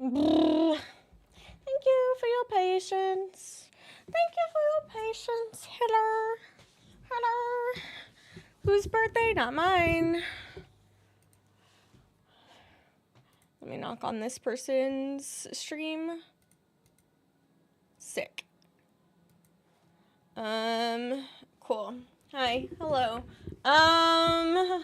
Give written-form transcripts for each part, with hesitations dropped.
Brrr. Thank you for your patience. Thank you for your patience. Hello. Hello. Whose birthday? Not mine. Let me knock on this person's stream. Sick. Cool. Hi. Hello. Hi,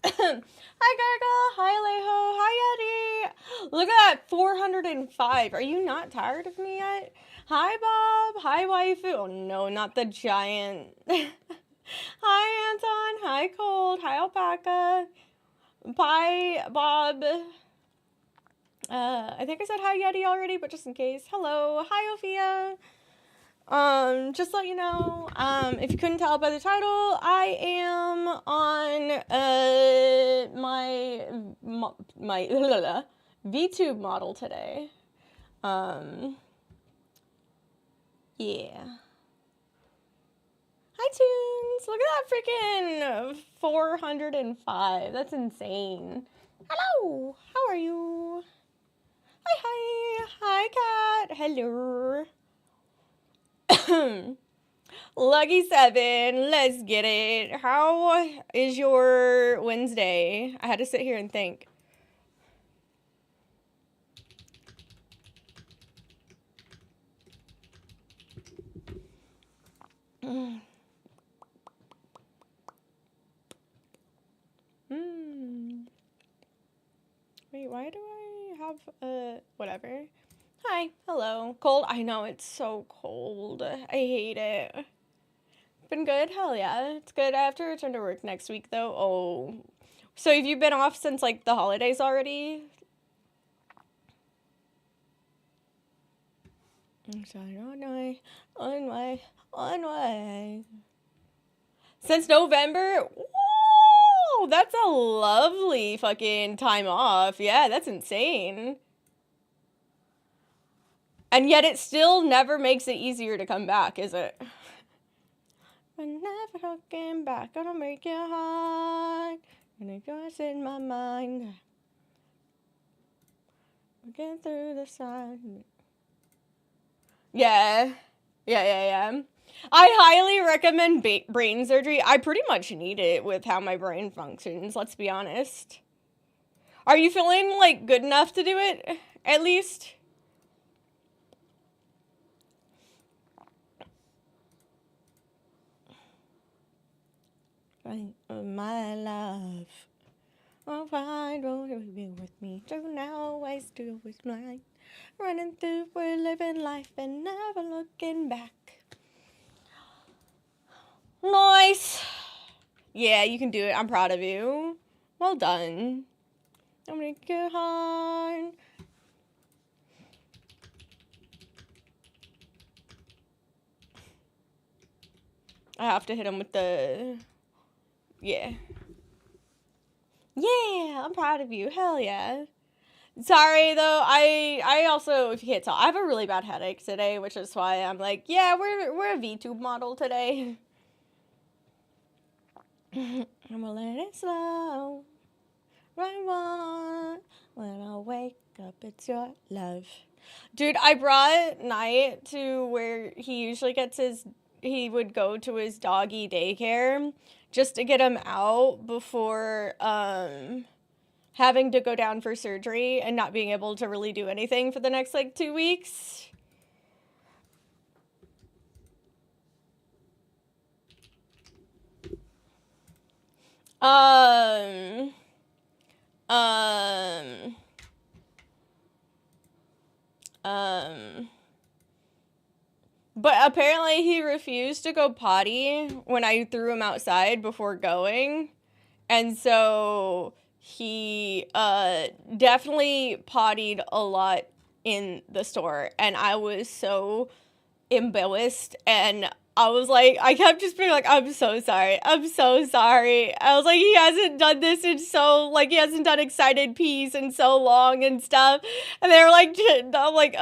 Garga. Hi, Alejo. Hi, Eddie. Look at that, 405. Are you not tired of me yet? Hi, Bob. Hi, waifu. Oh, no, not the giant. Hi, Anton. Hi, Cold. Hi, Alpaca. Bye, Bob. I think I said hi, Yeti already, but just in case. Hello. Hi, Ophia. Just to let you know, if you couldn't tell by the title, I am on, my VTube model today. Yeah. Hi, Tunes! Look at that freaking 405. That's insane. Hello! How are you? Hi. Hi, Cat. Hello. Lucky 7, let's get it. How is your Wednesday? I had to sit here and think. Wait, why do I have whatever? Hi, hello. Cold? I know, it's so cold. I hate it. Been good? Hell yeah. It's good. I have to return to work next week, though. Oh. So have you been off since, like, the holidays already? I'm sorry. On my. Since November? Whoa! That's a lovely fucking time off. Yeah, that's insane. And yet it still never makes it easier to come back, is it? I'm never looking back, gonna make it hard. And it goes in my mind. Get through the sun. Yeah. I highly recommend brain surgery. I pretty much need it with how my brain functions, let's be honest. Are you feeling, like, good enough to do it, at least? My love. I'll find won't you be with me. So now always do with mine. Running through, we're living life and never looking back. Nice. Yeah, you can do it. I'm proud of you. Well done. I'm gonna get hard. I have to hit him with the... Yeah. Yeah, I'm proud of you. Hell yeah. Sorry, though, I also, if you can't tell, I have a really bad headache today, which is why I'm like, yeah, we're a VTube model today. I'm gonna let it slow. Right one. When I wake up, it's your love. Dude, I brought Knight to where he would go to his doggy daycare just to get him out before, having to go down for surgery and not being able to really do anything for the next, like, 2 weeks. But apparently he refused to go potty when I threw him outside before going. And so he definitely pottied a lot in the store. And I was so embarrassed. And I was like, I kept just being like, I'm so sorry. I'm so sorry. I was like, he hasn't done this in so, like, he hasn't done excited peas in so long and stuff. And they were like, I'm like,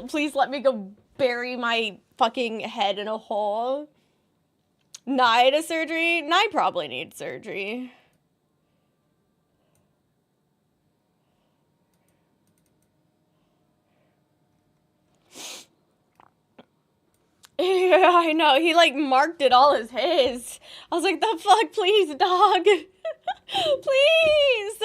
please let me go bury my fucking head in a hole. Nye to surgery? Nye probably needs surgery. I know. He like marked it all as his. I was like, the fuck, please, dog. Please.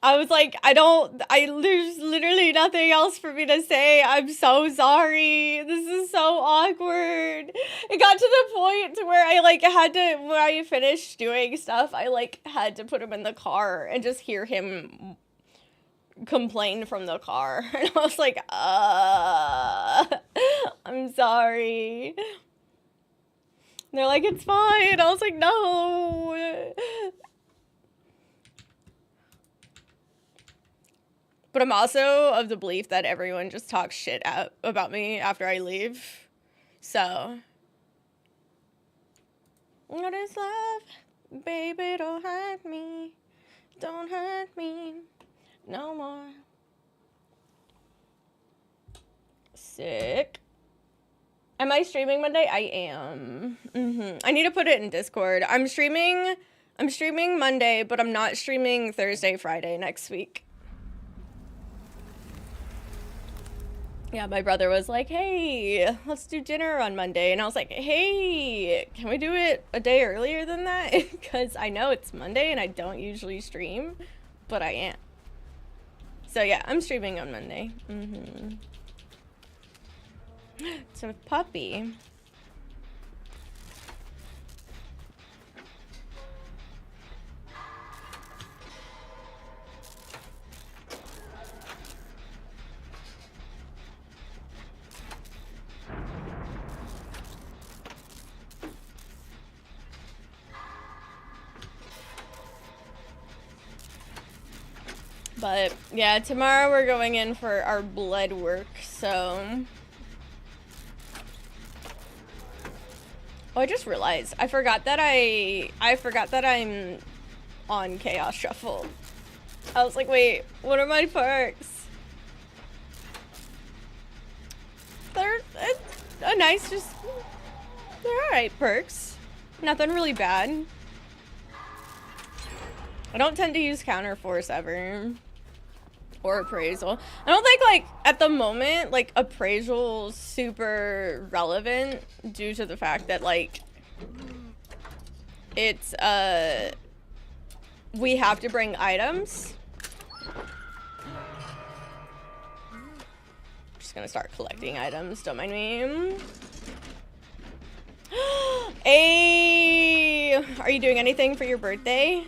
I was like, there's literally nothing else for me to say. I'm so sorry. This is so awkward. It got to the point to where I like had to, when I finished doing stuff, I like had to put him in the car and just hear him complain from the car. And I was like, I'm sorry. And they're like, it's fine. I was like, no. But I'm also of the belief that everyone just talks shit about me after I leave. So. What is love? Baby, don't hurt me. Don't hurt me. No more. Sick. Am I streaming Monday? I am. I need to put it in Discord. I'm streaming Monday, but I'm not streaming Thursday, Friday next week. Yeah, my brother was like, hey, let's do dinner on Monday. And I was like, hey, can we do it a day earlier than that? Because I know it's Monday and I don't usually stream, but I am. So yeah, I'm streaming on Monday. So with Puppy. But yeah, tomorrow we're going in for our blood work, so. Oh, I just realized I forgot that I'm on Chaos Shuffle. I was like, wait, what are my perks? They're a nice, they're alright perks. Nothing really bad. I don't tend to use Counterforce ever. Or Appraisal. I don't think, like, at the moment, like, Appraisal's super relevant due to the fact that, like, it's, we have to bring items. I'm just gonna start collecting items, don't mind me. Hey! Are you doing anything for your birthday?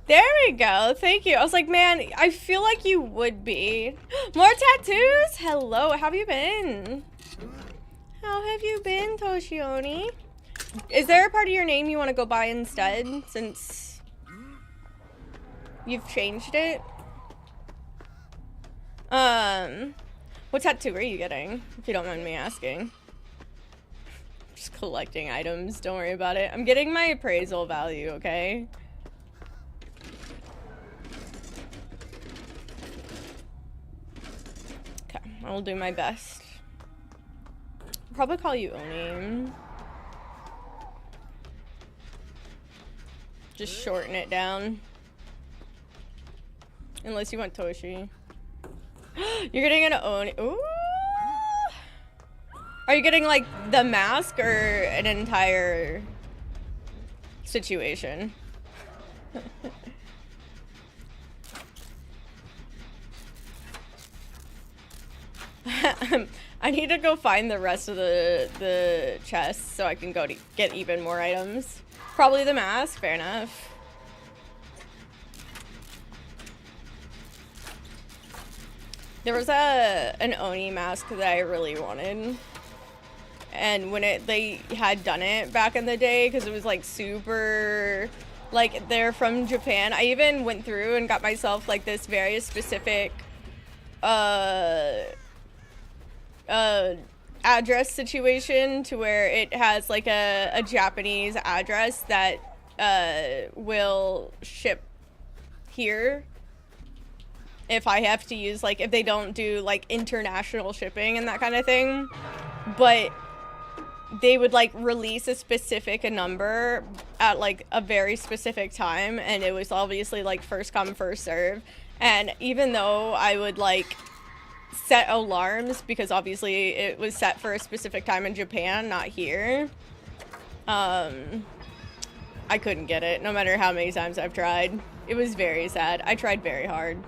There we go. Thank you. I was like, man, I feel like you would be. More tattoos? Hello. How have you been? How have you been, Toshioni? Is there a part of your name you want to go by instead since you've changed it? What tattoo are you getting? If you don't mind me asking. Just collecting items. Don't worry about it. I'm getting my appraisal value, okay? I'll do my best. I'll probably call you Oni. Just shorten it down. Unless you want Toshi. You're getting an Oni. Ooh. Are you getting like the mask or an entire situation? I need to go find the rest of the chests so I can go to get even more items. Probably the mask, fair enough. There was an Oni mask that I really wanted. And when they had done it back in the day, because it was like super, like they're from Japan. I even went through and got myself like this very specific address situation to where it has like a Japanese address that will ship here if I have to use, like, if they don't do like international shipping and that kind of thing. But they would like release a specific number at like a very specific time, and it was obviously like first come first serve. And even though I would like set alarms, because obviously it was set for a specific time in Japan, not here, I couldn't get it no matter how many times I've tried. It was very sad. I tried very hard.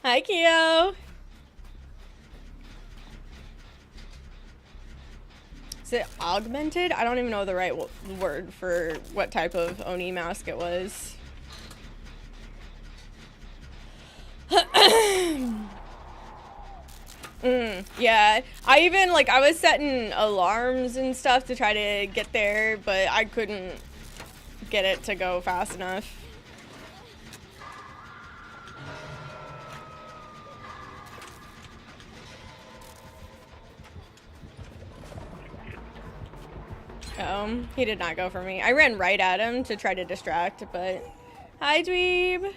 Hi, Kyo. Is it augmented? I don't even know the right word for what type of Oni mask it was. Yeah, I even, like, I was setting alarms and stuff to try to get there, but I couldn't get it to go fast enough. Oh, he did not go for me. I ran right at him to try to distract, but... Hi, dweeb!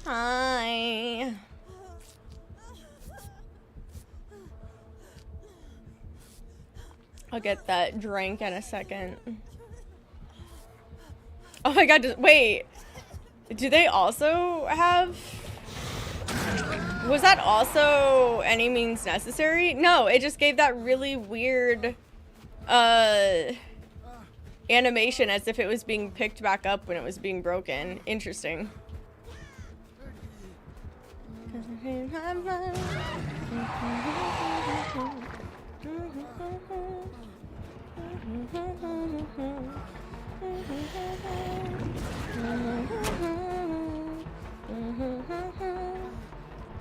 Hi! I'll get that drink in a second. Oh my god, wait! Do they also have... Was that also any means necessary? No, it just gave that really weird... animation as if it was being picked back up when it was being broken. Interesting.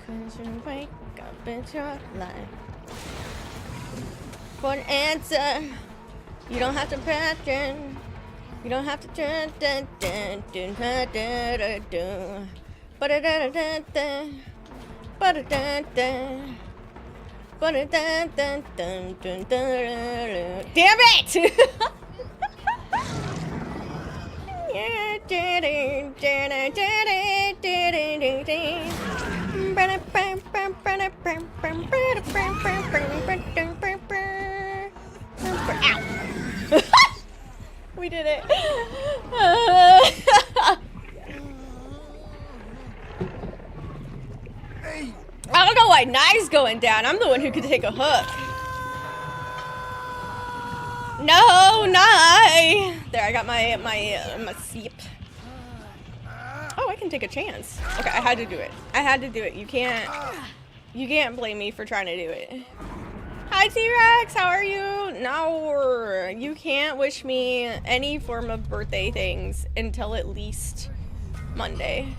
Cause you wake up in your life for an answer. You don't have to pattern. You don't have to turn dun dun dun dun dun dun. Ba-da-da-da-da. Ba-da-da-da. Ba-da-da-da-dun-dun-dun-dun. Damn it! Ow! We did it. I don't know why Nye's going down. I'm the one who could take a hook. No, Nye. There, I got my seep. Oh, I can take a chance. Okay, I had to do it. I had to do it. You can't blame me for trying to do it. Hi, T-Rex. How are you? No, you can't wish me any form of birthday things until at least Monday.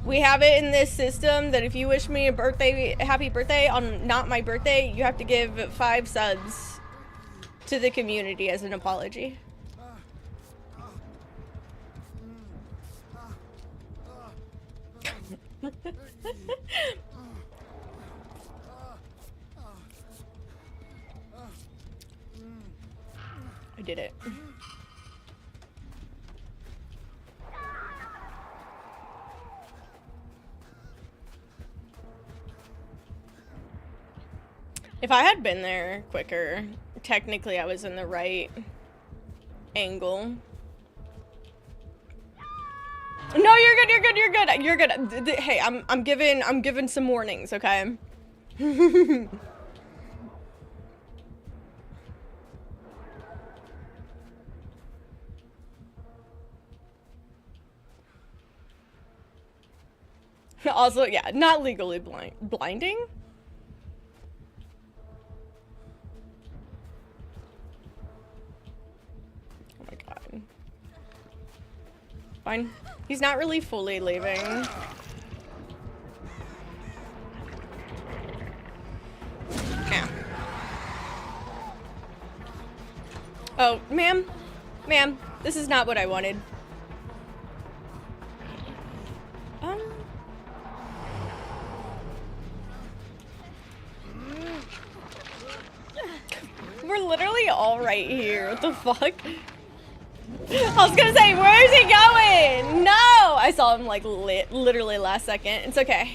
We have it in this system that if you wish me a happy birthday on not my birthday, you have to give 5 subs to the community as an apology. I did it. If I had been there quicker, technically I was in the right angle. No, you're good, you're good, you're good, you're good. Hey, I'm giving some warnings, okay? Also, yeah, not legally blinding. Oh my god. Fine. He's not really fully leaving. Ow. Oh, ma'am. Ma'am, this is not what I wanted. We're literally all right here. What the fuck? I was gonna say, where is he going? No! I saw him like literally last second. It's okay.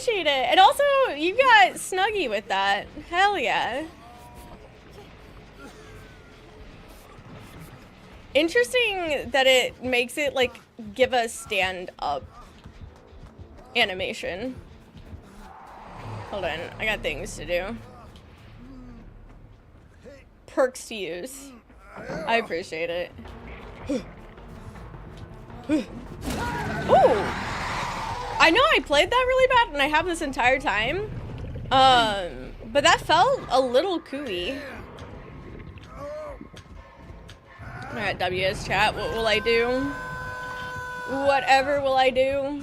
appreciate it. And also, you got Snuggy with that. Hell yeah. Interesting that it makes it, like, give us stand-up animation. Hold on, I got things to do. Perks to use. I appreciate it. Ooh! I know I played that really bad, and I have this entire time. But that felt a little cooey. Alright, WS chat, what will I do? Whatever will I do?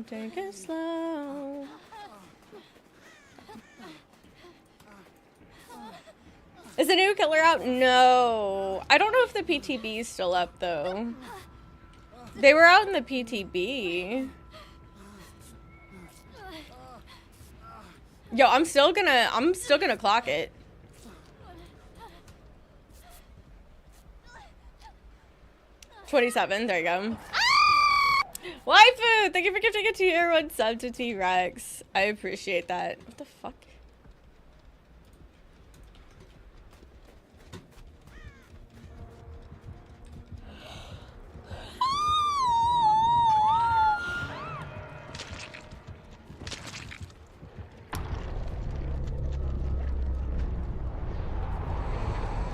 Take it slow. Is the new killer out? No. I don't know if the PTB is still up though. They were out in the PTB. Yo, I'm still gonna clock it. $27, there you go. Waifu! Thank you for gifting a tier 1 sub to T-Rex. I appreciate that. What the fuck?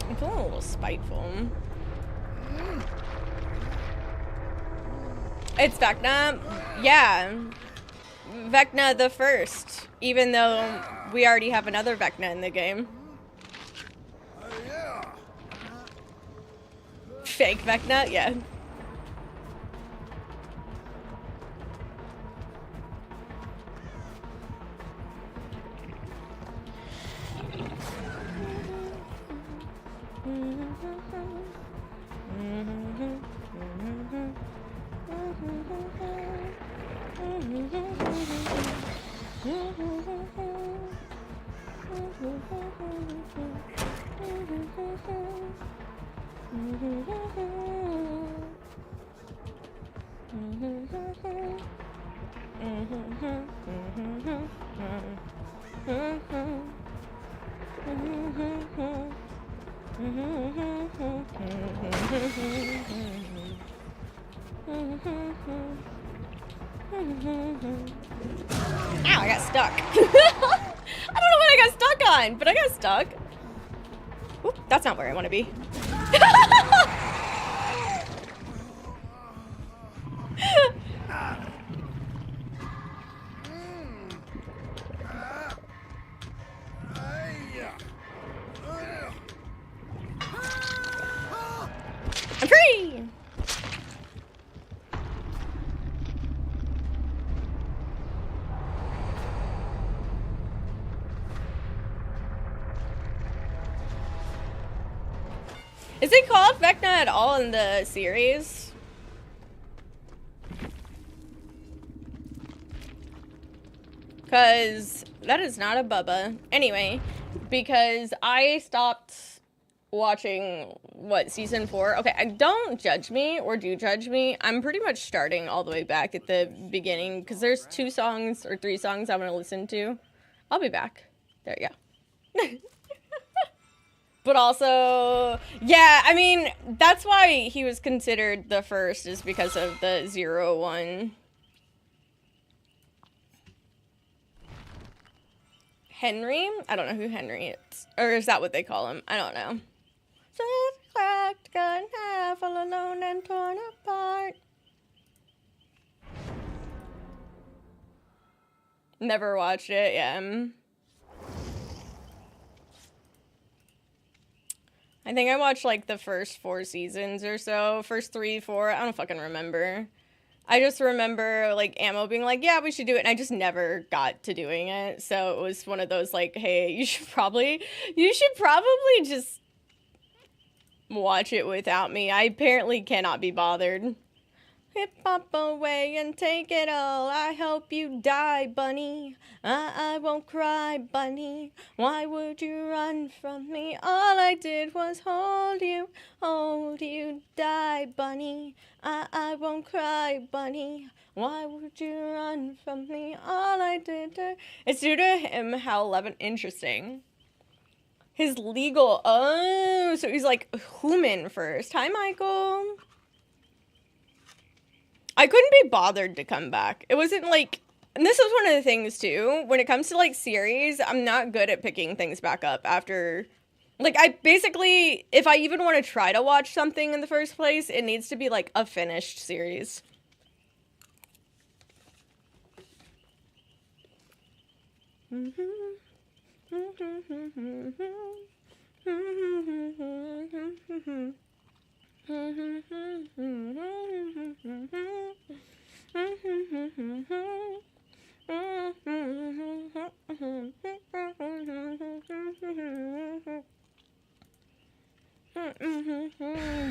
I'm feeling a little spiteful. It's Vecna. Yeah. Vecna the first. Even though we already have another Vecna in the game. Fake Vecna? Yeah. Ow, I got stuck. I don't know what I got stuck on, but I got stuck. Oop, that's not where I want to be. I'm free! Is it called Vecna at all in the series? Because that is not a Bubba. Anyway, because I stopped watching, what, season 4? Okay, don't judge me, or do judge me. I'm pretty much starting all the way back at the beginning, because there's 2 songs or 3 songs I'm going to listen to. I'll be back. There you go. But also, yeah, I mean, that's why he was considered the first, is because of the 0-1. Henry? I don't know who Henry is. Or is that what they call him? I don't know. So it's cracked, cut in half, all alone and torn apart. Never watched it, yeah. I think I watched like the first 4 seasons or so. First 3, 4, I don't fucking remember. I just remember like Ammo being like, yeah, we should do it. And I just never got to doing it. So it was one of those like, hey, you should probably just watch it without me. I apparently cannot be bothered. Hip hop away and take it all. I hope you die, bunny. I won't cry, bunny. Why would you run from me? All I did was hold you, die, bunny. I won't cry, bunny. Why would you run from me? All I did. It's due to him, Hal 11. Interesting. His legal. Oh, so he's like human first. Hi, Michael. I couldn't be bothered to come back. It wasn't like, and this is one of the things too, when it comes to like series, I'm not good at picking things back up after, like I basically, if I even want to try to watch something in the first place, it needs to be like a finished series.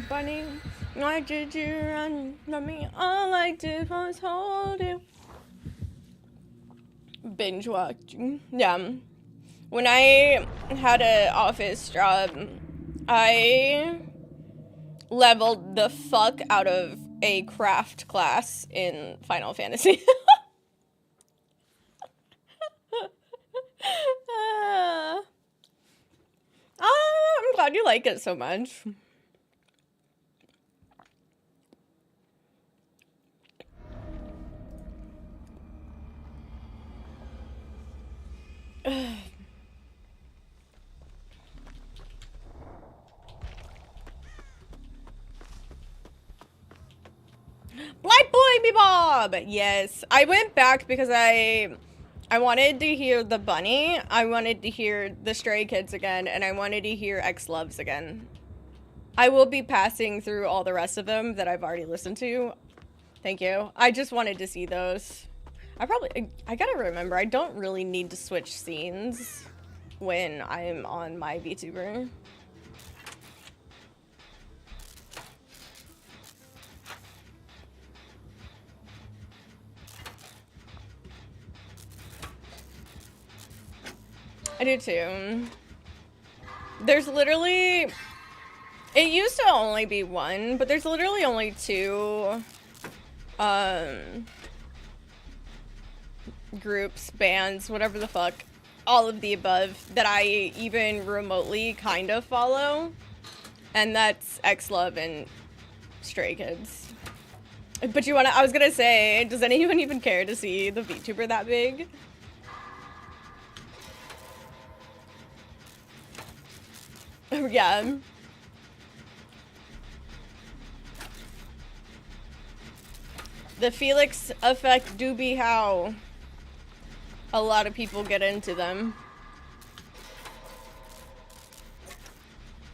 Bunny, why did you run from me? All I did was hold you. Binge watching. Yeah. When I had an office job, I leveled the fuck out of a craft class in Final Fantasy. I'm glad you like it so much. Black Boy Bebop! Yes, I went back because I wanted to hear the bunny, I wanted to hear the Stray Kids again, and I wanted to hear X Loves again. I will be passing through all the rest of them that I've already listened to. Thank you. I just wanted to see those. I gotta remember, I don't really need to switch scenes when I'm on my VTuber. I do too. There's literally, it used to only be one, but there's literally only two groups, bands, whatever the fuck, all of the above, that I even remotely kind of follow, and that's X-Love and Stray Kids. But I was gonna say, does anyone even care to see the VTuber that big? Yeah. The Felix effect do be how a lot of people get into them.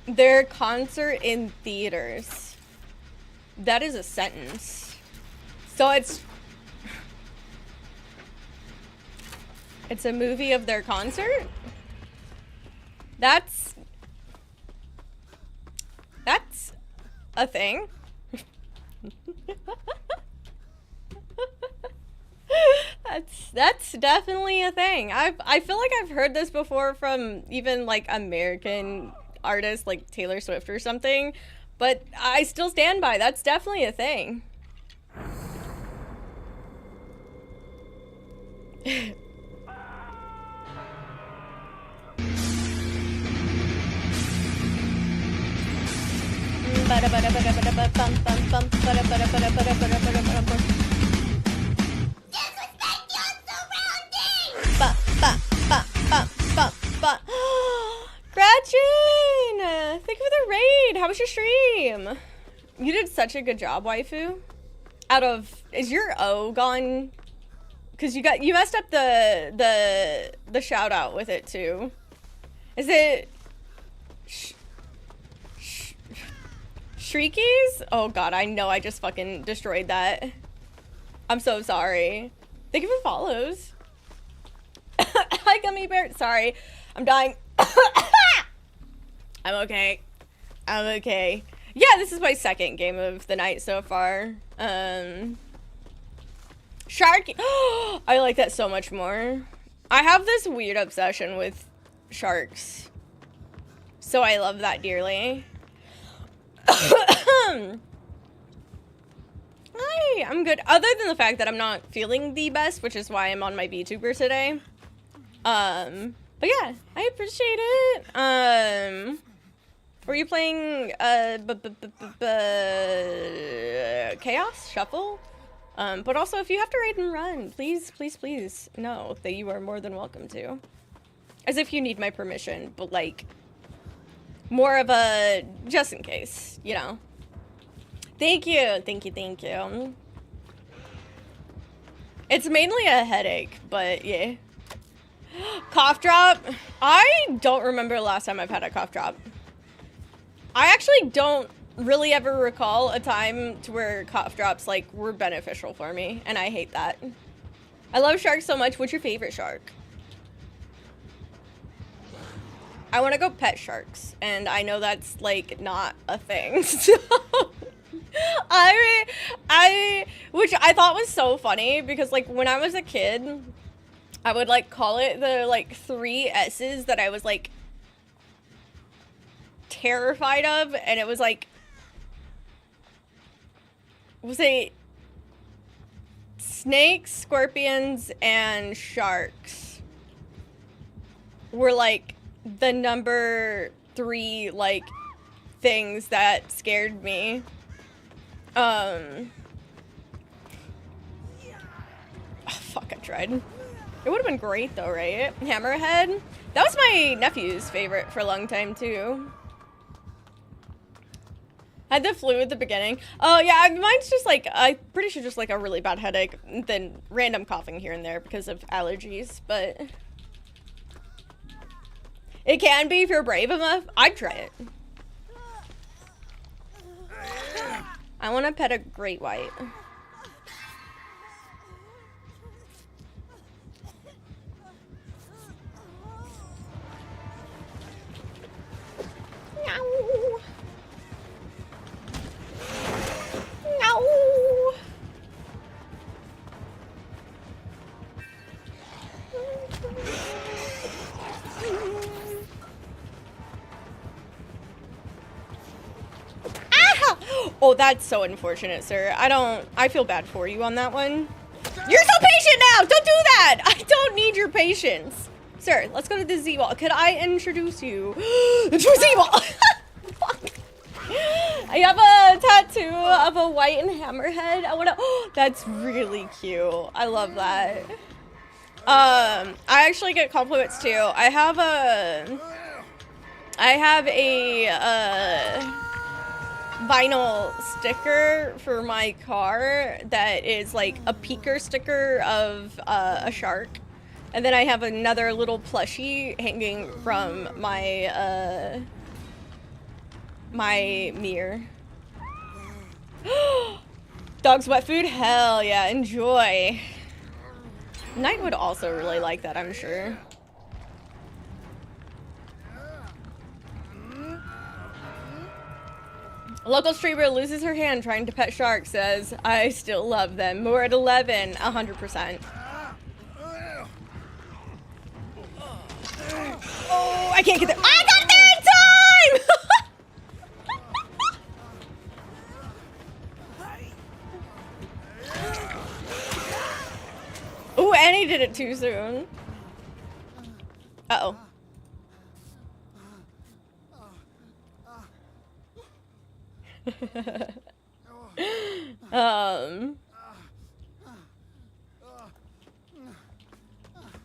Their concert in theaters. That is a sentence. So it's a movie of their concert? That's a thing. That's definitely a thing. I feel like I've heard this before from even like American artists like Taylor Swift or something, but I still stand by that's definitely a thing. Gretchen! Thank you for the raid. How was your stream? You did such a good job, waifu. Is your O gone? Because you messed up the shout out with it too. Is it Shriekies? Oh god, I know I just fucking destroyed that. I'm so sorry. Thank you for follows. Hi, Gummy Bear. Sorry, I'm dying. I'm okay. I'm okay. Yeah, this is my second game of the night so far. Shark. I like that so much more. I have this weird obsession with sharks, so I love that dearly. Hi, I'm good. Other than the fact that I'm not feeling the best, which is why I'm on my VTuber today. But yeah, I appreciate it. Were you playing Chaos Shuffle? But also, if you have to raid and run, please, please, please know that you are more than welcome to. As if you need my permission, but like, more of a just in case, you know. Thank you, thank you, thank you. It's mainly a headache, but yeah. Cough drop? I don't remember the last time I've had a cough drop. I actually don't really ever recall a time to where cough drops like were beneficial for me, and I hate that. I love sharks so much. What's your favorite shark? I want to go pet sharks, and I know that's like not a thing. So which I thought was so funny because like when I was a kid, I would like call it the like 3 S's that I was like terrified of, and it was like, was it snakes, scorpions, and sharks were like the number 3 like things that scared me. Oh, fuck, I tried. It would have been great though, right? Hammerhead? That was my nephew's favorite for a long time too. Had the flu at the beginning. Oh yeah, mine's just like, I'm pretty sure just like a really bad headache, then random coughing here and there because of allergies, but it can be if you're brave enough. I'd try it. I want to pet a great white. Meow. Meow. Ah! Oh, that's so unfortunate, sir. I feel bad for you on that one. You're so patient now! Don't do that! I don't need your patience. Sir, let's go to the Z-Wall. Could I introduce you to Z-Wall? Fuck. I have a tattoo of a white and hammerhead. I wanna, oh, that's really cute. I love that. I actually get compliments too. I have a vinyl sticker for my car that is like a peeker sticker of a shark. And then I have another little plushie hanging from my my mirror. Dog's wet food? Hell yeah, enjoy. Knight would also really like that, I'm sure. A local streamer loses her hand trying to pet sharks, says, I still love them. More at 11, 100%. Oh, I can't get there. I got there in time! Oh, and he did it too soon. Uh-oh.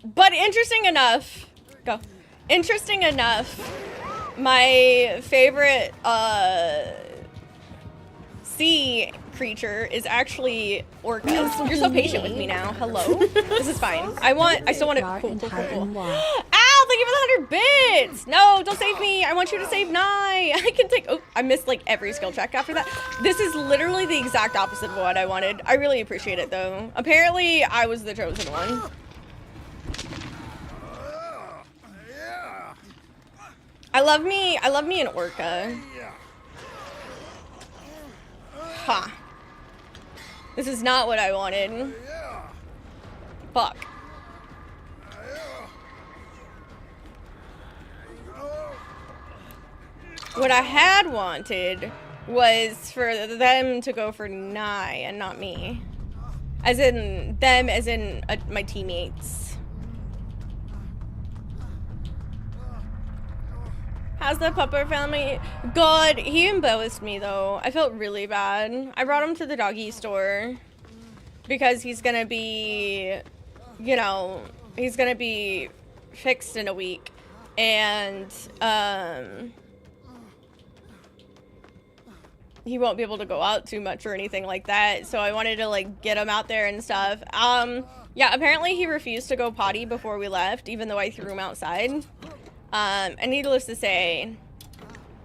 But interesting enough, go. Interesting enough, my favorite sea creature is actually orcas. You're so patient with me now. Hello. This is fine. I still want to. Cool. Ow! Thank you for the 100 bits. No, don't save me. I want you to save Nye. I can take. Oh, I missed like every skill check after that. This is literally the exact opposite of what I wanted. I really appreciate it though. Apparently, I was the chosen one. I love me an orca. Ha. This is not what I wanted. Fuck. What I had wanted was for them to go for Nye and not me. As in them, as in my teammates. How's the pupper family? God, he embarrassed me though. I felt really bad. I brought him to the doggy store because he's gonna be, you know, he's gonna be fixed in a week. And, he won't be able to go out too much or anything like that, so I wanted to like get him out there and stuff. Yeah, apparently he refused to go potty before we left, even though I threw him outside. And needless to say,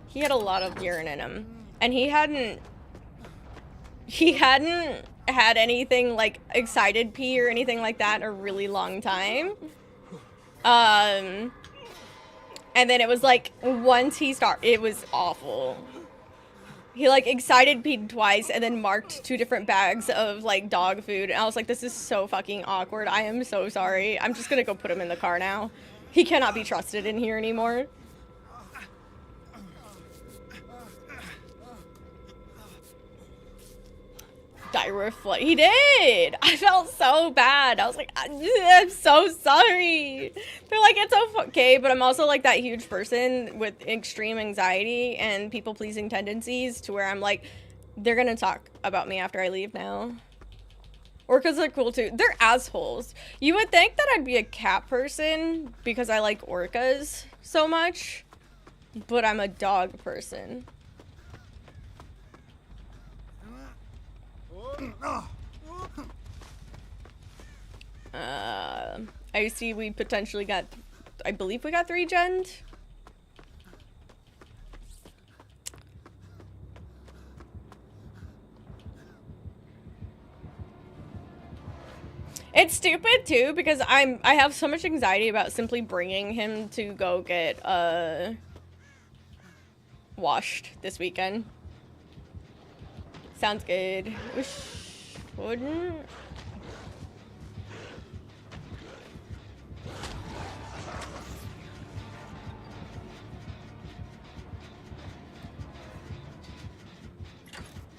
he had a lot of urine in him, and he hadn't had anything like excited pee or anything like that in a really long time. And then it was like once he started, it was awful. He like excited peed twice and then marked 2 different bags of like dog food. And I was like, this is so fucking awkward. I am so sorry. I'm just gonna go put him in the car now. He cannot be trusted in here anymore. Diarrhea flood. He did. I felt so bad. I was like, I'm so sorry. They're like, it's okay, but I'm also like that huge person with extreme anxiety and people-pleasing tendencies to where I'm like, they're gonna talk about me after I leave now. Orcas are cool too. They're assholes. You would think that I'd be a cat person because I like orcas so much, but I'm a dog person. I see we potentially got, I believe we got 3 gens. It's stupid too because I have so much anxiety about simply bringing him to go get washed this weekend. Sounds good. Wish wouldn't.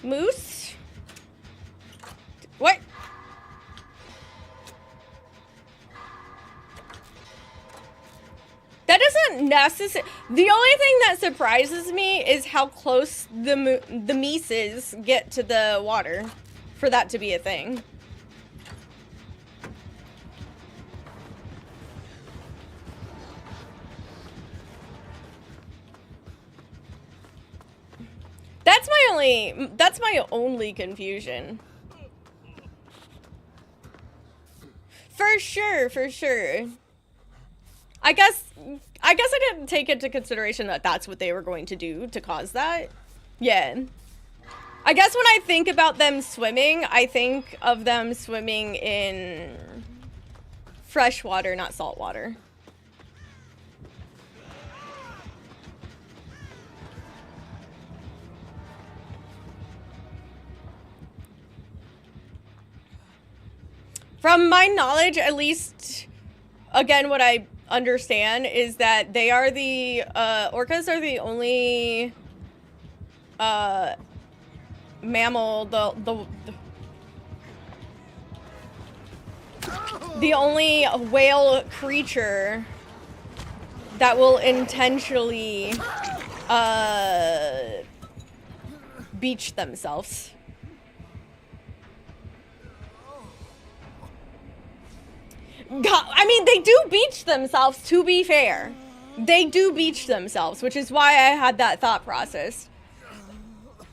Moose? What? That doesn't necessarily... The only thing that surprises me is how close the meeses get to the water for that to be a thing. That's my only confusion. For sure, for sure. I guess I didn't take into consideration that that's what they were going to do to cause that. Yeah. I guess when I think about them swimming, I think of them swimming in fresh water, not salt water. From my knowledge, at least, again, what I understand is that they are the, orcas are the only, mammal, the only whale creature that will intentionally, beach themselves. God, I mean, they do beach themselves, to be fair. They do beach themselves, which is why I had that thought process.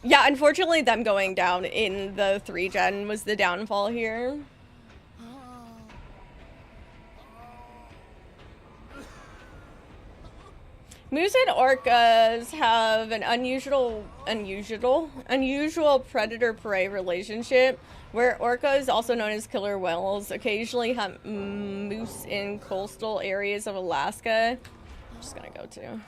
Yeah, unfortunately, them going down in the 3-gen was the downfall here. Moose and orcas have an unusual predator-prey relationship, where orcas, also known as killer whales, occasionally hunt moose in coastal areas of Alaska. I'm just gonna go to.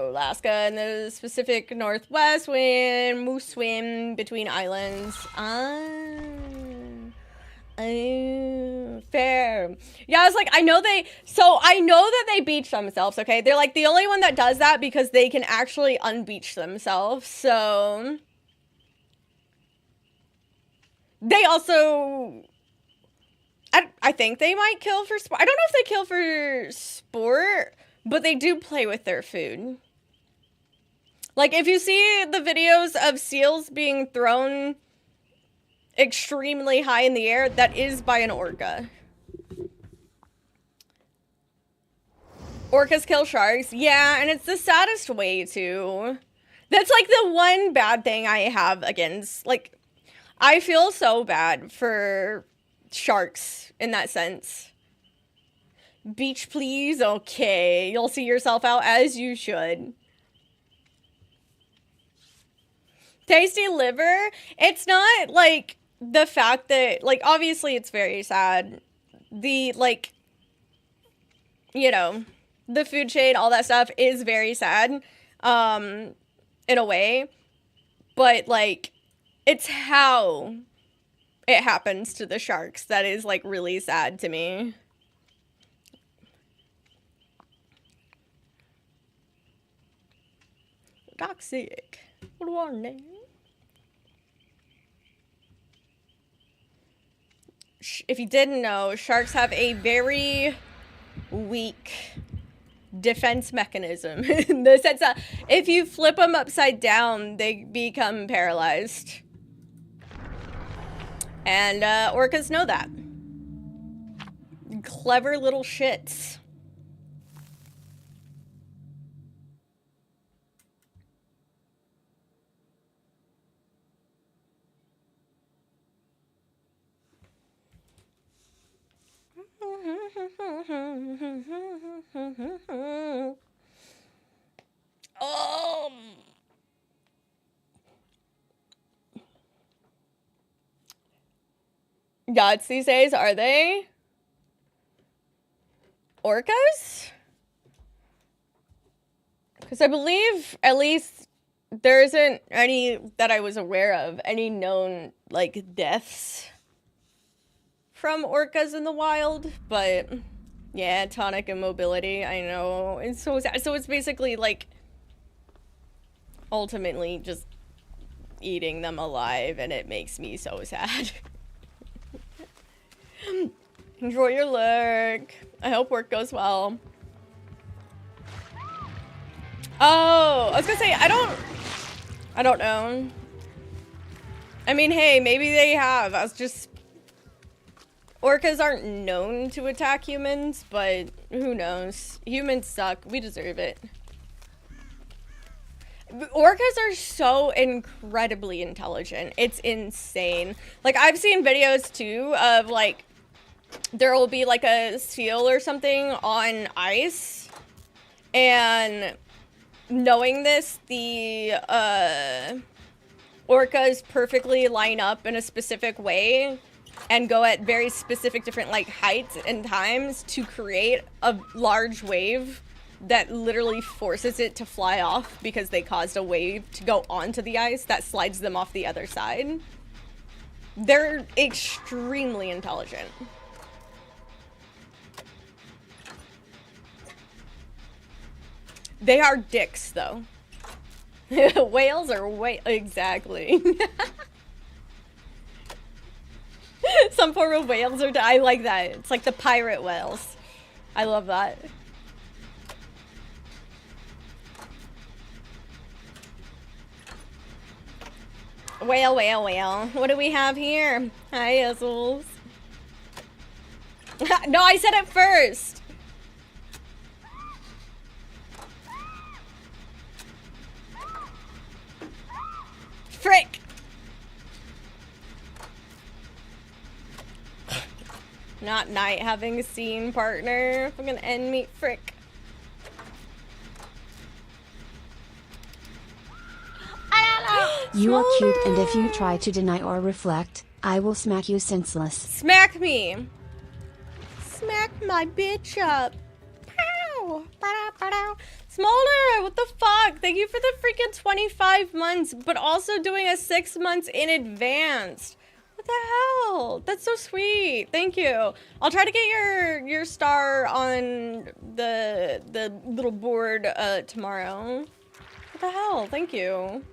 Alaska and the Pacific Northwest when moose swim between islands. Fair. Yeah, I was like, I know that they beach themselves, okay? They're like the only one that does that because they can actually unbeach themselves, so... They also... I think they might kill for sport. I don't know if they kill for sport, but they do play with their food. Like, if you see the videos of seals being thrown extremely high in the air, that is by an orca. Orcas kill sharks. Yeah, and it's the saddest way, too. That's, like, the one bad thing I have against, like... I feel so bad for sharks in that sense. Beach, please? Okay. You'll see yourself out as you should. Tasty liver? It's not, like, the fact that, like, obviously it's very sad. The, like, you know, the food chain, all that stuff is very sad, in a way. But, like, it's how it happens to the sharks that is, like, really sad to me. Toxic. Warning. If you didn't know, sharks have a very weak defense mechanism. In the sense that if you flip them upside down, they become paralyzed. And orcas know that. Clever little shits. Yachts these days, are they? Orcas? Because I believe, at least, there isn't any, that I was aware of, any known, like, deaths from orcas in the wild, but, yeah, tonic immobility, I know, it's so sad. So it's basically, like, ultimately just eating them alive, and it makes me so sad. Enjoy your lurk. I hope work goes well. Oh, I was gonna say, I don't know. I mean, hey, maybe they have. I was just... Orcas aren't known to attack humans, but who knows? Humans suck. We deserve it. Orcas are so incredibly intelligent. It's insane. Like, I've seen videos, too, of, like, there will be, like, a seal or something on ice, and knowing this, the, orcas perfectly line up in a specific way and go at very specific different, like, heights and times to create a large wave that literally forces it to fly off because they caused a wave to go onto the ice that slides them off the other side. They're extremely intelligent. They are dicks, though. Whales are exactly. Some form of whales are, I like that. It's like the pirate whales. I love that. Whale, whale, whale. What do we have here? Hi, assholes. No, I said it first. Frick! Not night having a scene, partner. If I'm gonna end me, frick. You are cute, and if you try to deny or reflect, I will smack you senseless. Smack me! Smack my bitch up. Smolder, what the fuck? Thank you for the freaking 25 months, but also doing a 6 months in advance. What the hell? That's so sweet. Thank you. I'll try to get your star on the little board tomorrow. What the hell? Thank you.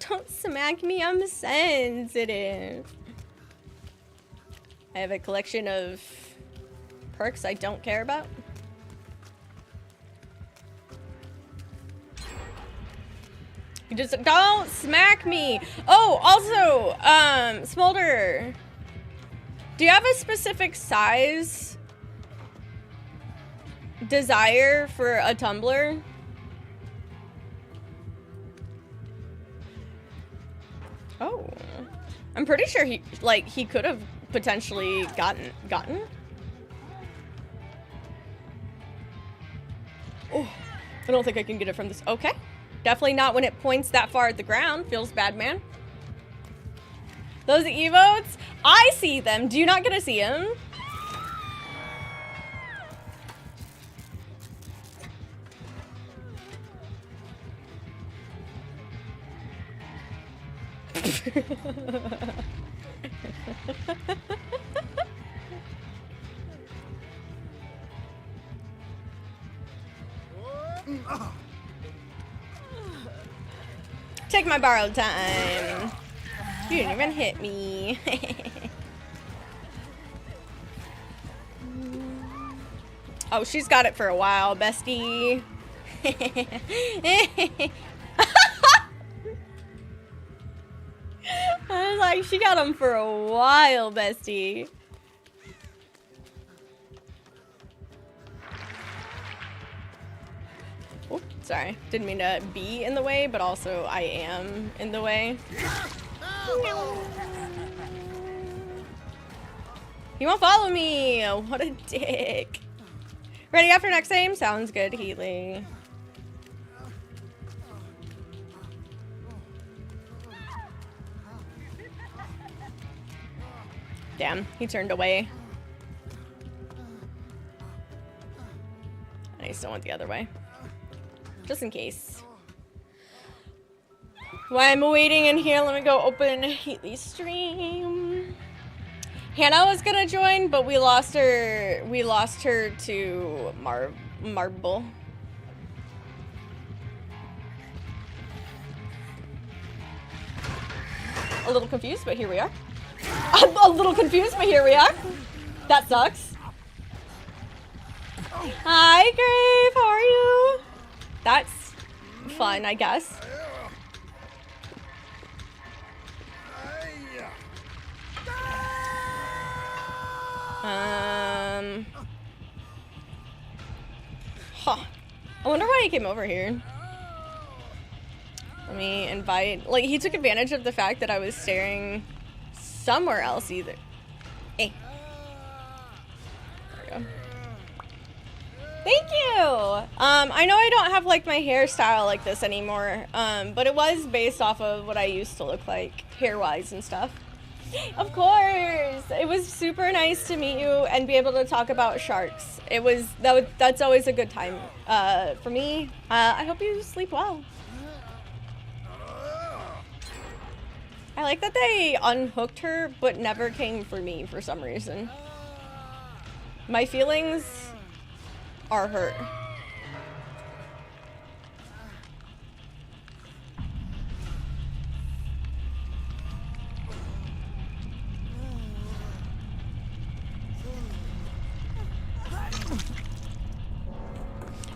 Don't smack me, I'm sensitive. I have a collection of perks I don't care about. You just don't smack me. Oh, also, Smolder, do you have a specific size desire for a tumbler? Oh, I'm pretty sure he could have potentially gotten. Oh, I don't think I can get it from this. Okay. Definitely not when it points that far at the ground. Feels bad, man. Those emotes, I see them. Do you not get to see them? Take my borrowed time. You didn't even hit me. Oh, she's got it for a while, bestie. I was like, she got him for a while, bestie. Oh, sorry. Didn't mean to be in the way, but also I am in the way. He won't follow me. What a dick. Ready after next aim? Sounds good, Healy. Damn, he turned away. I still went the other way. Just in case. While I'm waiting in here, let me go open Healy's stream. Hannah was gonna join, but we lost her. We lost her to Marble. A little confused, but here we are. I'm a little confused, but here we are. That sucks. Hi, Grave. How are you? That's fun, I guess. Huh. I wonder why he came over here. Let me invite. Like, he took advantage of the fact that I was staring somewhere else either. Hey. There we go. Thank you! I know I don't have, like, my hairstyle like this anymore, but it was based off of what I used to look like, hair-wise and stuff. Of course! It was super nice to meet you and be able to talk about sharks. It was, that's always a good time, for me. I hope you sleep well. I like that they unhooked her, but never came for me for some reason. My feelings are hurt.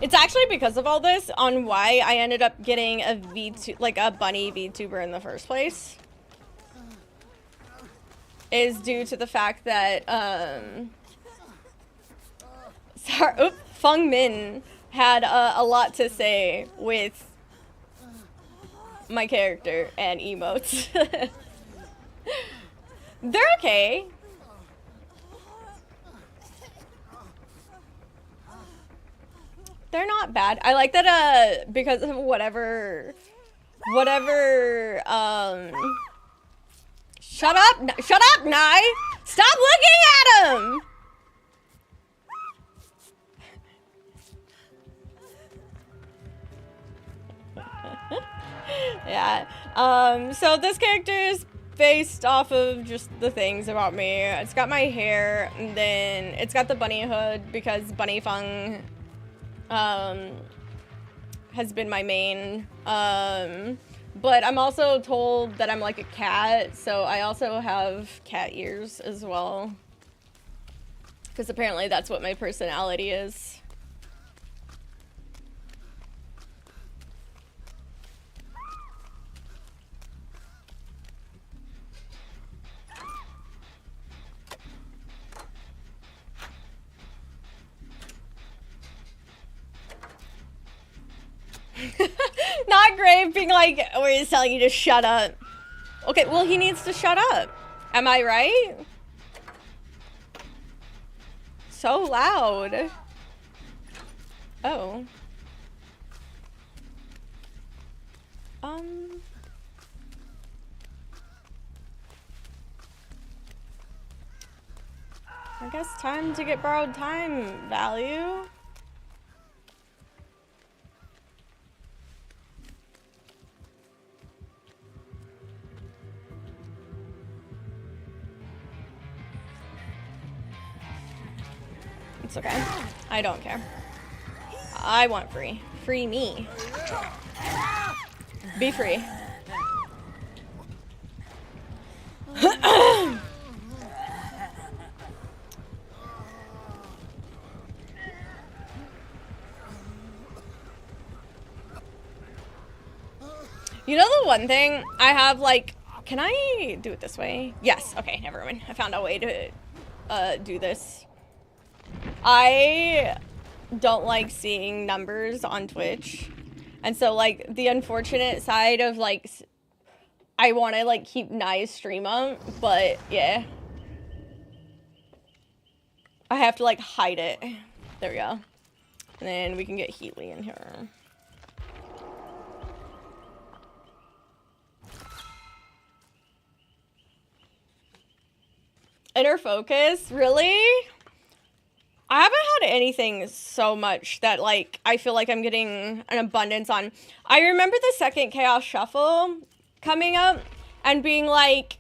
It's actually because of all this on why I ended up getting a a bunny VTuber in the first place. Is due to the fact that Feng Min had a lot to say with my character and emotes. They're okay. They're not bad. I like that because of whatever shut up, Nye! Stop looking at him! Yeah. So this character is based off of just the things about me. It's got my hair, and then it's got the bunny hood because Bunny Fung has been my main. But I'm also told that I'm like a cat, so I also have cat ears as well. Because apparently that's what my personality is. Not Grave being like, we're just telling you to shut up. Okay, well, he needs to shut up. Am I right? So loud. Oh. I guess time to get borrowed time value. It's okay. I don't care. I want free. Free me. Be free. You know the one thing I have, like, can I do it this way? Yes. Okay, never mind. I found a way to do this. I don't like seeing numbers on Twitch. And so, like, the unfortunate side of, like, I want to, like, keep Nye's stream up, but, yeah. I have to, like, hide it. There we go. And then we can get Heatley in here. Inner focus? Really? I haven't had anything so much that, like, I feel like I'm getting an abundance on. I remember the second Chaos Shuffle coming up and being like,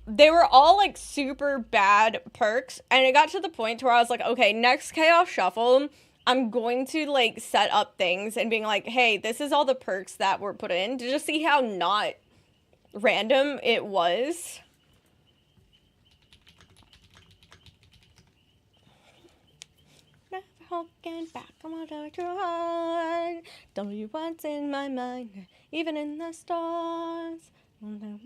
they were all, like, super bad perks. And it got to the point where I was like, okay, next Chaos Shuffle, I'm going to, like, set up things and being like, hey, this is all the perks that were put in to just see how not random it was. Looking back, I'm gonna try hard. Don't you what's in my mind, even in the stars.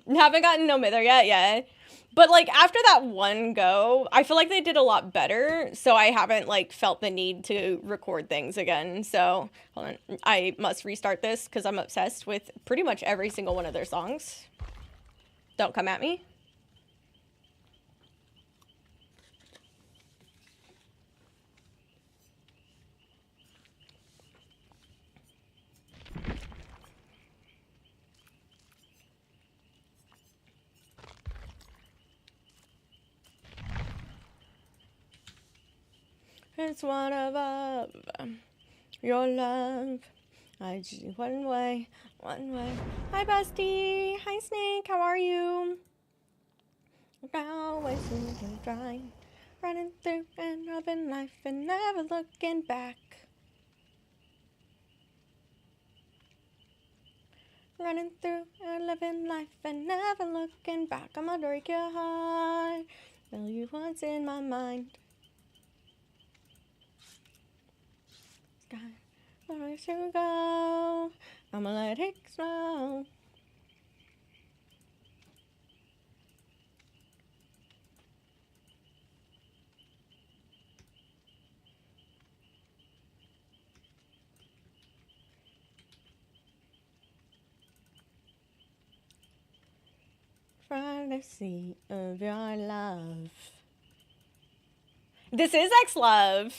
Haven't gotten no mither yet. But, like, after that one go, I feel like they did a lot better, so I haven't, like, felt the need to record things again. So, hold on. I must restart this, because I'm obsessed with pretty much every single one of their songs. Don't come at me. It's one of your love. I just one way. Hi, bestie. Hi, Snake. How are you? Always trying, running through and loving life and never looking back. Running through and living life and never looking back. I'm gonna break your heart. Tell you what's in my mind. Where to go? I'ma let it explode. Fantasy of your love. This is X-Love.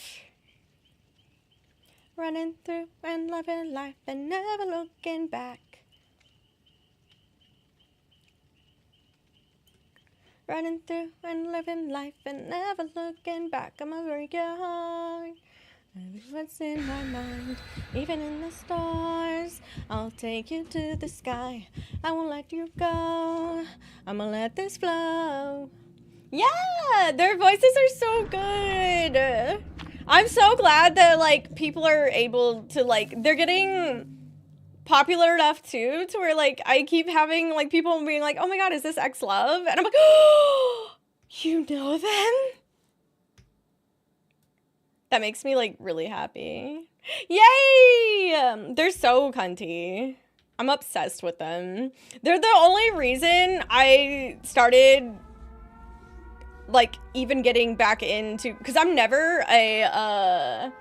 Running through and loving life and never looking back. Running through and living life and never looking back. I'ma break your heart. What's in my mind, even in the stars, I'll take you to the sky. I won't let you go. I'ma let this flow. Yeah, their voices are so good. I'm so glad that like people are able to like they're getting popular enough too to where like I keep having like people being like, "Oh my god, is this X Love?" And I'm like, "Oh, you know them?" That makes me like really happy. Yay! They're so cunty. I'm obsessed with them. They're the only reason I started like even getting back into, because I'm never a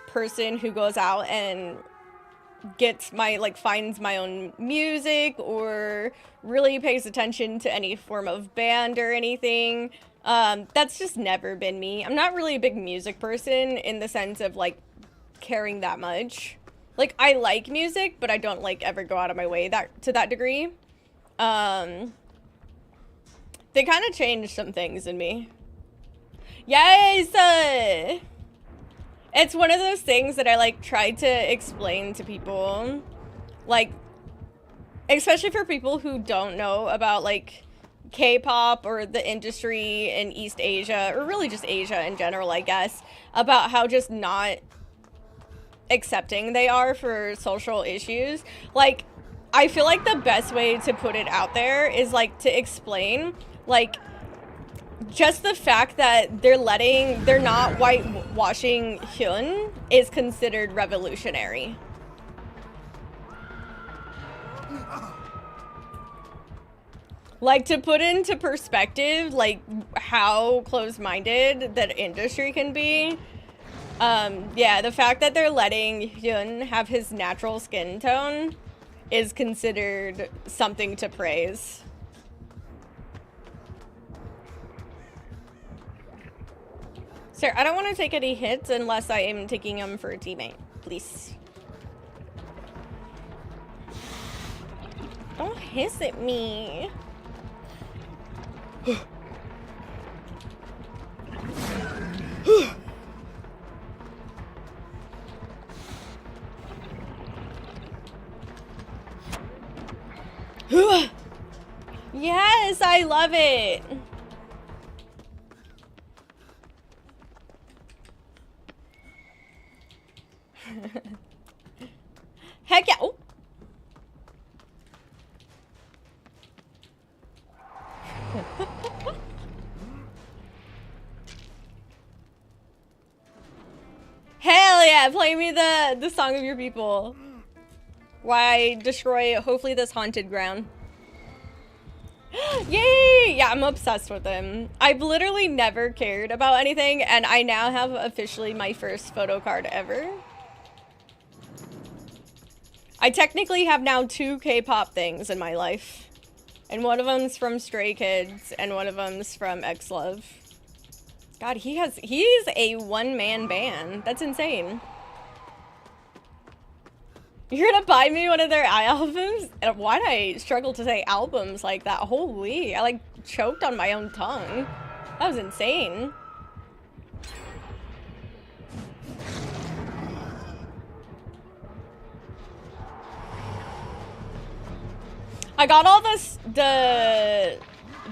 person who goes out and gets my like finds my own music or really pays attention to any form of band or anything. That's just never been me. I'm not really a big music person in the sense of like caring that much. Like I like music, but I don't like ever go out of my way to that degree. They kind of changed some things in me. Yes! It's one of those things that I like try to explain to people. Like, especially for people who don't know about like K-pop or the industry in East Asia, or really just Asia in general, I guess, about how just not accepting they are for social issues. Like, I feel like the best way to put it out there is like to explain like just the fact that they're not whitewashing Hyun is considered revolutionary. Like, to put into perspective, like, how close-minded that industry can be. Yeah, the fact that they're letting Hyun have his natural skin tone is considered something to praise. Sir, I don't want to take any hits unless I am taking them for a teammate. Please. Don't hiss at me. Yes, I love it. Heck yeah. Oh. Hell yeah, play me the song of your people. Why destroy hopefully this haunted ground. Yay! Yeah, I'm obsessed with him. I've literally never cared about anything, and I now have officially my first photo card ever. I technically have now 2 K-pop things in my life. And one of them's from Stray Kids, and one of them's from X Love. God, he's a one-man band. That's insane. You're gonna buy me one of their albums? And why'd I struggle to say albums like that? Holy, I like choked on my own tongue. That was insane. I got all the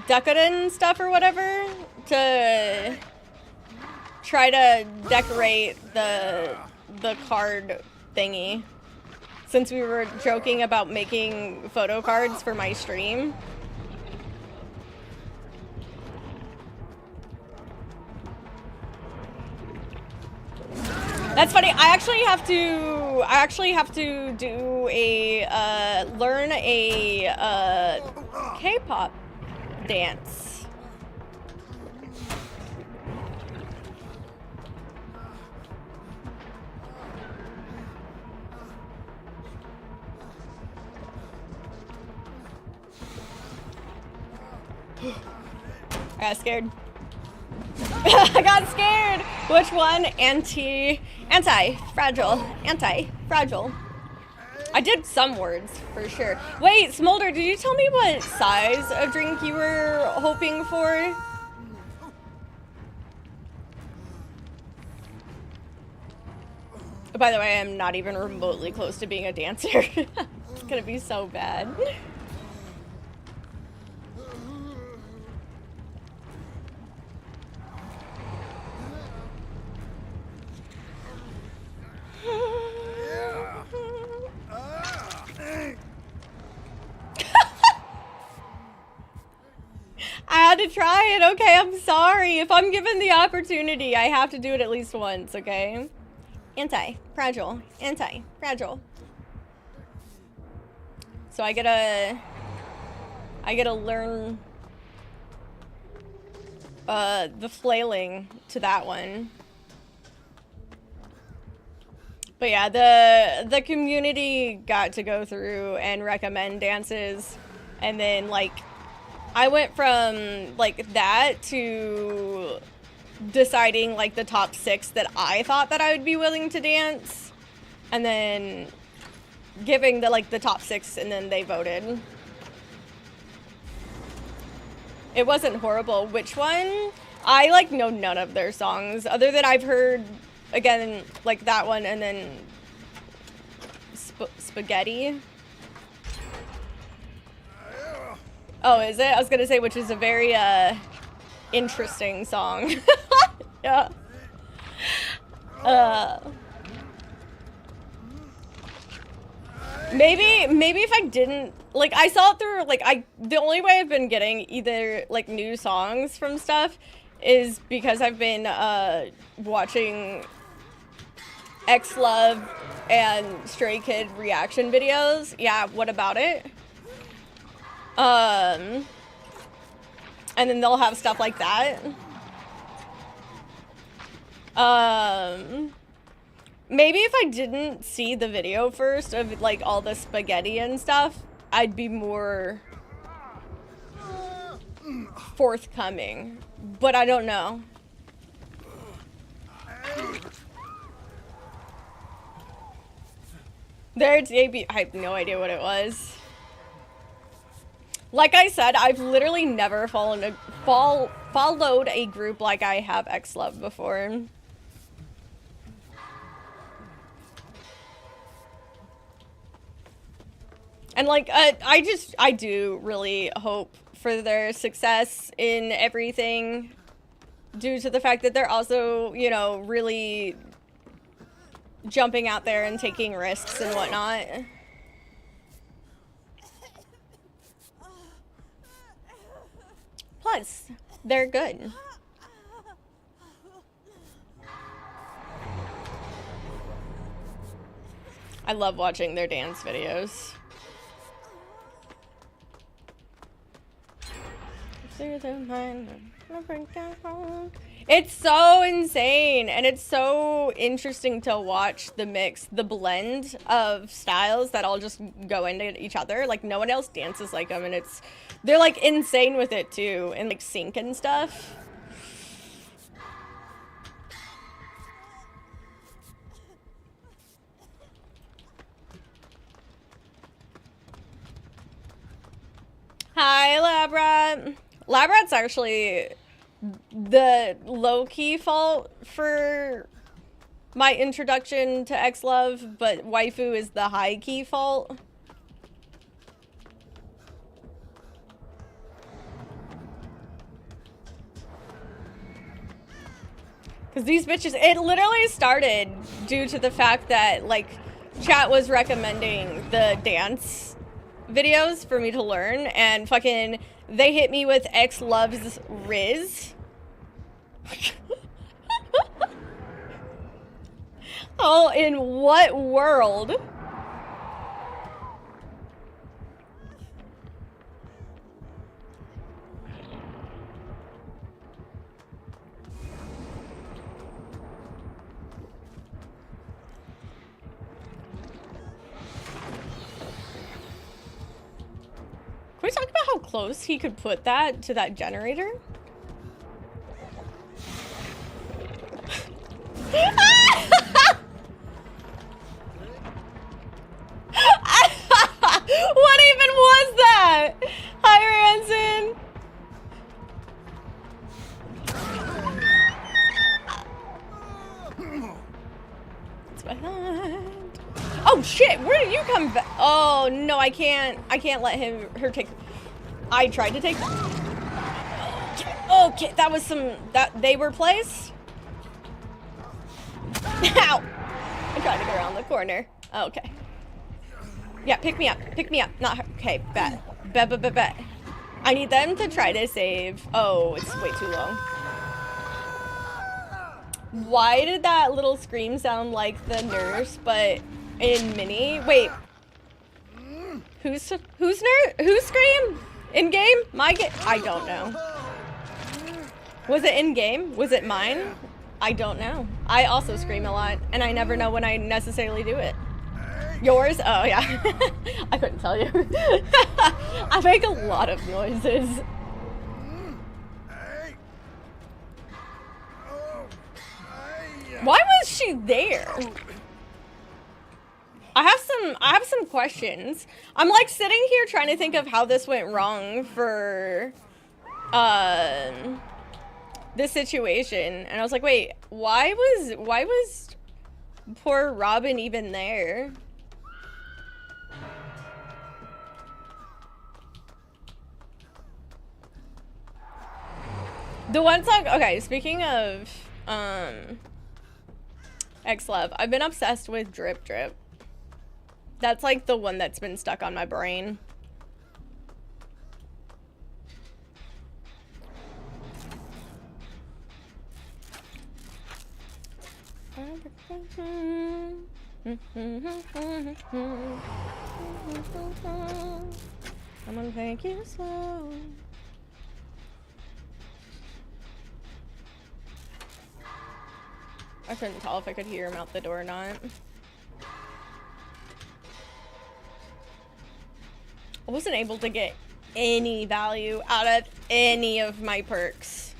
decadent stuff or whatever to try to decorate the card thingy. Since we were joking about making photo cards for my stream. That's funny. I actually have to do a learn a K-pop dance. I got scared. I got scared. Which one? Anti-fragile. Anti-fragile. I did some words for sure. Wait, Smolder, did you tell me what size of drink you were hoping for? By the way, I'm not even remotely close to being a dancer. It's gonna be so bad. I had to try it. Okay, I'm sorry. If I'm given the opportunity, I have to do it at least once, okay? Anti-fragile. Anti-fragile. So I gotta learn the flailing to that one. But yeah, the community got to go through and recommend dances, and then like I went from like that to deciding like the top 6 that I thought that I would be willing to dance, and then giving the top 6, and then they voted. It wasn't horrible. Which one? I like know none of their songs other than I've heard again like that one, and then Spaghetti. Oh, is it? I was gonna say, which is a very interesting song. Yeah. Maybe if I didn't like, I saw it through like the only way I've been getting either like new songs from stuff is because I've been watching X-Love and Stray Kid reaction videos. Yeah, what about it? And then they'll have stuff like that. Maybe if I didn't see the video first of like all the spaghetti and stuff, I'd be more forthcoming, but I don't know. There's I have no idea what it was. Like I said, I've literally never followed a group like I have X-Love before. And like, I do really hope for their success in everything due to the fact that they're also, you know, really jumping out there and taking risks and whatnot. Plus, they're good. I love watching their dance videos. It's so insane, and it's so interesting to watch the mix, the blend of styles that all just go into each other. Like no one else dances like them, and they're like insane with it too, and like sync and stuff. Hi, Labrat. Labrat's actually the low-key fault for my introduction to X-Love, but waifu is the high-key fault. Because these bitches, it literally started due to the fact that, like, chat was recommending the dance videos for me to learn, and fucking they hit me with X-Love's Riz. Oh, in what world? Can we talk about how close he could put that to that generator? What even was that? Hi, Ranson. It's to come back. Oh no, I can't let her take. I tried to take. Okay, that was they were placed. Ow! I tried to go around the corner. Okay. Yeah, pick me up. Pick me up. Not her. Okay, bet. Bet. I need them to try to save. Oh, it's way too low. Why did that little scream sound like the nurse, but in mini? Wait. Who's scream? In game? My game? I don't know. Was it in game? Was it mine? I don't know. I also scream a lot, and I never know when I necessarily do it. Yours? Oh yeah. I couldn't tell you. I make a lot of noises. Why was she there? I have some questions. I'm like sitting here trying to think of how this went wrong for this situation, and I was like, wait, why was poor Robin even there? The one song, okay, speaking of X-Love, I've been obsessed with Drip Drip. That's like the one that's been stuck on my brain. I'm gonna take you slow. I couldn't tell if I could hear him out the door or not. I wasn't able to get any value out of any of my perks.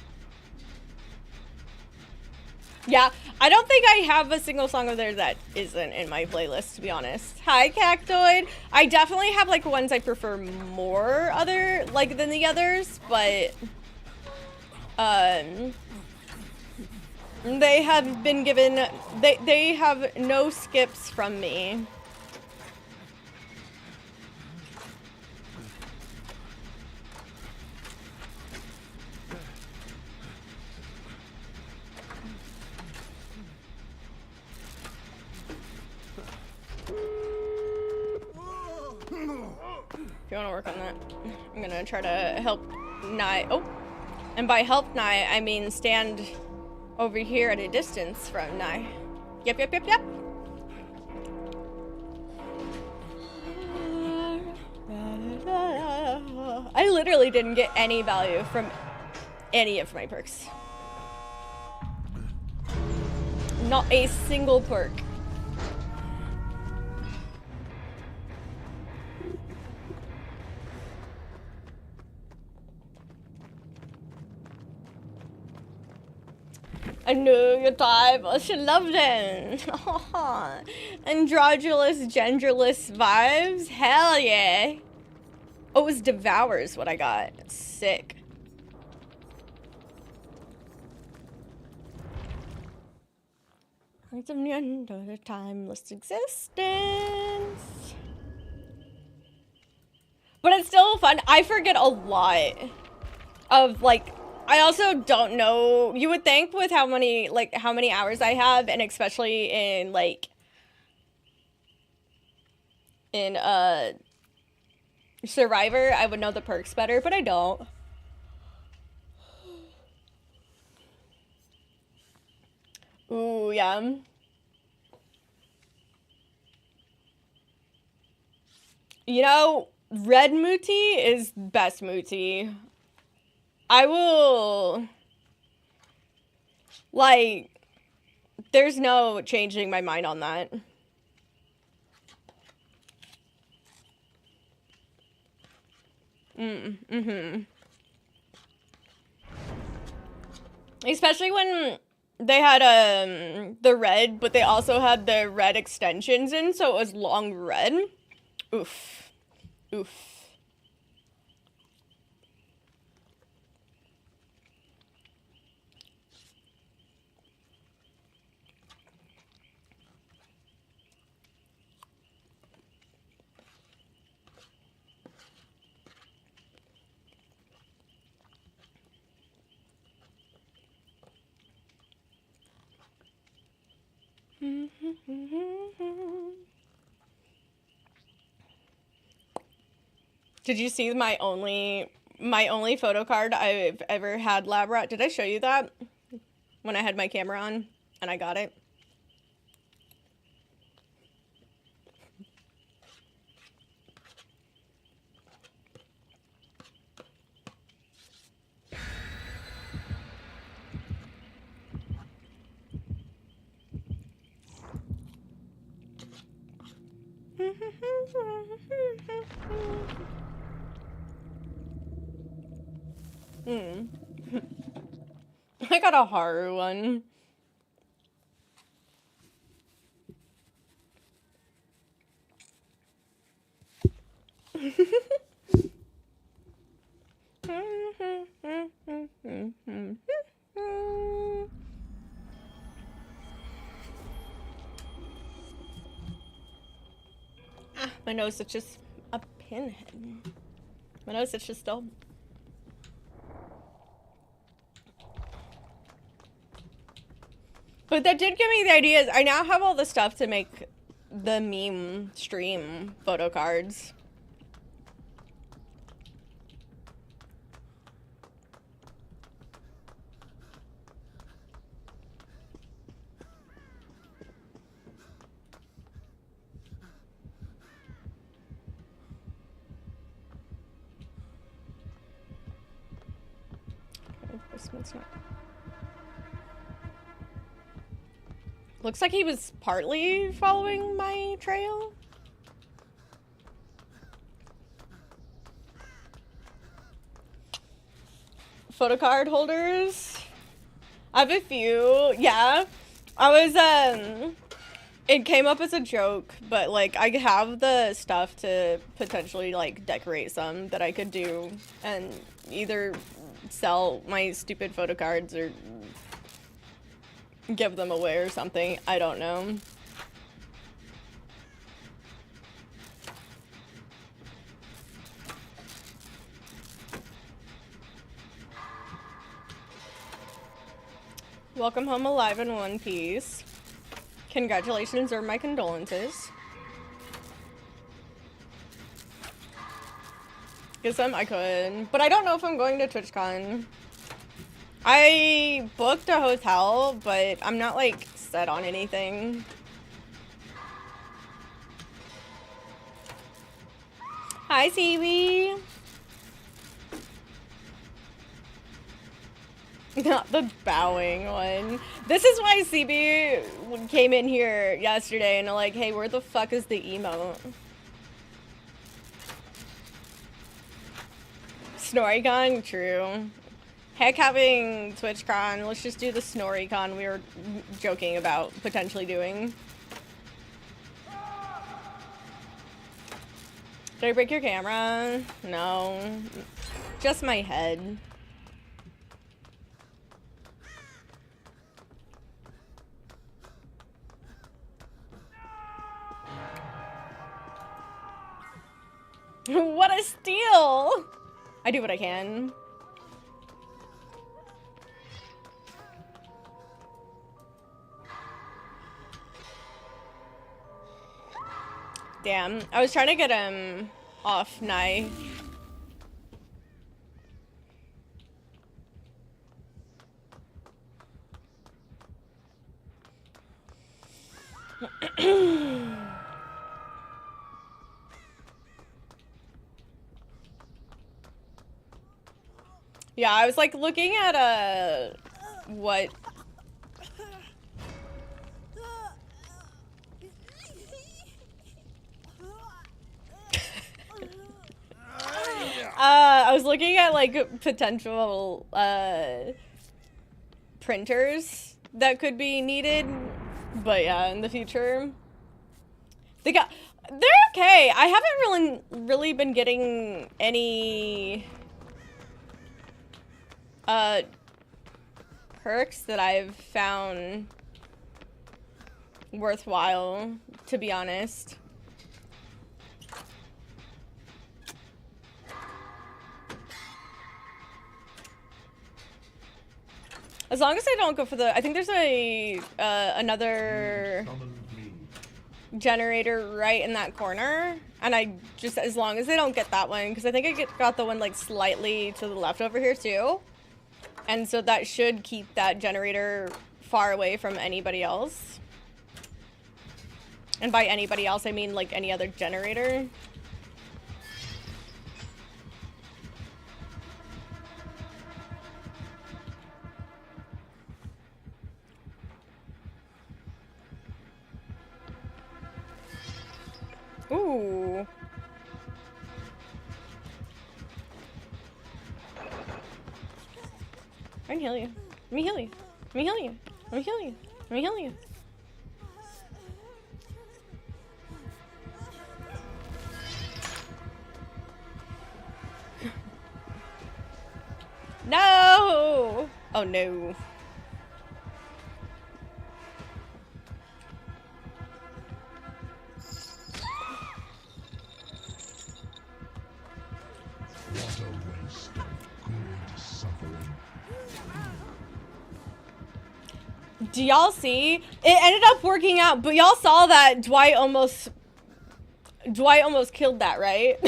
Yeah, I don't think I have a single song of theirs that isn't in my playlist, to be honest. Hi, Cactoid. I definitely have like ones I prefer more than the others, but they have been given, they have no skips from me. If you want to work on that, I'm gonna try to help Nye. Oh, and by help Nye, I mean stand over here at a distance from Nye. Yep. I literally didn't get any value from any of my perks. Not a single perk. I knew your type. She loved it. Androgynous, genderless vibes. Hell yeah. Oh, it was Devours what I got. Sick. It's the end of the timeless existence. But it's still fun. I forget a lot of like. I also don't know. You would think with how many hours I have, and especially in Survivor, I would know the perks better, but I don't. Ooh, yeah. You know, red Muti is best Muti. I will, like, there's no changing my mind on that. Especially when they had the red, but they also had the red extensions in, so it was long red. Oof. Did you see my only photo card I've ever had, Lab Rat? Did I show you that when I had my camera on and I got it? I got a horror one. My nose is just a pinhead. My nose is just still. But that did give me the ideas. I now have all the stuff to make the meme stream photo cards. This one's not. Looks like he was partly following my trail. Photo card holders. I have a few. Yeah. I was, it came up as a joke, but like I have the stuff to potentially like decorate some that I could do and either sell my stupid photo cards or give them away or something. I don't know. Welcome home alive in one piece. Congratulations or my condolences. Get some? I could. But I don't know if I'm going to TwitchCon. I booked a hotel, but I'm not like set on anything. Hi, CB. Not the bowing one. This is why CB came in here yesterday and like, hey, where the fuck is the emote? Snoricon? True. Heck, having TwitchCon, let's just do the Snoricon we were joking about potentially doing. Did I break your camera? No. Just my head. What a steal! I do what I can. Damn, I was trying to get him off knife. Yeah, I was like looking at what I was looking at like potential printers that could be needed, but yeah, in the future. They're okay. I haven't really been getting any perks that I've found worthwhile, to be honest. As long as I don't go for the, I think there's a another generator right in that corner. And I just, as long as they don't get that one, because I think I got the one like slightly to the left over here too. And so that should keep that generator far away from anybody else. And by anybody else, I mean like any other generator. Ooh. I can heal you. Let me heal you. Let me heal you. Let me heal you. Let me heal you. No! Oh no. What a waste of good suffering. Do y'all see? It ended up working out, but y'all saw that Dwight almost killed that, right?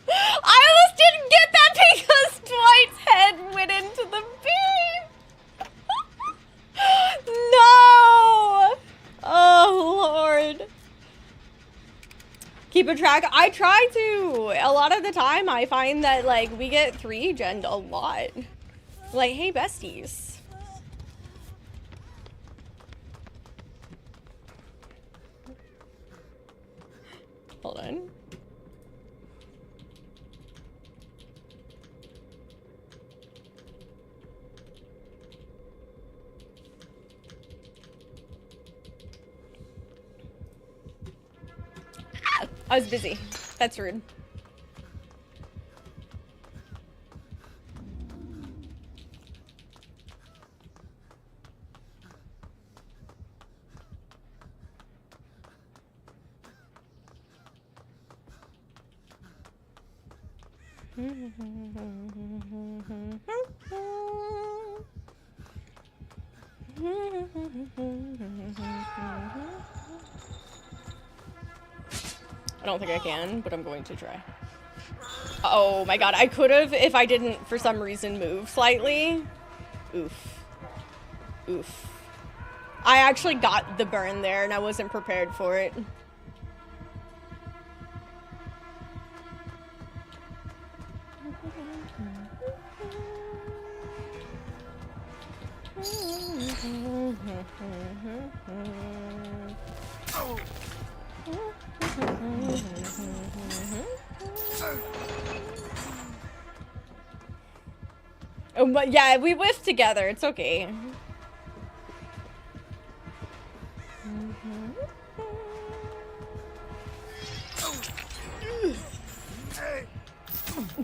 I almost didn't get that because Dwight's head went into the beam. No! Oh, Lord. Keep a track. I try to. A lot of the time, I find that, like, we get 3-gen'd a lot. Like, hey, besties. Hold on. I was busy. That's rude. I don't think I can, but I'm going to try. Oh my god, I could have if I didn't, for some reason, move slightly. Oof. Oof. I actually got the burn there and I wasn't prepared for it. Oh, but yeah, we whiffed together. It's okay.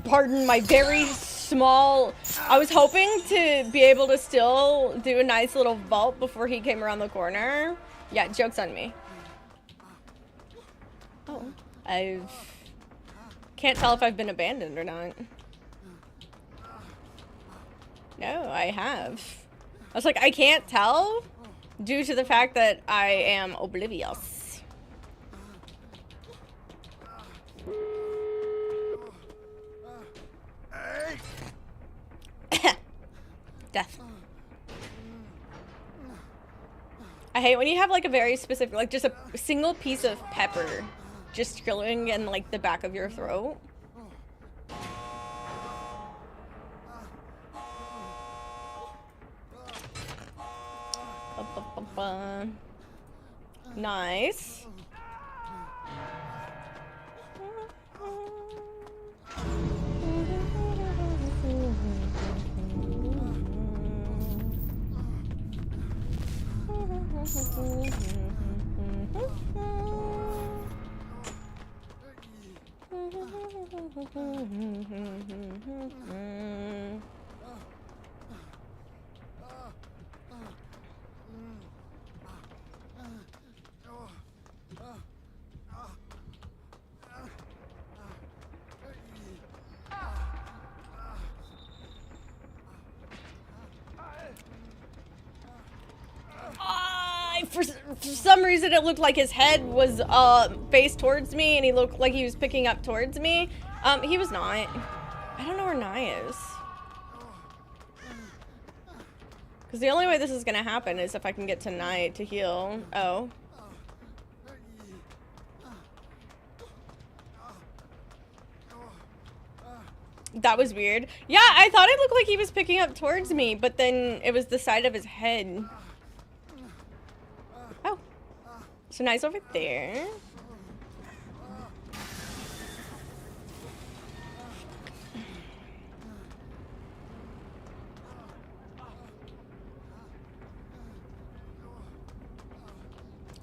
Pardon my very small... I was hoping to be able to still do a nice little vault before he came around the corner. Yeah, joke's on me. Oh, can't tell if I've been abandoned or not. No, I have. I was like, I can't tell due to the fact that I am oblivious. Death. I hate when you have like a very specific, like just a single piece of pepper just chilling in like the back of your throat. Nice. for some reason it looked like his head was faced towards me, and he looked like he was picking up towards me. He was not. I don't know where Nye is. Because the only way this is gonna happen is if I can get to Nye to heal. Oh. That was weird. Yeah, I thought it looked like he was picking up towards me, but then it was the side of his head. Oh. So Nye's over there.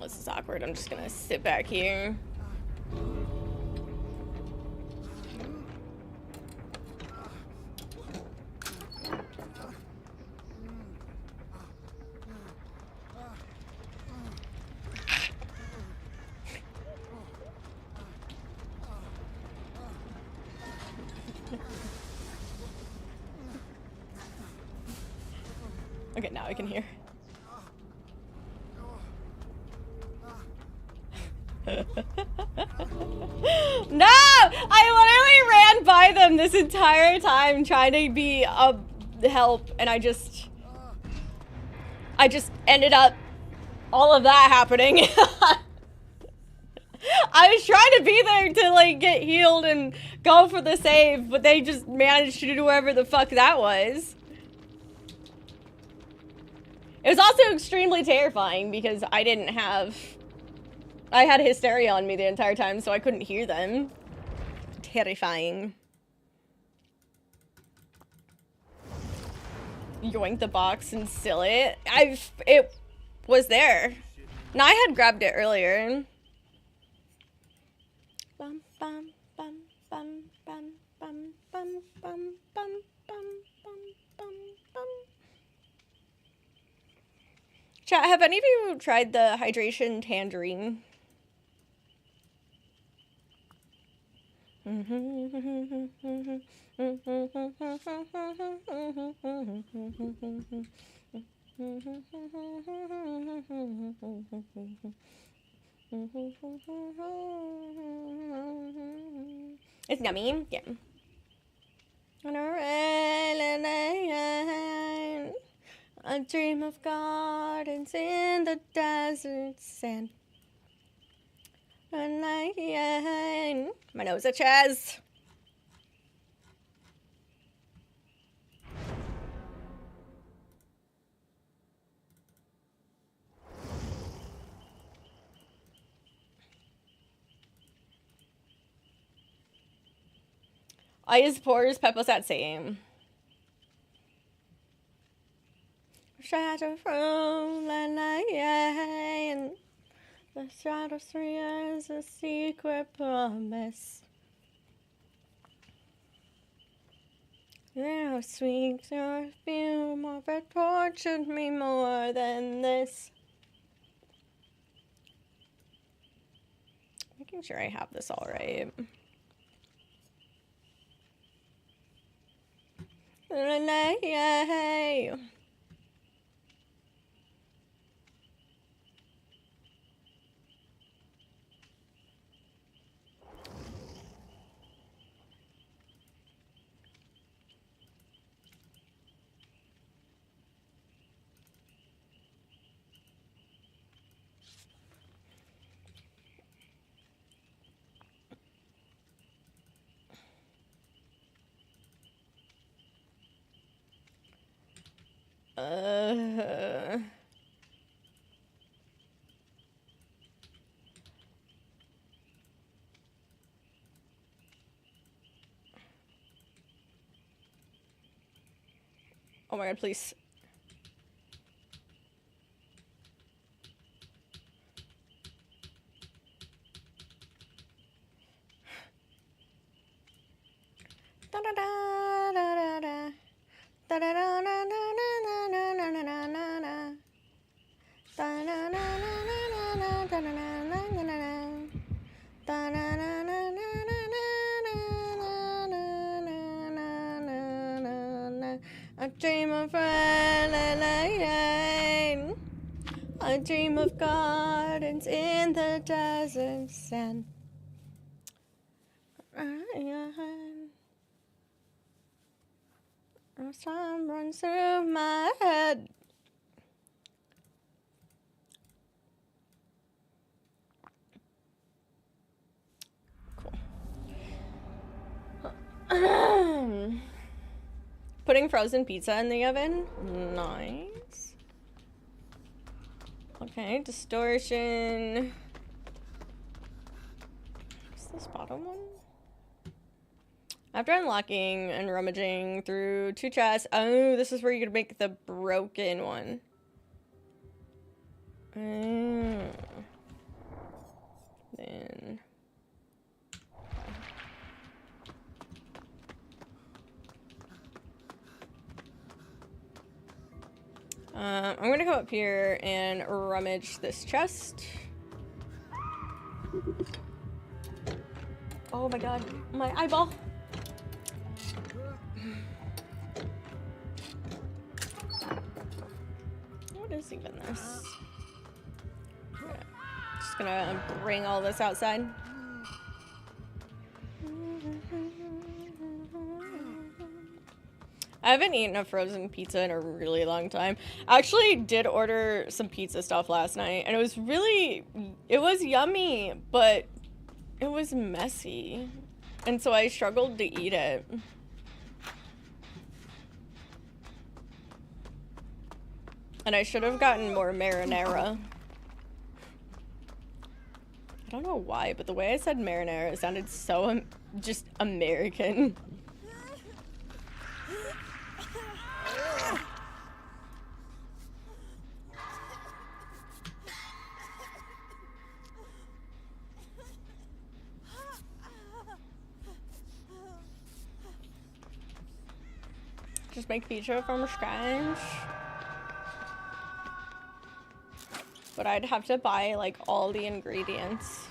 This is awkward. I'm just gonna sit back here. Okay, now I can hear. No! I literally ran by them this entire time trying to be a help, and I just ended up all of that happening. I was trying to be there to like get healed and go for the save, but they just managed to do whatever the fuck that was. It was also extremely terrifying because I had hysteria on me the entire time, so I couldn't hear them. Terrifying. Yoink the box and steal it. It was there. No, I had grabbed it earlier. Bum bum bum bum bum bum bum bum bum bum bum bum. Chat, have any of you tried the hydration tangerine? It's yummy. Yeah. On a rainy night, I dream of gardens in the desert sand. My nose itches. I use pores, Pepposat same. Shadow from the night. The stratosphere is a secret promise. Your sweet perfume of it tortured me more than this. Making sure I have this all right. Oh my god, please. I dream of red. I I dream of gardens in the desert sand. Time runs through my head. Cool. Putting frozen pizza in the oven. Nice. Okay, distortion. What's this bottom one? After unlocking and rummaging through 2 chests. Oh, this is where you could make the broken one. Then. I'm gonna go up here and rummage this chest. Oh my god, my eyeball. What is even this? Okay. Just gonna bring all this outside. I haven't eaten a frozen pizza in a really long time. I actually did order some pizza stuff last night, and it was yummy, but it was messy. And so I struggled to eat it. And I should have gotten more marinara. I don't know why, but the way I said marinara sounded so just American. Just make pizza from scratch. But I'd have to buy like all the ingredients.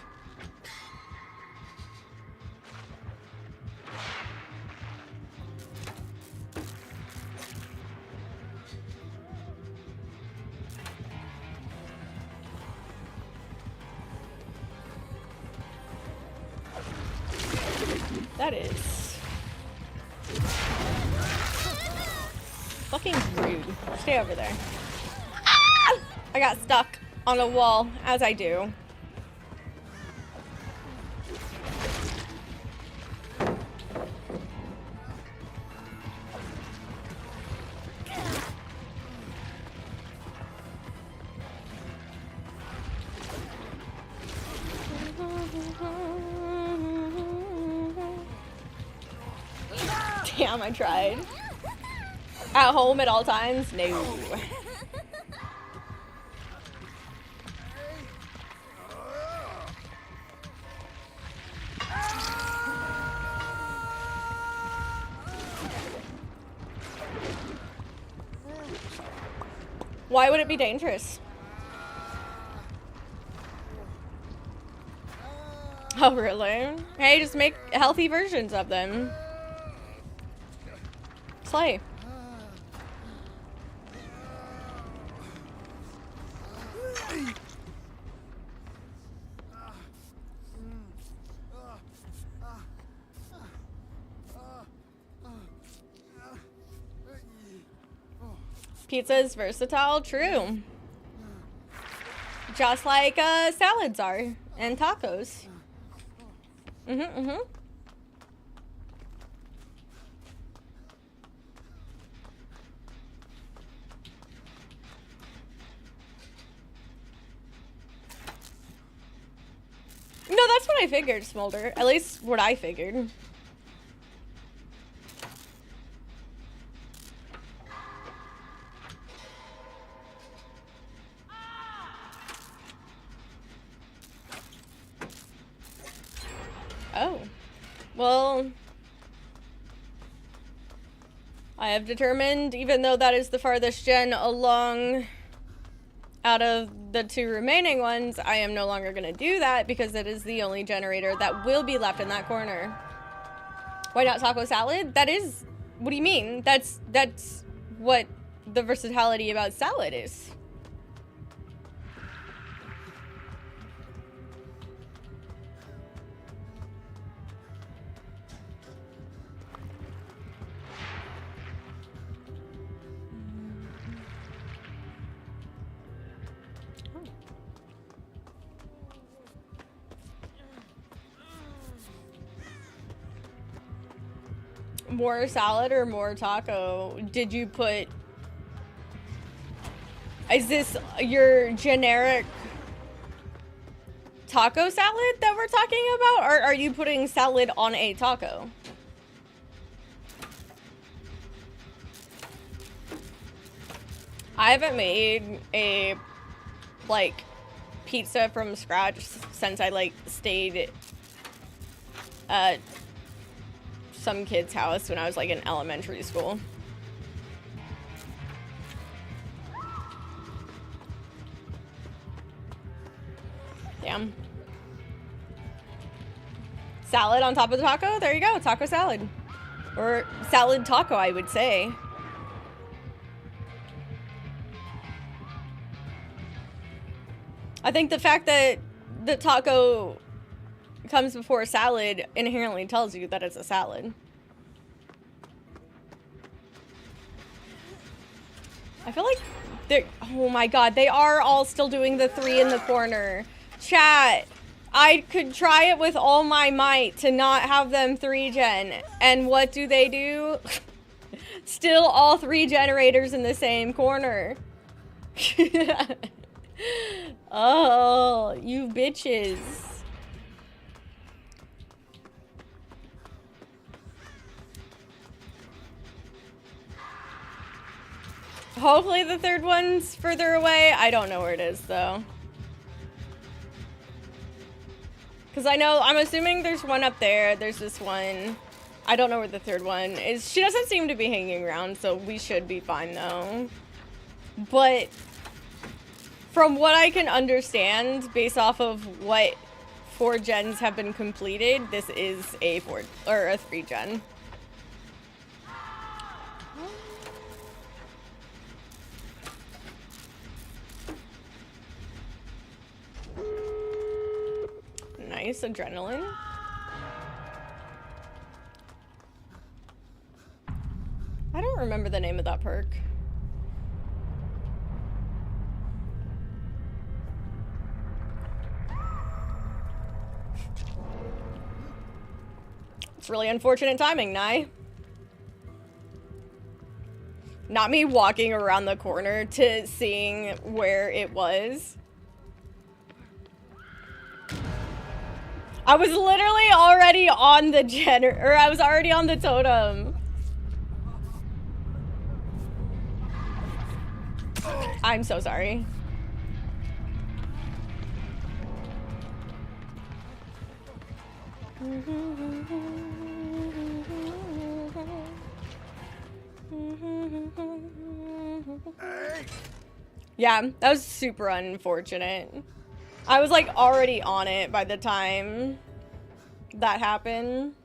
That is fucking rude. Stay over there. Ah! I got stuck on a wall, as I do. Damn, I tried. At home at all times? No. Why would it be dangerous? Oh, really? Hey, just make healthy versions of them. Slay. Pizza is versatile, true. Just like salads are and tacos. No, that's what I figured, Smolder. At least what I figured. Oh. Well, I have determined, even though that is the farthest gen along out of the 2 remaining ones, I am no longer going to do that because it is the only generator that will be left in that corner. Why not taco salad? That is, what do you mean? That's what the versatility about salad is. More salad or more taco? Did you put... Is this your generic taco salad that we're talking about? Or are you putting salad on a taco? I haven't made a, like, pizza from scratch since I, like, stayed at some kid's house when I was, like, in elementary school. Damn. Salad on top of the taco? There you go, taco salad. Or salad taco, I would say. I think the fact that the taco comes before a salad inherently tells you that it's a salad. I feel like they're... Oh my god, they are all still doing the 3 in the corner. Chat, I could try it with all my might to not have them 3-gen. And what do? Still all 3 generators in the same corner. Oh, you bitches. Hopefully the 3rd one's further away. I don't know where it is though. Because I'm assuming there's one up there. There's this one. I don't know where the 3rd one is. She doesn't seem to be hanging around, so we should be fine though. But from what I can understand, based off of what 4 gens have been completed, this is a 4 or a 3-gen. Nice adrenaline. I don't remember the name of that perk. It's really unfortunate timing, Nye. Not me walking around the corner to seeing where it was. I was literally already on the or I was already on the totem. I'm so sorry. Yeah, that was super unfortunate. I was like already on it by the time that happened.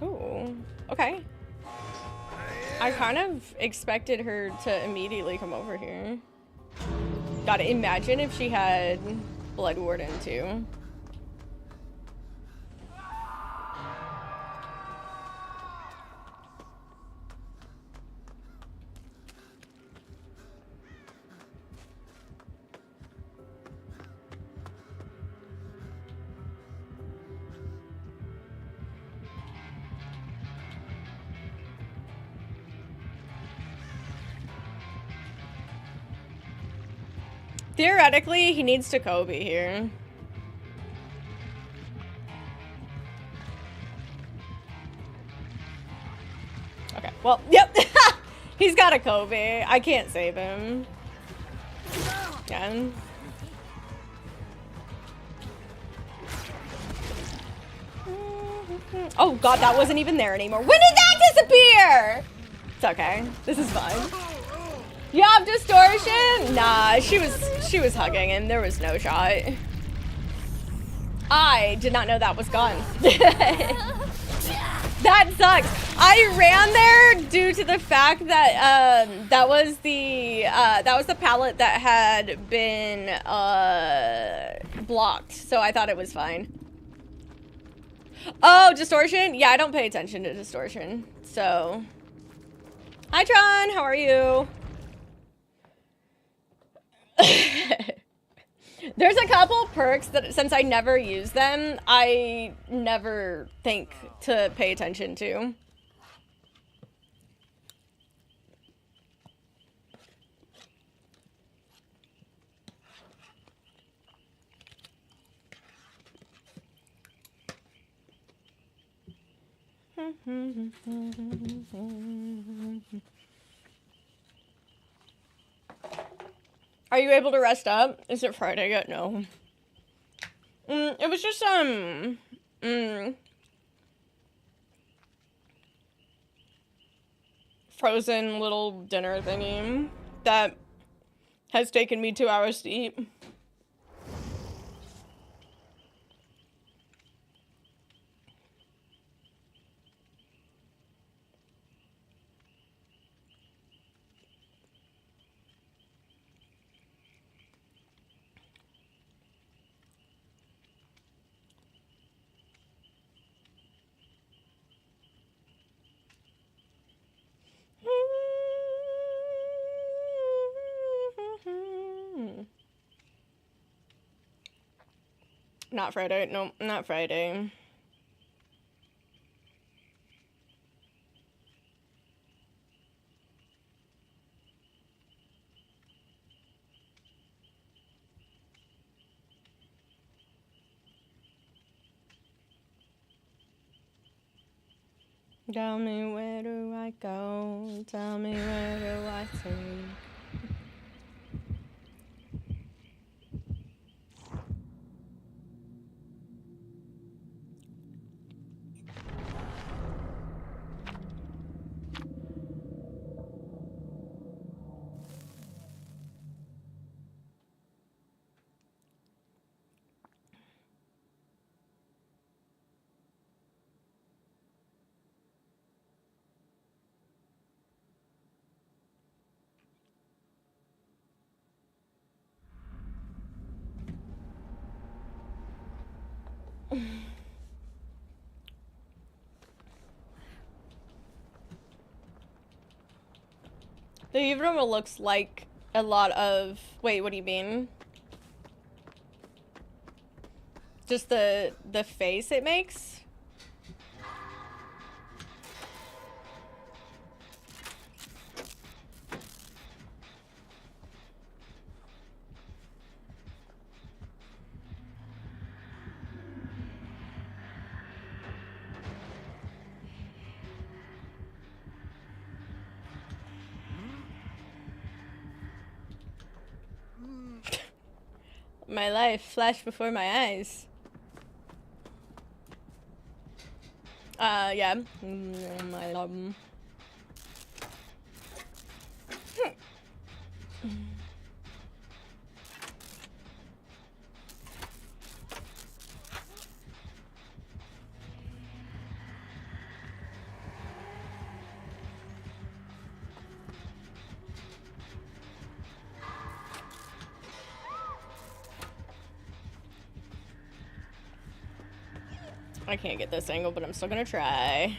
Ooh, okay. I kind of expected her to immediately come over here. Gotta imagine if she had Blood Warden too. Theoretically, he needs to Kobe here. Okay, well, yep. He's got a Kobe. I can't save him. Again. Oh god, that wasn't even there anymore. When did that disappear? It's okay. This is fine. You have distortion? Nah, she was hugging him. There was no shot. I did not know that was gone. That sucks. I ran there due to the fact that that was the pallet that had been blocked. So I thought it was fine. Oh, distortion? Yeah, I don't pay attention to distortion. So, hi Tron, how are you? There's a couple perks that, since I never use them, I never think to pay attention to. Are you able to rest up? Is it Friday yet? No. It was just, frozen little dinner thingy that has taken me 2 hours to eat. Not Friday. No, not Friday. Tell me, where do I go? Tell me, where do I take? The Uvroma looks like a lot of... Wait, what do you mean? Just the face it makes? My life flashed before my eyes. Yeah. My I can't get this angle, but I'm still gonna try.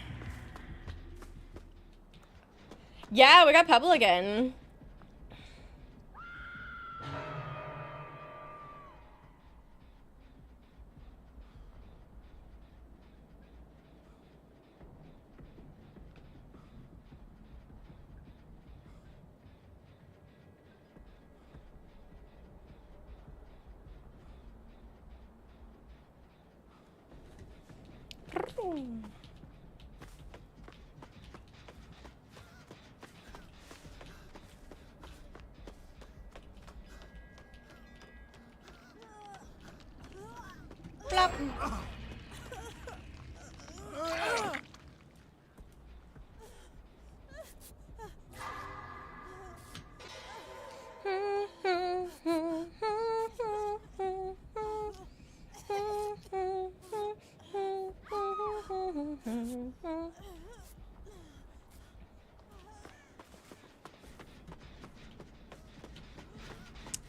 Yeah, we got Pebble again. Plop.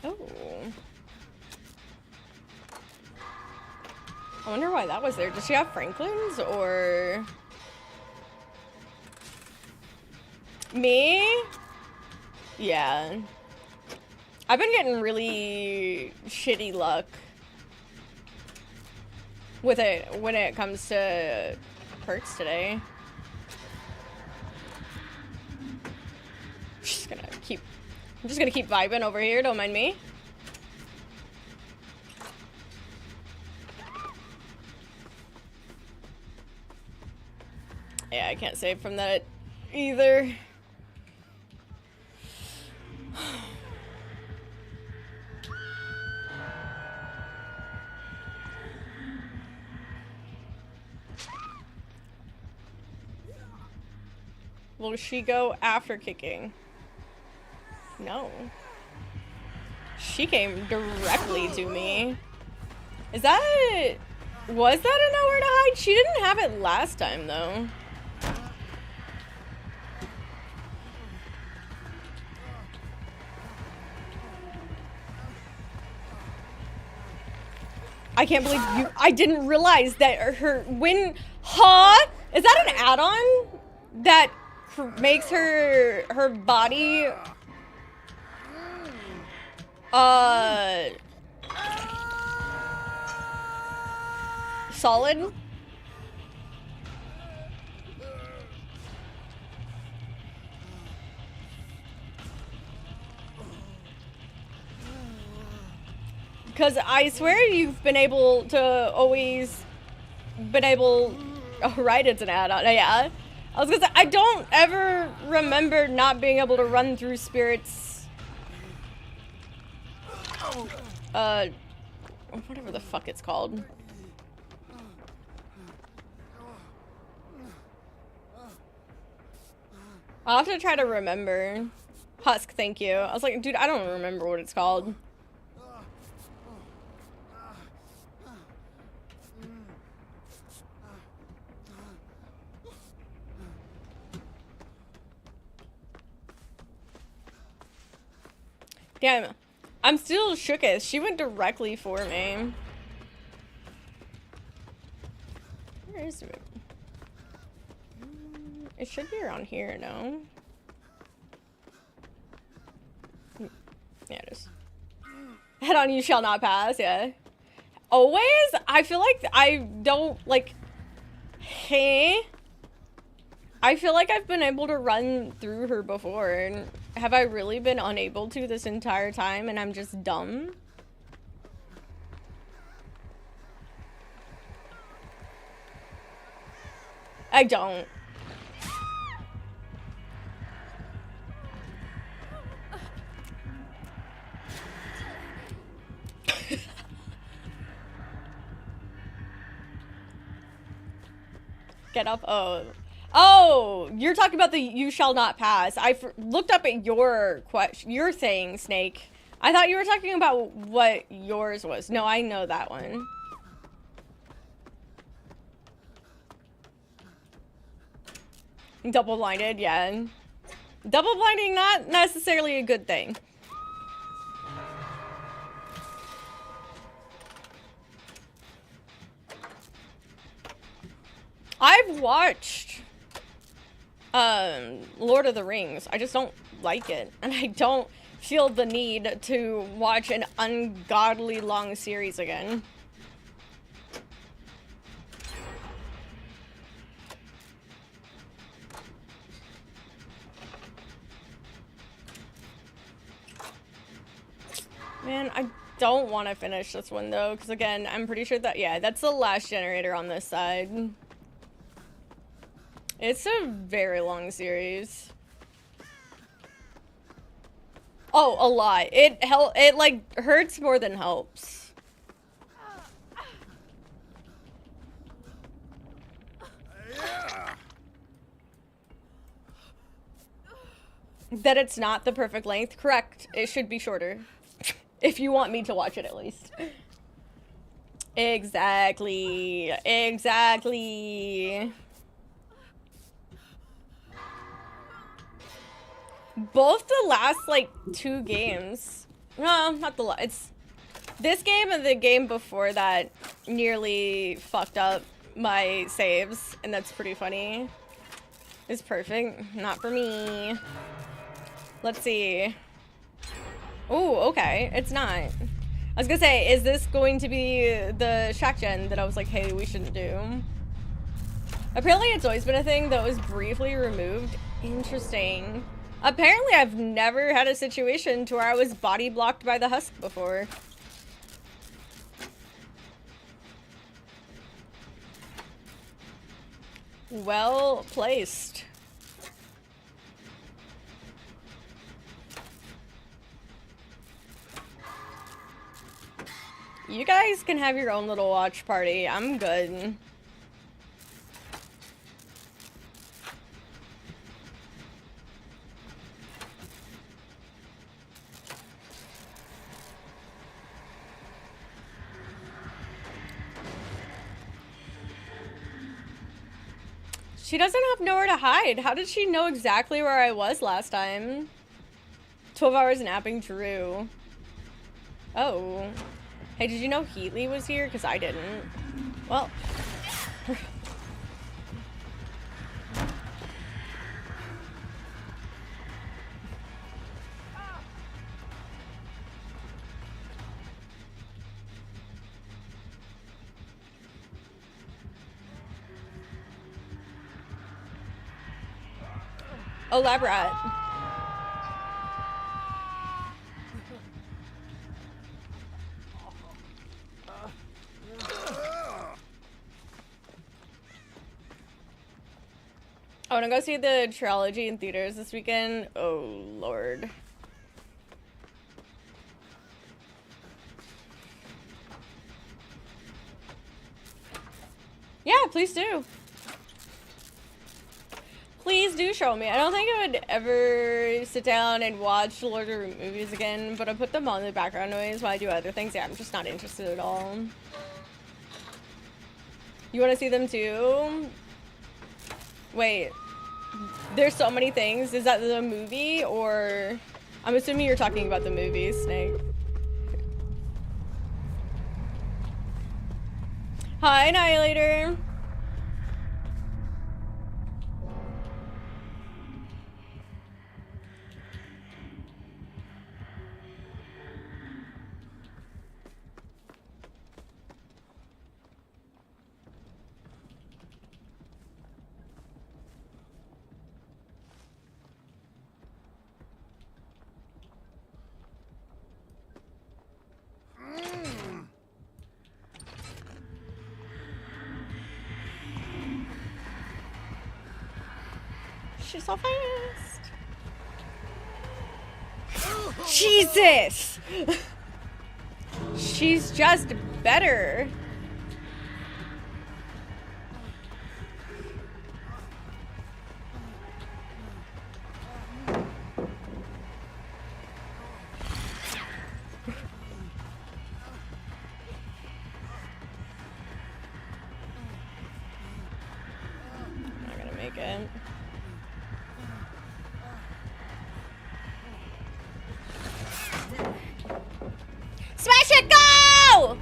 Oh. I wonder why that was there. Does she have Franklin's or... Me? Yeah. I've been getting really shitty luck with it when it comes to perks today. I'm just gonna keep vibing over here, don't mind me. Yeah, I can't save from that either. Will she go after kicking? No. She came directly to me. Was that a nowhere to hide? She didn't have it last time though. I can't believe I didn't realize that is that an add-on that makes her body solid? Because I swear you've been able to always oh, right, it's an add-on. Yeah. I was gonna say, I don't ever remember not being able to run through spirits. Whatever the fuck it's called. I'll have to try to remember. Husk, thank you. I was like, dude, I don't remember what it's called. Damn, I'm still shooketh. She went directly for me. Where is it? It should be around here, no? Yeah, it is. Head on, you shall not pass, yeah. Always? I feel like I don't, like... Hey? I feel like I've been able to run through her before. Have I really been unable to this entire time and I'm just dumb? I don't. Get up. Oh, you're talking about the you shall not pass. I looked up at your thing, Snake. I thought you were talking about what yours was. No, I know that one. Double blinded, yeah. Double blinding, not necessarily a good thing. I've watched Lord of the Rings. I just don't like it, and I don't feel the need to watch an ungodly long series again. Man, I don't want to finish this one though, because again, I'm pretty sure that, yeah, that's the last generator on this side. It's a very long series. Oh, a lot. It like hurts more than helps. That it's not the perfect length. Correct. It should be shorter. If you want me to watch it at least. Exactly. Exactly. Both the last, like, 2 games. No, not the last. It's this game and the game before that nearly fucked up my saves, and that's pretty funny. It's perfect. Not for me. Let's see. Oh, okay. It's not. I was gonna say, is this going to be the shack gen that I was like, hey, we shouldn't do? Apparently it's always been a thing that was briefly removed. Interesting. Apparently I've never had a situation to where I was body blocked by the husk before. Well placed. You guys can have your own little watch party. I'm good. She doesn't have nowhere to hide. How did she know exactly where I was last time? 12 hours napping, Drew. Oh. Hey, did you know Heatley was here? Because I didn't. Well. Oh, lab rat. I want to go see the trilogy in theaters this weekend. Oh, Lord. Yeah, please do. Please do show me. I don't think I would ever sit down and watch the Lord of the Rings movies again, but I put them on the background noise while I do other things. Yeah, I'm just not interested at all. You want to see them too? Wait. There's so many things. Is that the movie or... I'm assuming you're talking about the movie, Snake. Hi, Annihilator. She's so fast. Jesus! She's just better. I'm not gonna make it. Smash it, go!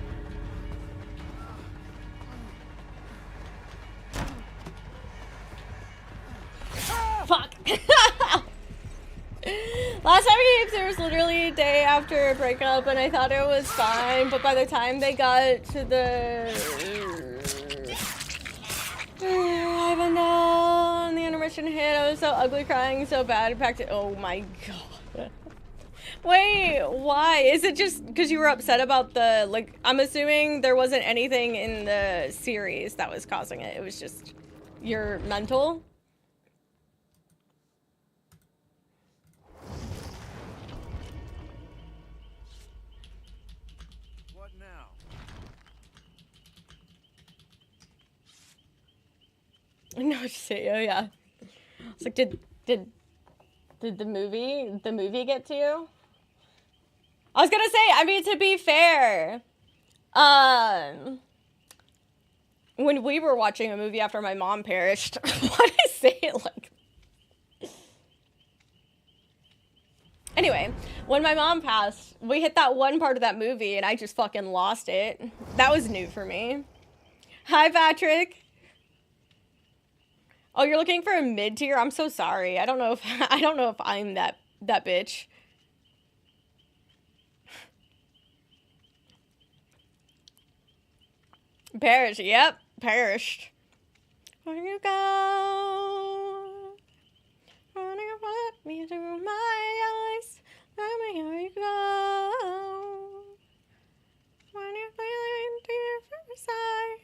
Fuck. Last time we came, there was literally a day after a breakup, and I thought it was fine, but by the time they got to the... I don't know, and the intermission hit, I was so ugly, crying so bad, I packed it. Oh my god. Wait, why? Is it just because you were upset about the, like, I'm assuming there wasn't anything in the series that was causing it. It was just your mental? What now? No, just say, oh yeah. It's like, did the movie get to you? I was gonna say, I mean, to be fair, when we were watching a movie after my mom perished, why did I say it like... Anyway, when my mom passed, we hit that one part of that movie and I just fucking lost it. That was new for me. Hi, Patrick. Oh, you're looking for a mid-tier? I'm so sorry. I don't know if I'm that bitch. Perished. Yep. Perished. Where you go? Wanna walk me through my eyes? Tell me where you go. When you're feeling to your first side.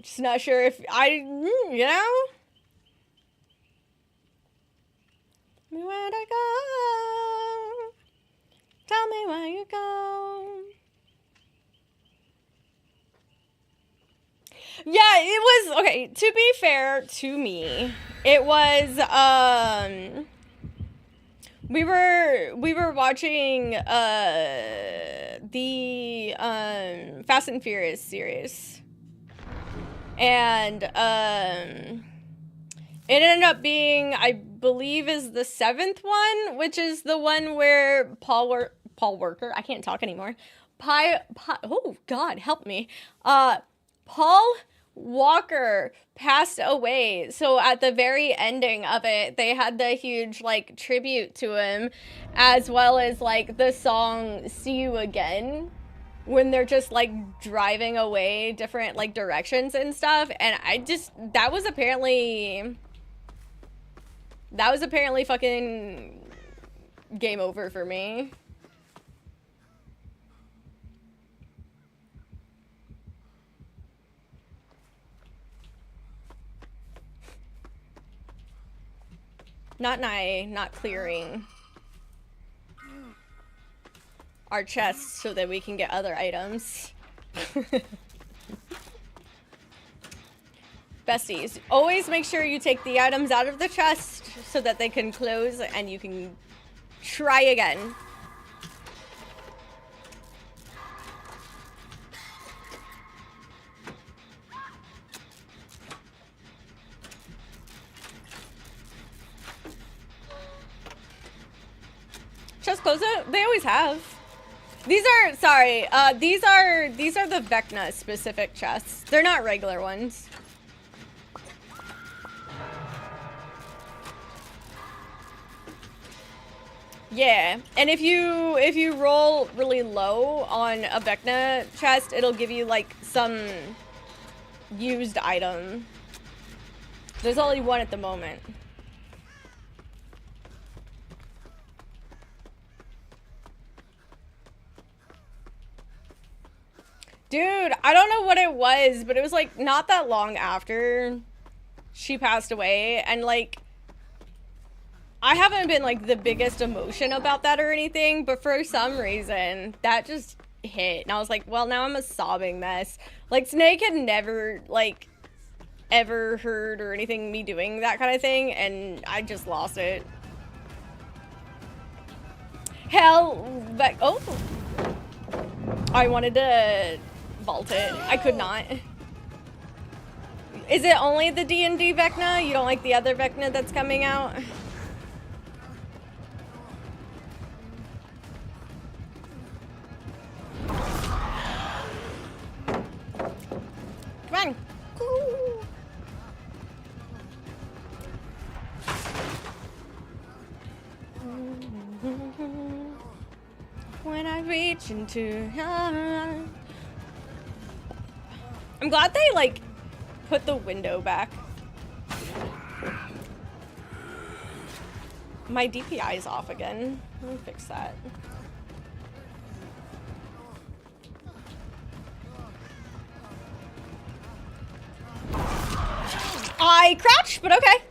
Just not sure if you know? Tell me where to go. Tell me where you go. Yeah, it was okay, to be fair to me, it was we were watching the Fast and Furious series. And it ended up being, I believe, is the 7th one, which is the one where Paul Walker, I can't talk anymore. Oh God, help me. Paul Walker passed away. So at the very ending of it, they had the huge like tribute to him, as well as like the song "See You Again," when they're just like driving away different like directions and stuff. And that was apparently fucking game over for me. Not clearing our chests so that we can get other items. Besties, always make sure you take the items out of the chest so that they can close and you can try again. Chest close it? They always have. These are, sorry, these are the Vecna specific chests. They're not regular ones. Yeah, and if you roll really low on a Vecna chest, it'll give you like some used item. There's only one at the moment. Dude, I don't know what it was, but it was like not that long after she passed away, and like I haven't been like the biggest emotion about that or anything, but for some reason that just hit, and I was like, well, now I'm a sobbing mess. Like Snake had never like ever heard or anything me doing that kind of thing, and I just lost it. Hell, but oh, I wanted to vault it. I could not. Is it only the D&D Vecna? You don't like the other Vecna that's coming out? Come on. Ooh. When I reach into your arms. I'm glad they like put the window back. My DPI is off again. Let me fix that. I crouched, but okay.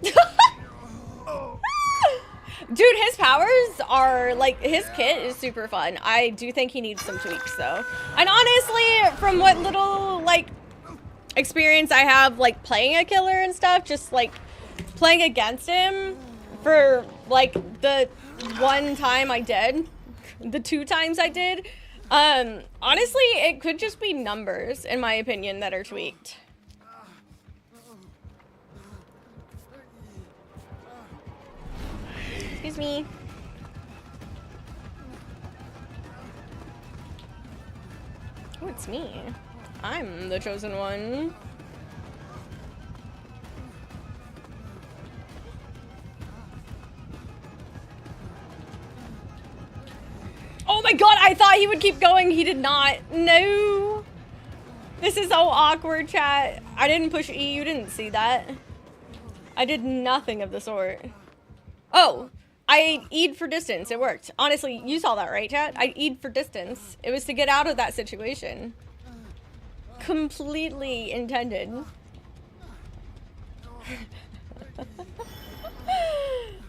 Dude, his powers are like, his kit is super fun. I do think he needs some tweaks though. And honestly, from what little like experience I have like playing a killer and stuff, just like playing against him for like the one time I did, the 2 times I did, honestly it could just be numbers in my opinion that are tweaked. Excuse me. Oh, it's me. I'm the chosen one. Oh my god, I I thought he would keep going. He did not. No. This is so awkward, chat. I didn't push E. You didn't see that. I did nothing of the sort. Oh, I E'd for distance. It worked. Honestly, you saw that, right, chat? I E'd for distance. It was to get out of that situation. Completely intended.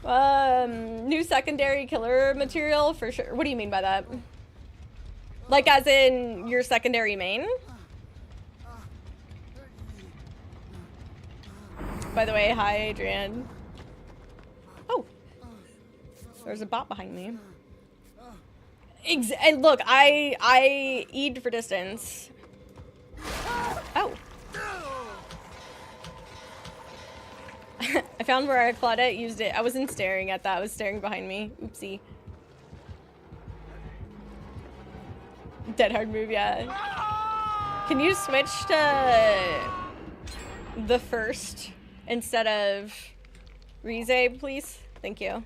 New secondary killer material for sure. What do you mean by that? Like as in your secondary main? By the way, hi Adrian. Oh, there's a bot behind me. And look, I E'd for distance. Oh. I found where Claudette used it. I wasn't staring at that. I was staring behind me. Oopsie. Dead hard move, yeah. Can you switch to the first instead of Rize, please? Thank you.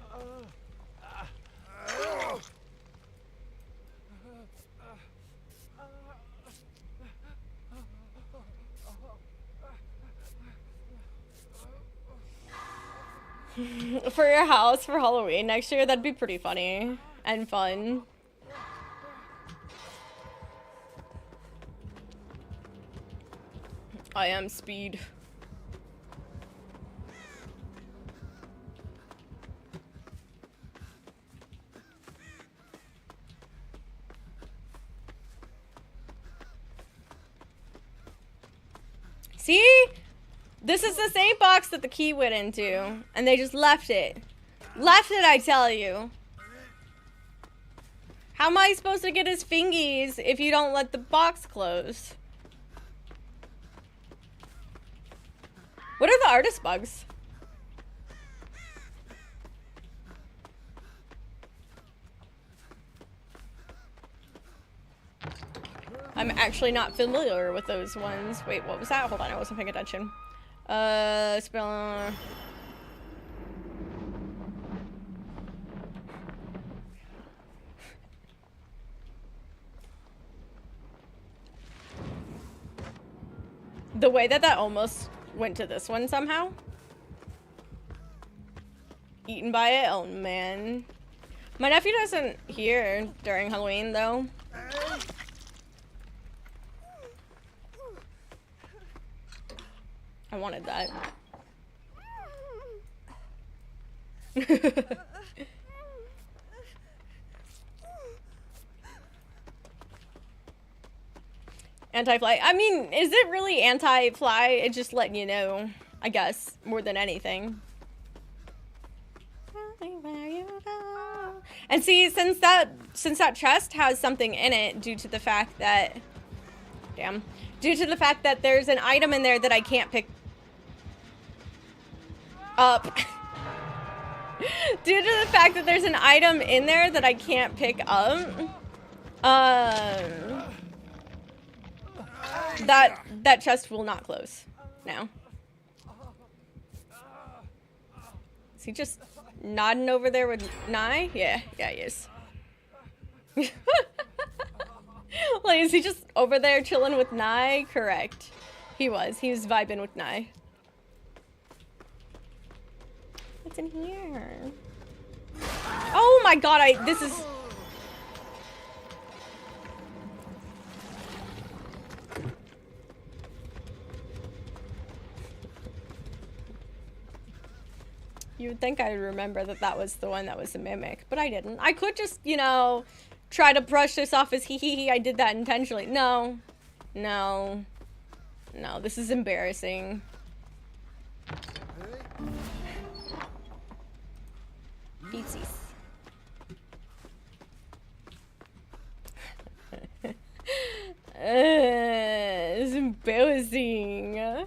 For your house for Halloween next year, that'd be pretty funny and fun. I am speed. See? This is the same box that the key went into, and they just left it. Left it, I tell you. How am I supposed to get his fingies if you don't let the box close? What are the artist bugs? I'm actually not familiar with those ones. Wait, what was that? Hold on, I wasn't paying attention. Spell. The way that almost went to this one somehow. Eaten by it? Oh man. My nephew doesn't hear during Halloween though. I wanted that. Anti-fly. I mean, is it really anti-fly? It's just letting you know, I guess, more than anything. And see, since that chest has something in it due to the fact that due to the fact that there's an item in there that I can't pick up. Due to the fact that there's an item in there that I can't pick up, that chest will not close now. Is he just nodding over there with Nye? Yeah, he is. Like, is he just over there chilling with Nye? Correct. He was vibing with Nye. What's in here? Oh my god, this is... You would think I'd remember that was the one that was a mimic, but I didn't. I could just, you know, try to brush this off as hee. I did that intentionally. No, this is embarrassing. Beatsies. It's embarrassing.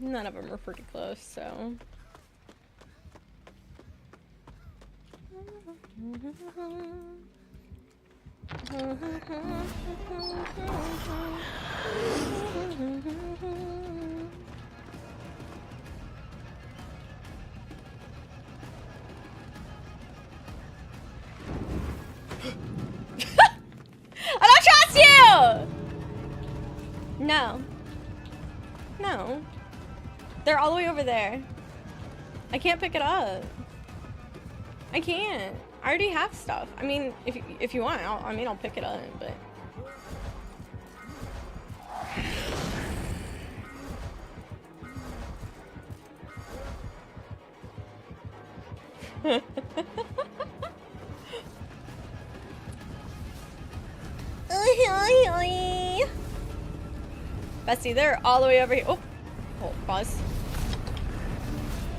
None of them are pretty close, so. I don't trust you! No. No. They're all the way over there. I can't pick it up. I can't. I already have stuff. I mean, if you want, I'll pick it up, but. Bestie, they're all the way over here. Oh, pause.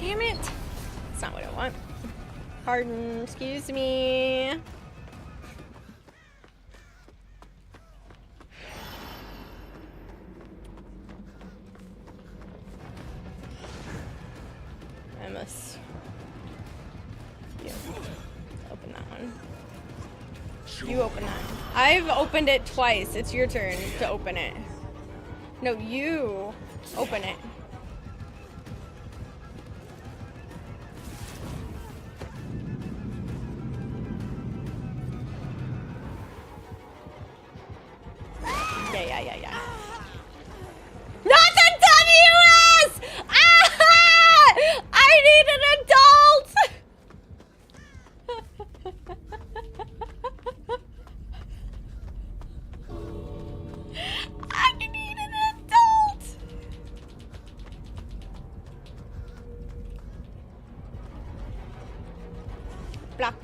Damn it. That's not what I want. Pardon, excuse me. I must. Yeah. Open that one. You open that. I've opened it twice. It's your turn to open it. No, you open it. Yeah. Not the WS! Ah! I need an adult! I need an adult! Block.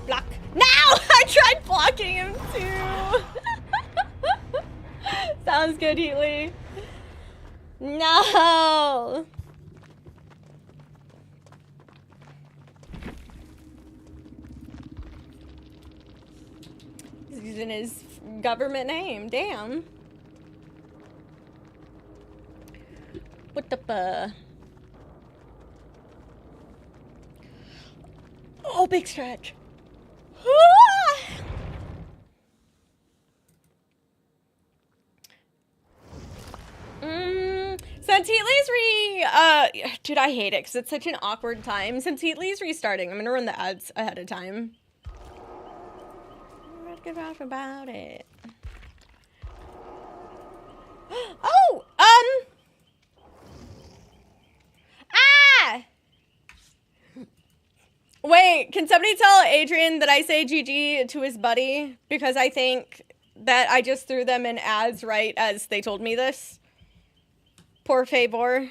Block. Now! I tried blocking him too! Sounds good, Heatley. No! He's using his government name. Damn. What the Oh, big stretch. Since Heatley's dude, I hate it because it's such an awkward time. Since Heatley's restarting, I'm gonna run the ads ahead of time. Good about it. Oh, wait, can somebody tell Adrian that I say GG to his buddy? Because I think that I just threw them in ads right as they told me this. Por favor.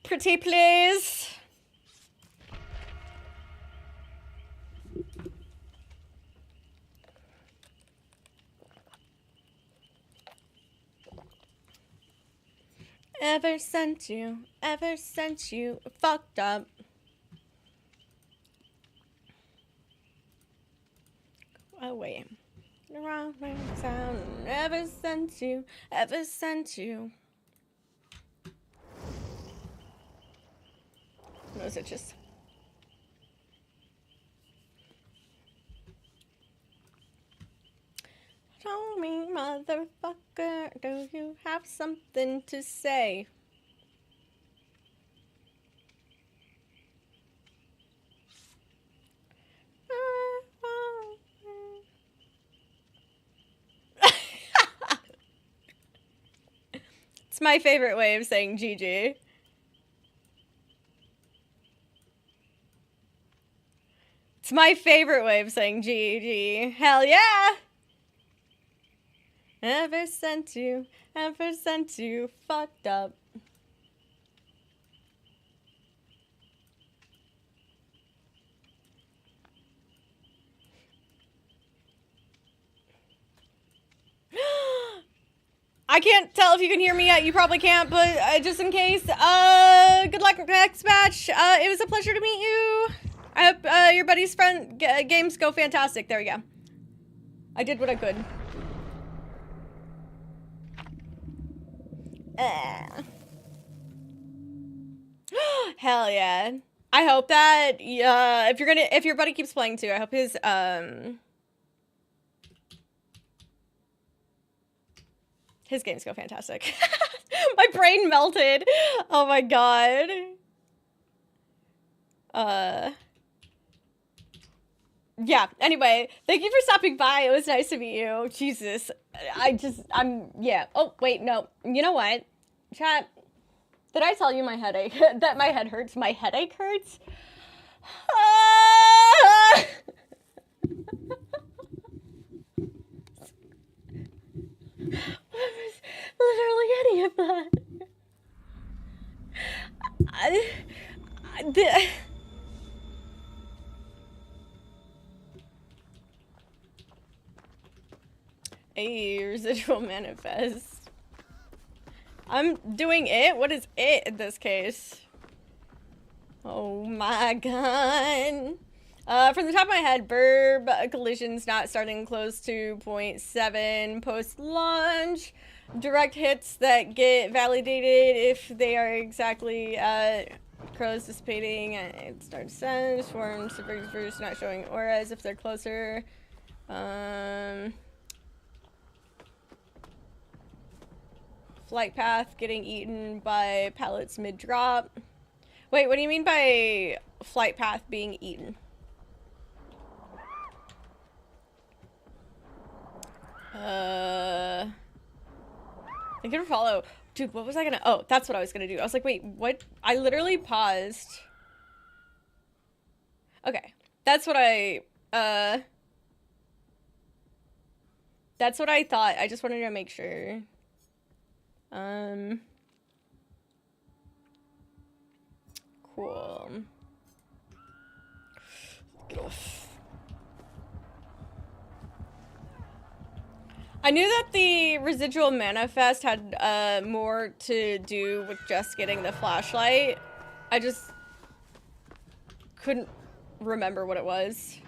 Pretty please. Ever since you fucked up. Oh, wait. The wrong sound. Ever since you. No, is it just. Tell me, motherfucker, do you have something to say? It's my favorite way of saying GG. It's my favorite way of saying GG. Hell yeah! Ever since you fucked up. I can't tell if you can hear me yet. You probably can't, but just in case, good luck next match. It was a pleasure to meet you. I hope your buddy's games go fantastic. There we go. I did what I could. Hell yeah. I hope that if your buddy keeps playing too, I hope his games go fantastic. My brain melted. Oh my god. Yeah, anyway, thank you for stopping by. It was nice to meet you. Jesus. Yeah. Oh, wait, no. You know what? Chat, did I tell you my headache? That my head hurts? My headache hurts? Ah! What was literally any of that? A residual manifest. I'm doing it? What is it in this case? Oh my god. From the top of my head, verb collisions not starting close to 0.7 post-launch. Direct hits that get validated if they are exactly crows dissipating. It starts sense. Forms verse not showing auras if they're closer. Flight path getting eaten by pallets mid-drop. Wait, what do you mean by flight path being eaten? I can follow. Dude, what was I gonna... Oh, that's what I was gonna do. I was like, wait, what? I literally paused. Okay. That's what I thought. I just wanted to make sure. Cool. Get off. I knew that the residual manifest had more to do with just getting the flashlight. I just couldn't remember what it was.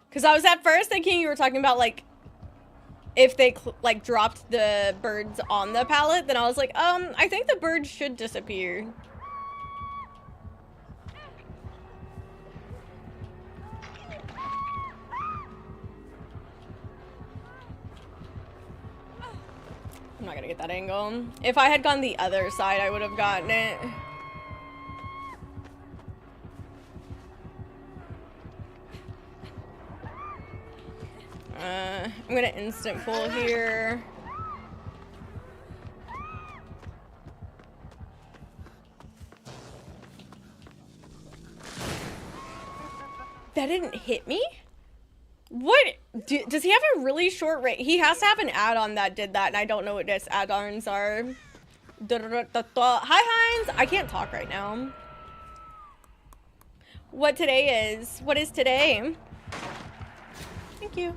Because I was at first thinking you were talking about, like, if they, like, dropped the birds on the pallet, then I was like, I think the birds should disappear. I'm not gonna get that angle. If I had gone the other side, I would have gotten it. I'm gonna instant pull here. That didn't hit me? What? Does he have a really short range? He has to have an add-on that did that, and I don't know what his add-ons are. Hi, Heinz! I can't talk right now. What today is? What is today? Thank you.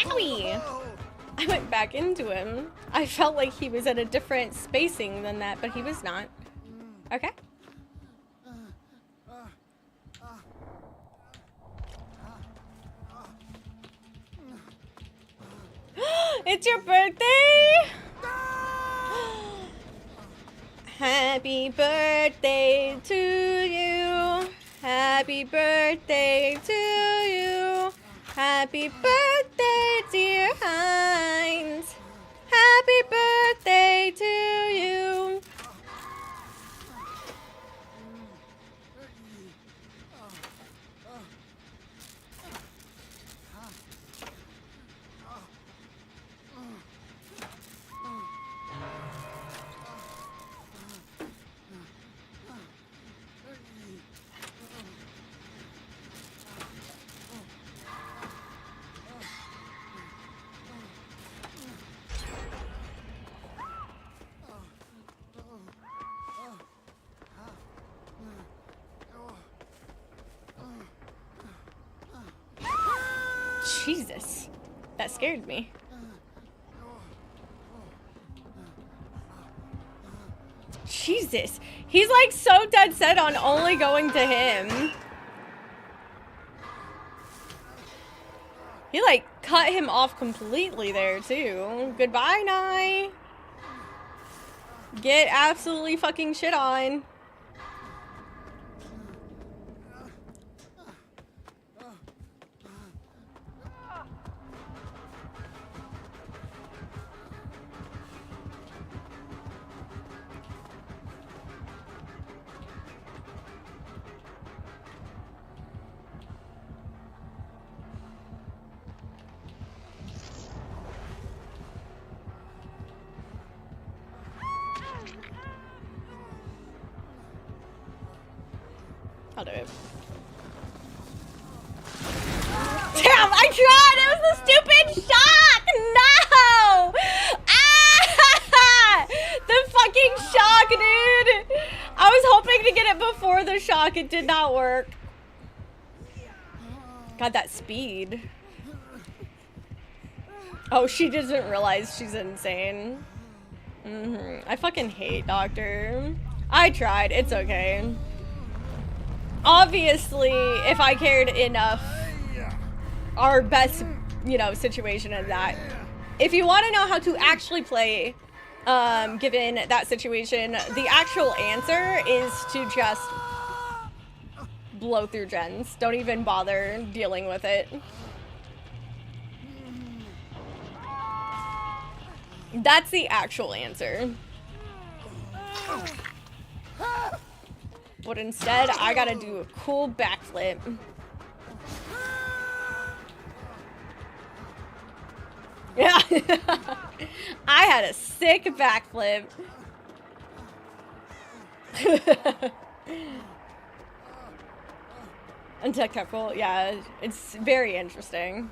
Owie! I went back into him. I felt like he was at a different spacing than that, but he was not. Okay. It's your birthday! Happy birthday to you. Happy birthday to you. Happy birthday, dear Heinz. Happy birthday to you. Jesus, that scared me. Jesus. He's like so dead set on only going to him. He like cut him off completely there too. Goodbye, Nye. Get absolutely fucking shit on. I'll do it. Damn, I tried! It was the stupid shock! No! Ah! The fucking shock, dude! I was hoping to get it before the shock. It did not work. God, that speed. Oh, she doesn't realize she's insane. I fucking hate Doctor. I tried. It's okay. Obviously, if I cared enough, our best, you know, situation is that if you want to know how to actually play, given that situation, the actual answer is to just blow through gens. Don't even bother dealing with it. That's the actual answer. But instead, I gotta do a cool backflip. Yeah. I had a sick backflip. Untechnical, yeah, it's very interesting.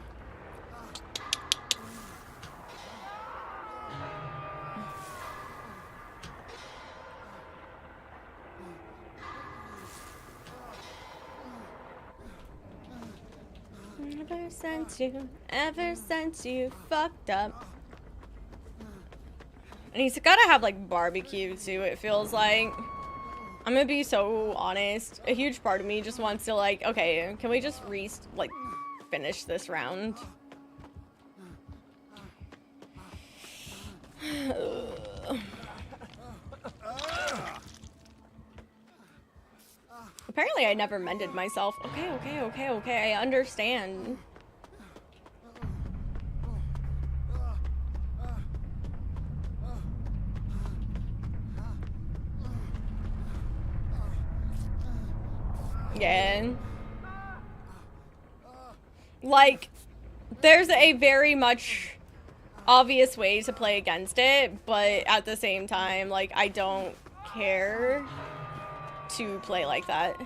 Ever since you fucked up. And he's gotta have like barbecue too, it feels like. I'm gonna be so honest. A huge part of me just wants to like, okay, can we just finish this round? Apparently I never mended myself. Okay, I understand. Yeah. Like, there's a very much obvious way to play against it, but at the same time, like, I don't care to play like that.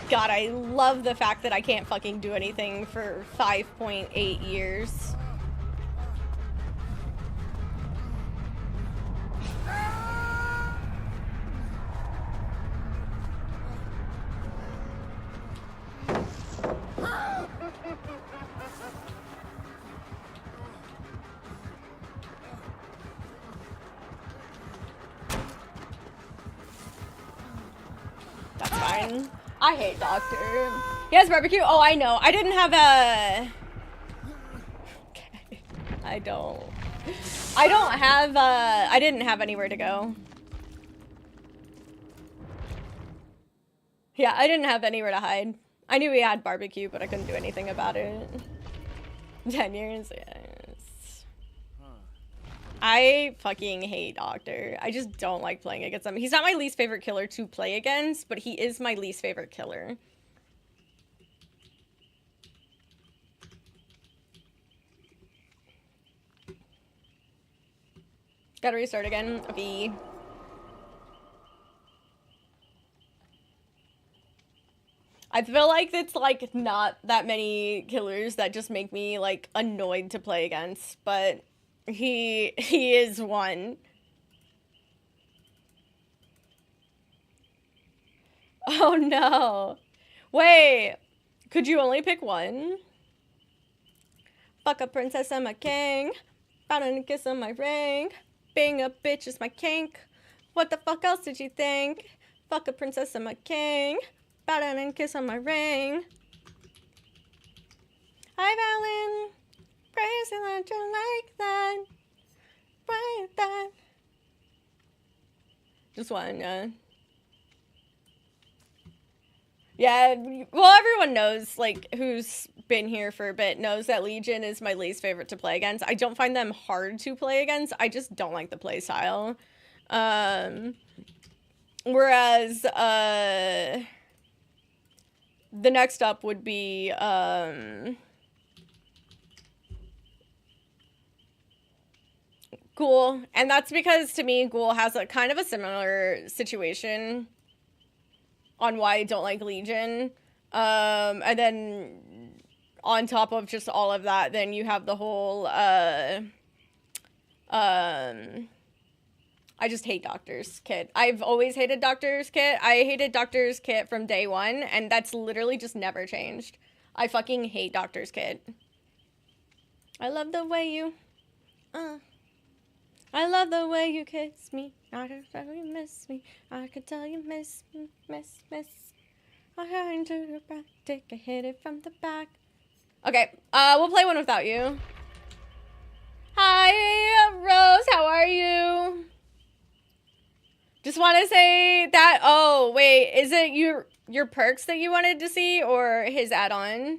God, I love the fact that I can't fucking do anything for 5.8 years. That's fine. I hate Doctor. He has barbecue? Oh, I know. I didn't have a... Okay. I didn't have anywhere to go. Yeah, I didn't have anywhere to hide. I knew he had barbecue, but I couldn't do anything about it. 10 years? Yes. I fucking hate Doctor. I just don't like playing against him. He's not my least favorite killer to play against, but he is my least favorite killer. Gotta restart again. V. I feel like it's like not that many killers that just make me like annoyed to play against, but He is one. Oh no. Wait, could you only pick one? Fuck a princess, I'm a king. Bout a kiss on my ring. Being a bitch is my kink. What the fuck else did you think? Fuck a princess, I'm a king. Bout a kiss on my ring. Hi, Valen. Crazy that you like that. Right that. Just one, yeah, well, everyone knows, like, who's been here for a bit knows that Legion is my least favorite to play against. I don't find them hard to play against. I just don't like the play style. Whereas, the next up would be, Ghoul. And that's because, to me, Ghoul has a kind of a similar situation on why I don't like Legion. And then on top of just all of that, then you have the whole, I just hate Doctor's Kit. I've always hated Doctor's Kit. I hated Doctor's Kit from day one, and that's literally just never changed. I fucking hate Doctor's Kit. I love the way you, I love the way you kiss me. I can tell you miss me. I can tell you miss me, miss. I got into your back, take a hit it from the back. Okay, we'll play one without you. Hi, Rose, how are you? Just want to say that, oh, wait, is it your perks that you wanted to see or his add-on? I'm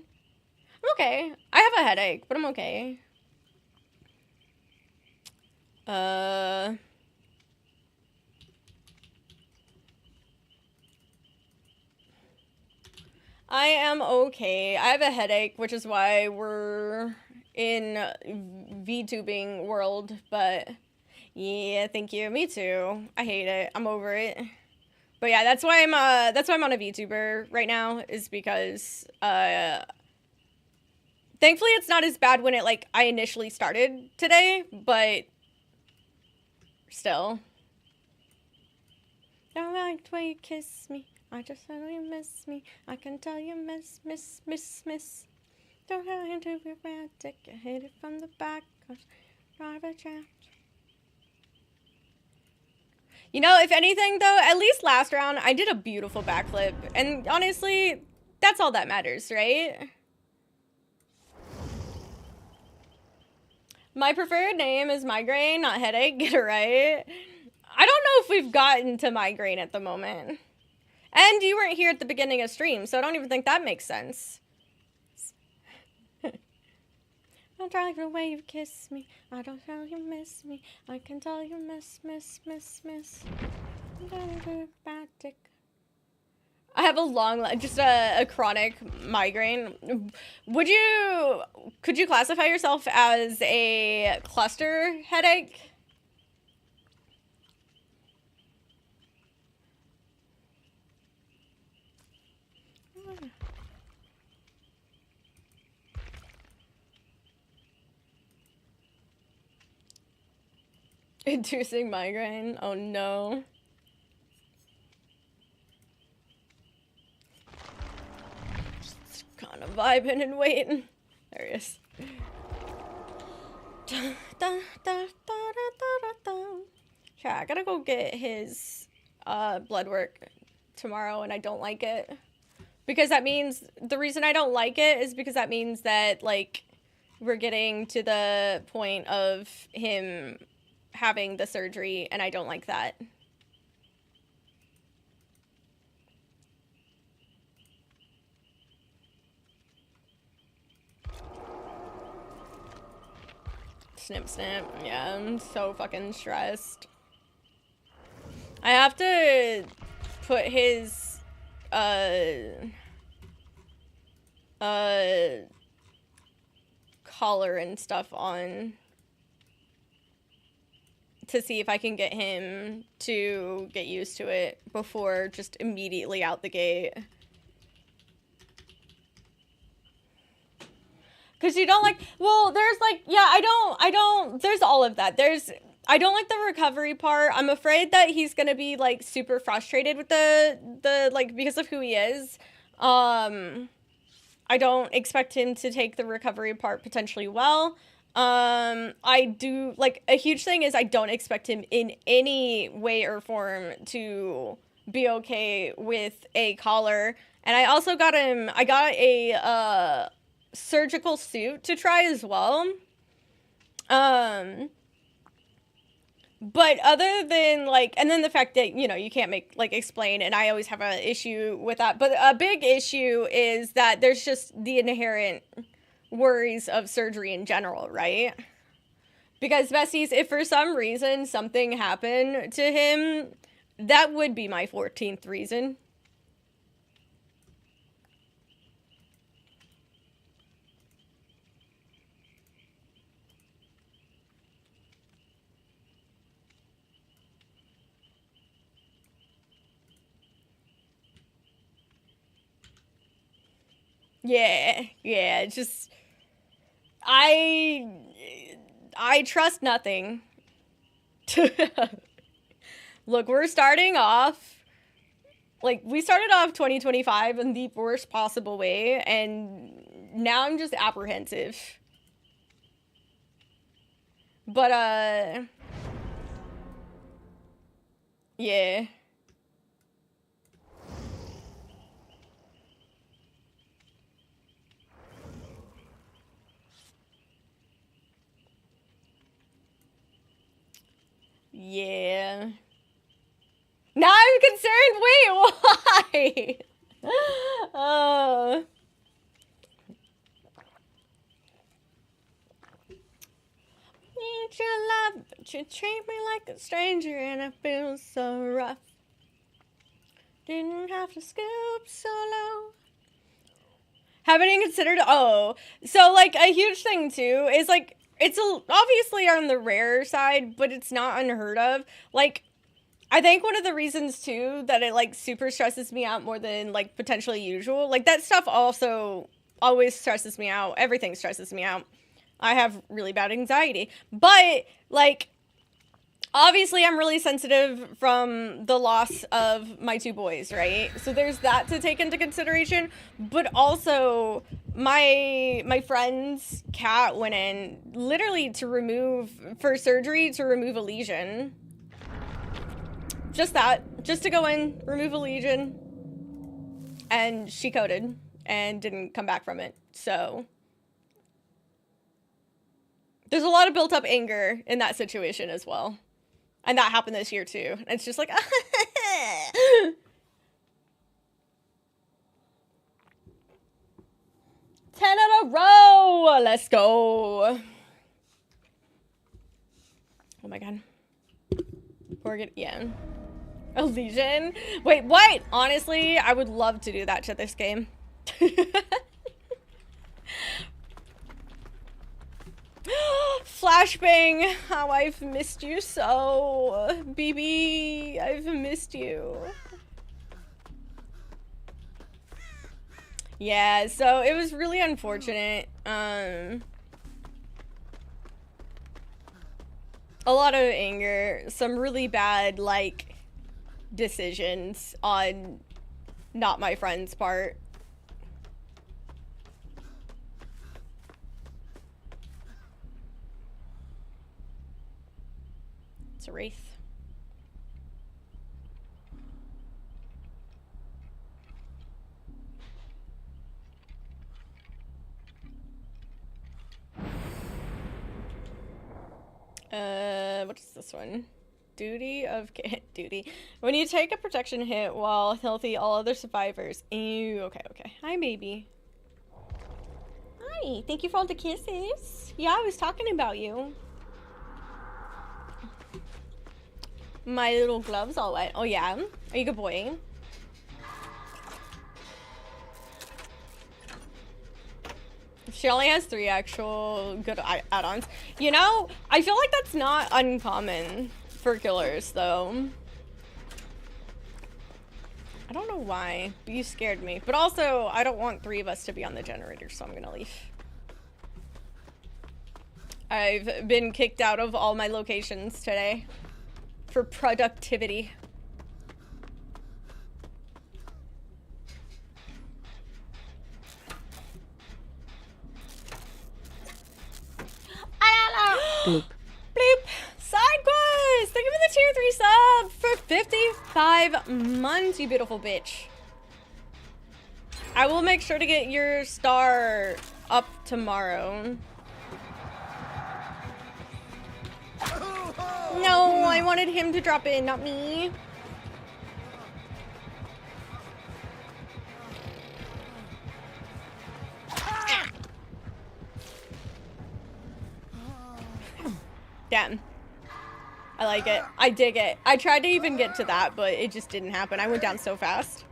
okay. I have a headache, but I'm okay. I am okay. I have a headache, which is why we're in VTubing world, but yeah, thank you. Me too. I hate it. I'm over it. But yeah, that's why I'm on a VTuber right now, is because thankfully it's not as bad when it like I initially started today, but still. Don't like the way you kiss me. I just know you miss me. I can tell you miss. Don't have to be romantic. I hit it from the back. Drive a chat. You know, if anything though, at least last round I did a beautiful backflip, and honestly, that's all that matters, right? My preferred name is migraine, not headache. Get it right. I don't know if we've gotten to migraine at the moment. And you weren't here at the beginning of stream, so I don't even think that makes sense. I'll try the way you kiss me. I don't tell you miss me. I can tell you miss. I have a long, just a chronic migraine. Could you classify yourself as a cluster headache? Inducing migraine? Oh no. Just kind of vibing and waiting. There he is. Yeah, I gotta go get his blood work tomorrow, and I don't like it. Because that means, the reason I don't like it is because that means that, like, we're getting to the point of him having the surgery, and I don't like that. Snip. Yeah, I'm so fucking stressed. I have to put his collar and stuff on to see if I can get him to get used to it before just immediately out the gate. Because you don't like, well, there's like, yeah, I don't, there's all of that. I don't like the recovery part. I'm afraid that he's going to be like super frustrated with like, because of who he is. I don't expect him to take the recovery part potentially well. I do, like, a huge thing is I don't expect him in any way or form to be okay with a collar. And I also got a surgical suit to try as well. But other than, like, and then the fact that, you know, you can't explain, and I always have an issue with that. But a big issue is that there's just the inherent worries of surgery in general, right? Because, besties, if for some reason something happened to him, that would be my 14th reason. Yeah, just, I trust nothing. Look, we're starting off, like, we started off 2025 in the worst possible way, and now I'm just apprehensive. But, yeah. Yeah. Now I'm concerned. Wait, why? Oh. Need your love, but you treat me like a stranger, and it feels so rough. Didn't have to scoop so low. Haven't even considered. Oh, so like a huge thing too is like it's obviously on the rare side, but it's not unheard of. Like, I think one of the reasons too that it like super stresses me out more than like potentially usual, like that stuff also always stresses me out. Everything stresses me out. I have really bad anxiety, but like obviously I'm really sensitive from the loss of my two boys, right? So there's that to take into consideration, but also my friend's cat went in literally for surgery to remove a lesion. Just to go in, remove a lesion, and she coded and didn't come back from it. So there's a lot of built up anger in that situation as well. And that happened this year too. It's just like 10 in a row. Let's go. Oh my god. Yeah. A lesion? Wait, what? Honestly, I would love to do that to this game. Flashbang, how I've missed you so. BB, I've missed you. Yeah, so it was really unfortunate. A lot of anger, some really bad, like, decisions on not my friend's part. It's a wraith. What is this one? Duty. When you take a protection hit while healthy, all other survivors. Ew, okay. Hi, baby. Hi, thank you for all the kisses. Yeah, I was talking about you. My little gloves all wet. Oh, yeah? Are you a good boy? She only has 3 actual good add-ons. You know, I feel like that's not uncommon for killers, though. I don't know why, but you scared me. But also, I don't want 3 of us to be on the generator, so I'm gonna leave. I've been kicked out of all my locations today for productivity. Boop. Bleep. Side quest! Thank you for the tier 3 sub for 55 months, you beautiful bitch. I will make sure to get your star up tomorrow. No, I wanted him to drop in, not me. Damn. I like it. I dig it. I tried to even get to that, but it just didn't happen. I went down so fast.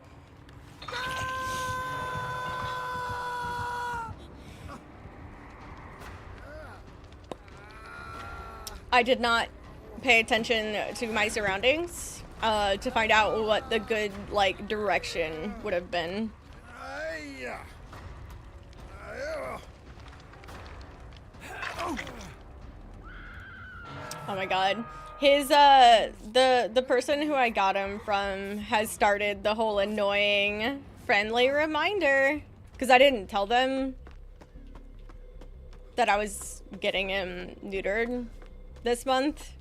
I did not pay attention to my surroundings to find out what the good, like, direction would have been. Oh my god. His, the person who I got him from has started the whole annoying friendly reminder. Because I didn't tell them that I was getting him neutered this month.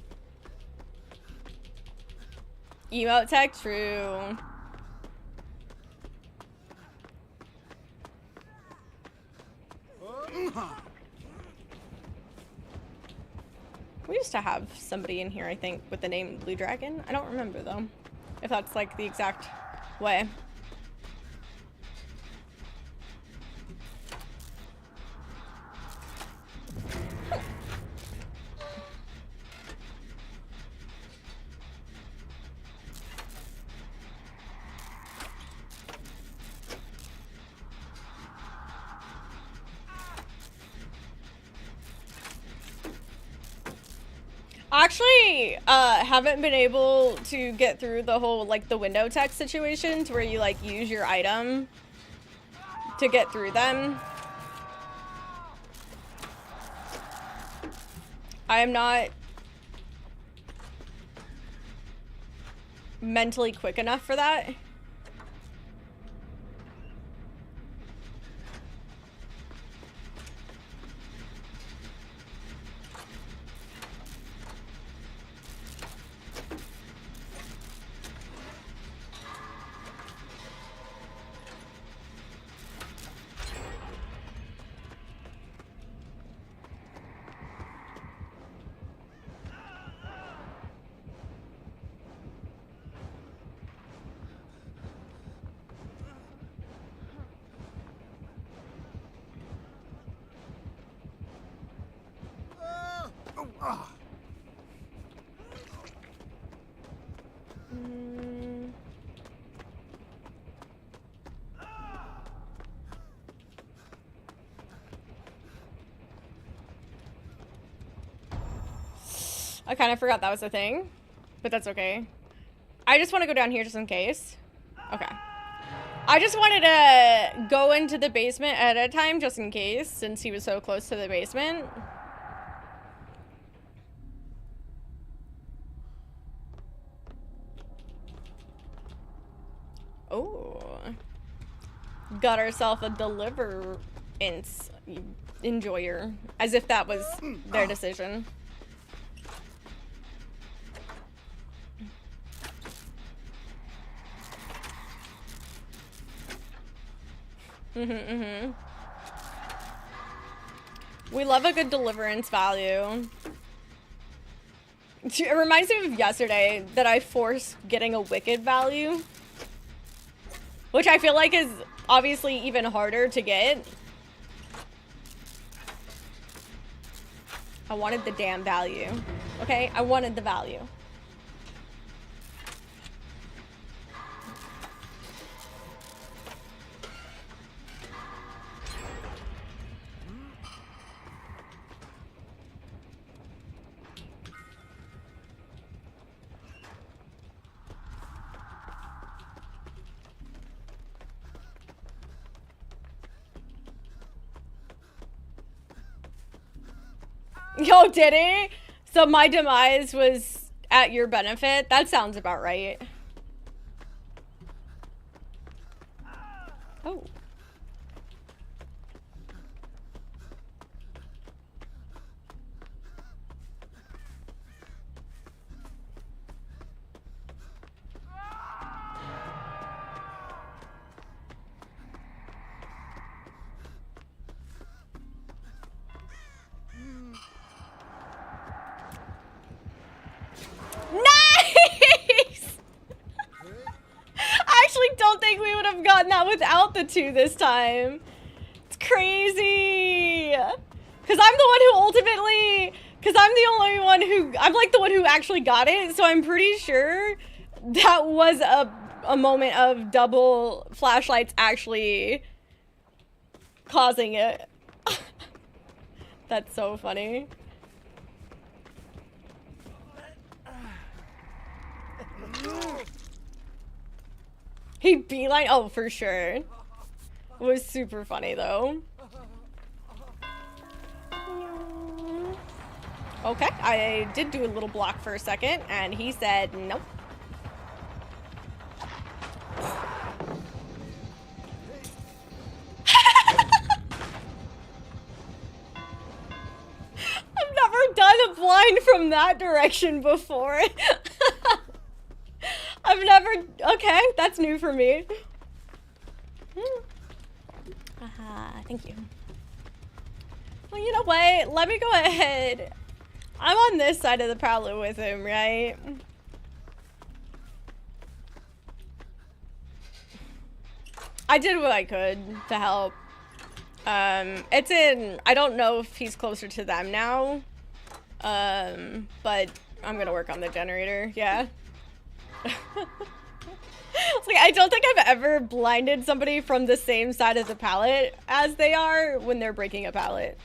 Emote tech, true. We used to have somebody in here, I think, with the name Blue Dragon. I don't remember, though, if that's, like, the exact way. Actually, haven't been able to get through the whole, like, the window text situations where you, like, use your item to get through them. I am not mentally quick enough for that. I kind of forgot that was a thing, but that's okay. I just want to go down here just in case. Okay. I just wanted to go into the basement at a time just in case, since he was so close to the basement. Oh. Got herself a deliverance enjoyer. As if that was their decision. We love a good deliverance value. It reminds me of yesterday that I forced getting a wicked value. Which I feel like is obviously even harder to get. I wanted the damn value. Okay? I wanted the value. Yo, did he? So my demise was at your benefit? That sounds about right. Oh. Nice! I actually don't think we would have gotten that without the 2 this time. It's crazy. Because I'm the one who ultimately... Because I'm the only one who... I'm like the one who actually got it, so I'm pretty sure that was a moment of double flashlights actually causing it. That's so funny. He beeline, oh, for sure. It was super funny though. Okay, I did do a little block for a second, and he said nope. I've never done a blind from that direction before. I've never, okay, that's new for me. Thank you. Well, you know what? Let me go ahead. I'm on this side of the pallet with him, right? I did what I could to help. It's in, I don't know if he's closer to them now. But I'm gonna work on the generator, yeah. It's like, I don't think I've ever blinded somebody from the same side of the pallet as they are when they're breaking a pallet.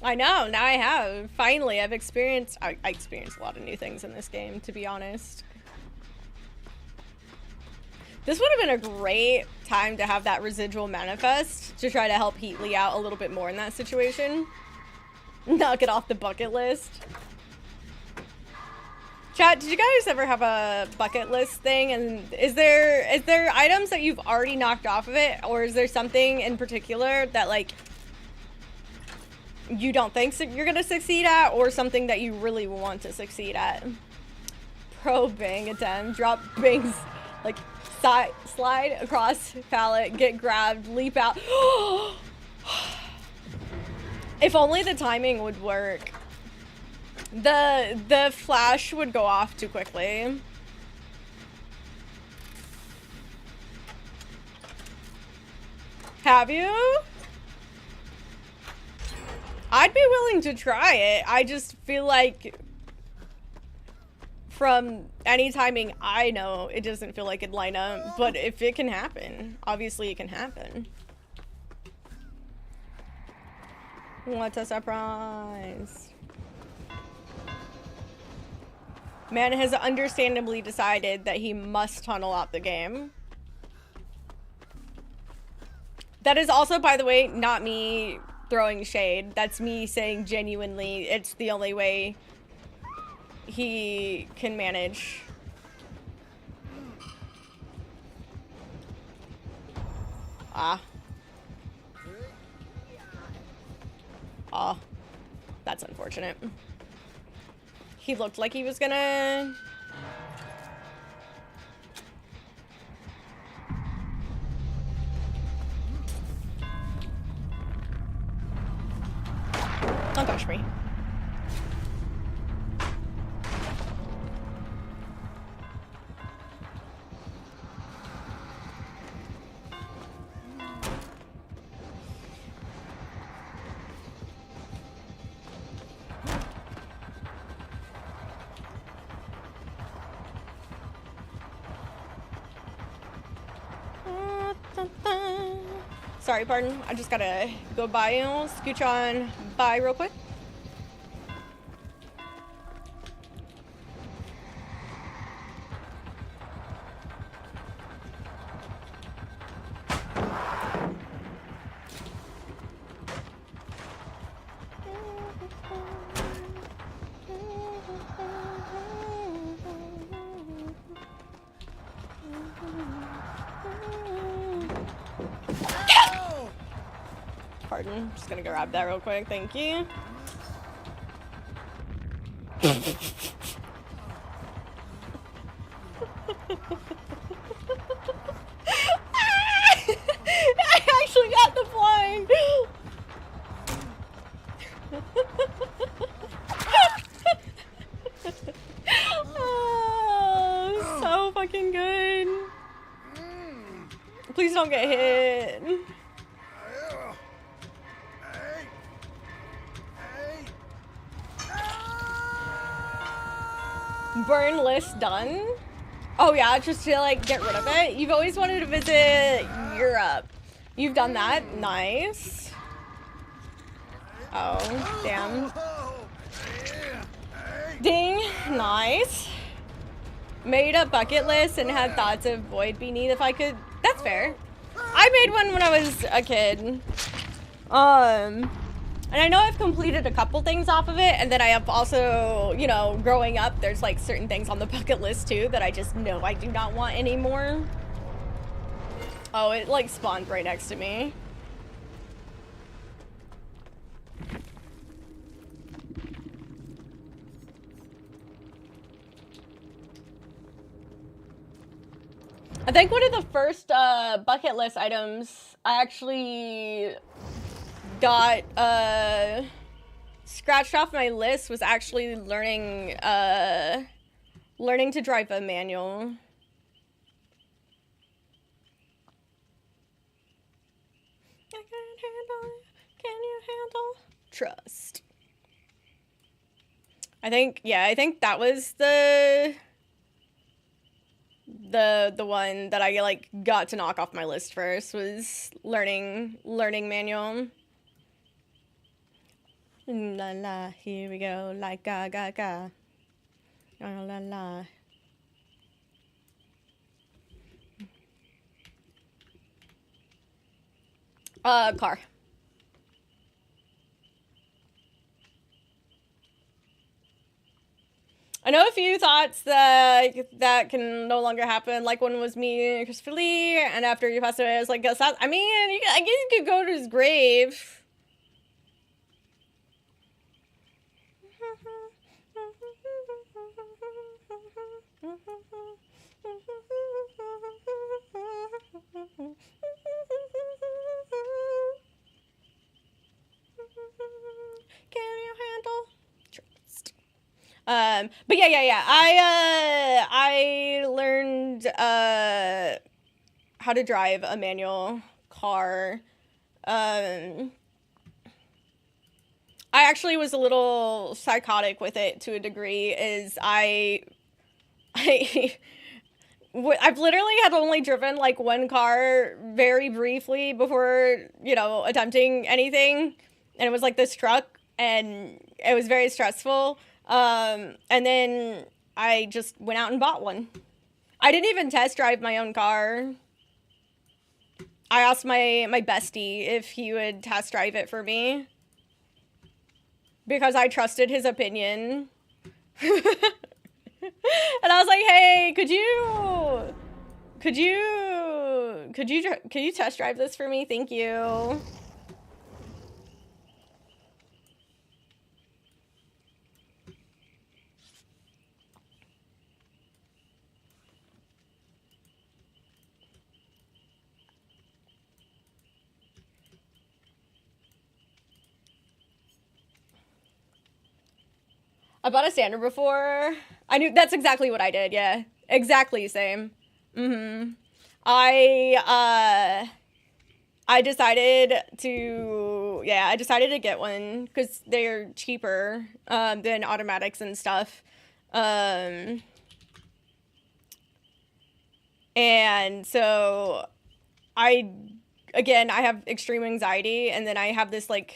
I know, now I have. Finally, I've experienced, I experienced a lot of new things in this game, to be honest. This would have been a great time to have that residual manifest to try to help Heatley out a little bit more in that situation. Knock it off the bucket list. Chat, did you guys ever have a bucket list thing? And is there items that you've already knocked off of it? Or is there something in particular that, like, you don't think you're gonna succeed at, or something that you really want to succeed at? Pro bang attempt, drop bangs, like slide across pallet, get grabbed, leap out. If only the timing would work. The flash would go off too quickly. Have you? I'd be willing to try it. I just feel like from any timing I know, it doesn't feel like it'd line up. But if it can happen, obviously it can happen. What a surprise. Man has understandably decided that he must tunnel out the game. That is also, by the way, not me throwing shade. That's me saying genuinely it's the only way he can manage. Ah. Oh, that's unfortunate. He looked like he was gonna... Don't touch me. Sorry, pardon. I just gotta go by you. Scooch on by real quick. Pardon. Just gonna grab that real quick. Thank you. I actually got the blind. Oh, so fucking good. Please don't get hit. Burn list done? Oh yeah, just to like get rid of it. You've always wanted to visit Europe. You've done that? Nice. Oh, damn. Ding, nice. Made a bucket list and had thoughts of void beneath if I could. That's fair. I made one when I was a kid. And I know I've completed a couple things off of it, and then I have also, you know, growing up, there's like certain things on the bucket list too that I just know I do not want anymore. Oh, it like spawned right next to me. I think one of the first bucket list items I actually got scratched off my list was actually learning to drive a manual. I can't handle it. Can you handle trust? I think that was the one that I like got to knock off my list first, was learning manual. La la, here we go, like ga ga ga. La la la. Car. I know a few thoughts that can no longer happen. Like one was me and Christopher Lee, and after you passed away, I was like, I mean, I guess you could go to his grave. Can you handle trust? But yeah. I learned how to drive a manual car. I actually was a little psychotic with it to a degree. I've literally had only driven like one car very briefly before, you know, attempting anything, and it was like this truck, and it was very stressful. And then I just went out and bought one. I didn't even test drive my own car. I asked my bestie if he would test drive it for me, because I trusted his opinion. And I was like, hey, could you test drive this for me? Thank you. I bought a standard before. I knew that's exactly what I did. Yeah, exactly same. I decided to get one because they're cheaper than automatics and stuff. And so I again, I have extreme anxiety, and then I have this like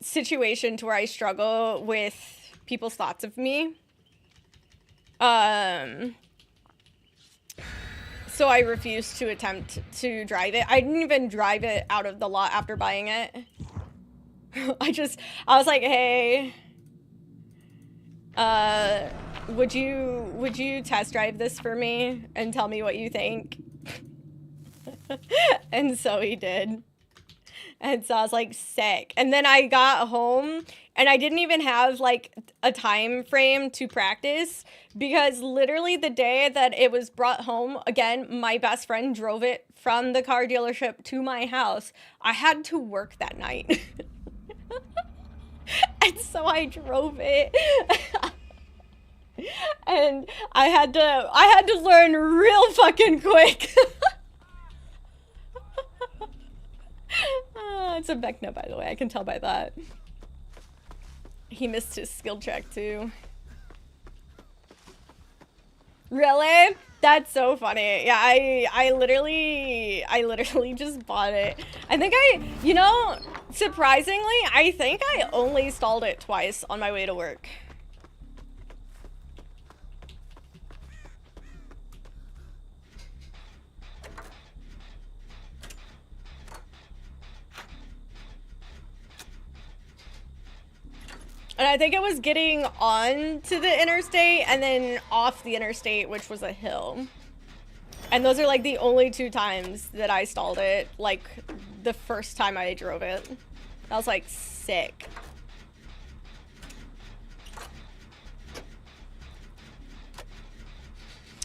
situation to where I struggle with people's thoughts of me. So I refused to attempt to drive it. I didn't even drive it out of the lot after buying it. I was like, hey, would you test drive this for me and tell me what you think? And so he did. And so I was like, sick. And then I got home and I didn't even have like a time frame to practice, because literally the day that it was brought home, again, my best friend drove it from the car dealership to my house. I had to work that night. And so I drove it. And I had to learn real fucking quick. It's a Vecna, by the way. I can tell by that. He missed his skill check too. Really? That's so funny. Yeah, I literally just bought it. I think you know, surprisingly, I think I only stalled it twice on my way to work. And I think it was getting on to the interstate and then off the interstate, which was a hill. And those are like the only 2 times that I stalled it, like the first time I drove it. I was like, sick.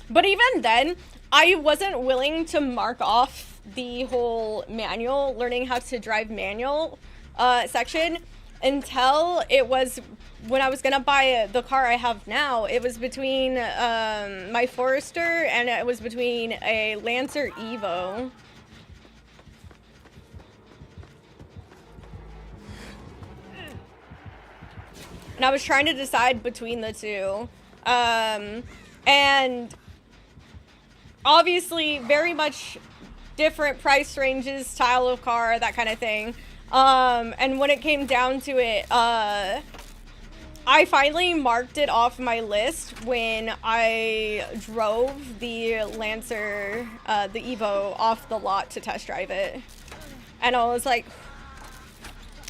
But even then, I wasn't willing to mark off the whole manual, learning how to drive manual section, until it was when I was gonna buy the car I have now. It was between my Forester and it was between a Lancer Evo. And I was trying to decide between the two. And obviously very much different price ranges, style of car, that kind of thing. And when it came down to it, I finally marked it off my list when I drove the Lancer, the Evo, off the lot to test drive it. And I was like,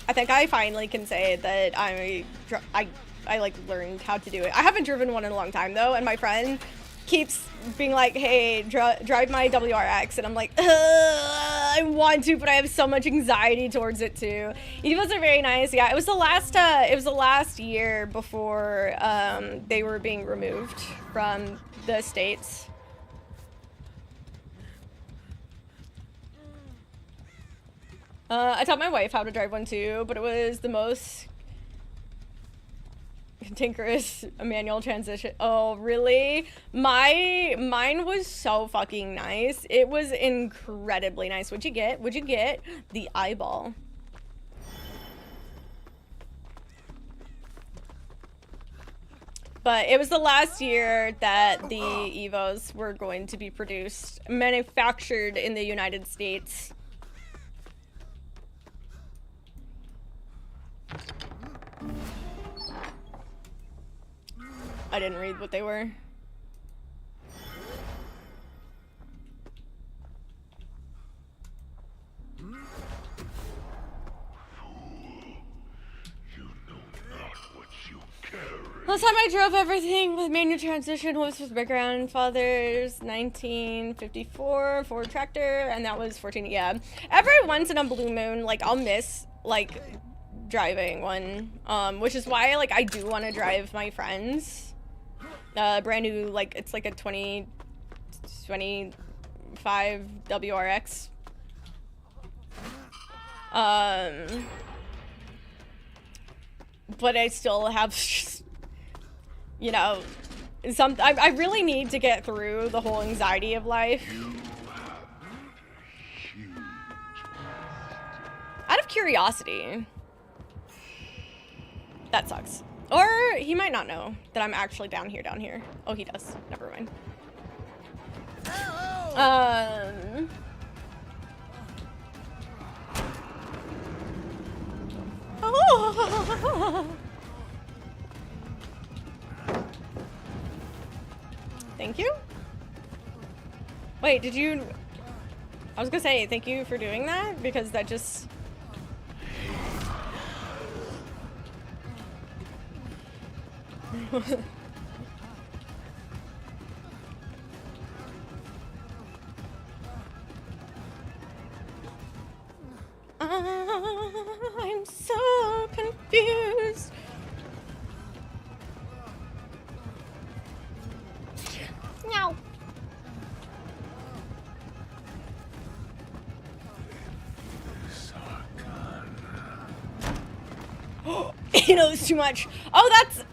I think I finally can say that I like learned how to do it. I haven't driven one in a long time though, and my friend keeps being like, hey, drive my WRX, and I'm like, I want to, but I have so much anxiety towards it too. Evos are very nice. Yeah, it was the last year before they were being removed from the States. I taught my wife how to drive one too, but it was the most cantankerous manual transmission. Oh, really? Mine was so fucking nice. It was incredibly nice. What'd you get? What'd you get? The eyeball. But it was the last year that the Evos were going to be manufactured in the United States. I didn't read what they were. Last time I drove everything with manual transmission was with my grandfather's 1954 Ford tractor, and that was 14. Yeah, every once in a blue moon, like I'll miss like driving one, which is why like I do want to drive my friends. Brand new, like it's like a 2025 WRX. But I still have, you know, I really need to get through the whole anxiety of life. Out of curiosity. That sucks. Or he might not know that I'm actually down here. Oh, he does. Never mind. Thank you? Wait, did you... I was gonna say thank you for doing that, because that just... I'm so confused. No. He knows too much. Oh, that's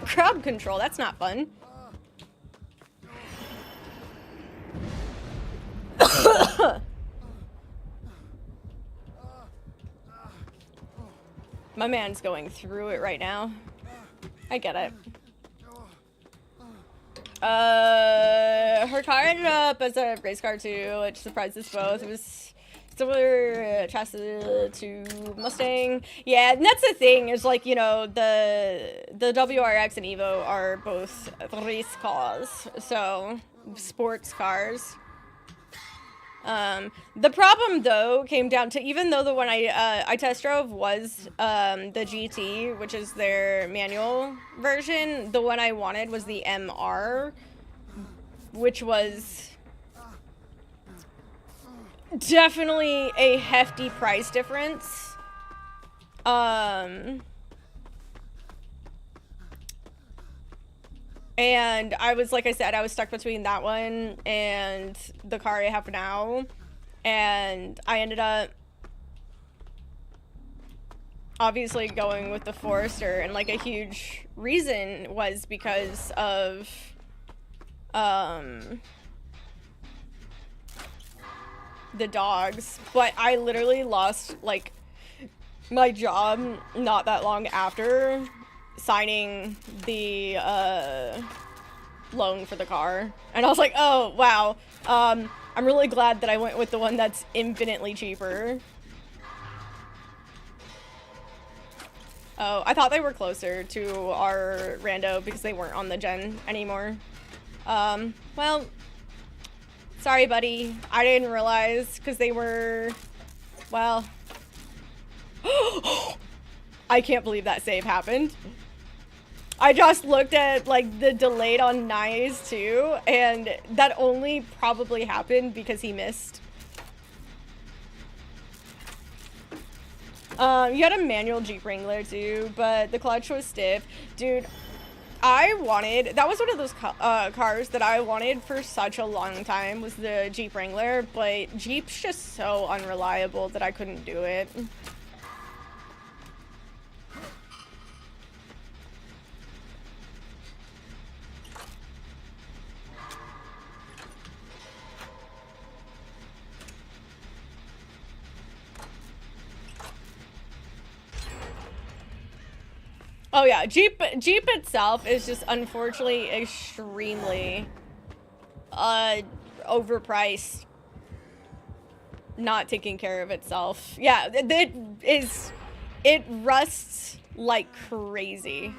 crowd control. That's not fun. My man's going through it right now. I get it. Her car ended up as a race car too, which surprised us both. It was similar chassis to Mustang. Yeah, and that's the thing, is like, you know, the WRX and Evo are both race cars, so sports cars. The problem though came down to, even though the one I test drove was the GT, which is their manual version, the one I wanted was the MR, which was definitely a hefty price difference. And I was, like I said, I was stuck between that one and the car I have now. And I ended up obviously going with the Forester. And, like, a huge reason was because of, the dogs. But I literally lost, like, my job not that long after signing the loan for the car, and I was like, oh wow, I'm really glad that I went with the one that's infinitely cheaper. Oh, I thought they were closer to our rando because they weren't on the gen anymore. Well, sorry buddy, I didn't realize, because they were, well, I can't believe that save happened. I just looked at, like, the delayed on Nice too, and that only probably happened because he missed. You had a manual Jeep Wrangler too, but the clutch was stiff. Dude, that was one of those cars that I wanted for such a long time, was the Jeep Wrangler, but Jeep's just so unreliable that I couldn't do it. Oh yeah, Jeep itself is just unfortunately extremely overpriced, not taking care of itself. Yeah, it rusts like crazy.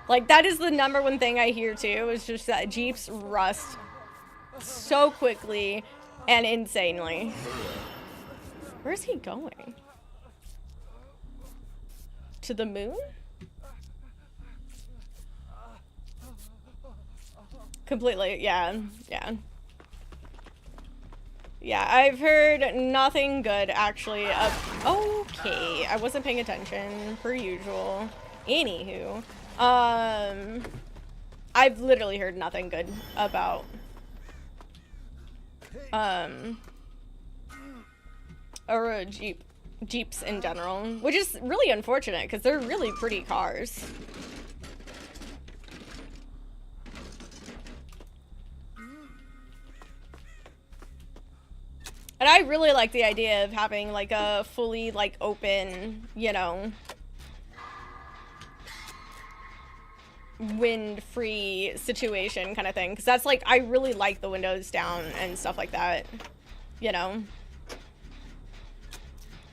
Like, that is the number one thing I hear too, is just that Jeeps rust so quickly and insanely. Where's he going? To the moon? Completely, yeah. Yeah, I've heard nothing good, actually. Okay, I wasn't paying attention, per usual. Anywho, I've literally heard nothing good about, or Jeeps in general, which is really unfortunate because they're really pretty cars. And I really like the idea of having like a fully like open, you know, wind-free situation kind of thing, because that's like, I really like the windows down and stuff like that, you know.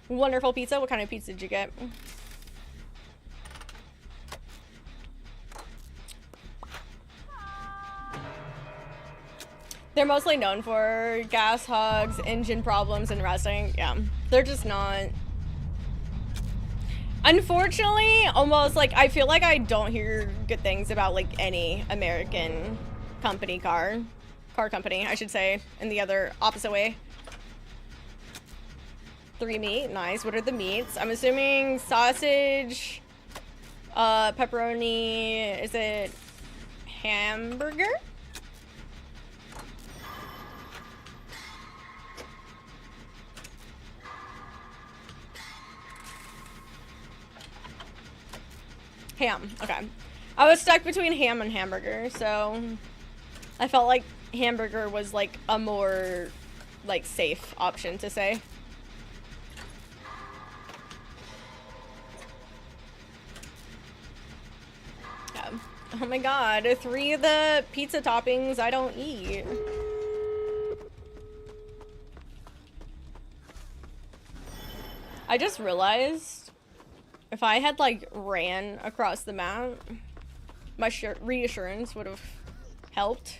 Wonderful pizza. What kind of pizza did you get? They're mostly known for gas hogs, engine problems, and rusting. Yeah, they're just not. Unfortunately, almost like I feel like I don't hear good things about like any American company car company, I should say, in the other opposite way. 3 meat, nice. What are the meats? I'm assuming sausage, pepperoni. Is it hamburger? Ham, okay. I was stuck between ham and hamburger, so I felt like hamburger was like a more like safe option to say. Yeah. Oh my god, 3 of the pizza toppings I don't eat. I just realized if I had like ran across the map, my reassurance would have helped.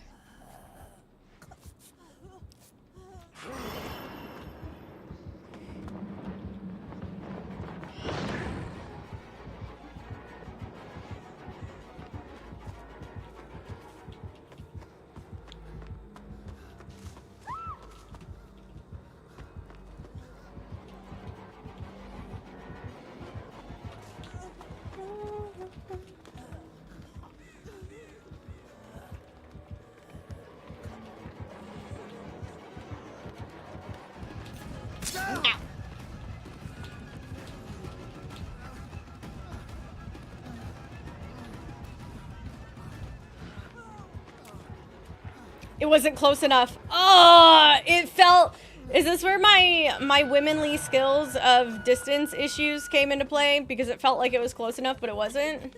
It wasn't close enough. Oh, it felt. Is this where my womanly skills of distance issues came into play? Because it felt like it was close enough, but it wasn't.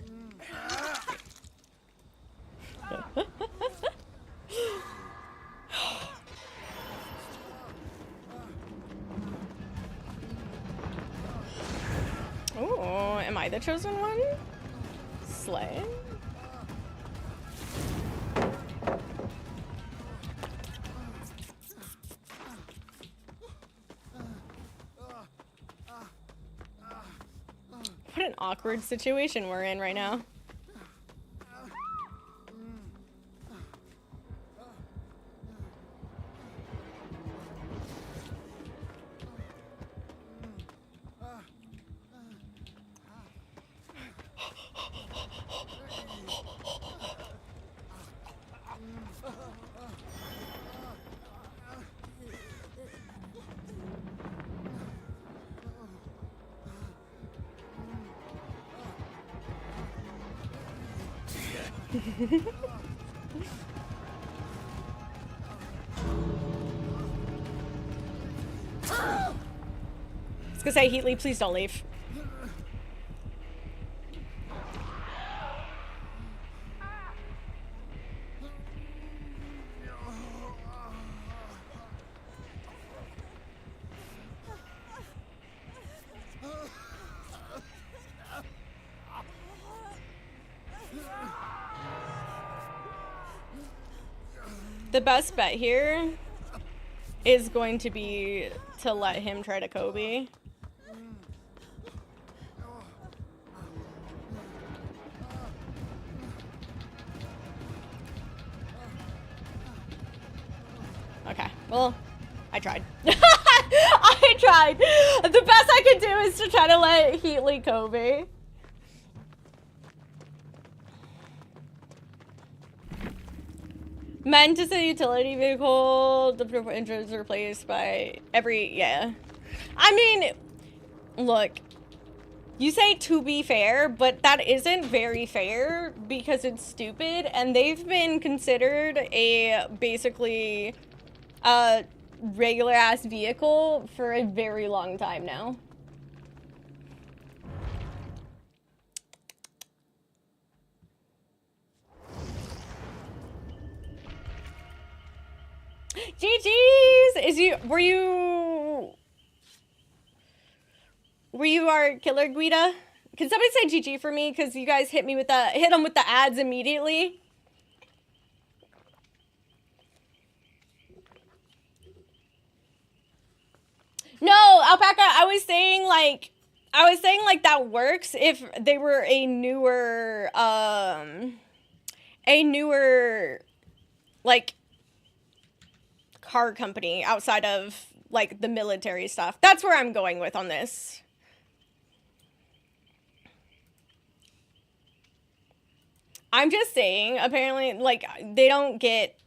Oh, am I the chosen one? Slay. What an awkward situation we're in right now. I was gonna say, Heatley, please don't leave. The best bet here is going to be to let him try to Kobe. Okay, well, I tried. I tried. The best I could do is to try to let Heatley Kobe. Meant is a utility vehicle. The engine is replaced by yeah. I mean, look, you say to be fair, but that isn't very fair because it's stupid, and they've been considered a basically regular ass vehicle for a very long time now. GG's! Were you Heart Killer Guida. Can somebody say GG for me? Because you guys hit them with the ads immediately. No, Alpaca, I was saying like that works if they were a newer like car company outside of like the military stuff. That's where I'm going with on this. I'm just saying, apparently, like, they don't get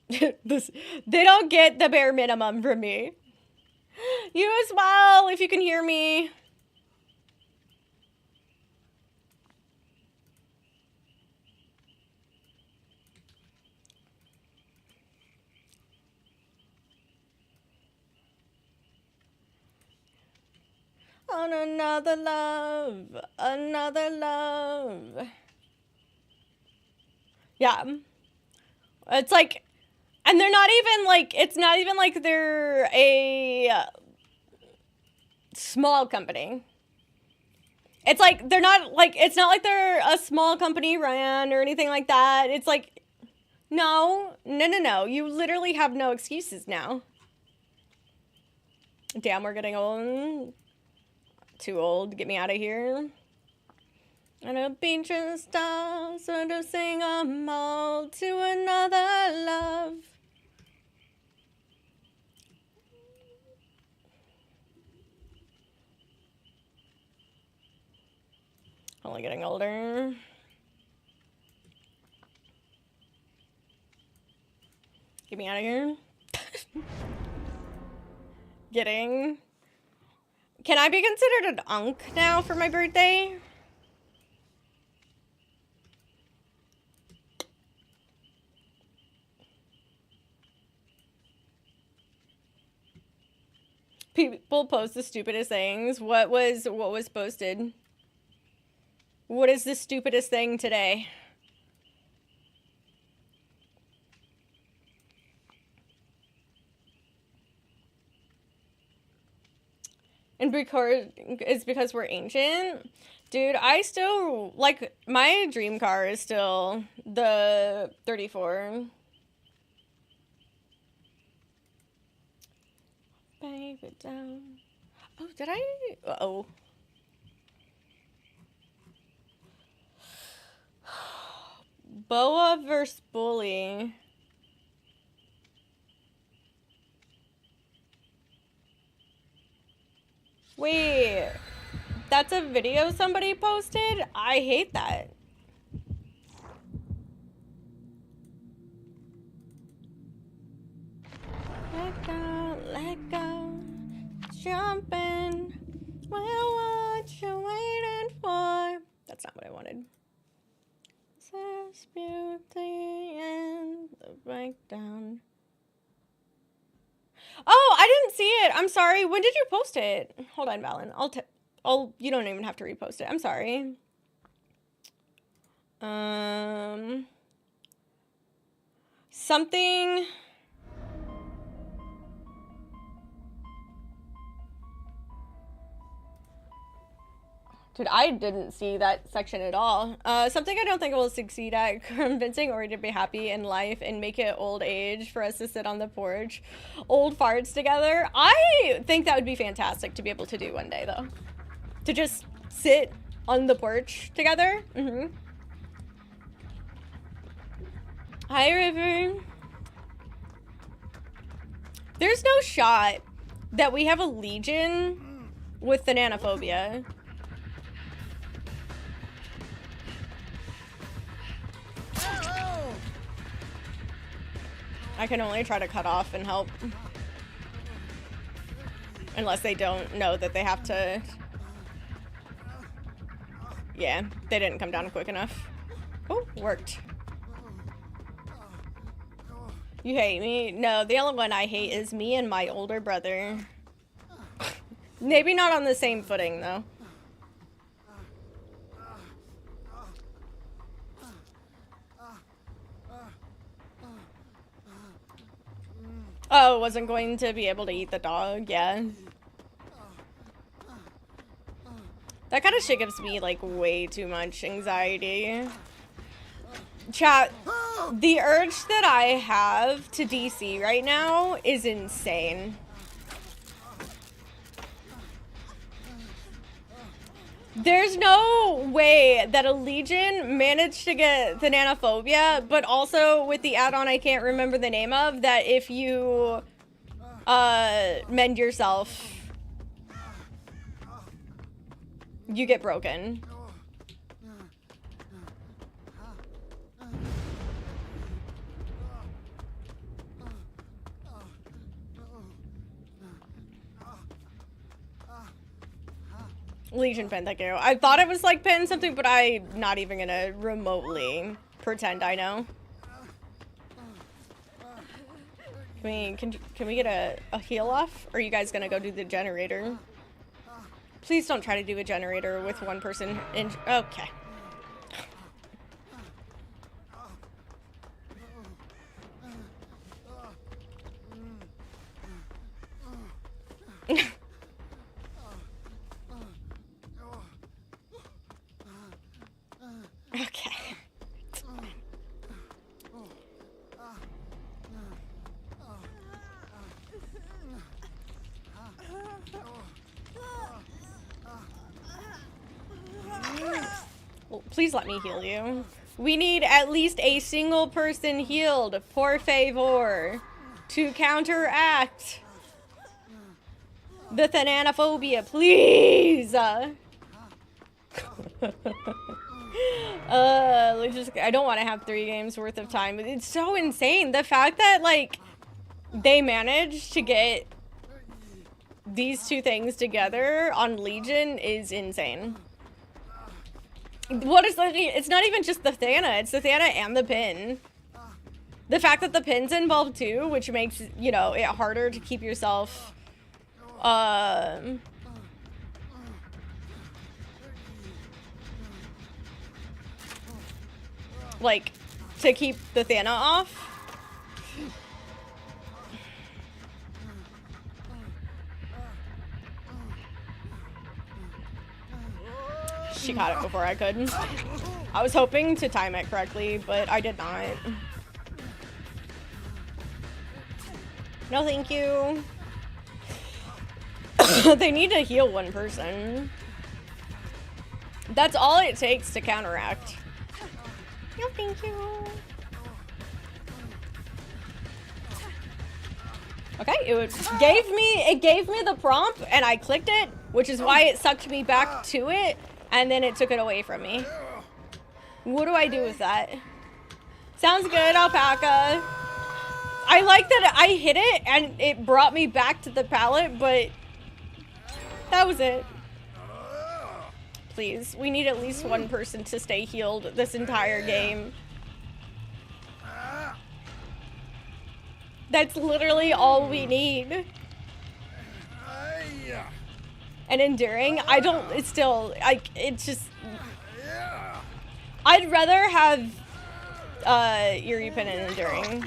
this. They don't get the bare minimum from me. You as well, if you can hear me. On another love, another love. Yeah. It's like, and they're not even like, it's not even like they're a small company. It's like, they're not like, it's not like they're a small company ran or anything like that. It's like, no. You literally have no excuses now. Damn, we're getting old. Too old. Get me out of here. And a beach and stars sort of sing them all to another love. Only getting older. Get me out of here. Getting. Can I be considered an unk now for my birthday? People post the stupidest things. What was posted? What is the stupidest thing today? And because it's because we're ancient. Dude, I still, like, my dream car is still the 34. Baby it down. Oh, did I? Uh-oh. Boa versus Bully. Wait, that's a video somebody posted? I hate that. Let go, jumping. Well, what you waiting for? That's not what I wanted. Says beauty and the breakdown. Oh, I didn't see it. I'm sorry. When did you post it? Hold on, Valen. You don't even have to repost it. I'm sorry. Something. Dude, I didn't see that section at all. Something I don't think will succeed at convincing Ori to be happy in life and make it old age for us to sit on the porch. Old farts together. I think that would be fantastic to be able to do one day, though. To just sit on the porch together. Hi, River. There's no shot that we have a legion with thanatophobia. I can only try to cut off and help. Unless they don't know that they have to... Yeah, they didn't come down quick enough. Oh, worked. You hate me? No, the only one I hate is me and my older brother. Maybe not on the same footing, though. Oh, wasn't going to be able to eat the dog, yeah. That kind of shit gives me, like, way too much anxiety. Chat, the urge that I have to DC right now is insane. There's no way that a Legion managed to get Thanatophobia, but also with the add-on I can't remember the name of, that if you mend yourself, you get broken. Legion pin, thank you. I thought it was like pin something, but I'm not even gonna remotely pretend I know. Can we get a heal off? Or are you guys gonna go do the generator? Please don't try to do a generator with one person in. Okay. Okay. Well, please let me heal you. We need at least a single person healed, por favor, to counteract the Thanatophobia, please. I don't want to have 3 games worth of time. It's so insane. The fact that, like, they managed to get these 2 things together on Legion is insane. What is that? It's not even just the Thana, it's the Thana and the pin. The fact that the pin's involved too, which makes, you know, it harder to keep yourself, like, to keep the Thana off. She caught it before I could. I was hoping to time it correctly, but I did not. No, thank you. They need to heal one person. That's all it takes to counteract. No, thank you. Okay, it gave me the prompt and I clicked it, which is why it sucked me back to it, and then it took it away from me. What do I do with that? Sounds good, Alpaca. I like that I hit it and it brought me back to the pallet, but that was it. Please, we need at least one person to stay healed this entire game. That's literally all we need. And enduring, it's still, it's just, I'd rather have, Eerie Pin and enduring.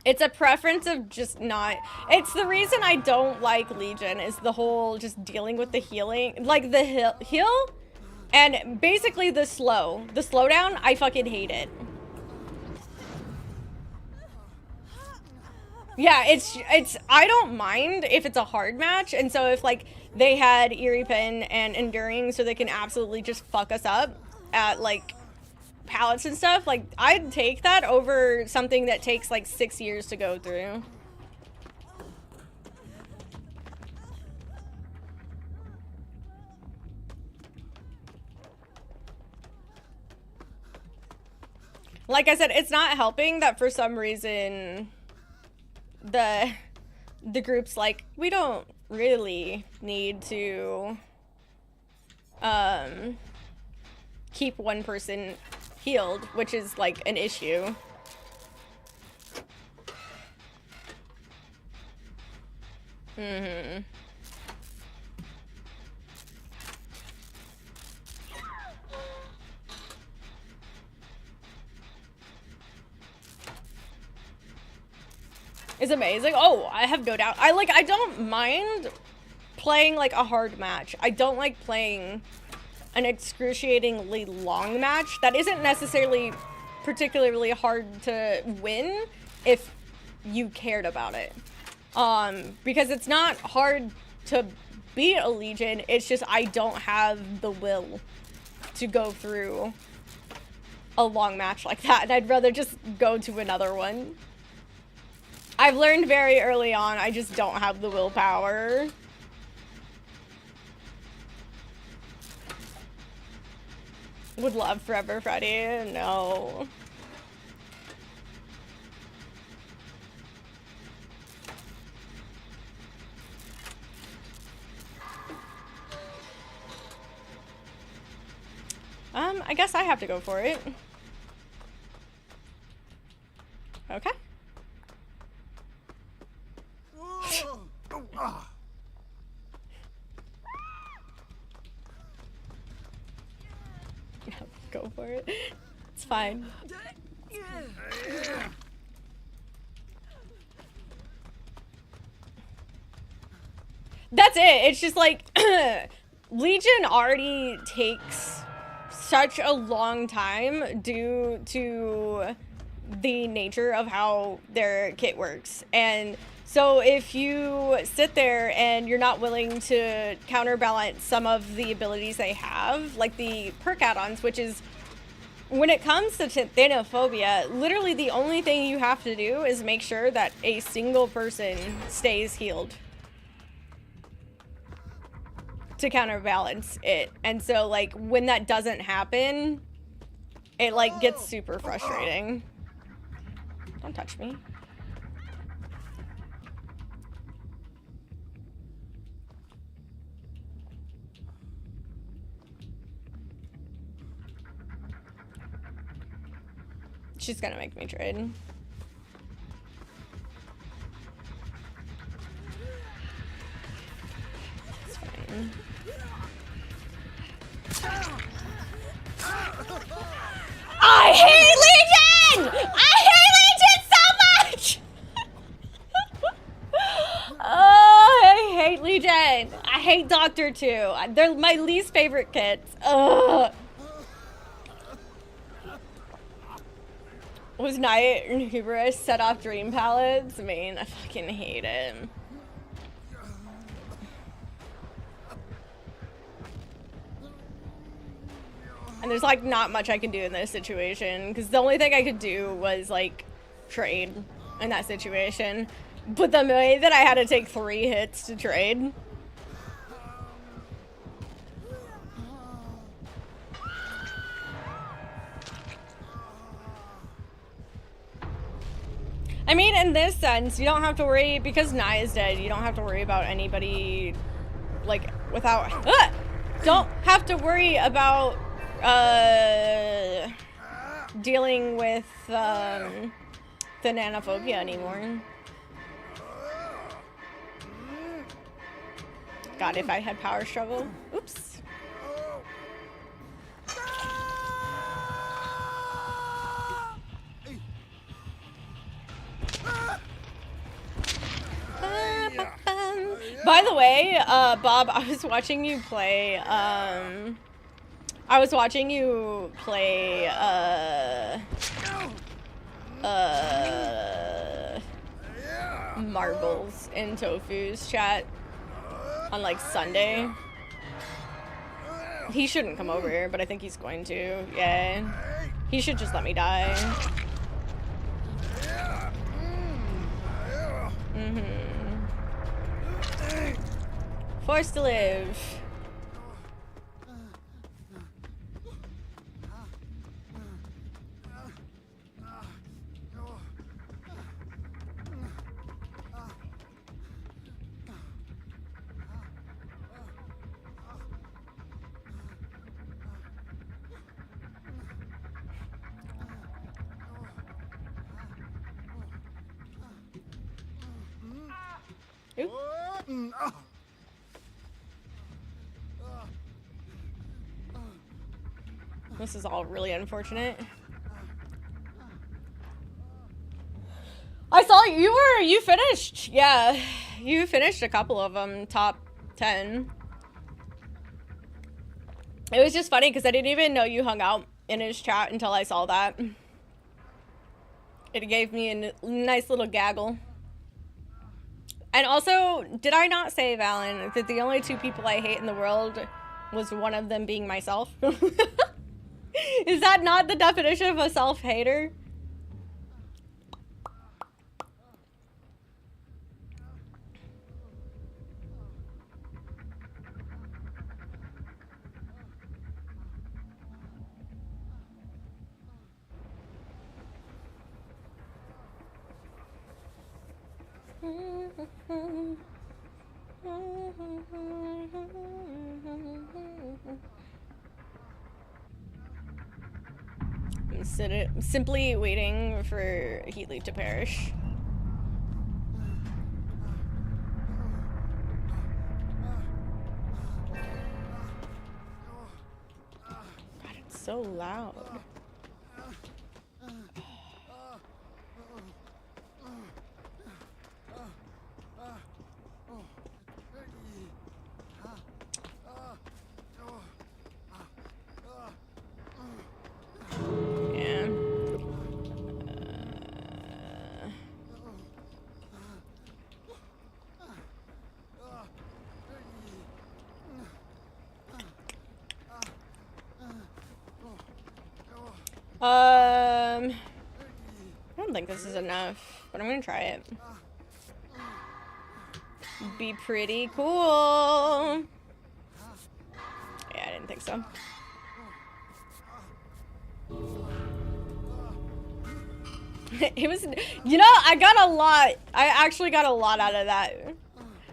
It's a preference of just not, it's the reason I don't like Legion, is the whole just dealing with the healing, like the heal, and basically the slowdown, I fucking hate it. Yeah, it's I don't mind if it's a hard match, and so if like they had Eerie Pin and enduring so they can absolutely just fuck us up at like pallets and stuff, like I'd take that over something that takes like 6 years to go through. Like I said, it's not helping that for some reason the group's like, we don't really need to keep one person healed, which is like an issue. Mm-hmm. is amazing. Oh, I have no doubt. I don't mind playing like a hard match. I don't like playing an excruciatingly long match that isn't necessarily particularly hard to win if you cared about it. Because it's not hard to beat a Legion, it's just I don't have the will to go through a long match like that, and I'd rather just go to another one. I've learned very early on, I just don't have the willpower. Would love Forever Freddy, no. I guess I have to go for it. Okay. Go for it. It's fine. That's it. It's just like Legion already takes such a long time due to the nature of how their kit works. And so if you sit there and you're not willing to counterbalance some of the abilities they have, like the perk add-ons, which is, when it comes to Thanophobia, literally the only thing you have to do is make sure that a single person stays healed to counterbalance it. And so like when that doesn't happen, it like gets super frustrating. Don't touch me. She's gonna make me trade. It's fine. I hate Legion! I hate Legion so much! Oh, I hate Legion. I hate Doctor too. They're my least favorite kits. Ugh. Was Night and Hubris set off dream palettes? I mean, I fucking hate it. And there's like not much I can do in this situation because the only thing I could do was like trade in that situation. But the way that I had to take 3 hits to trade. I mean, in this sense, you don't have to worry, because Nai is dead, you don't have to worry about anybody, like, without, don't have to worry about, dealing with, the nanophobia anymore. God, if I had power struggle, oops. By the way, Bob, I was watching you play, Marbles in Tofu's chat on, like, Sunday. He shouldn't come over here, but I think he's going to, yeah. He should just let me die. Forced to live. Oop. This is all really unfortunate. I saw you finished. Yeah. You finished a couple of them, top 10. It was just funny because I didn't even know you hung out in his chat until I saw that. It gave me a nice little gaggle. And also, did I not say, Valen, that the only two people I hate in the world was one of them being myself? Is that not the definition of a self-hater? I'm simply waiting for heat leaf to perish. God, it's so loud. Yeah. I don't think this is enough, but I'm gonna try it. Be pretty cool. Yeah, I didn't think so. It was, you know, I actually got a lot out of that.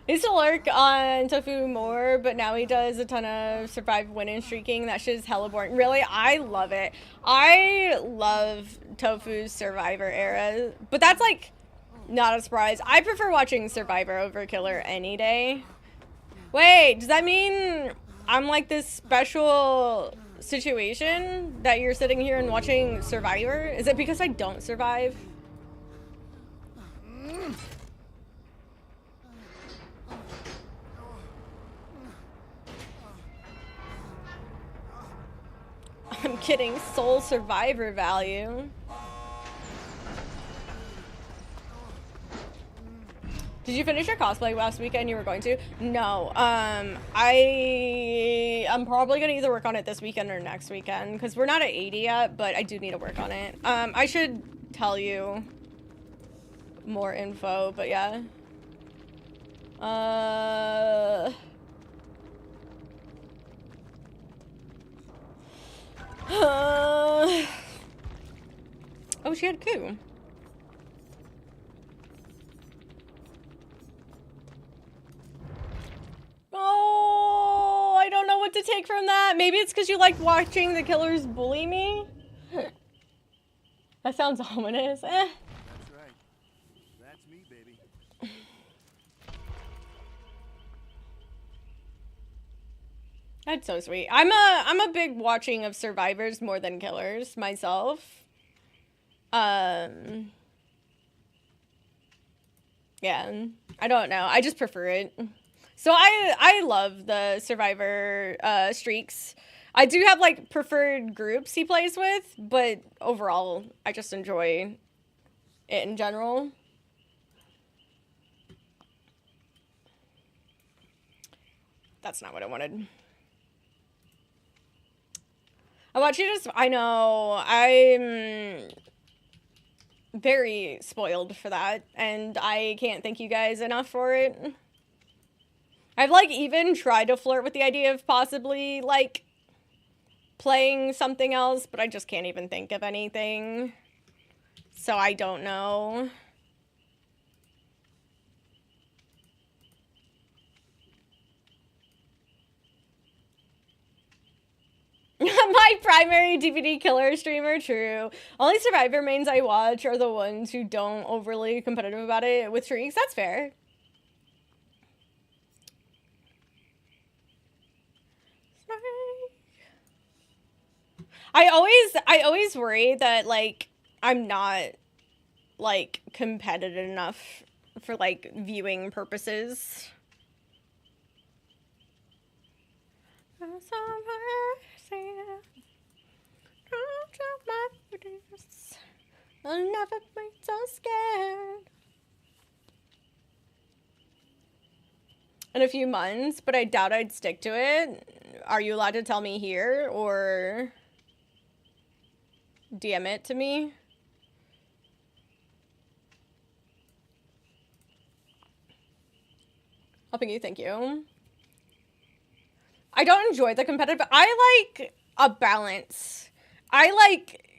I used to lurk on Tofu more, but now he does a ton of survive win and streaking. That shit is hella boring. Really, I love it. I love Tofu's Survivor era, but that's like not a surprise. I prefer watching Survivor over Killer any day. Wait, does that mean I'm like this special situation that you're sitting here and watching Survivor? Is it because I don't survive? I'm getting soul survivor value. Did you finish your cosplay last weekend? You were going to? No. I'm probably gonna either work on it this weekend or next weekend because we're not at 80 yet, but I do need to work on it. I should tell you more info, but yeah. Oh, she had coup. Oh, I don't know what to take from that. Maybe it's because you like watching the killers bully me. That sounds ominous. Eh. That's right. That's me, baby. That's so sweet. I'm a big watching of survivors more than killers myself. Yeah, I don't know. I just prefer it. So I love the survivor streaks. I do have like preferred groups he plays with, but overall I just enjoy it in general. That's not what I wanted. I want you to I know I'm very spoiled for that, and I can't thank you guys enough for it. I've like even tried to flirt with the idea of possibly like playing something else, but I just can't even think of anything. So I don't know. My primary DVD killer streamer, true. Only Survivor mains I watch are the ones who don't overly competitive about it with streaks. That's fair. I always worry that like I'm not like competitive enough for like viewing purposes. I'll never be so scared. In a few months, but I doubt I'd stick to it. Are you allowed to tell me here or DM it to me? Helping you, thank you. I don't enjoy the competitive. I like a balance. I like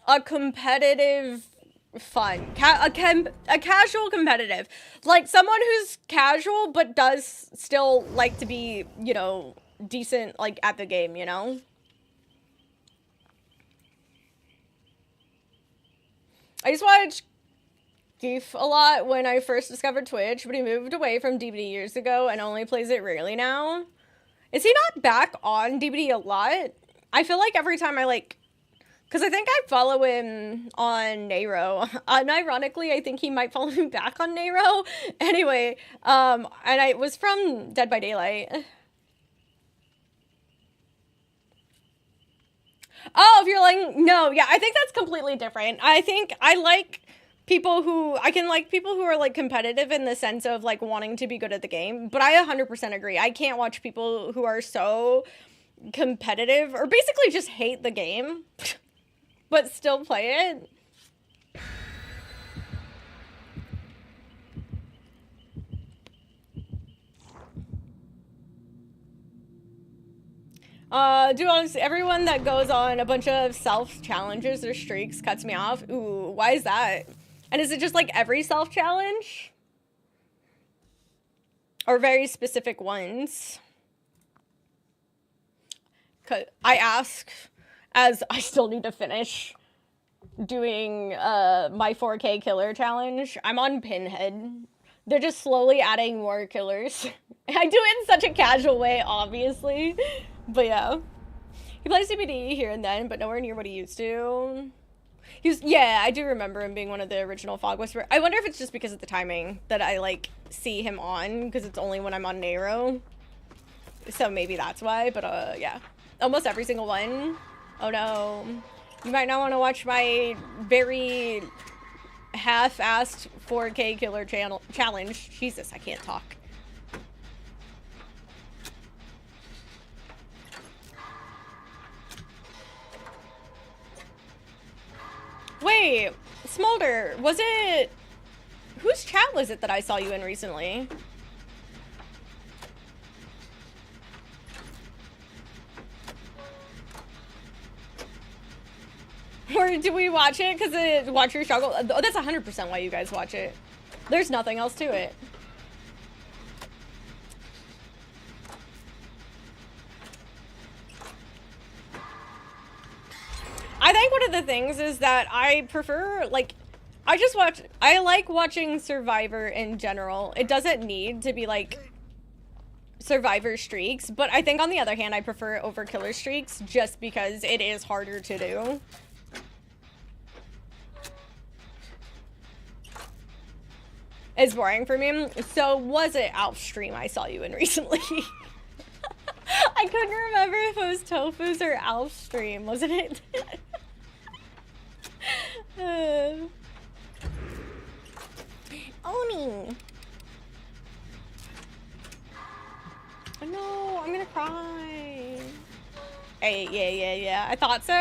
a competitive fun. A casual competitive. Like someone who's casual but does still like to be, you know, decent like at the game, you know? I just watched Geef a lot when I first discovered Twitch, but he moved away from DBD years ago and only plays it rarely now. Is he not back on DBD a lot? I feel like every time I like, because I think I follow him on Nero. Unironically, I think he might follow me back on Nero. Anyway, and I was from Dead by Daylight. Oh, if you're like, no, yeah, I think that's completely different. I think I like people who, I can like people who are like competitive in the sense of like wanting to be good at the game, but I 100% agree. I can't watch people who are so competitive or basically just hate the game, but still play it. Dude, honestly, everyone that goes on a bunch of self-challenges or streaks cuts me off. Ooh, why is that? And is it just like every self-challenge? Or very specific ones? 'Cause I ask, as I still need to finish doing my 4K killer challenge. I'm on Pinhead. They're just slowly adding more killers. I do it in such a casual way, obviously. But yeah. He plays CBD here and then, but nowhere near what he used to. Yeah, I do remember him being one of the original Fog Whisperer. I wonder if it's just because of the timing that I, like, see him on, because it's only when I'm on Nero. So maybe that's why, but, yeah. Almost every single one. Oh, no. You might not want to watch my very half-assed 4K killer challenge. Jesus, I can't talk. Wait, Smolder, was it... Whose chat was it that I saw you in recently? Or do we watch it because it watch your struggle? Oh, that's 100% why you guys watch it. There's nothing else to it. I think one of the things is that I prefer, like, I like watching Survivor in general. It doesn't need to be, like, Survivor streaks, but I think on the other hand, I prefer it over killer streaks just because it is harder to do. It's boring for me. So was it Alp's stream I saw you in recently? I couldn't remember if it was Tofu's or Alp's stream, wasn't it? Oni! Oh no, I'm gonna cry. Hey, yeah, I thought so.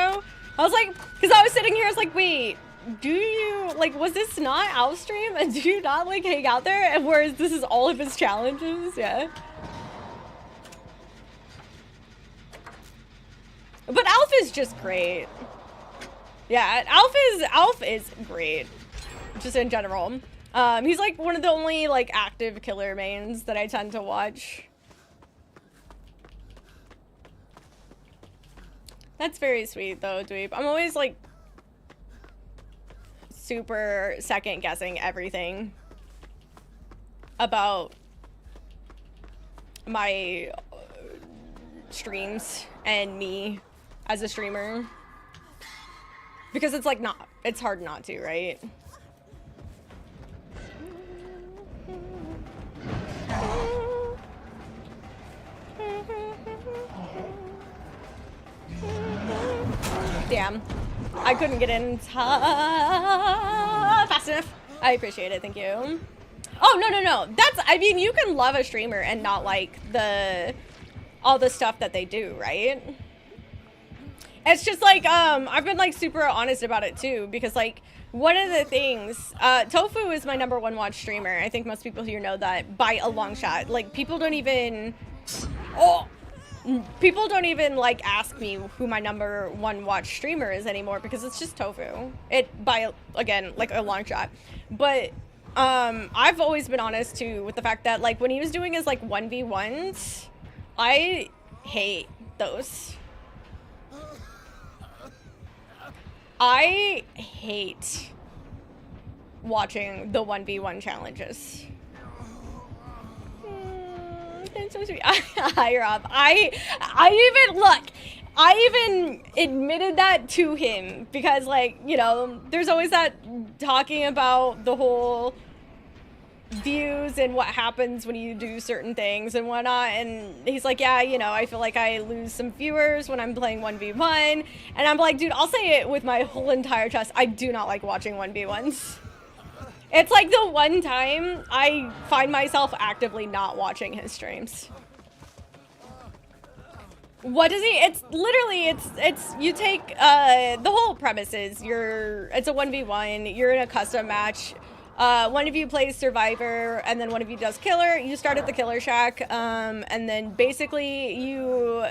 I was like, because I was sitting here, I was like, wait, do you, like, was this not Alp's stream? And do you not, like, hang out there? And whereas this is all of his challenges? Yeah. But Alf is just great. Yeah, Alf is great. Just in general. He's like one of the only like active killer mains that I tend to watch. That's very sweet though, Dweeb. I'm always like super second guessing everything about my streams and me as a streamer. Because it's like it's hard not to, right? Damn. I couldn't get in fast enough. I appreciate it, thank you. Oh, no. That's, I mean, you can love a streamer and not like all the stuff that they do, right? It's just like, I've been like super honest about it too, because like, one of the things, Tofu is my #1 watch streamer. I think most people here know that by a long shot. Like, people don't even like ask me who my #1 watch streamer is anymore, because it's just Tofu. Again, like a long shot. But I've always been honest too with the fact that like when he was doing his like 1v1s, I hate those. I hate watching the 1v1 challenges. That's so sweet. Hi, Rob. I even admitted that to him, because like, you know, there's always that talking about the whole views and what happens when you do certain things and whatnot, and he's like, yeah, you know, I feel like I lose some viewers when I'm playing 1v1, and I'm like, dude, I'll say it with my whole entire chest, I do not like watching 1v1s. It's like the one time I find myself actively not watching his streams. What does he, it's literally, it's you take, the whole premise is it's a 1v1, you're in a custom match. One of you plays Survivor, and then one of you does Killer. You start at the Killer Shack, and then basically you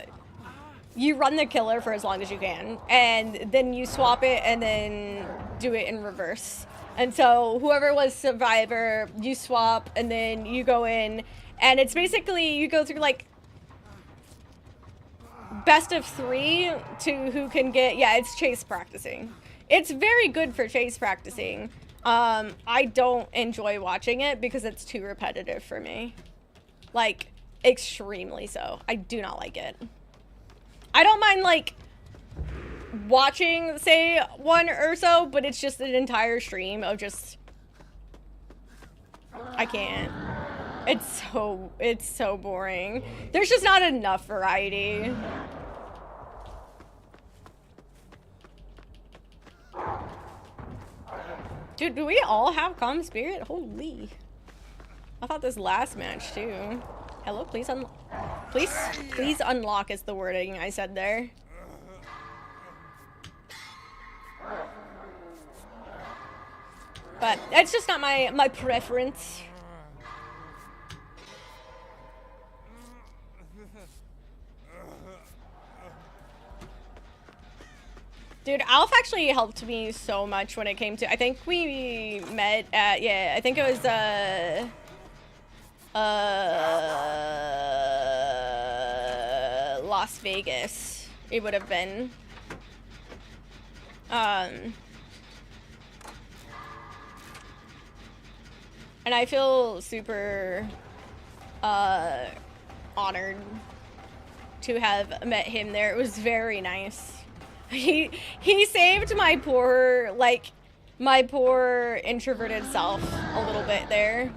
run the Killer for as long as you can, and then you swap it, and then do it in reverse. And so whoever was Survivor, you swap, and then you go in, and it's basically, you go through like best of 3 to who can get, yeah, it's chase practicing. It's very good for chase practicing. I don't enjoy watching it because it's too repetitive for me. Like, extremely so. I do not like it. I don't mind, like, watching, say, one or so, but it's just an entire stream of just... I can't. It's so boring. There's just not enough variety. Dude, do we all have calm spirit? Holy. I thought this last match too. Hello, please unlock is the wording I said there. But it's just not my preference. Dude, Alf actually helped me so much when it came to, I think we met at, yeah, I think it was, Las Vegas, it would have been. And I feel super, honored to have met him there. It was very nice. He saved my poor introverted self a little bit there.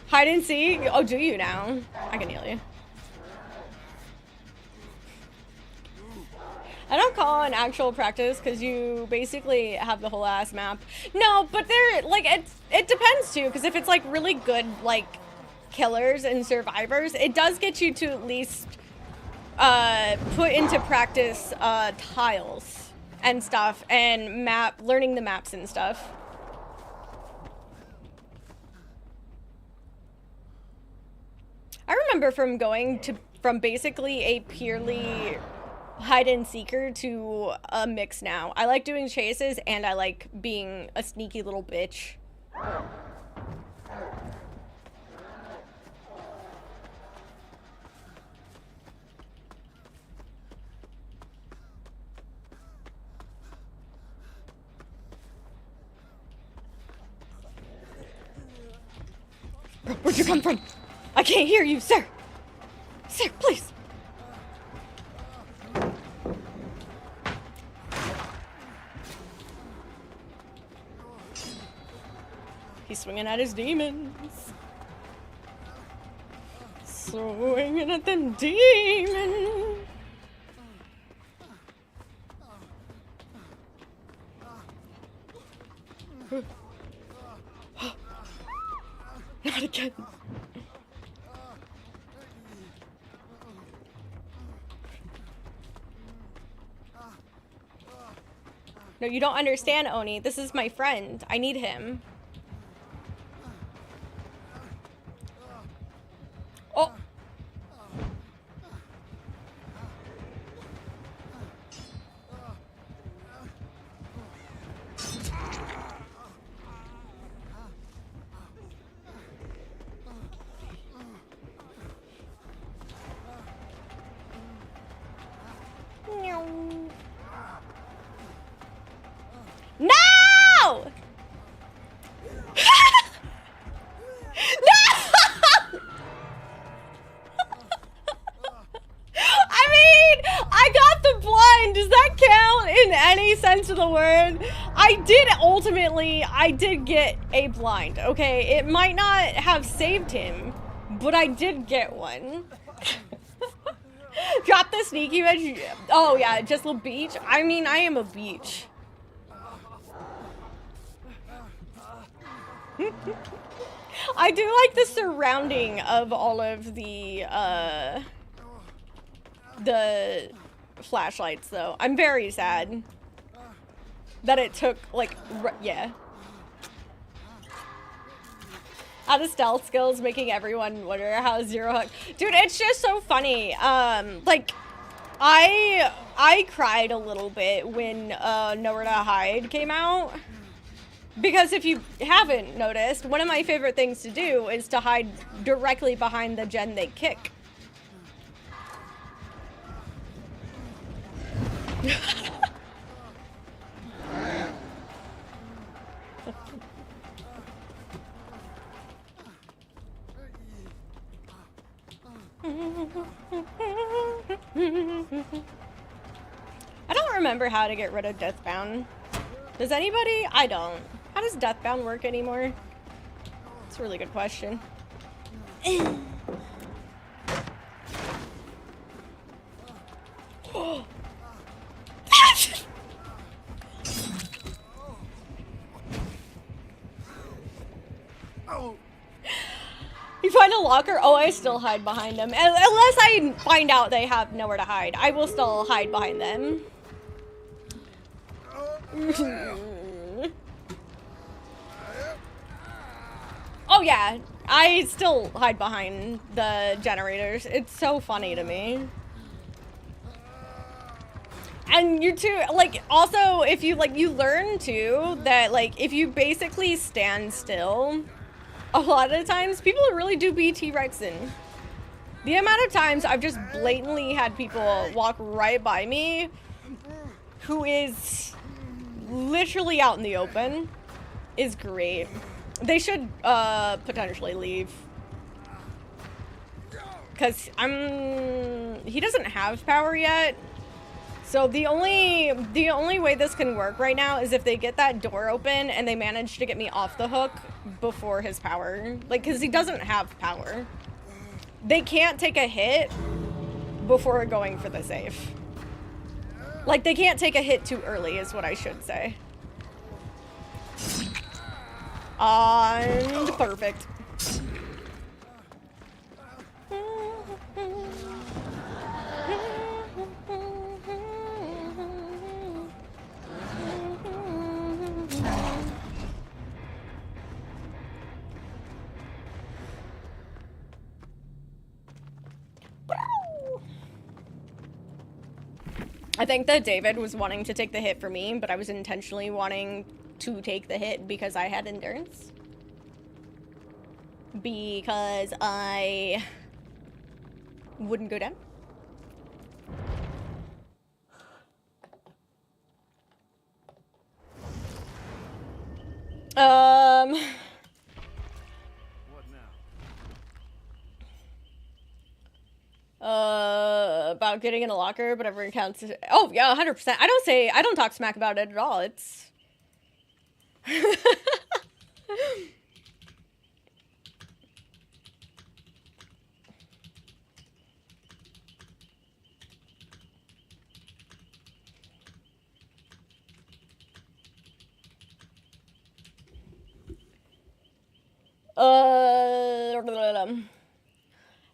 Hide and seek? Oh, do you now? I can heal you. I don't call an actual practice because you basically have the whole ass map. No, but there, like, it depends too, because if it's like really good, like, killers and survivors, it does get you to at least put into practice tiles and stuff, and learning the maps and stuff. I remember from basically a purely hide and seeker to a mix now. I like doing chases and I like being a sneaky little bitch. Bro, where'd you come from? I can't hear you, sir. Sir, please. He's swinging at his demons. Swinging at them demons. Not again. No, you don't understand, Oni. This is my friend. I need him. Oh. No! Does that count in any sense of the word? I did get a blind, okay? It might not have saved him, but I did get one. Drop the sneaky veg. Oh yeah, just a beach. I mean, I am a beach. I do like the surrounding of all of the flashlights, though. I'm very sad that it took, like, yeah. Out of stealth skills, making everyone wonder how Zero Hook. Dude, it's just so funny. Like, I cried a little bit when Nowhere to Hide came out. Because if you haven't noticed, one of my favorite things to do is to hide directly behind the gen they kick. I don't remember how to get rid of Deathbound. Does anybody? I don't. How does Deathbound work anymore? That's a really good question. You find a locker? Oh, I still hide behind them. Unless I find out they have nowhere to hide. I will still hide behind them. Oh yeah, I still hide behind the generators. It's so funny to me. And you too, like, also, if you, like, you learn too that, like, if you basically stand still, a lot of the times people really do be T-Rexing. The amount of times I've just blatantly had people walk right by me who is literally out in the open is great. They should potentially leave. Cause he doesn't have power yet. So the only way this can work right now is if they get that door open and they manage to get me off the hook before his power. Like, cause he doesn't have power. They can't take a hit before going for the safe. Like, they can't take a hit too early is what I should say. And perfect. I think that David was wanting to take the hit for me, but I was intentionally wanting to take the hit because I had endurance. Because I wouldn't go down. What now? about getting in a locker, but everyone counts. Oh yeah, 100%. I don't talk smack about it at all. It's.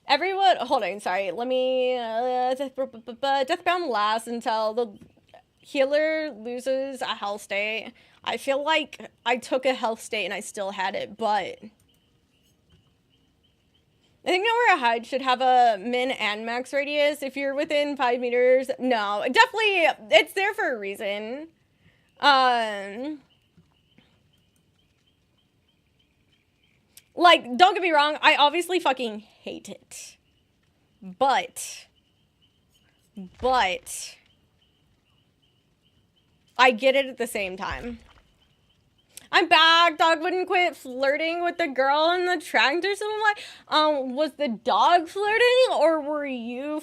Everyone, hold on, sorry. Let me, Deathbound lasts until the healer loses a health state. I feel like I took a health state and I still had it, but I think Nowhere to Hide should have a min and max radius. If you're within 5 meters, no, definitely, it's there for a reason. Like, don't get me wrong, I obviously fucking hate it. But I get it at the same time. I'm back. Dog wouldn't quit flirting with the girl in the tractor. So I'm like, was the dog flirting or were you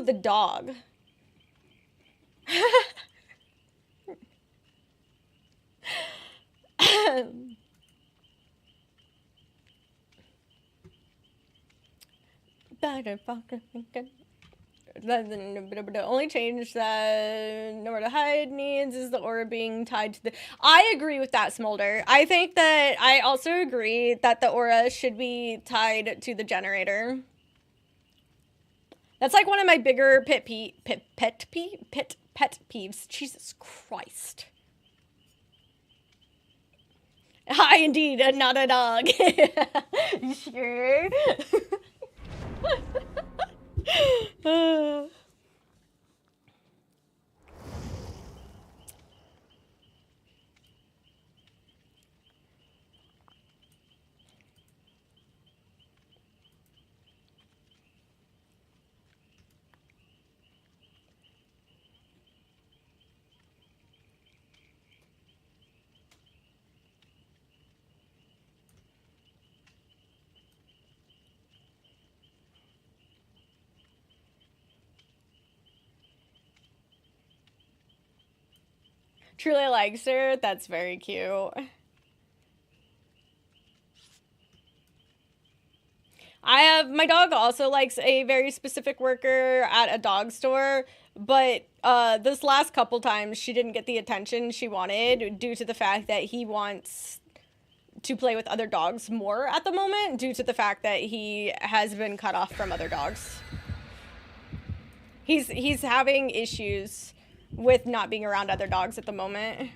the dog? The only change that Nowhere to Hide needs is the aura being tied to the... I agree with that, Smolder. I think that... I also agree that the aura should be tied to the generator. That's like one of my bigger pet peeves. Jesus Christ. Hi, indeed, not a dog. You sure? Truly likes her. That's very cute. My dog also likes a very specific worker at a dog store, but this last couple times she didn't get the attention she wanted due to the fact that he wants to play with other dogs more at the moment, due to the fact that he has been cut off from other dogs. He's having issues with not being around other dogs at the moment.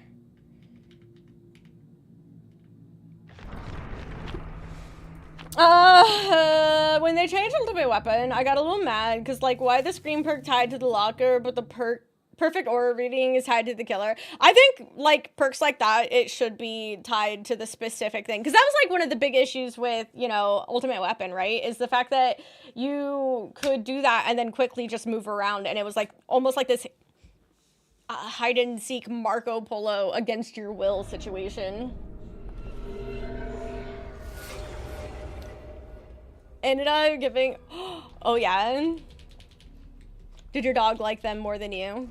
When they changed Ultimate Weapon, I got a little mad because, like, why the screen perk tied to the locker, but the perfect aura reading is tied to the killer? I think, like, perks like that, it should be tied to the specific thing. Because that was, like, one of the big issues with, you know, Ultimate Weapon, right? Is the fact that you could do that and then quickly just move around. And it was, like, almost like this hide-and-seek Marco Polo against your will situation. Ended up giving... Oh, yeah? Did your dog like them more than you?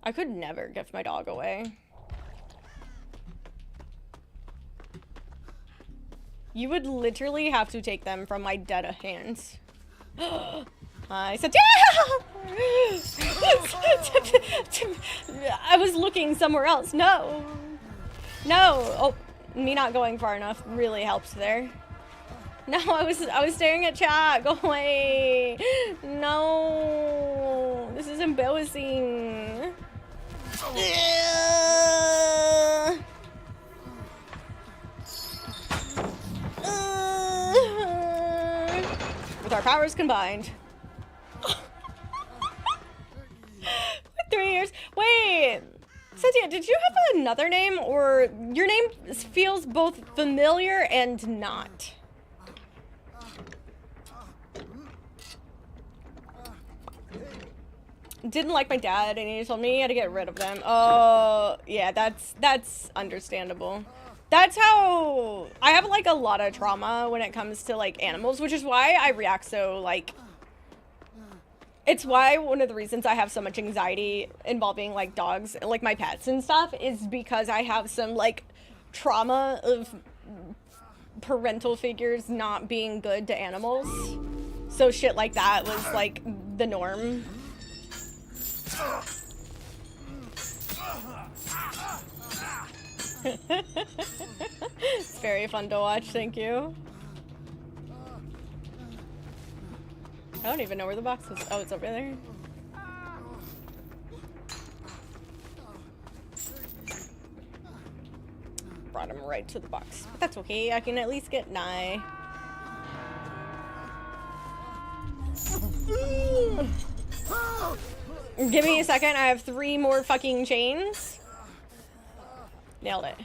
I could never give my dog away. You would literally have to take them from my dead hands. I said, yeah! I was looking somewhere else. No. No. Oh, me not going far enough really helps there. No, I was staring at chat. Go away. No. This is embarrassing. With our powers combined. With 3 years. Wait. Cynthia, did you have another name, or your name feels both familiar and not? Didn't like my dad, and he told me he had to get rid of them. Oh, yeah, that's understandable. That's how I have, like, a lot of trauma when it comes to, like, animals, which is why I react so, like, It's why one of the reasons I have so much anxiety involving like dogs, like my pets and stuff, is because I have some like trauma of parental figures not being good to animals. So shit like that was like the norm. It's very fun to watch, thank you. I don't even know where the box is. Oh, it's over there. Brought him right to the box. But that's okay, I can at least get nigh. Give me a second, I have 3 more fucking chains. Nailed it.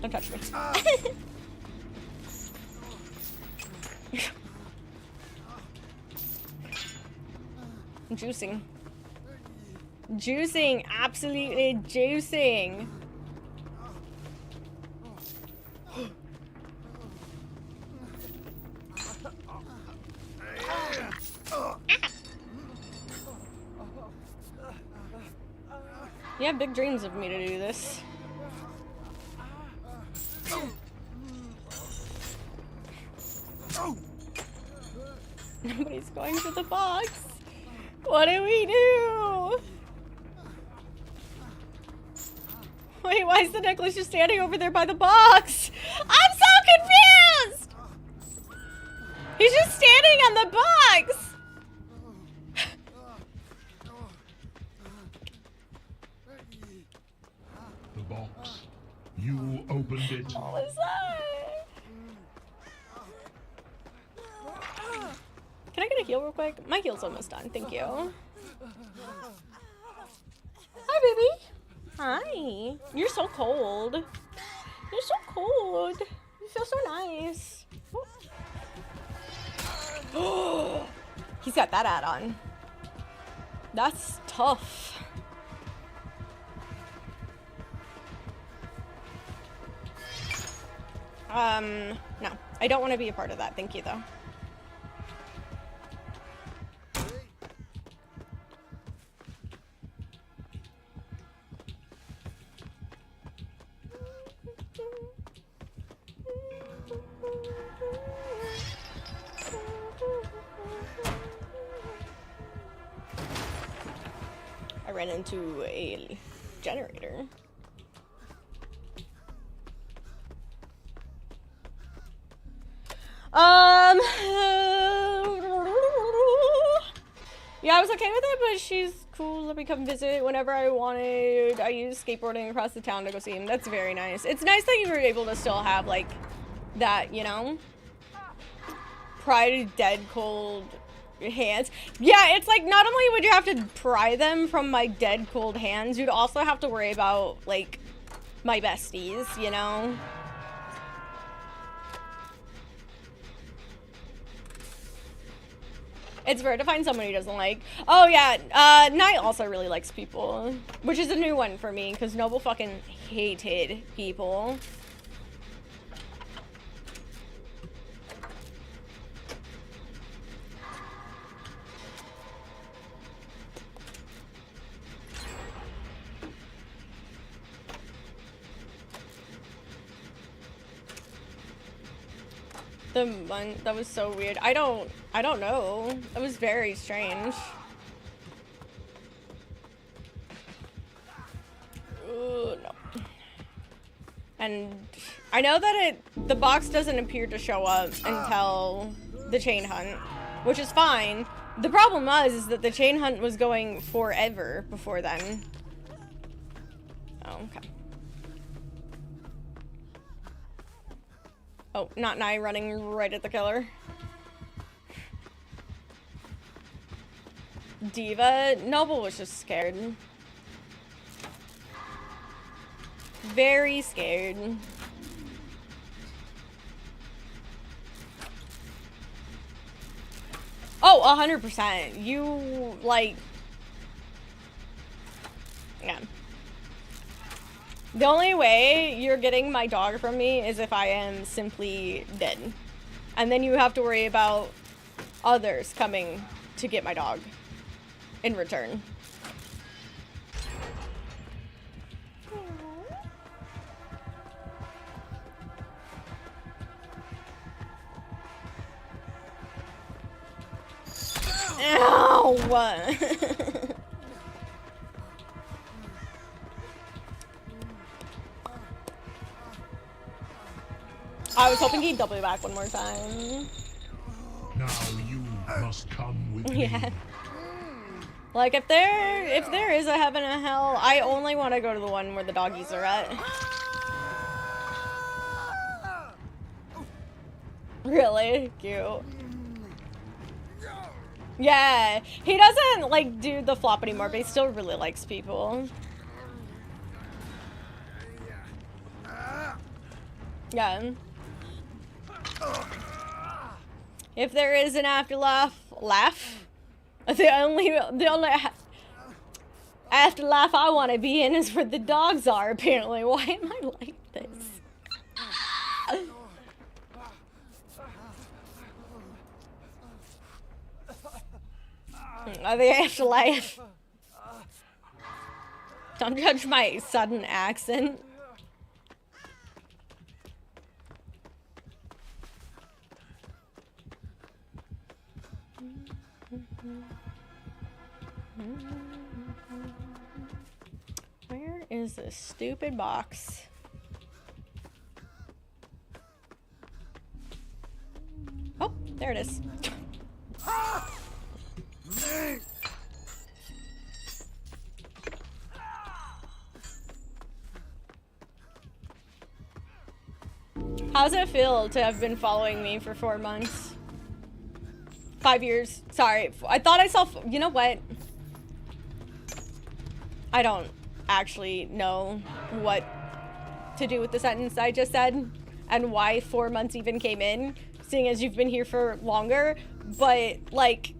Don't touch me. Juicing. Juicing, absolutely juicing. You have big dreams of me to do this. Nobody's going to the box. What do we do? Wait, why is the necklace just standing over there by the box? I'm so confused! He's just standing on the box! The box. You opened it. What was that? Can I get a heal real quick? My heal's almost done, thank you. Hi, baby. Hi. You're so cold. You're so cold. You feel so nice. Oh. He's got that add-on. That's tough. No. I don't want to be a part of that. Thank you, though. I ran into a generator. Yeah, I was okay with it, but she's cool. Let me come visit whenever I wanted. I used skateboarding across the town to go see him. That's very nice. It's nice that you were able to still have, like, that, you know? Pry dead cold hands. Yeah, it's like, not only would you have to pry them from my dead cold hands, you'd also have to worry about, like, my besties, you know? It's rare to find someone who doesn't like. Oh yeah, Knight also really likes people, which is a new one for me because Noble fucking hated people. The one that was so weird. I don't know. It was very strange. Ooh, no. And I know that the box doesn't appear to show up until the chain hunt, which is fine. The problem is that the chain hunt was going forever before then. Oh, okay. Oh, not Nye running right at the killer. Diva? Noble was just scared. Very scared. Oh, 100%. You, like... Yeah. The only way you're getting my dog from me is if I am simply dead. And then you have to worry about others coming to get my dog in return. Ow! I was hoping he'd double back one more time. Now you must come with me. Yeah. Like if there is a heaven and a hell, I only want to go to the one where the doggies are at. Really cute. Yeah, he doesn't like do the flop anymore, but he still really likes people. Yeah. If there is an afterlife, the only afterlife I want to be in is where the dogs are. Apparently, why am I like this? The afterlife. Don't judge my sudden accent. Where is this stupid box? Oh, there it is. How's it feel to have been following me for 4 months? 5 years. Sorry. I thought I saw... You know what? I don't actually know what to do with the sentence I just said and why 4 months even came in, seeing as you've been here for longer. But, like,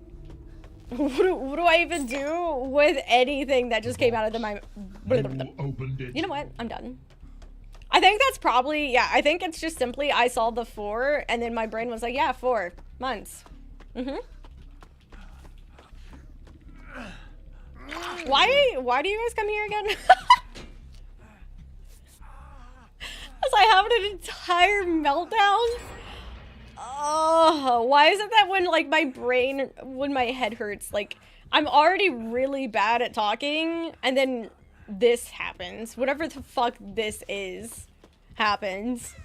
what do I even do with anything that just came out of my... You opened it. You know what? I'm done. I think that's probably... Yeah, I think it's just simply I saw the 4, and then my brain was like, yeah, 4 months. Mm-hmm. Why do you guys come here again? As I have an entire meltdown. Oh, why is it that when like when my head hurts, like I'm already really bad at talking, and then this happens. Whatever the fuck this is, happens.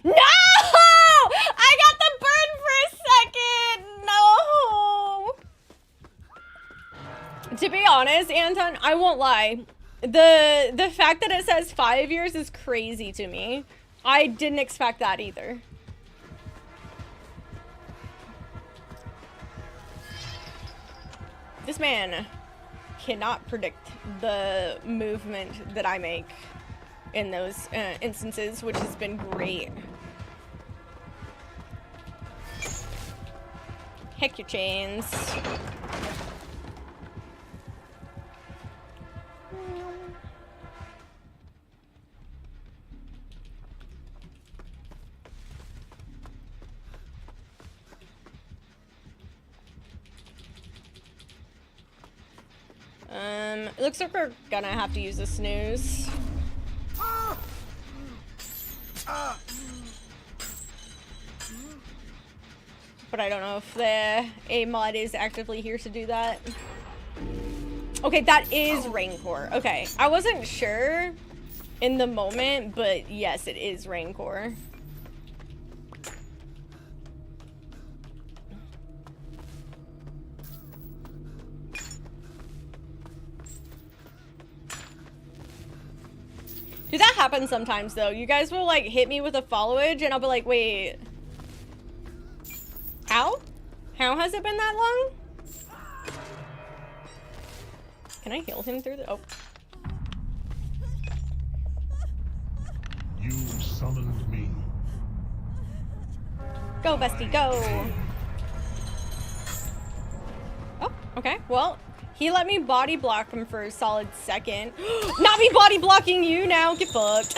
No! I got the burn for a second! No! To be honest, Anton, I won't lie. The fact that it says 5 years is crazy to me. I didn't expect that either. This man cannot predict the movement that I make in those instances, which has been great. Heck your chains. It looks like we're gonna have to use a snooze. But I don't know if the A mod is actively here to do that. Okay, that is Rancor. Okay, I wasn't sure in the moment, but yes, it is Rancor. Dude, that happens sometimes though. You guys will like hit me with a followage and I'll be like, wait. How? How has it been that long? Can I heal him through the— oh. You summoned me. Go, bestie, go. Oh, okay. Well, he let me body block him for a solid second. Not me body blocking you now. Get fucked.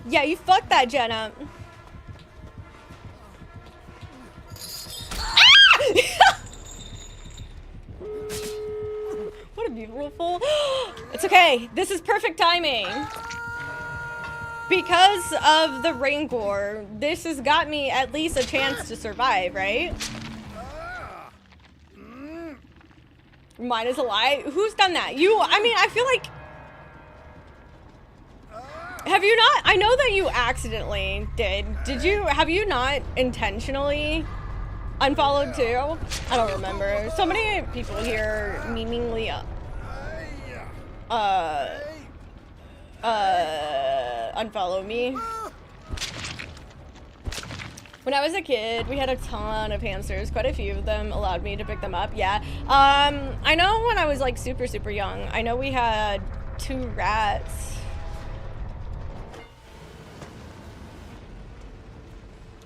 Yeah, you fucked that Jenna. What a beautiful. It's okay. This is perfect timing. Because of the Rancor, this has got me at least a chance to survive, right? Mine is a lie. Who's done that? You, I mean, I feel like... Have you not? I know that you accidentally did. Did you? Have you not intentionally unfollowed too? I don't remember. So many people here memeingly unfollow me. When I was a kid, we had a ton of hamsters. Quite a few of them allowed me to pick them up. Yeah. I know when I was like super young, I know we had 2 rats.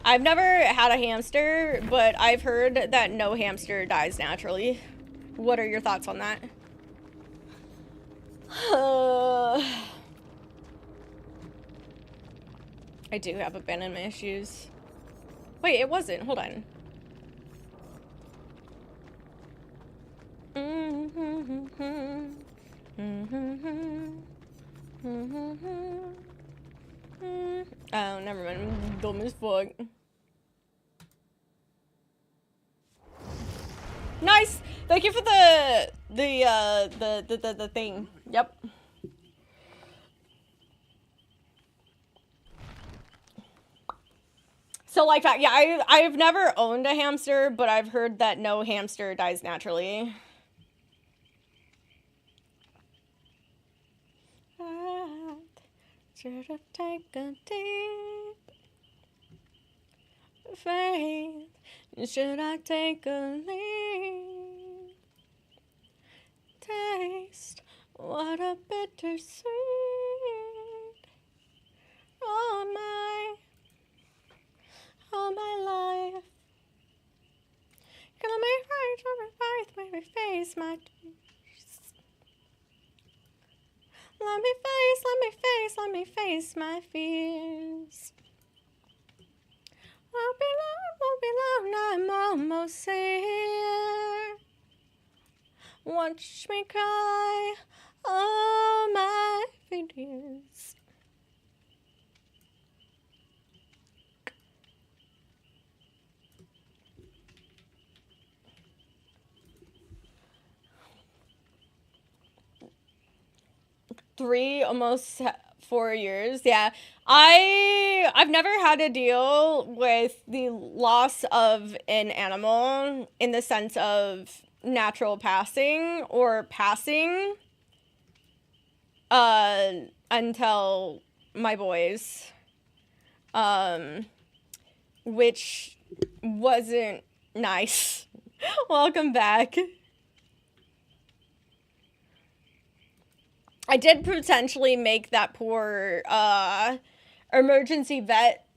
I've never had a hamster, but I've heard that no hamster dies naturally. What are your thoughts on that? I do have abandonment issues. Wait, it wasn't. Hold on. Oh, never mind. I'm dumb as fuck. Nice. Thank you for the thing. Yep. So like that, yeah, I've never owned a hamster, but I've heard that no hamster dies naturally. I should have taken deep faith. Should I take a leap? Taste what a bittersweet. All my life. Gonna make right on my faith, make me face my tears. Let me face my fears. Won't be long, I'm almost here. Watch me cry all my tears. Almost 4 years. Yeah. I've never had to deal with the loss of an animal in the sense of natural passing or passing until my boys, which wasn't nice. Welcome back. I did potentially make that poor emergency vet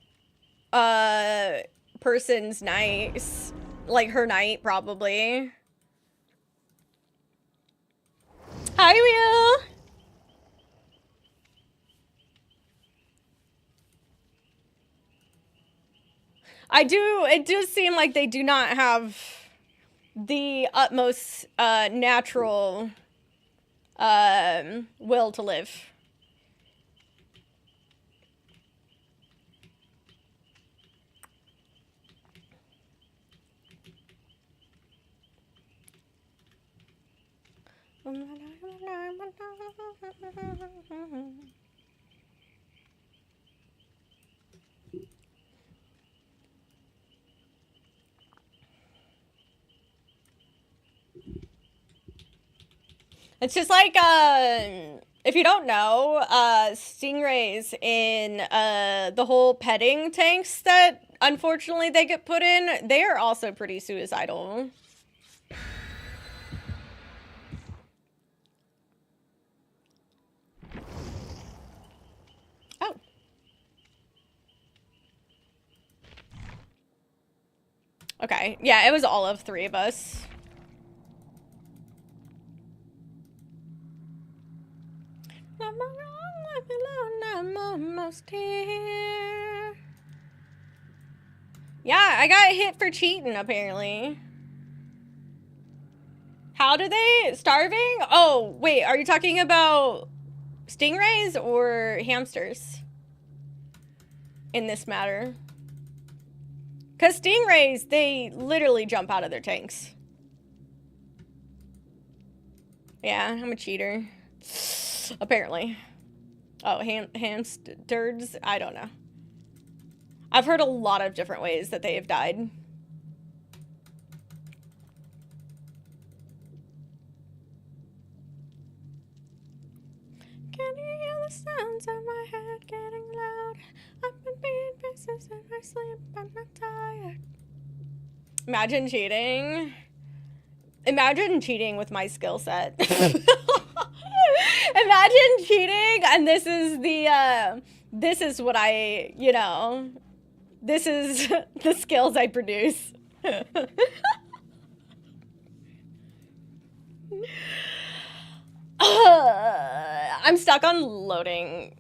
person's night, like her night probably. Hi, Will. It does seem like they do not have the utmost natural will to live. It's just like, if you don't know, stingrays in the whole petting tanks that unfortunately they get put in, they are also pretty suicidal. Oh. Okay, yeah, it was all of 3 of us. I'm almost here. Yeah, I got hit for cheating, apparently. How do they? Starving? Oh, wait, are you talking about stingrays or hamsters in this matter? Because stingrays, they literally jump out of their tanks. Yeah, I'm a cheater. Apparently. Oh, hamsters? I don't know. I've heard a lot of different ways that they have died. Can you hear the sounds of my head getting loud? I've been being pieces in my sleep, I'm not tired. Imagine cheating. Imagine cheating with my skill set. Imagine cheating, and this is the, this is what I, you know, this is the skills I produce. I'm stuck on loading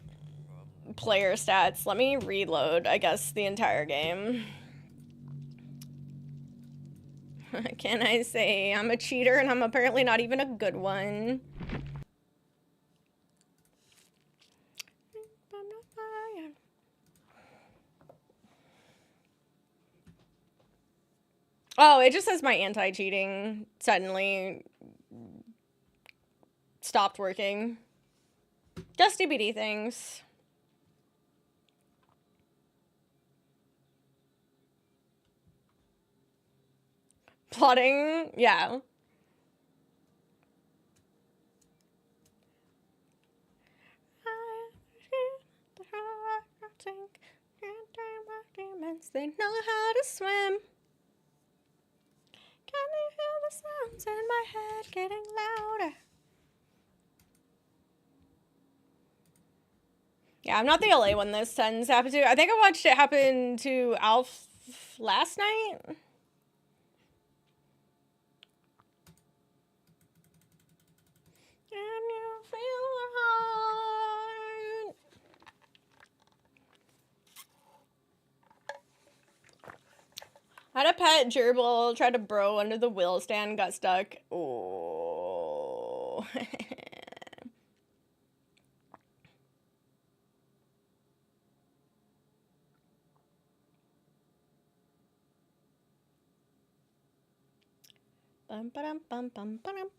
player stats. Let me reload, I guess, the entire game. Can I say I'm a cheater and I'm apparently not even a good one? Oh, it just says my anti-cheating suddenly stopped working. Just DBD things. Plotting, yeah. They know how to swim. Can you hear the sounds in my head getting louder? Yeah, I'm not the only one this tends to happen to. I think I watched it happen to Alf last night. Can you feel the heart? I had a pet gerbil, tried to bro under the wheel stand, got stuck. Oh. Bum bum bum bum bum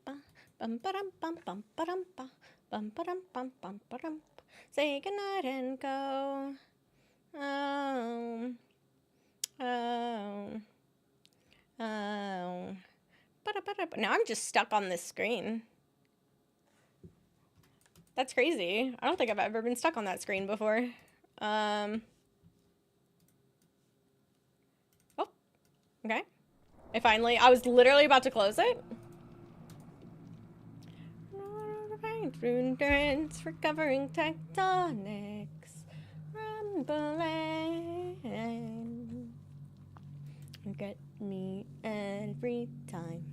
bum bum bum bum bum bum bum bum bum. Say goodnight and go. Oh. Oh. Oh. Now I'm just stuck on this screen. That's crazy. I don't think I've ever been stuck on that screen before. Oh. Okay. I was literally about to close it. Endurance, recovering tectonics, rumbling. Get me every time.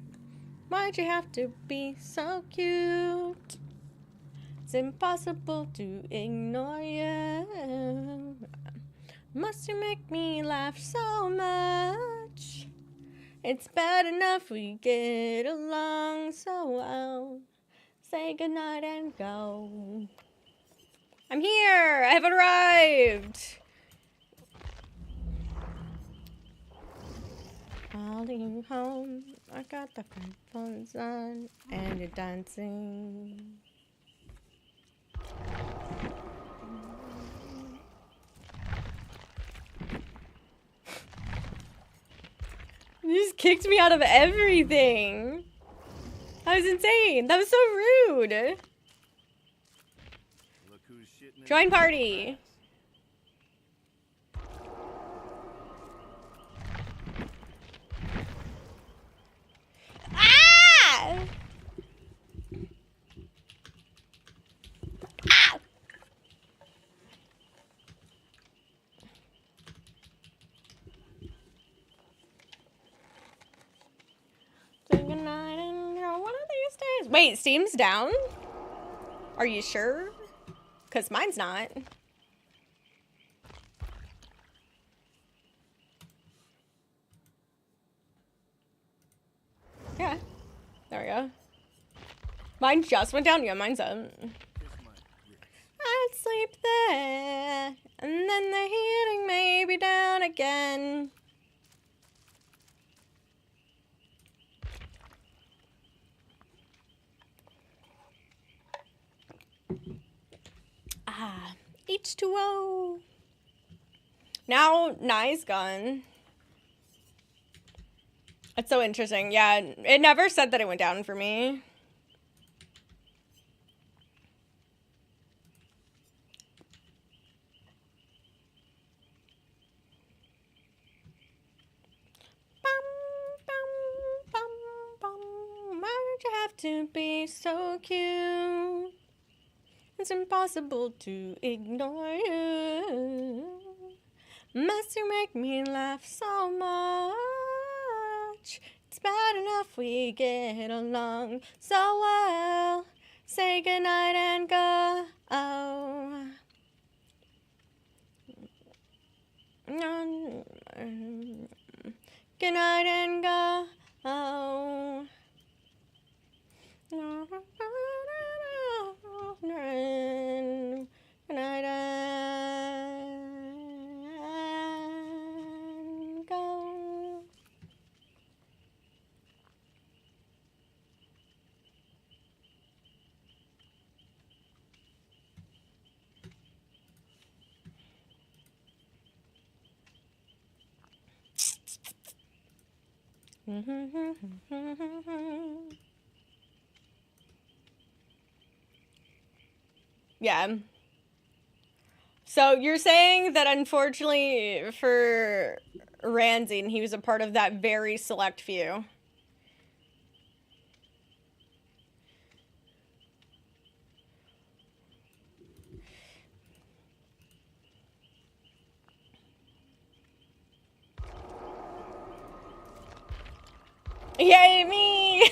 Why'd you have to be so cute? It's impossible to ignore you. Must you make me laugh so much? It's bad enough we get along so well. Say goodnight and go. I'm here! I have arrived! calling you home. I got the headphones on and you're dancing. You just kicked me out of everything. That was insane. That was so rude. Look who's shitting in Join the party. Ah! Ah! Say goodnight and one of these days. Wait, Steam's down? Are you sure? Because mine's not. Yeah. There we go. Mine just went down. Yeah, mine's up. kiss my grits. I'd sleep there. And then the heating may be down again. Ah, H2O. Now Nye's gone. That's so interesting. Yeah, it never said that it went down for me. Bum, bum, bum, bum. Why did you have to be so cute? It's impossible to ignore you. Must you make me laugh so much? It's bad enough we get along so well. Say goodnight and go. Good night and go. Good night and go. Yeah. So you're saying that unfortunately for Ranzine, he was a part of that very select few. Yay me!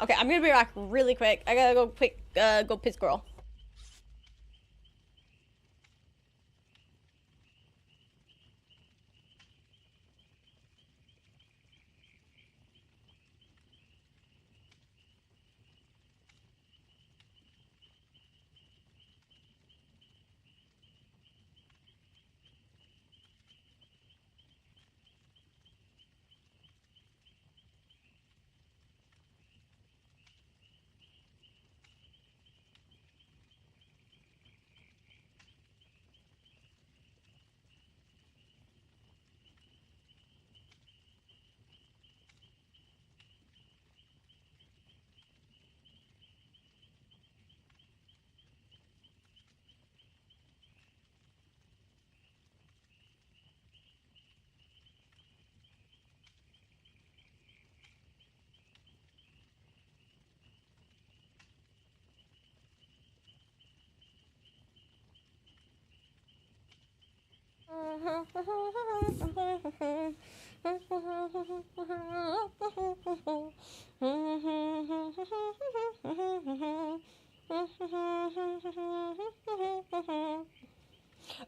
Okay, I'm gonna be back really quick. I gotta go piss girl.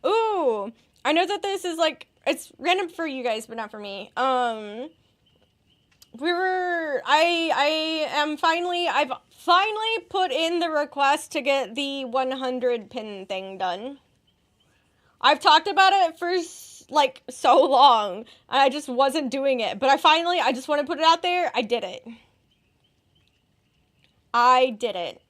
Ooh, I know that this is like, it's random for you guys, but not for me. I've finally put in the request to get the 100 pin thing done. I've talked about it for like so long, and I just wasn't doing it. But I just want to put it out there. I did it. I did it.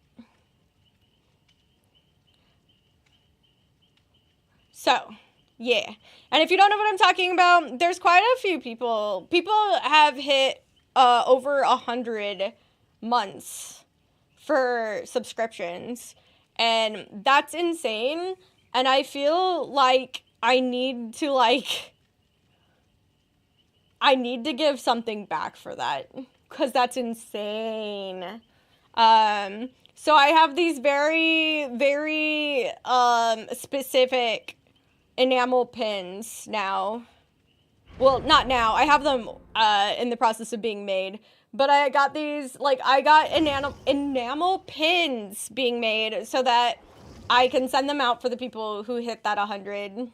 So, yeah. And if you don't know what I'm talking about, there's quite a few people. People have hit over 100 months for subscriptions. And that's insane. And I feel like I need to give something back for that. Because that's insane. So I have these very, very specific enamel pins now. Well, not now. I have them in the process of being made. But I got these, I got enamel pins being made so that I can send them out for the people who hit that 100.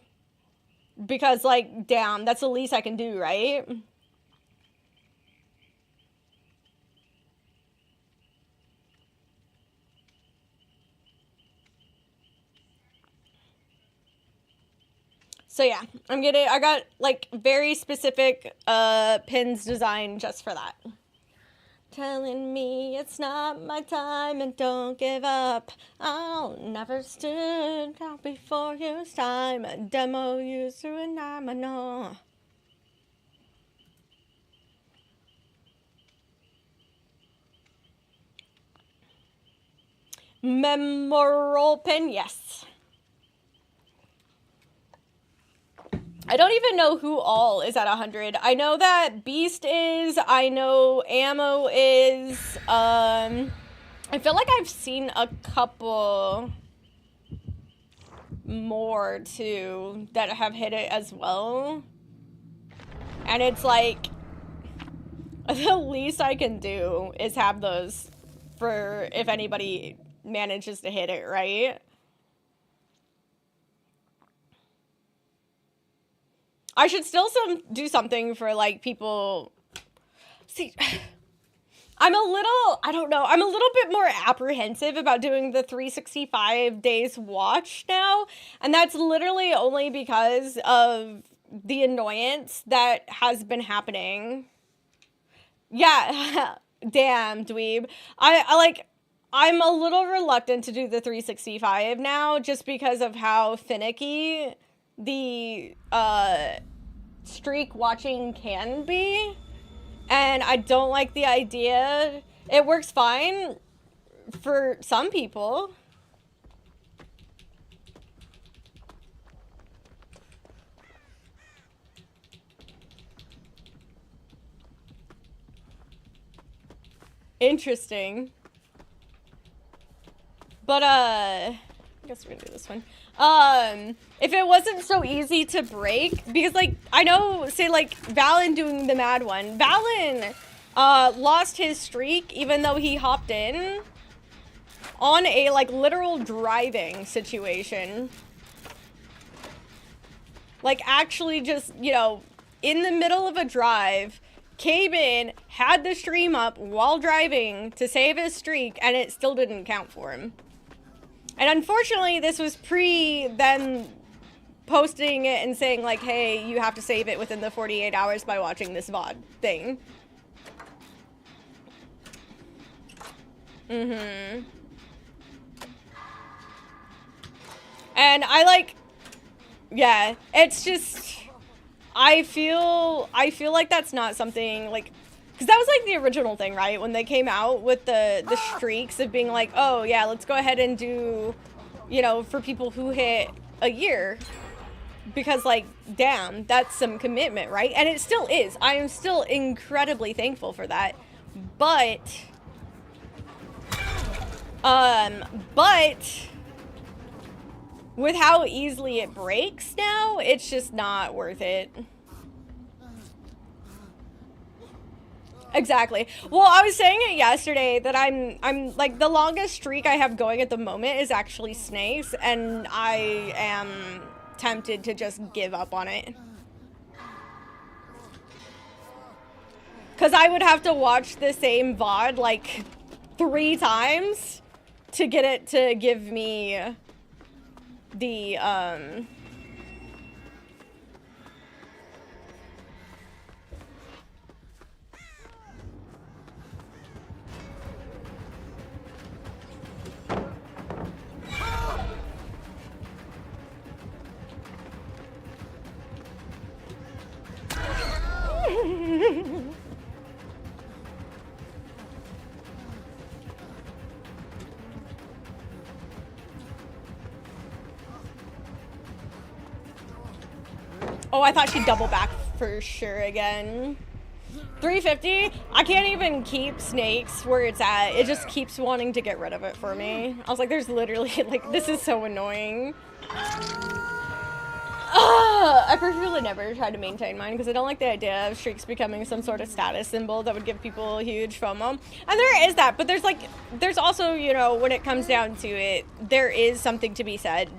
Because, damn, that's the least I can do, right? So yeah, I got very specific pins designed just for that. Telling me it's not my time and don't give up. I'll never stand out before you. It's time a demo you through and I'm a no. Memorial pin, yes. I don't even know who all is at 100. I know that Beast is. I know Ammo is. I feel like I've seen a couple more, too, that have hit it as well. And it's the least I can do is have those for if anybody manages to hit it, right? I should still do something for, people... See, I'm a little bit more apprehensive about doing the 365 days watch now, and that's literally only because of the annoyance that has been happening. Yeah, damn, dweeb. I'm a little reluctant to do the 365 now, just because of how finicky the streak watching can be, and I don't like the idea. It works fine for some people. Interesting. But I guess we're gonna do this one. If it wasn't so easy to break, because I know, say Valen doing the mad one, Valen lost his streak even though he hopped in on a literal driving situation. Actually just, in the middle of a drive, came in, had the stream up while driving to save his streak, and it still didn't count for him. And unfortunately, this was them posting it and saying, hey, you have to save it within the 48 hours by watching this VOD thing. Mm-hmm. And yeah, it's just, I feel like that's not something, because that was the original thing, right? When they came out with the streaks of being oh yeah, let's go ahead and do, for people who hit a year. Because damn, that's some commitment, right? And it still is. I am still incredibly thankful for that. But with how easily it breaks now, it's just not worth it. Exactly. Well, I was saying it yesterday that I'm the longest streak I have going at the moment is actually snakes, and I am tempted to just give up on it. Because I would have to watch the same VOD 3 times to get it to give me the, oh, I thought she'd double back for sure again. 350? I can't even keep snakes where it's at. It just keeps wanting to get rid of it for me. I was like, there's literally, like, this is so annoying. I personally never try to maintain mine because I don't like the idea of streaks becoming some sort of status symbol that would give people huge FOMO. And there is that, but there's also, you know, when it comes down to it, there is something to be said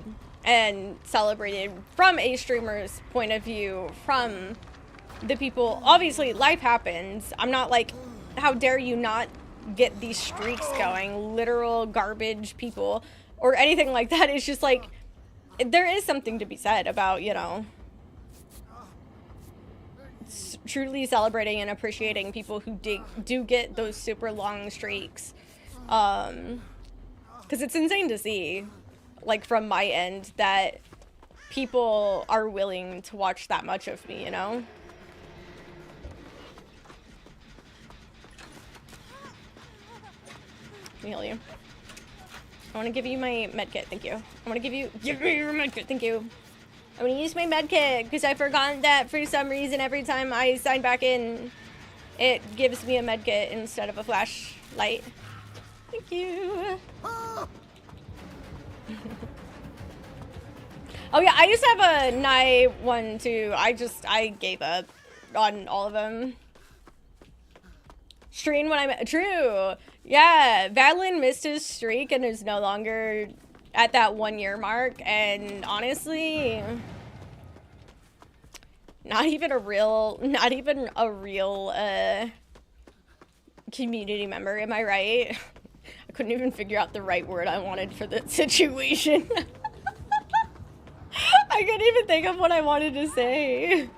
and celebrated from a streamer's point of view, from the people. Obviously, life happens. I'm not like, how dare you not get these streaks going, literal garbage people, or anything like that. It's just like, there is something to be said about, you know, truly celebrating and appreciating people who do get those super long streaks. Because it's insane to see, like, from my end, that people are willing to watch that much of me, you know? Let me heal you. I want to give you my medkit, thank you. I want to give me your medkit, thank you. I'm going to use my medkit because I forgot that for some reason every time I sign back in, it gives me a medkit instead of a flashlight. Thank you. Oh yeah, I used to have a Nye one too. I gave up on all of them. Stream when I'm true. Yeah, Vadlin missed his streak and is no longer at that 1 year mark. And honestly, not even a real community member. Am I right? I couldn't even figure out the right word I wanted for the situation. I couldn't even think of what I wanted to say.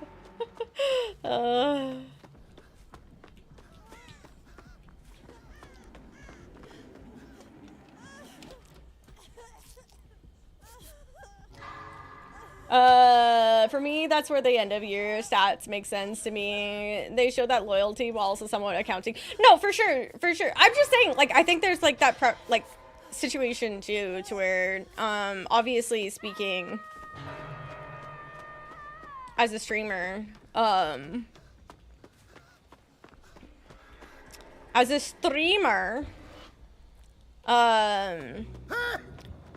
For me, that's where the end of year stats make sense to me. They show that loyalty while also somewhat accounting. No, for sure, for sure. I'm just saying, like, I think there's like that situation too, to where, obviously speaking, as a streamer,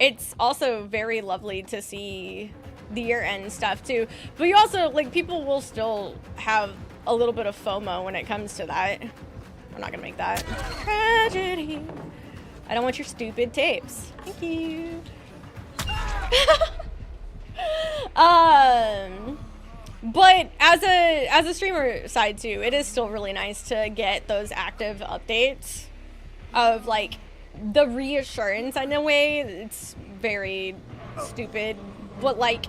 it's also very lovely to see the year-end stuff too, but you also, like, people will still have a little bit of FOMO when it comes to that. I'm not gonna make that tragedy. I don't want your stupid tapes. Thank you. But as a streamer side too, it is still really nice to get those active updates of, like, the reassurance in a way. It's very stupid, but, like,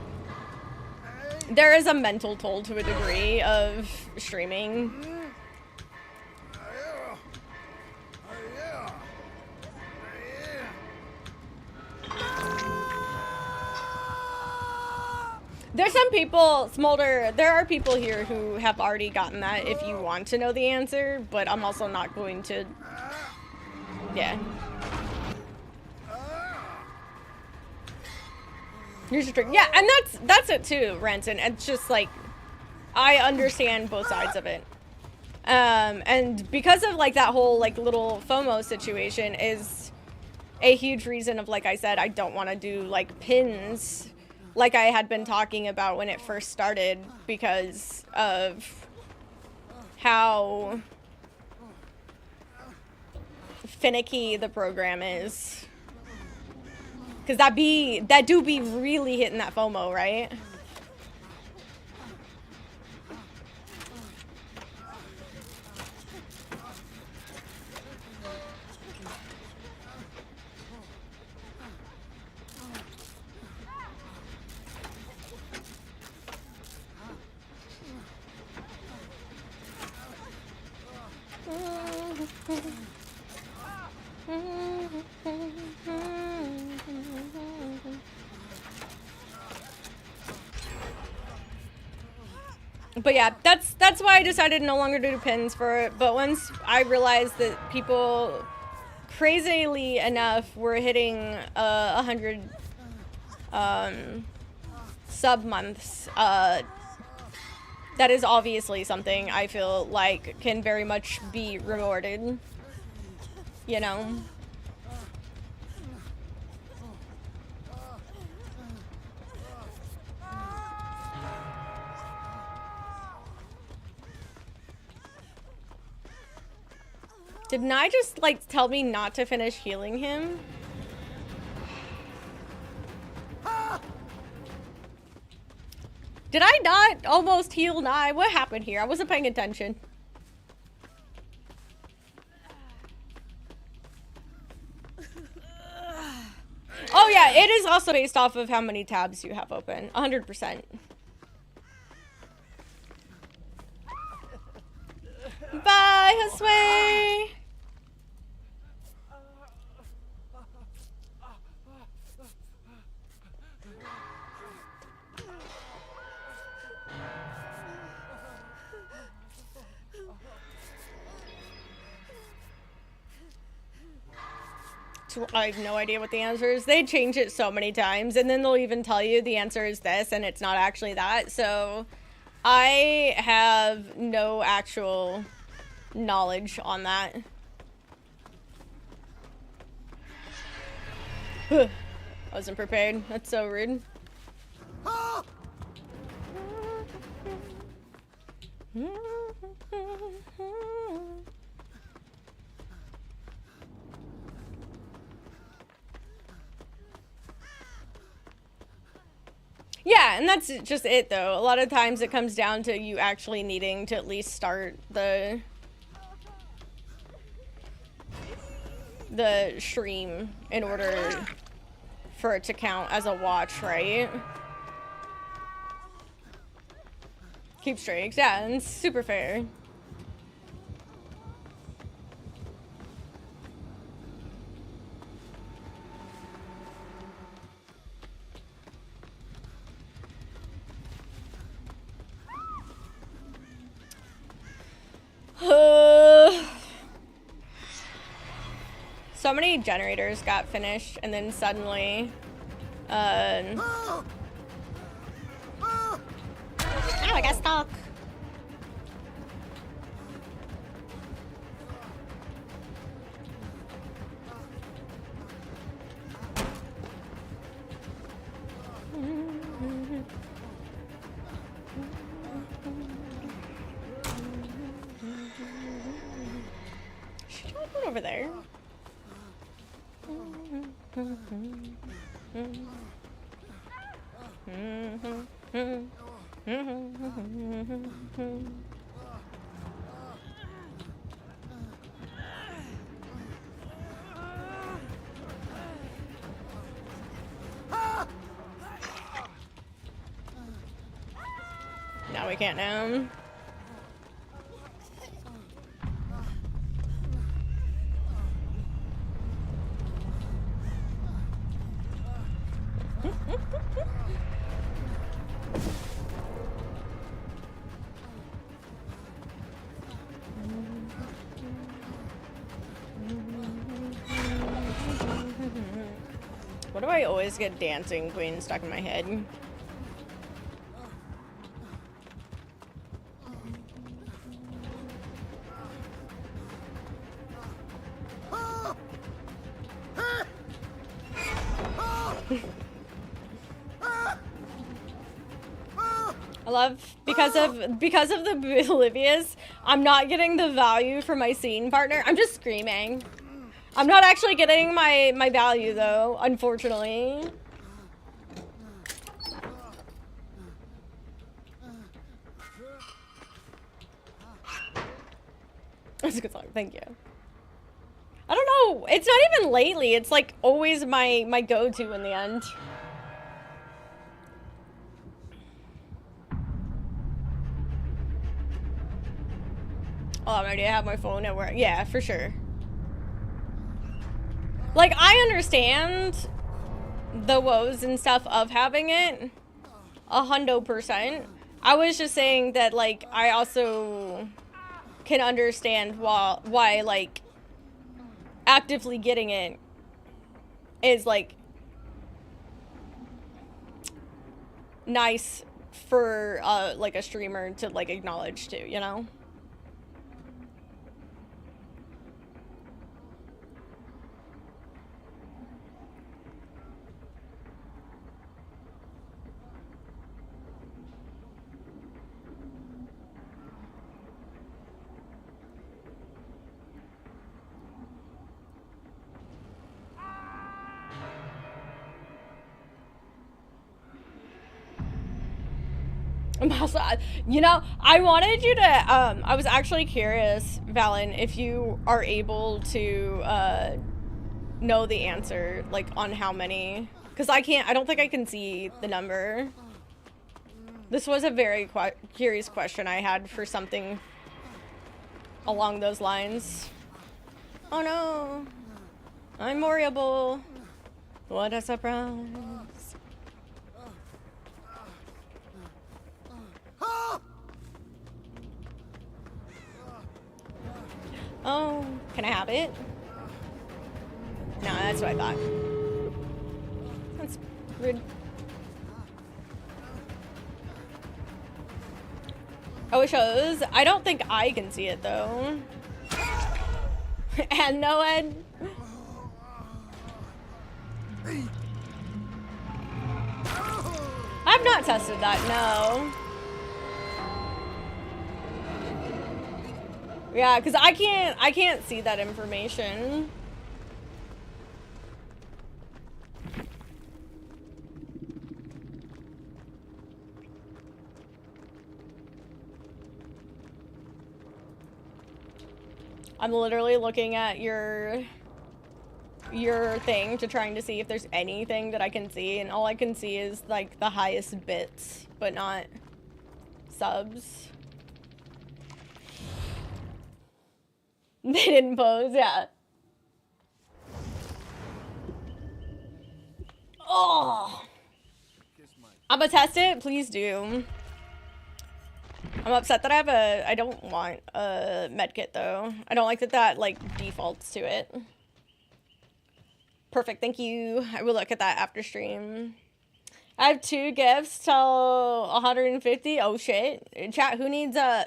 there is a mental toll to a degree of streaming. There's some people, Smolder, there are people here who have already gotten that if you want to know the answer, but I'm also not going to, yeah. Here's your trick. Yeah, and that's it too, Ranson. It's just like, I understand both sides of it. And because of, like, that whole, like, little FOMO situation is a huge reason of, like I said, I don't want to do, like, pins like I had been talking about when it first started, because of how finicky the program is. Because that do be really hitting that FOMO, right? But yeah, that's why I decided no longer to do pins for it. But once I realized that people, crazily enough, were hitting 100 sub months, that is obviously something I feel like can very much be rewarded, you know? Didn't I just, like, tell me not to finish healing him? Did I not almost heal Nye? What happened here? I wasn't paying attention. Oh yeah, it is also based off of how many tabs you have open. 100%. Bye, Josue! I have no idea what the answer is. They change it so many times, and then they'll even tell you the answer is this, and it's not actually that. So I have no actual knowledge on that. I wasn't prepared. That's so rude. Yeah, and that's just it, though. A lot of times it comes down to you actually needing to at least start the stream in order for it to count as a watch, right? Keep streaks, yeah, and it's super fair. So many generators got finished, and then suddenly, oh, I got stuck. Should I put over there? Now we can't now. What do I always get Dancing Queen stuck in my head? I love because of the Olivia's, I'm not getting the value for my scene partner. I'm just screaming. I'm not actually getting my value though, unfortunately. That's a good song, thank you. I don't know, it's not even lately, it's like always my go-to in the end. Oh, I already have my phone at work. Yeah, for sure. Like, I understand the woes and stuff of having it. 100%. I was just saying that, like, I also can understand why like, actively getting it is, like, nice for, like, a streamer to, like, acknowledge too, you know? You know, I wanted you to, I was actually curious, Valen, if you are able to, know the answer, like, on how many, because I don't think I can see the number. This was a very curious question I had for something along those lines. Oh no, I'm Moriable. What a surprise. Oh, can I have it? No, that's what I thought. That's rude. Oh, it shows. I don't think I can see it though. And no one. I've not tested that, no. Yeah, because I can't see that information. I'm literally looking at your thing to trying to see if there's anything that I can see, and all I can see is like the highest bits, but not subs. They didn't pose, yeah. Oh, I'm gonna test it. Please do. I'm upset that I don't want a medkit though. I don't like that like defaults to it. Perfect, thank you. I will look at that after stream. I have 2 gifts till 150. Oh shit. Chat, who needs a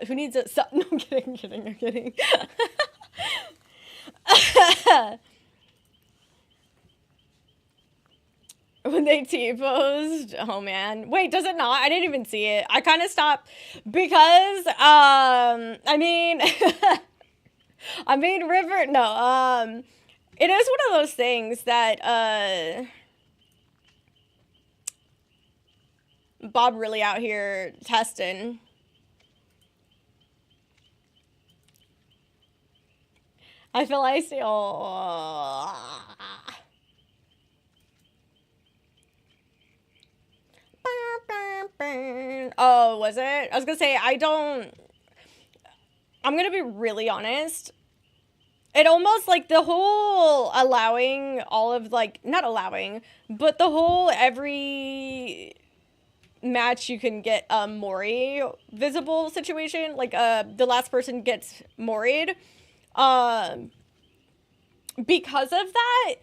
no, I'm kidding. When they T-posed, oh man. Wait, does it not? I didn't even see it. I kind of stopped because, I mean, River, no, it is one of those things that, Bob really out here testing. I feel like still, oh, was it? I was gonna say, I'm gonna be really honest. It almost, like, the whole allowing all of, like, not allowing, but the whole every match you can get a Mori visible situation, like, the last person gets Mori'd, because of that,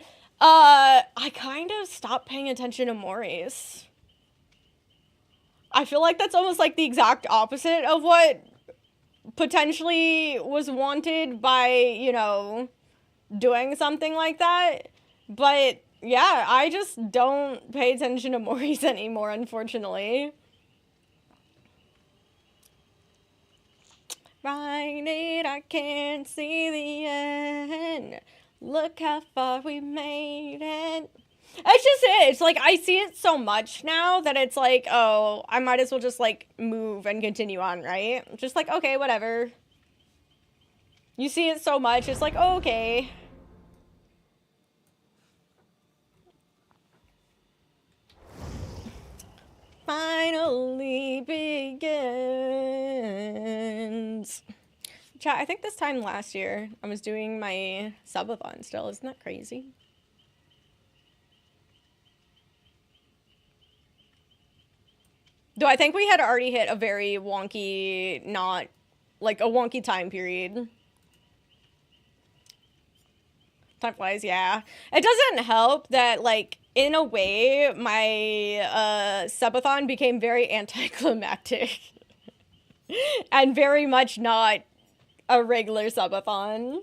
I kind of stopped paying attention to Moris. I feel like that's almost like the exact opposite of what potentially was wanted by, you know, doing something like that. But yeah, I just don't pay attention to Moris anymore, unfortunately. Right it, I can't see the end. Look how far we made it. It's just it. It's like, I see it so much now that it's like, oh, I might as well just, like, move and continue on, right? Just like, okay, whatever. You see it so much, it's like, oh, okay. Finally begins. Chat, I think this time last year, I was doing my subathon still. Isn't that crazy? Though I think we had already hit a very wonky, not, like, a wonky time period. Time flies, yeah. It doesn't help that, like, in a way, my subathon became very anticlimactic. And very much not a regular subathon.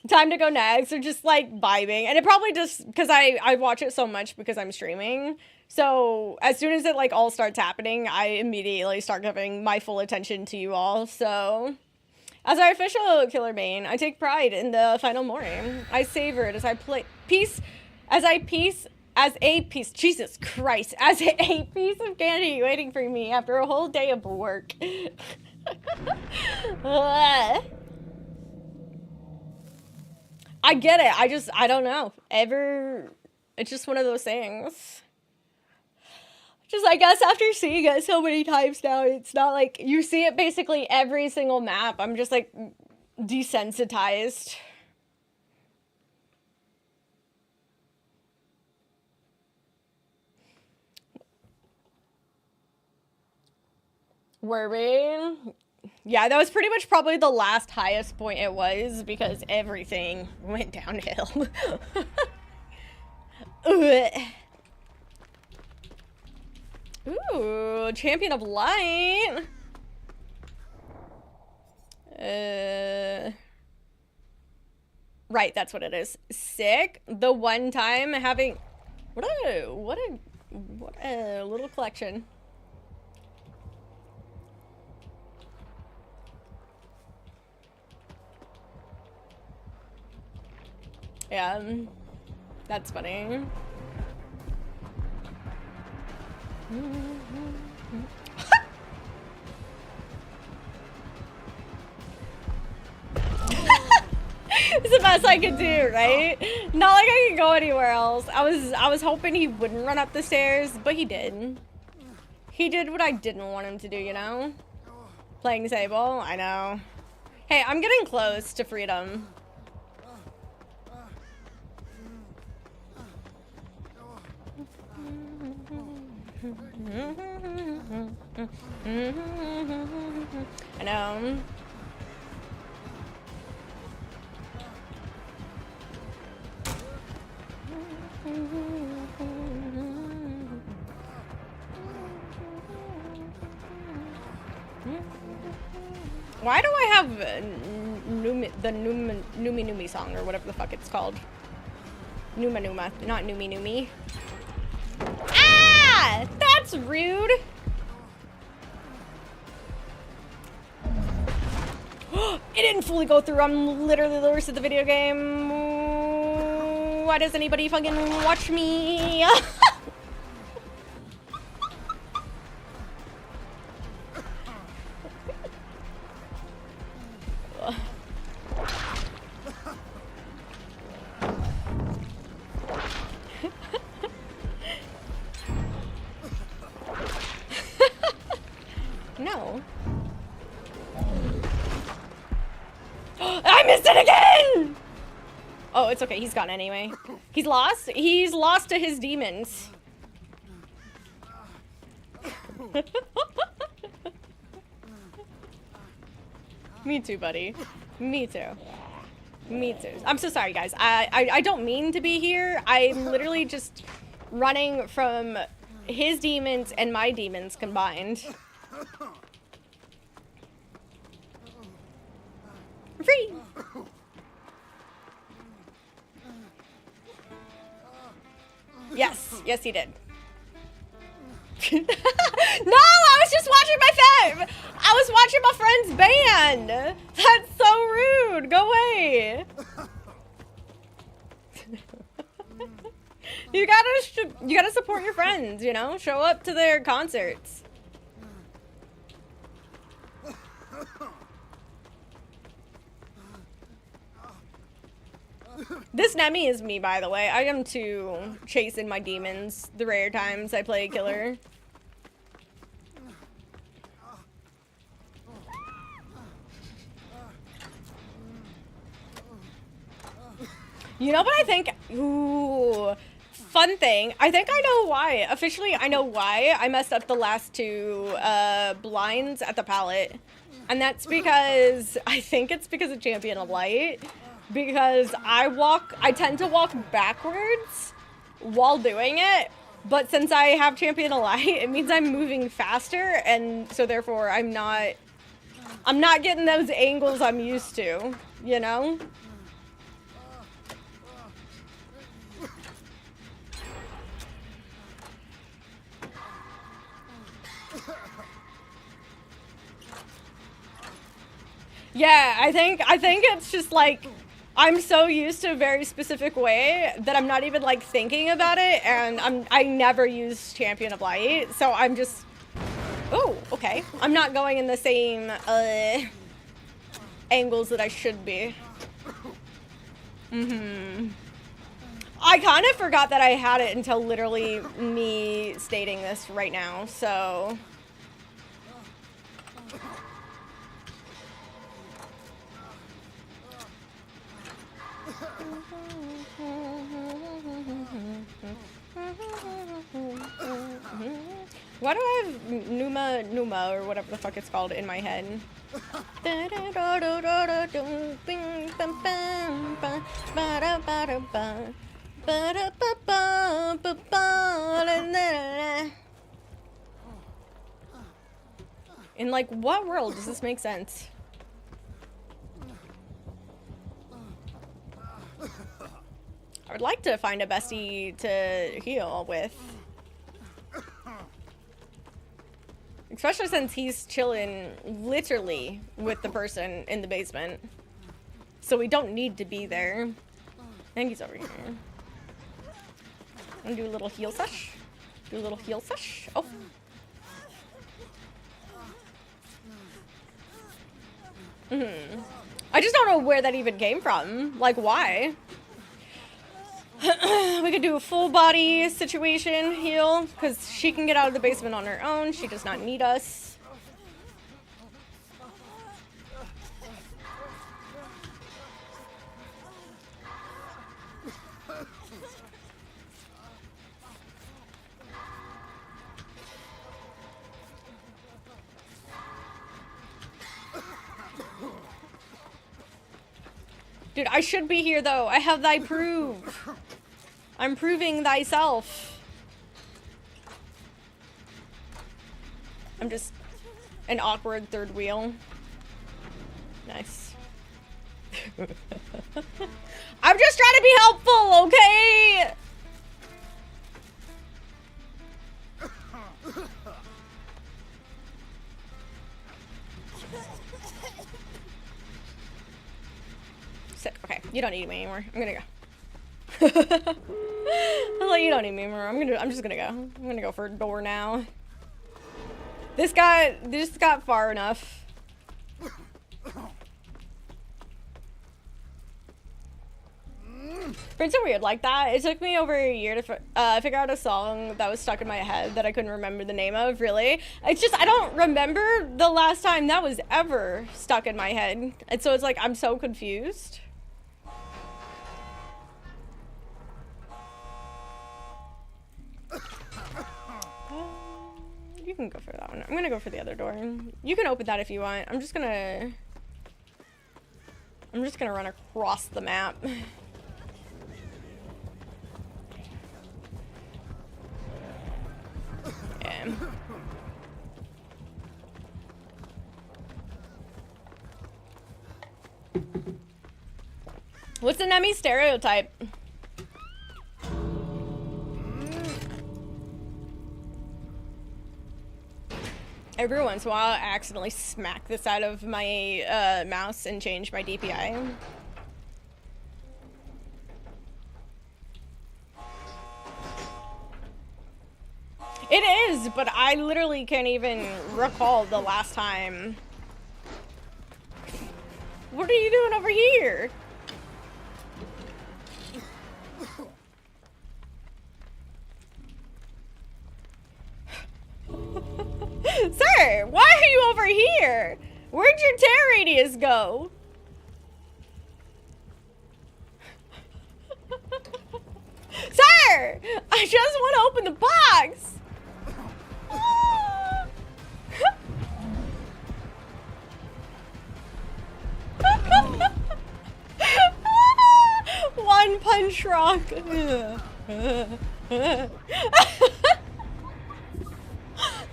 Time to go next, or just, like, vibing. And it probably just, because I watch it so much because I'm streaming. So, as soon as it, like, all starts happening, I immediately start giving my full attention to you all, so... As our official killer main, I take pride in the final mori. I savor it as I play... As a piece... Jesus Christ. As a piece of candy waiting for me after a whole day of work. I get it. I don't know. It's just one of those things. Just, I guess, after seeing it so many times now, it's not like you see it basically every single map. I'm just, like, desensitized. Were we? Yeah, that was pretty much probably the last highest point it was because everything went downhill. Ooh, Champion of Light. Right, that's what it is. Sick. The one time having what a little collection. Yeah, that's funny. It's the best I could do, right? Not like I could go anywhere else. I was hoping he wouldn't run up the stairs, but he did. He did what I didn't want him to do, you know? Playing Sable, I know. Hey, I'm getting close to freedom. I know. Why do I have the Numi Numi song or whatever the fuck it's called? Numa, not Numi. Ah! That's rude! It didn't fully go through. I'm literally the worst at the video game. Why does anybody fucking watch me? No. I missed it again! Oh, it's okay. He's gone anyway. He's lost? He's lost to his demons. Me too, buddy. Me too. Me too. I'm so sorry, guys. I don't mean to be here. I'm literally just running from his demons and my demons combined. I'm free! Yes, yes he did. No, I was just watching I was watching my friend's band. That's so rude. Go away. You gotta support your friends, you know? Show up to their concerts. This Nemi is me, by the way. I am too chasing my demons the rare times I play a killer. You know what I think? Ooh, fun thing. I think I know why. Officially, I know why I messed up the last two blinds at the pallet. And that's because, I think it's because of Champion of Light. Because I tend to walk backwards while doing it. But since I have Champion of Light, it means I'm moving faster. And so therefore, I'm not getting those angles I'm used to, you know? Yeah, I think it's just like I'm so used to a very specific way that I'm not even like thinking about it, and I never use Champion of Light, so I'm just okay. I'm not going in the same angles that I should be. I kind of forgot that I had it until literally me stating this right now, so why do I have Numa or whatever the fuck it's called in my head? In like what world does this make sense? I would like to find a bestie to heal with. Especially since he's chilling literally with the person in the basement. So we don't need to be there. I think he's over here. I'm gonna do a little heal sesh. Do a little heal sesh. Oh. I just don't know where that even came from. Like, why? We could do a full body situation heal because she can get out of the basement on her own. She does not need us. Dude, I should be here though. I have thy prove. I'm proving thyself. I'm just an awkward third wheel. Nice. I'm just trying to be helpful, okay? Sick. Okay, you don't need me anymore. I'm gonna go. I'm like, you don't need me anymore. I'm just gonna go. I'm gonna go for a door now. This got far enough. Friends are weird like that. It took me over a year to figure out a song that was stuck in my head that I couldn't remember the name of, really. It's just, I don't remember the last time that was ever stuck in my head. And so it's like, I'm so confused. You can go for that one. I'm gonna go for the other door. You can open that if you want. I'm just gonna run across the map. Yeah. What's the Nemi stereotype? Every once in a while, I accidentally smack the side of my mouse and change my DPI. It is, but I literally can't even recall the last time. What are you doing over here? Sir, why are you over here? Where'd your tear radius go? fair. I just want to open the box. One punch rock.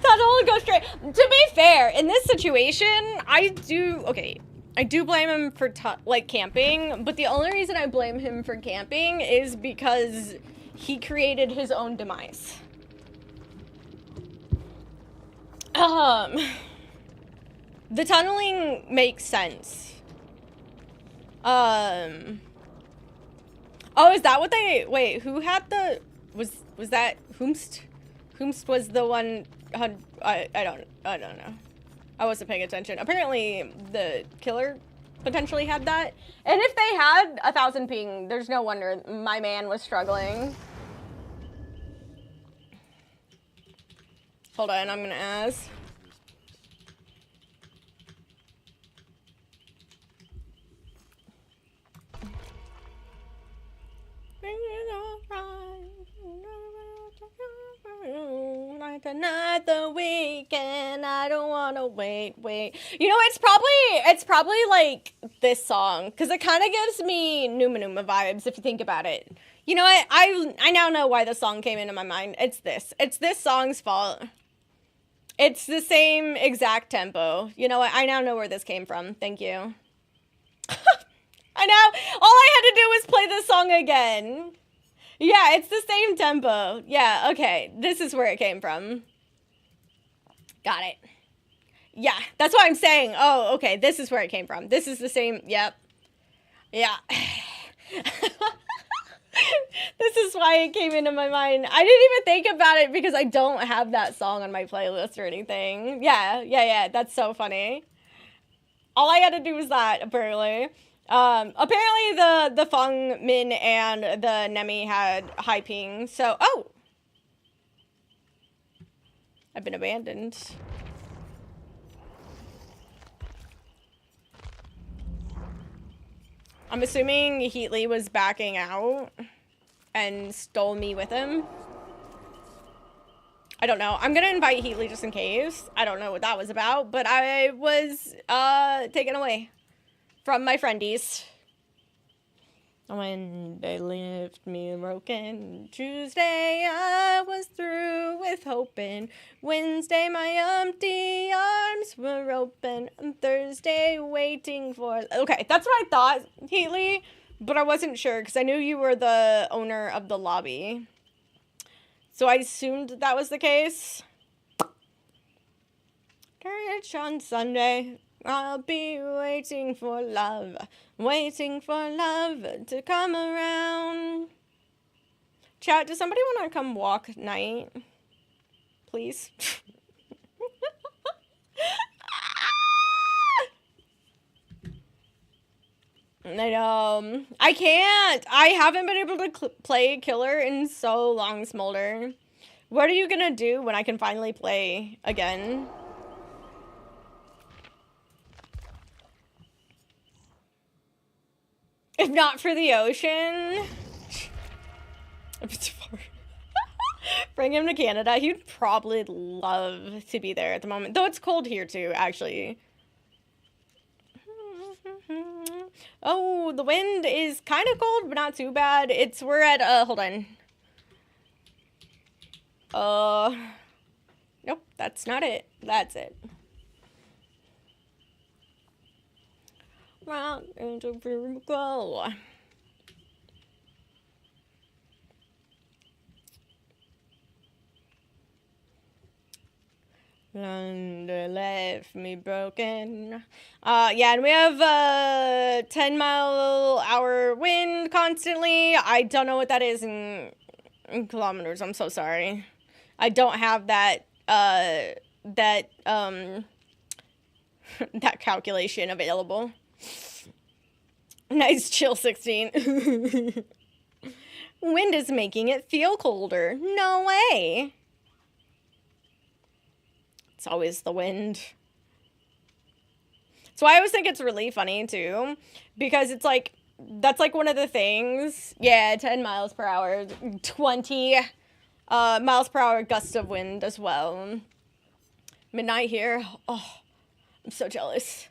That'll go straight. To be fair, in this situation, I do blame him for like camping, but the only reason I blame him for camping is because he created his own demise. The tunneling makes sense. Oh, is that what they, wait, who had the, was that Whomst? Whomst was the one, I don't know. I wasn't paying attention. Apparently the killer potentially had that. And if they had 1,000 ping, there's no wonder my man was struggling. Hold on, I'm gonna ask. Another weekend, I don't wanna wait. You know, it's probably like this song, because it kind of gives me Numa Numa vibes if you think about it. You know what? I now know why the song came into my mind. It's this song's fault. It's the same exact tempo. You know what? I now know where this came from. Thank you. I know. All I had to do was play this song again. Yeah, it's the same tempo. Yeah, okay. This is where it came from. Got it. Yeah, that's what I'm saying. Oh, okay. This is where it came from. This is the same. Yep. Yeah. This is why it came into my mind. I didn't even think about it because I don't have that song on my playlist or anything. Yeah. That's so funny. All I had to do was that, apparently. Apparently the Feng Min and the Nemi had high ping, so, oh! I've been abandoned. I'm assuming Heatley was backing out and stole me with him. I don't know. I'm gonna invite Heatley just in case. I don't know what that was about, but I was, taken away from my friendies. When they left me broken, Tuesday I was through with hoping. Wednesday my empty arms were open. And Thursday waiting for... Okay, that's what I thought, Heatley, but I wasn't sure because I knew you were the owner of the lobby. So I assumed that was the case. Church on Sunday. I'll be waiting for love to come around. Chat, does somebody want to come walk night? Please? I can't. I haven't been able to play Killer in so long, Smolder. What are you gonna do when I can finally play again? If not for the ocean. If it's far. Bring him to Canada. He'd probably love to be there at the moment. Though it's cold here too, actually. Oh, the wind is kind of cold, but not too bad. We're at, hold on. Nope, that's not it. That's it. Round into go. London left me broken. Yeah, and we have 10-mile-hour wind constantly. I don't know what that is in kilometers. I'm so sorry. I don't have that that calculation available. Nice chill 16. Wind is making it feel colder. No way. It's always the wind. So I always think it's really funny too, because it's like that's like one of the things. Yeah, 10 miles per hour, 20 miles per hour gust of wind as well. Midnight here. Oh, I'm so jealous.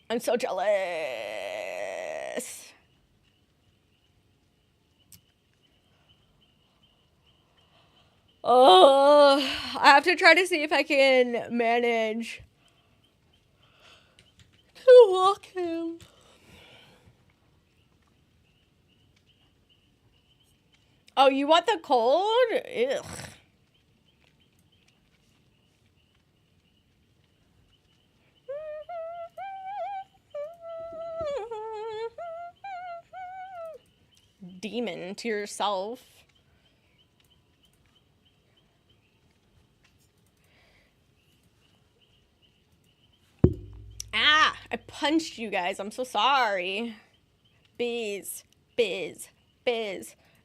I'm so jealous. Oh, I have to try to see if I can manage to walk him. Oh, you want the cold? Ugh. Demon to yourself. Ah, I punched you guys. I'm so sorry. Biz.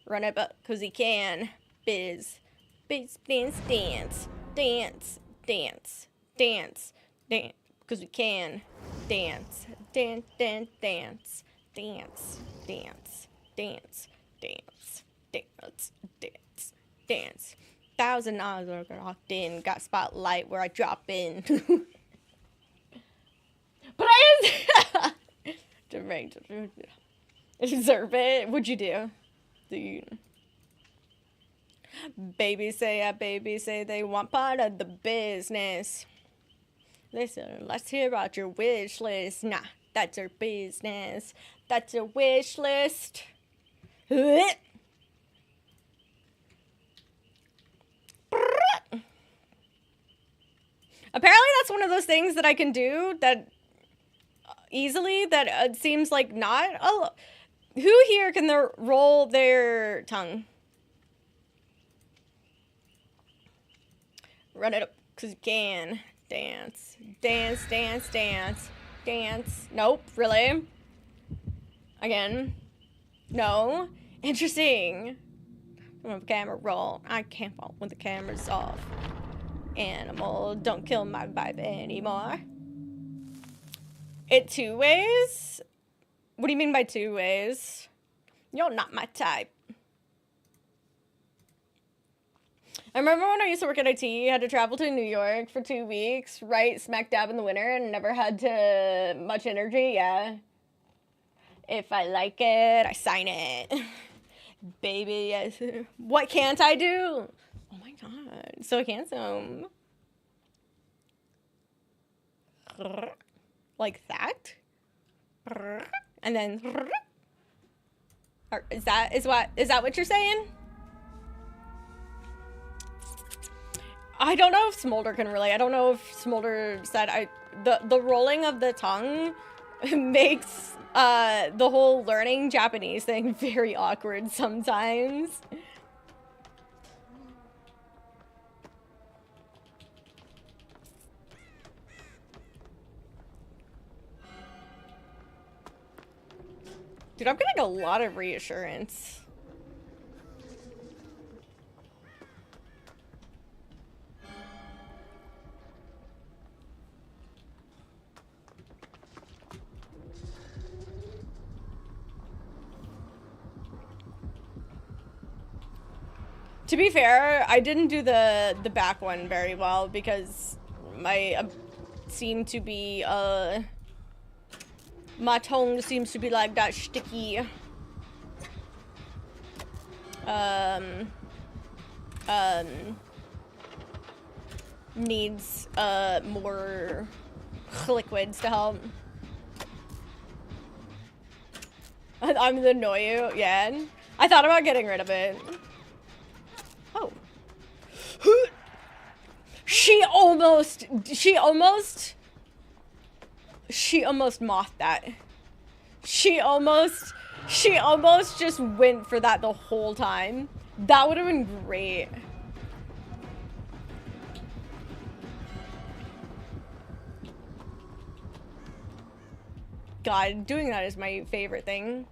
Run it up because he can. Biz. Dance. Because we can. Dance. $1,000 are locked in. Got spotlight where I drop in. But I deserve it. What'd you do? Baby say they want part of the business. Listen, let's hear about your wish list. Nah, that's your business. That's your wish list. Apparently that's one of those things that I can do that easily that it seems like not. Oh, who here can roll their tongue? Run it up because you can. Dance. Nope, really? Again? No? Interesting. When the camera roll, I can't walk when the camera's off. Animal, don't kill my vibe anymore. It 2 ways? What do you mean by 2 ways? You're not my type. I remember when I used to work at IT, I had to travel to New York for 2 weeks, right smack dab in the winter, and never had much energy, yeah. If I like it, I sign it. Baby, yes. What can't I do? Oh my god, so handsome. Like that? And then... Is that what you're saying? I don't know if Smolder can relate. I don't know if Smolder said the rolling of the tongue makes the whole learning Japanese thing very awkward sometimes. Dude, I'm getting a lot of reassurance. To be fair, I didn't do the back one very well because my seemed to be my tongue seems to be like that sticky. Needs more liquids to help. I'm the Noyu, yeah. I thought about getting rid of it. Oh. She almost mothed that. She almost just went for that the whole time. That would have been great. God, doing that is my favorite thing.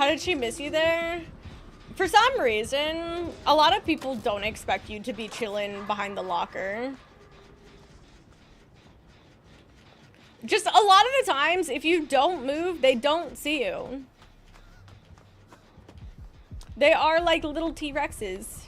How did she miss you there? For some reason, a lot of people don't expect you to be chilling behind the locker. Just a lot of the times, if you don't move, they don't see you. They are like little T-Rexes.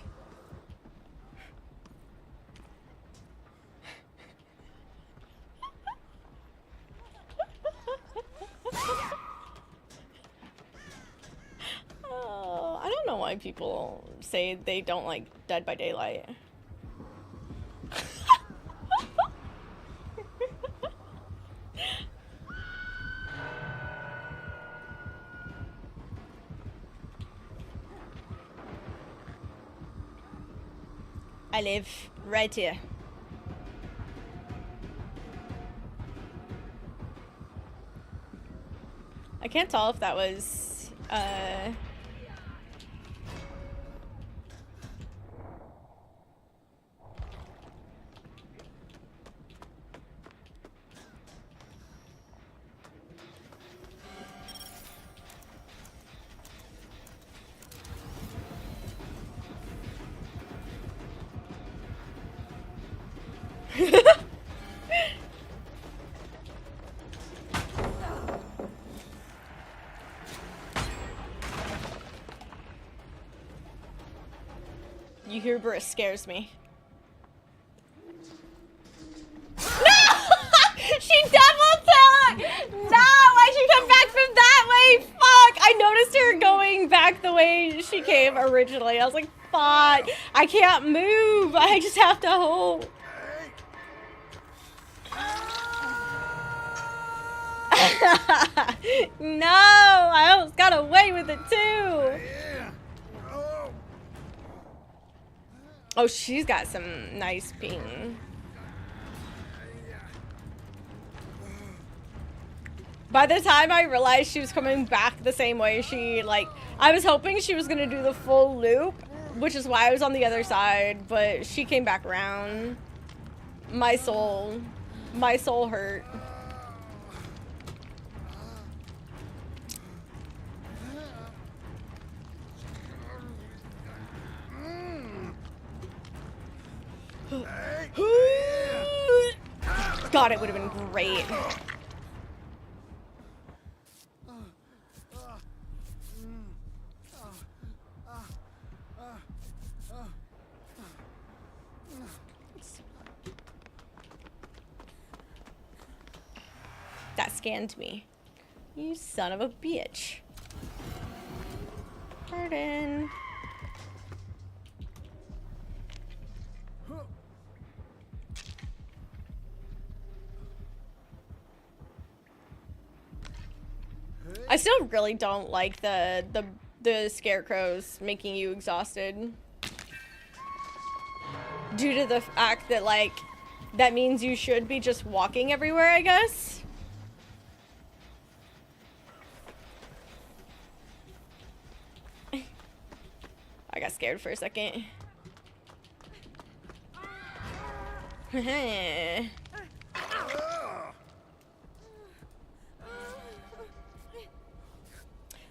I don't know why people say they don't like Dead by Daylight. I live right here. I can't tell if that was, you hear Briss scares me. No! She double tapped! No! Why'd she come back from that way? Fuck! I noticed her going back the way she came originally. I was like, fuck! I can't move! I just have to hold. No! I almost got away with it too! Oh, she's got some nice ping. By the time I realized she was coming back the same way, I was hoping she was gonna do the full loop, which is why I was on the other side, but she came back around. My soul hurt. God, it would have been great. That scanned me. You son of a bitch. Pardon. I still really don't like the scarecrows making you exhausted. Due to the fact that, like, that means you should be just walking everywhere, I guess. I got scared for a second.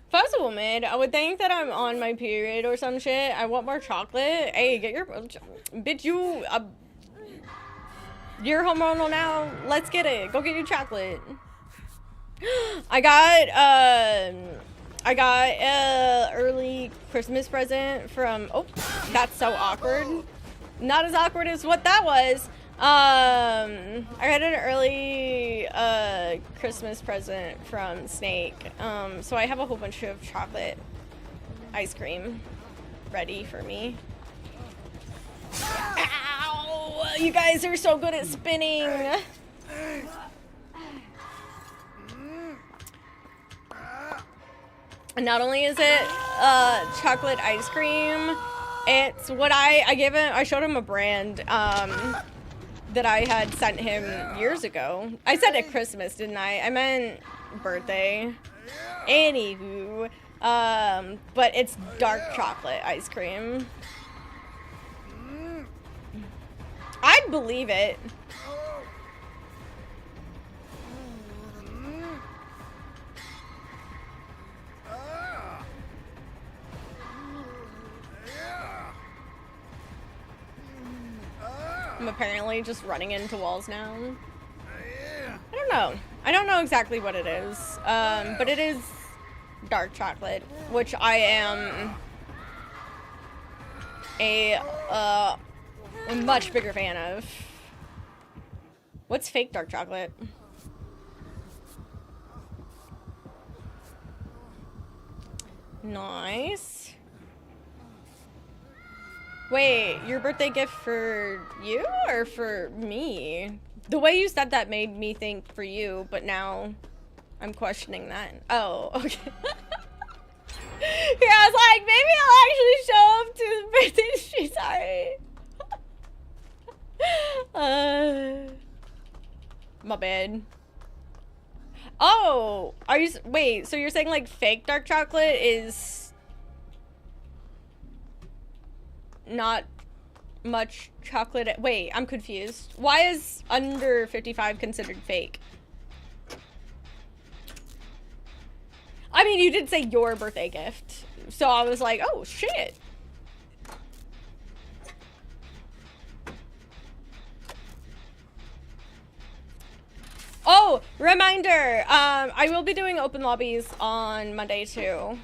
If I was a woman, I would think that I'm on my period or some shit. I want more chocolate. Hey, get your... Bitch, you're hormonal now. Let's get it. Go get your chocolate. I got a early Christmas present from... Oh, that's so awkward. Not as awkward as what that was. I got an early Christmas present from Snake. So I have a whole bunch of chocolate ice cream ready for me. Ow! You guys are so good at spinning. And not only is it chocolate ice cream, it's what I showed him a brand that I had sent him years ago. I said at Christmas, didn't I? I meant birthday. Anywho, but it's dark chocolate ice cream. I'd believe it. I'm apparently just running into walls now. I don't know. I don't know exactly what it is. But it is dark chocolate, which I am a much bigger fan of. What's fake dark chocolate? Nice. Wait, your birthday gift for you or for me? The way you said that made me think for you, but now I'm questioning that. Oh, okay. Yeah, I was like, maybe I'll actually show up to the birthday street. Sorry. My bad. Oh, are you? Wait, so you're saying like fake dark chocolate is not much chocolate? Wait, I'm confused. Why is under 55 considered fake? I mean, you did say your birthday gift, so I was like, oh shit. Oh, reminder, I will be doing open lobbies on Monday too.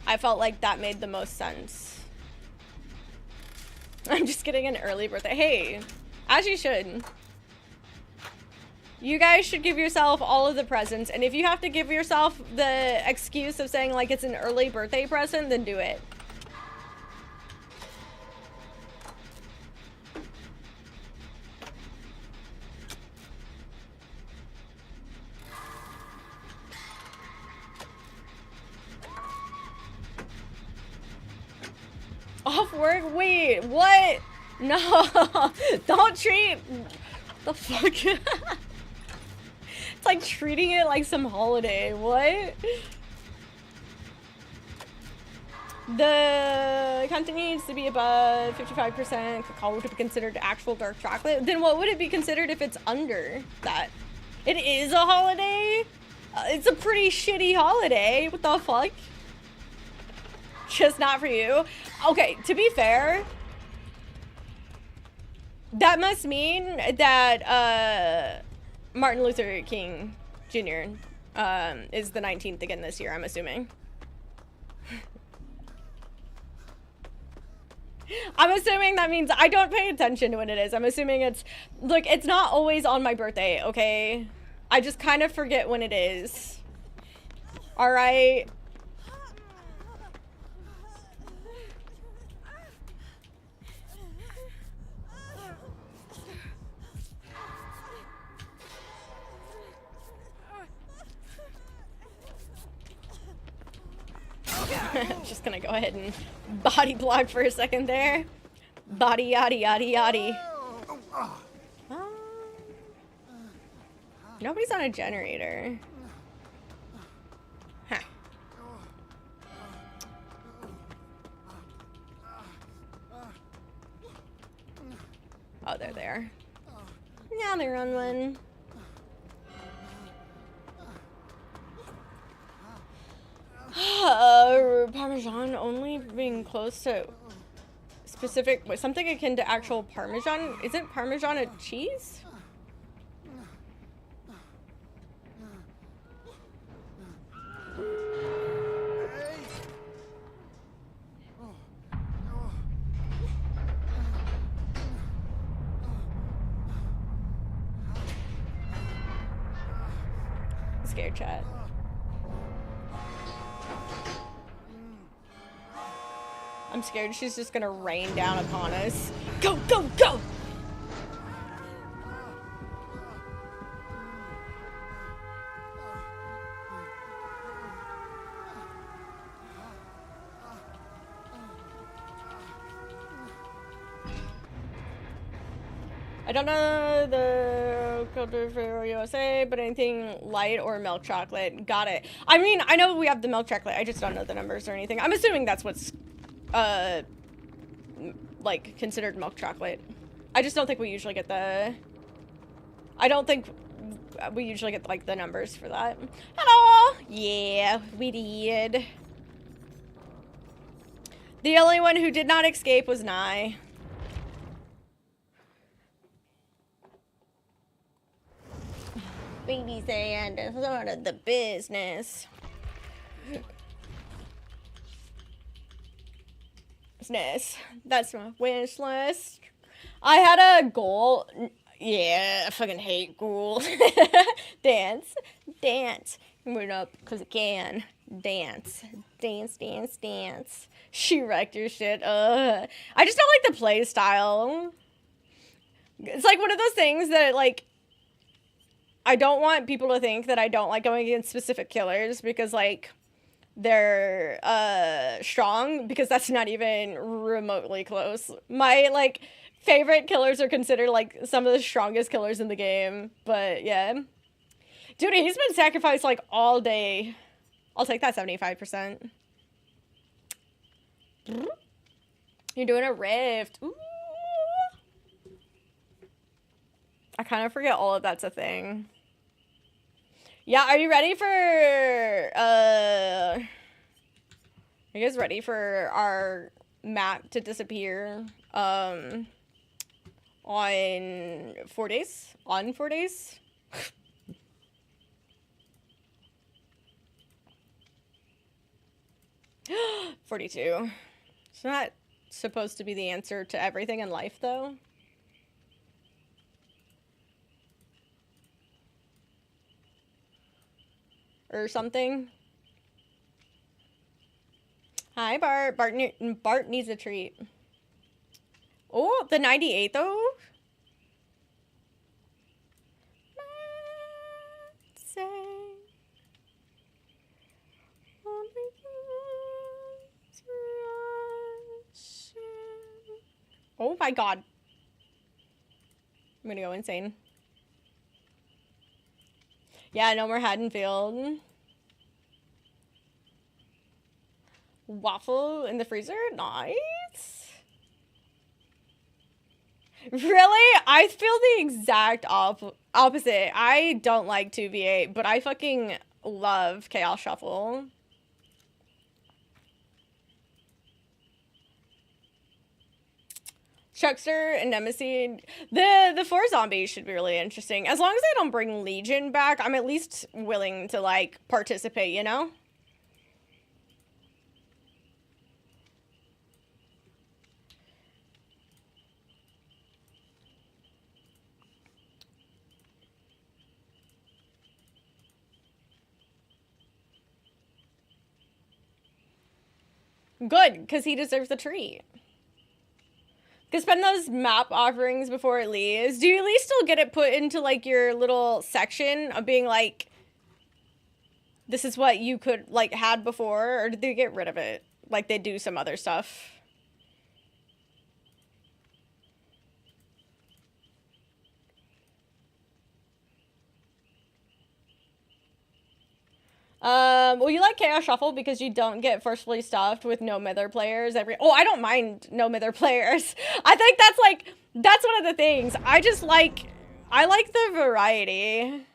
I felt like that made the most sense. I'm just getting an early birthday. Hey, as you should. You guys should give yourself all of the presents, and if you have to give yourself the excuse of saying like it's an early birthday present, then do it. Off work? Wait, what? No, don't treat the fuck. It's like treating it like some holiday. What? The content needs to be above 55% cacao to be considered actual dark chocolate. Then what would it be considered if it's under that? It is a holiday? It's a pretty shitty holiday. What the fuck? Just not for you. Okay, to be fair, that must mean that Martin Luther King Jr. Is the 19th again this year, I'm assuming. I'm assuming that means I don't pay attention to when it is. I'm assuming it's, look, it's not always on my birthday, okay? I just kind of forget when it is. All right? Just gonna go ahead and body block for a second there. Body yaddy yaddy yaddy. Nobody's on a generator. Huh. Oh, they're there. Now they're on one. Parmesan only being close to specific, something akin to actual Parmesan. Isn't Parmesan a cheese? Scared chat. I'm scared she's just gonna rain down upon us. Go, go, go! I don't know the culture for USA, but anything light or milk chocolate. Got it. I mean, I know we have the milk chocolate. I just don't know the numbers or anything. I'm assuming that's what's like considered milk chocolate. I just don't think we usually get the, I don't think we usually get like the numbers for that. Hello. Yeah, we did. The only one who did not escape was Nye. baby sand is sort of the business. That's my wish list. I had a goal. Yeah, I fucking hate ghouls. Dance. Move it up because it can. Dance. She wrecked your shit. I just don't like the play style. It's like one of those things that, like, I don't want people to think that I don't like going against specific killers because, like, they're strong, because that's not even remotely close. My, like, favorite killers are considered, like, some of the strongest killers in the game. But, yeah. Dude, he's been sacrificed, like, all day. I'll take that 75%. You're doing a rift. Ooh. I kind of forget all of that's a thing. Yeah, are you ready for, are you guys ready for our map to disappear, on 4 days? On 4 days? 42. It's not supposed to be the answer to everything in life, though. Or something. Hi, Bart. Bart needs a treat. Oh, the 98, though? Oh my god. I'm gonna go insane. Yeah, no more Haddonfield. Waffle in the freezer? Nice. Really? I feel the exact opposite. I don't like 2v8, but I fucking love Chaos Shuffle. Chuckster and Nemesis. The 4 zombies should be really interesting. As long as they don't bring Legion back, I'm at least willing to, like, participate, you know? Good, because he deserves the treat. Because spend those map offerings before it leaves. Do you at least still get it put into, like, your little section of being like, this is what you could, like, had before? Or did they get rid of it? Like they do some other stuff. Well, you like Chaos Shuffle because you don't get forcefully stuffed with no mither players Oh, I don't mind no mither players. I think that's, like, that's one of the things. I like the variety.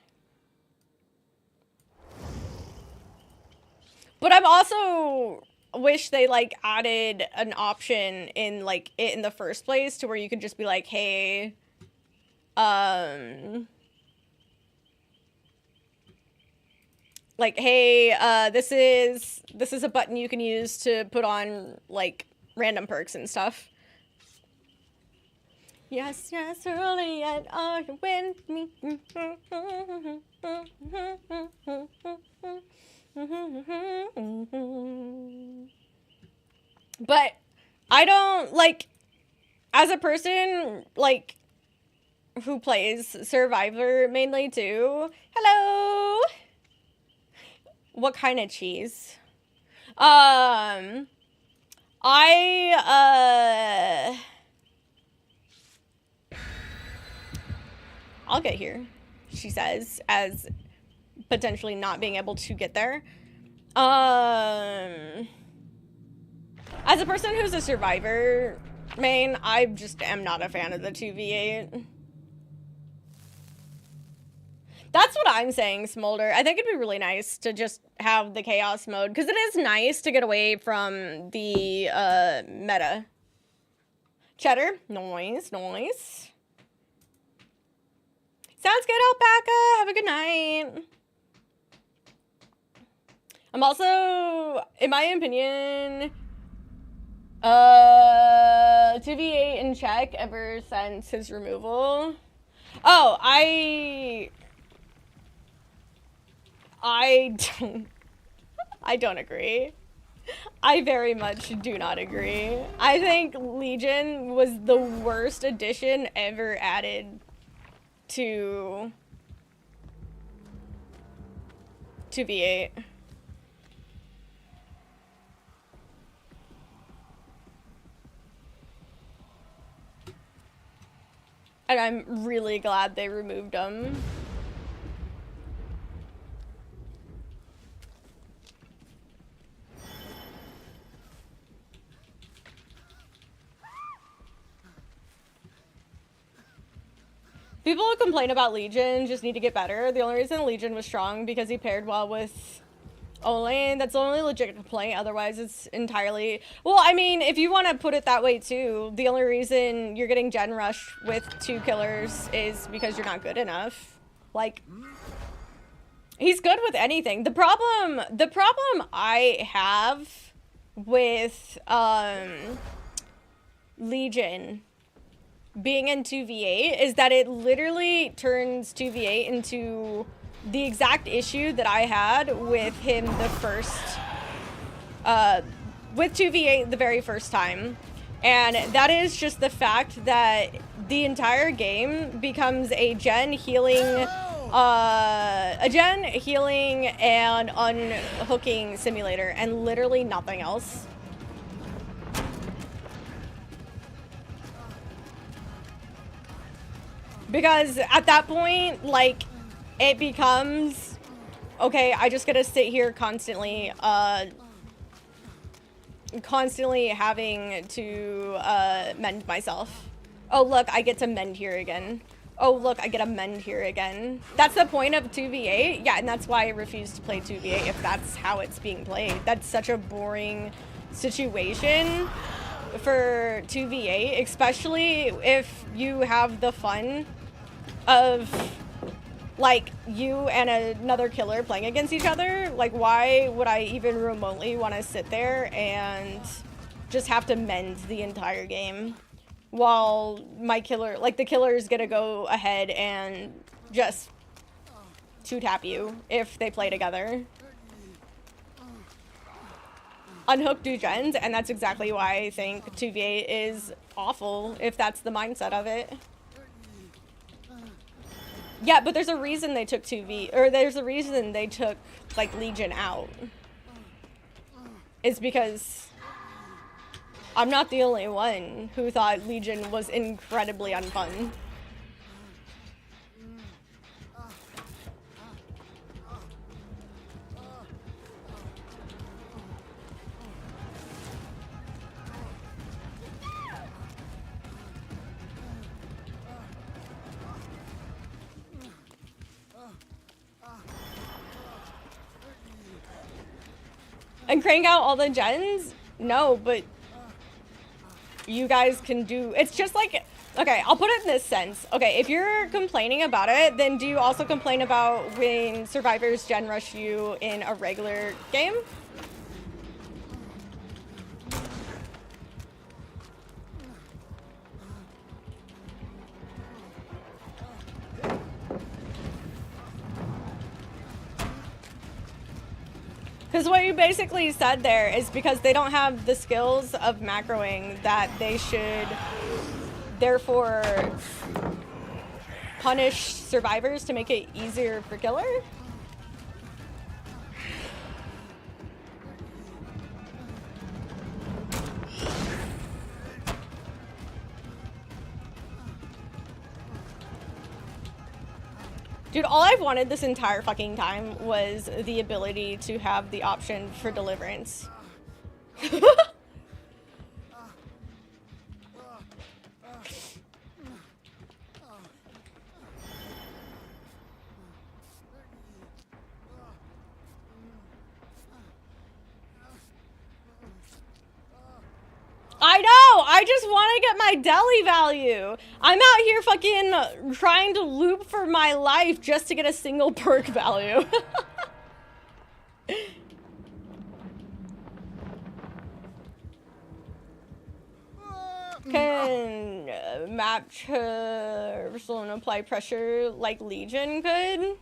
But I'm also wish they, like, added an option in, like, it in the first place to where you could just be like, hey, like, hey, this is a button you can use to put on, like, random perks and stuff. Yes, early and are you with me? But I don't, like, as a person, like, who plays Survivor mainly too. Hello! What kind of cheese? I'll get here, she says, as potentially not being able to get there. As a person who's a Survivor main, I just am not a fan of the 2v8. That's what I'm saying, Smolder. I think it'd be really nice to just have the chaos mode, because it is nice to get away from the meta. Cheddar, noise. Sounds good, Alpaca. Have a good night. I'm also, in my opinion, 2v8 in check ever since his removal. Oh, I don't, I don't agree. I very much do not agree. I think Legion was the worst addition ever added to 2v8. And I'm really glad they removed him. People who complain about Legion just need to get better. The only reason Legion was strong because he paired well with Only. That's the only legit complaint. Otherwise, it's entirely... Well, I mean, if you want to put it that way, too, the only reason you're getting Gen Rush with 2 killers is because you're not good enough. Like, he's good with anything. The problem I have with Legion being in 2v8 is that it literally turns 2v8 into the exact issue that I had with him the first, with 2v8 the very first time. And that is just the fact that the entire game becomes a gen healing and unhooking simulator and literally nothing else. Because at that point, like, it becomes, okay, I just gotta sit here constantly having to mend myself. Oh, look, I get to mend here again. Oh, look, I get to mend here again. That's the point of 2v8? Yeah, and that's why I refuse to play 2v8 if that's how it's being played. That's such a boring situation for 2v8, especially if you have the fun of, like, you and another killer playing against each other. Like, why would I even remotely want to sit there and just have to mend the entire game while my killer, like, the killer is gonna go ahead and just two-tap you if they play together. Unhook do gens, and that's exactly why I think 2v8 is awful if that's the mindset of it. Yeah, but there's a reason they took 2v, or there's a reason they took, like, Legion out. It's because I'm not the only one who thought Legion was incredibly unfun. And crank out all the gens? No, but you guys can do, it's just like, okay, I'll put it in this sense. Okay, if you're complaining about it, then do you also complain about when survivors gen rush you in a regular game? Because what you basically said there is because they don't have the skills of macroing that they should therefore punish survivors to make it easier for killer? Dude, all I've wanted this entire fucking time was the ability to have the option for deliverance. I just want to get my deli value. I'm out here fucking trying to loop for my life just to get a single perk value. Can map traversal and apply pressure like Legion could?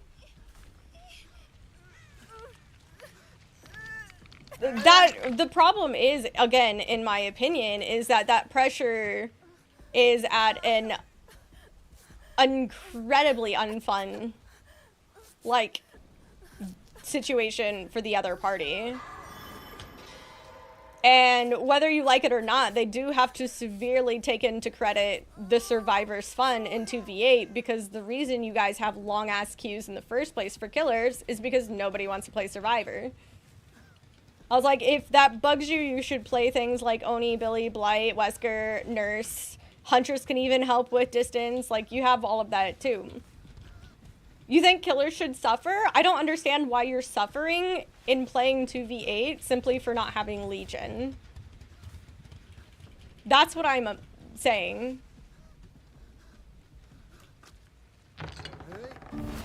The problem is, again, in my opinion, is that pressure is at an incredibly unfun, like, situation for the other party. And whether you like it or not, they do have to severely take into credit the survivor's fun in 2v8, because the reason you guys have long-ass queues in the first place for killers is because nobody wants to play survivor. I was like, if that bugs you, you should play things like Oni, Billy, Blight, Wesker, Nurse. Huntress can even help with distance. Like, you have all of that too. You think killers should suffer? I don't understand why you're suffering in playing 2v8 simply for not having Legion. That's what I'm saying.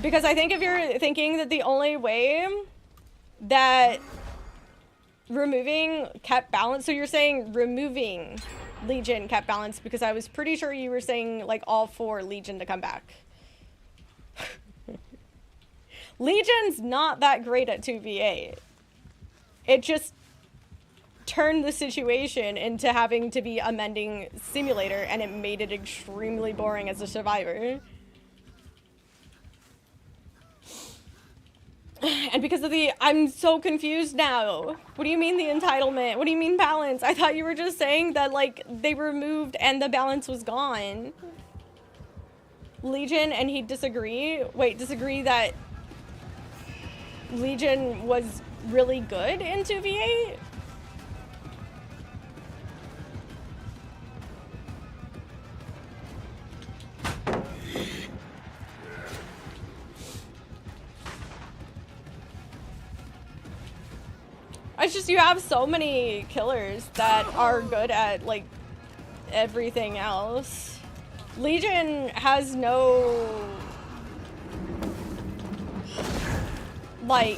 Because I think if you're thinking that the only way that removing kept balance, so you're saying removing Legion kept balance, because I was pretty sure you were saying like all for Legion to come back. Legion's not that great at 2v8. It just turned the situation into having to be a mending simulator, and it made it extremely boring as a survivor. And because of the, I'm so confused now. What do you mean the entitlement? What do you mean balance? I thought you were just saying that, like, they removed and the balance was gone. Legion, and he disagree? Wait, disagree that Legion was really good in 2v8? It's just you have so many killers that are good at, like, everything else. Legion has no, like,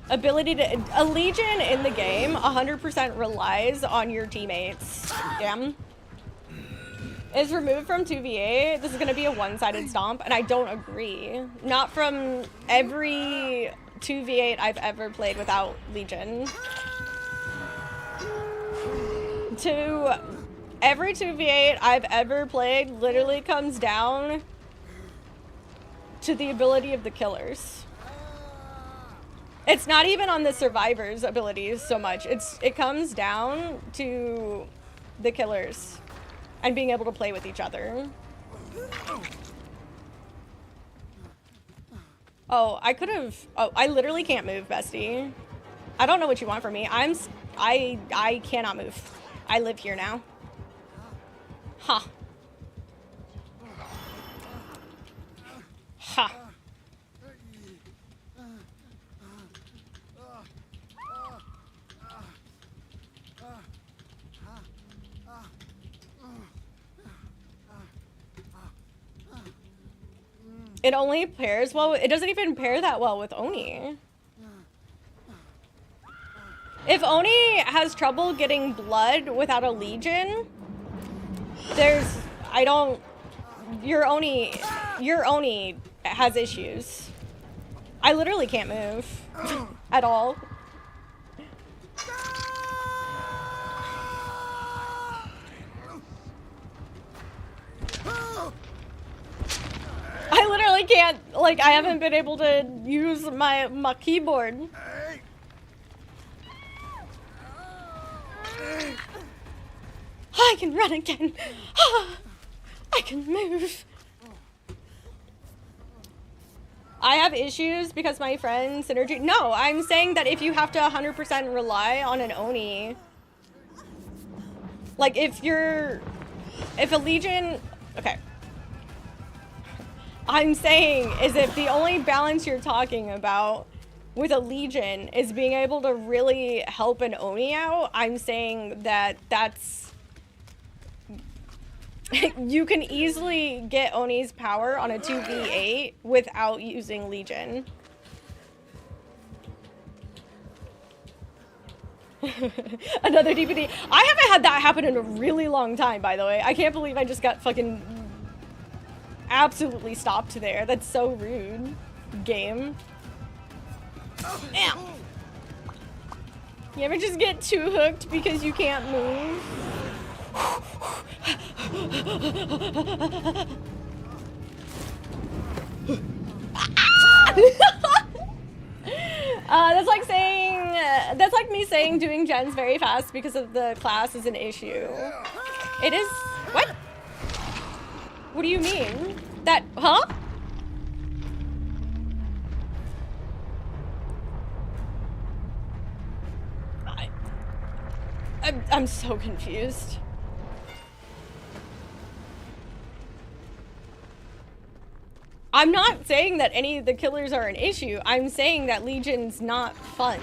ability to... A Legion in the game 100% relies on your teammates. Damn. Is removed from 2v8. This is going to be a one-sided stomp, and I don't agree. Not from every 2v8 I've ever played without Legion. To every 2v8 I've ever played literally comes down to the ability of the killers. It's not even on the survivors' abilities so much. It comes down to the killers and being able to play with each other. Oh, I could have... Oh, I literally can't move, bestie. I don't know what you want from me. I cannot move. I live here now. Huh. Huh. It only pairs well. It doesn't even pair that well with Oni. If Oni has trouble getting blood without a Legion, your Oni has issues. I literally can't move at all. I literally can't, like, I haven't been able to use my keyboard. I can run again. I can move. I have issues because my friend Synergy... No, I'm saying that if you have to 100% rely on an Oni... Like, if a Legion... Okay. I'm saying is if the only balance you're talking about with a Legion is being able to really help an Oni out, I'm saying that that's You can easily get Oni's power on a 2v8 without using Legion. Another DVD. I haven't had that happen in a really long time, by the way. I can't believe I just got fucking absolutely stopped there. That's so rude. Game. Ow. You ever just get too hooked because you can't move? That's like me saying doing gens very fast because of the class is an issue. It is. What? What do you mean? That, huh? I'm so confused. I'm not saying that any of the killers are an issue. I'm saying that Legion's not fun.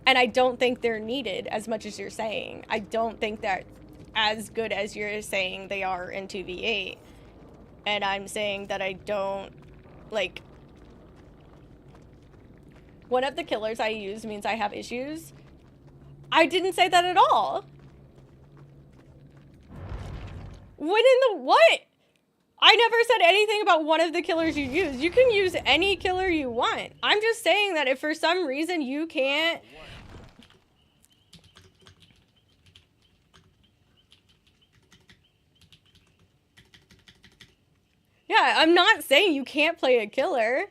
And I don't think they're needed as much as you're saying. I don't think they're as good as you're saying they are in 2v8. And I'm saying that I don't, like... One of the killers I use means I have issues. I didn't say that at all. When in the what? I never said anything about one of the killers you use. You can use any killer you want. I'm just saying that if for some reason you can't... Yeah, I'm not saying you can't play a killer.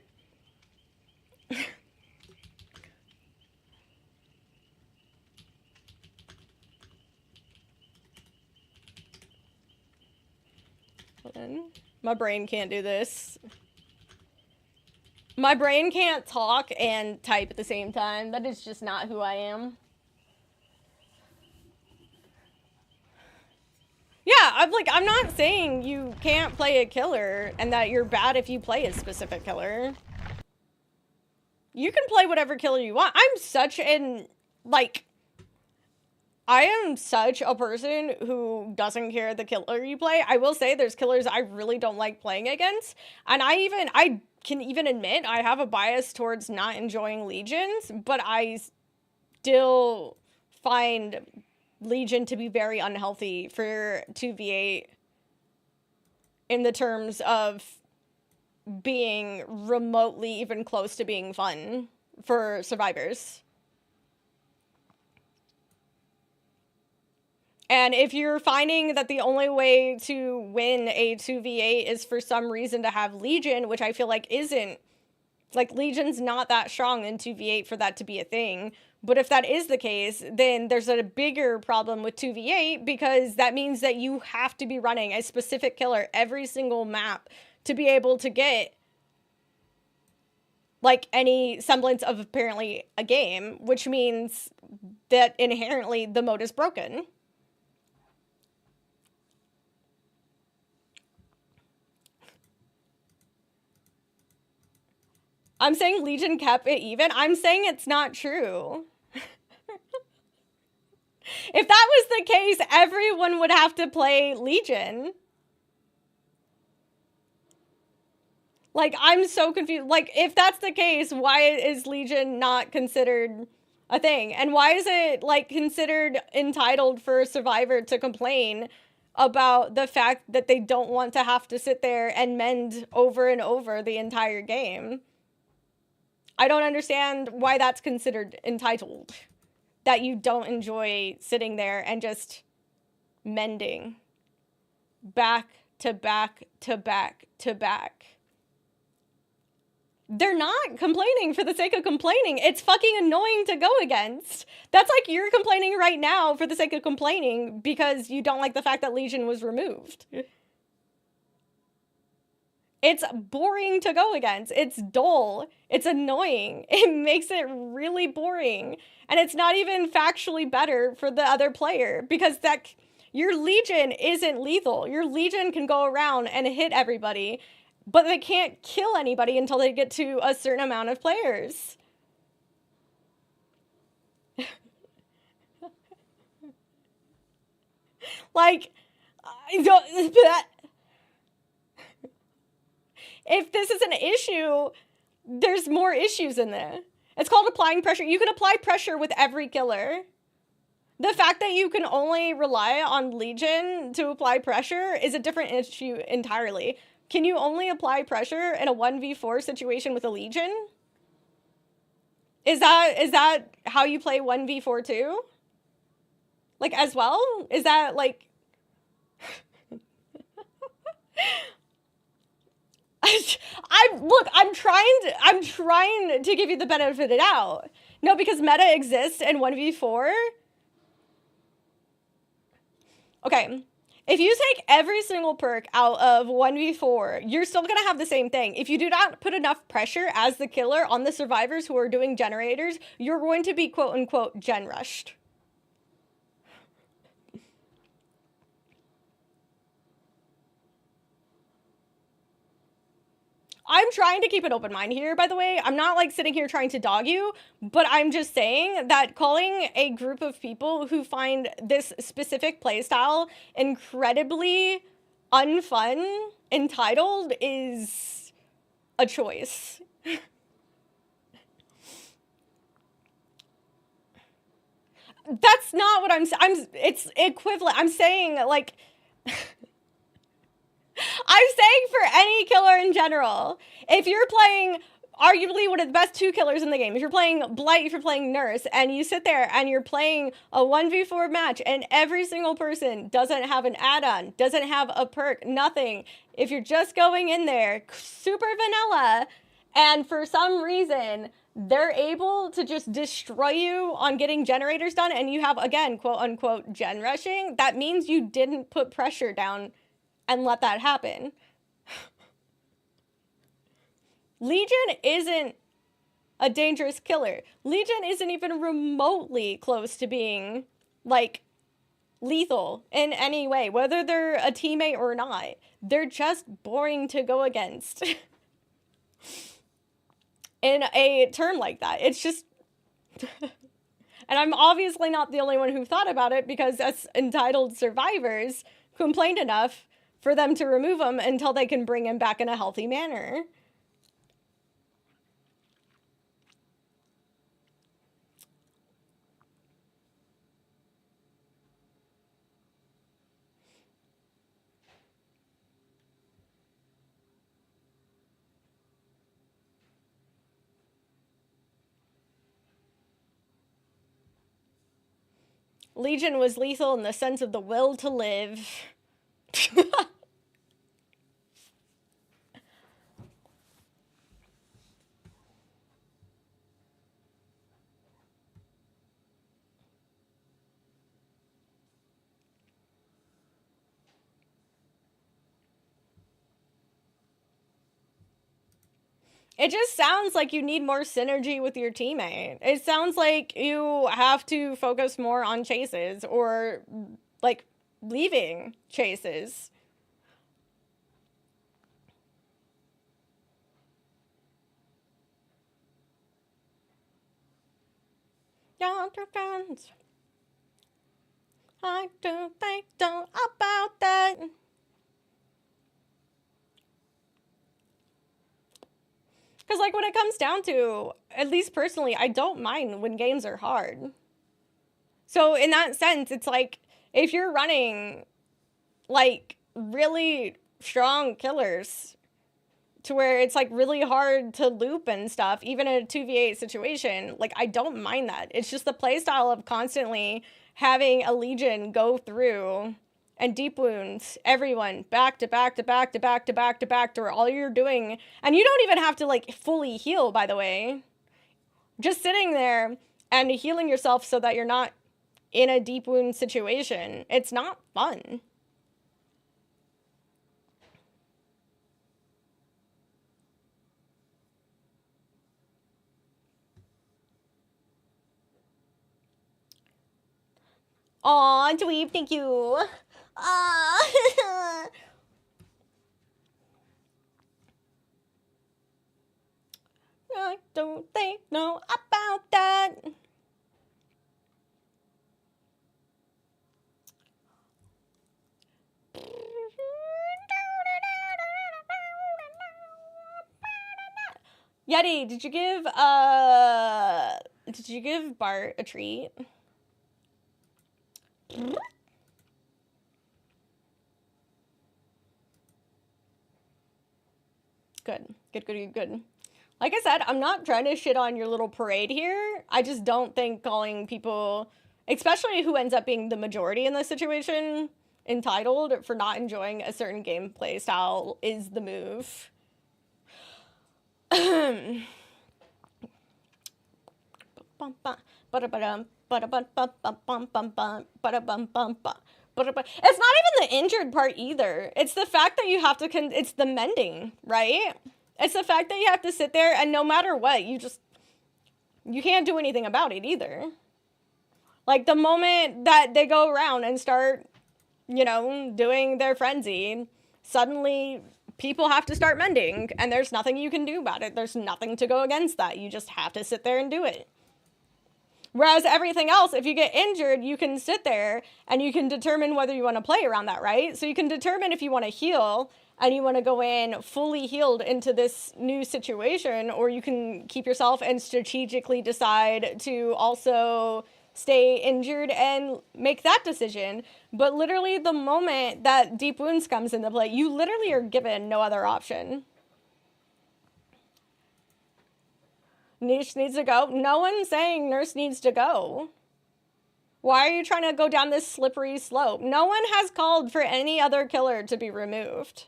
My brain can't do this. My brain can't talk and type at the same time. That is just not who I am. Yeah, I'm not saying you can't play a killer and that you're bad if you play a specific killer. You can play whatever killer you want. I'm such an, like... I am such a person who doesn't care the killer you play. I will say there's killers I really don't like playing against. And I can even admit I have a bias towards not enjoying Legions, but I still find Legion to be very unhealthy for 2v8 in the terms of being remotely even close to being fun for survivors. And if you're finding that the only way to win a 2v8 is for some reason to have Legion, which I feel like isn't, like Legion's not that strong in 2v8 for that to be a thing. But if that is the case, then there's a bigger problem with 2v8 because that means that you have to be running a specific killer every single map to be able to get like any semblance of apparently a game, which means that inherently the mode is broken. I'm saying Legion kept it even. I'm saying it's not true. If that was the case, everyone would have to play Legion. Like, I'm so confused. Like, if that's the case, why is Legion not considered a thing? And why is it, like, considered entitled for a survivor to complain about the fact that they don't want to have to sit there and mend over and over the entire game? I don't understand why that's considered entitled. That you don't enjoy sitting there and just mending. Back to back to back to back. They're not complaining for the sake of complaining. It's fucking annoying to go against. That's like you're complaining right now for the sake of complaining because you don't like the fact that Legion was removed. It's boring to go against. It's dull. It's annoying. It makes it really boring. And it's not even factually better for the other player because that your Legion isn't lethal. Your Legion can go around and hit everybody, but they can't kill anybody until they get to a certain amount of players. Like, If this is an issue, there's more issues in there. It's called applying pressure. You can apply pressure with every killer. The fact that you can only rely on Legion to apply pressure is a different issue entirely. Can you only apply pressure in a 1v4 situation with a Legion? Is that how you play 1v4 too? Like, as well? Is that, like... I'm trying to give you the benefit of the doubt. No, because meta exists in 1v4. Okay, if you take every single perk out of 1v4, you're still gonna have the same thing. If you do not put enough pressure as the killer on the survivors who are doing generators, you're going to be quote-unquote gen rushed. I'm trying to keep an open mind here, by the way. I'm not like sitting here trying to dog you, but I'm just saying that calling a group of people who find this specific playstyle incredibly unfun, entitled, is a choice. That's not what it's equivalent. I'm saying, like... I'm saying for any killer in general, if you're playing arguably one of the best 2 killers in the game, if you're playing Blight, if you're playing Nurse, and you sit there and you're playing a 1v4 match and every single person doesn't have an add-on, doesn't have a perk, nothing. If you're just going in there super vanilla and for some reason they're able to just destroy you on getting generators done and you have, again, quote-unquote gen rushing, that means you didn't put pressure down and let that happen. Legion isn't a dangerous killer. Legion isn't even remotely close to being, like, lethal in any way, whether they're a teammate or not. They're just boring to go against. In a term like that. It's just... And I'm obviously not the only one who thought about it, because as entitled survivors complained enough for them to remove him until they can bring him back in a healthy manner. Legion was lethal in the sense of the will to live. It just sounds like you need more synergy with your teammate. It sounds like you have to focus more on chases or, like, leaving chases. I do think about that. Because, like, when it comes down to, at least personally, I don't mind when games are hard. So, in that sense, it's like, if you're running, like, really strong killers to where it's, like, really hard to loop and stuff, even in a 2v8 situation, like, I don't mind that. It's just the playstyle of constantly having a Legion go through and deep wounds everyone back to back to back to back to back to back to where all you're doing, and you don't even have to, like, fully heal, by the way. Just sitting there and healing yourself so that you're not in a deep wound situation. It's not fun. Aw, Dweeb, thank you. I don't think no about that. Yeti, did you give Bart a treat? Good. Like I said, I'm not trying to shit on your little parade here. I just don't think calling people, especially who ends up being the majority in this situation, entitled for not enjoying a certain gameplay style is the move. It's not even the injured part either. It's the fact that you have to, it's the mending, right? It's the fact that you have to sit there and no matter what, you can't do anything about it either. Like the moment that they go around and start, doing their frenzy, suddenly people have to start mending and there's nothing you can do about it. There's nothing to go against that. You just have to sit there and do it. Whereas everything else, if you get injured, you can sit there and you can determine whether you want to play around that, right? So you can determine if you want to heal and you want to go in fully healed into this new situation, or you can keep yourself and strategically decide to also stay injured and make that decision. But literally the moment that deep wounds comes into play, you literally are given no other option. Niche needs to go. No one's saying Nurse needs to go. Why are you trying to go down this slippery slope? No one has called for any other killer to be removed.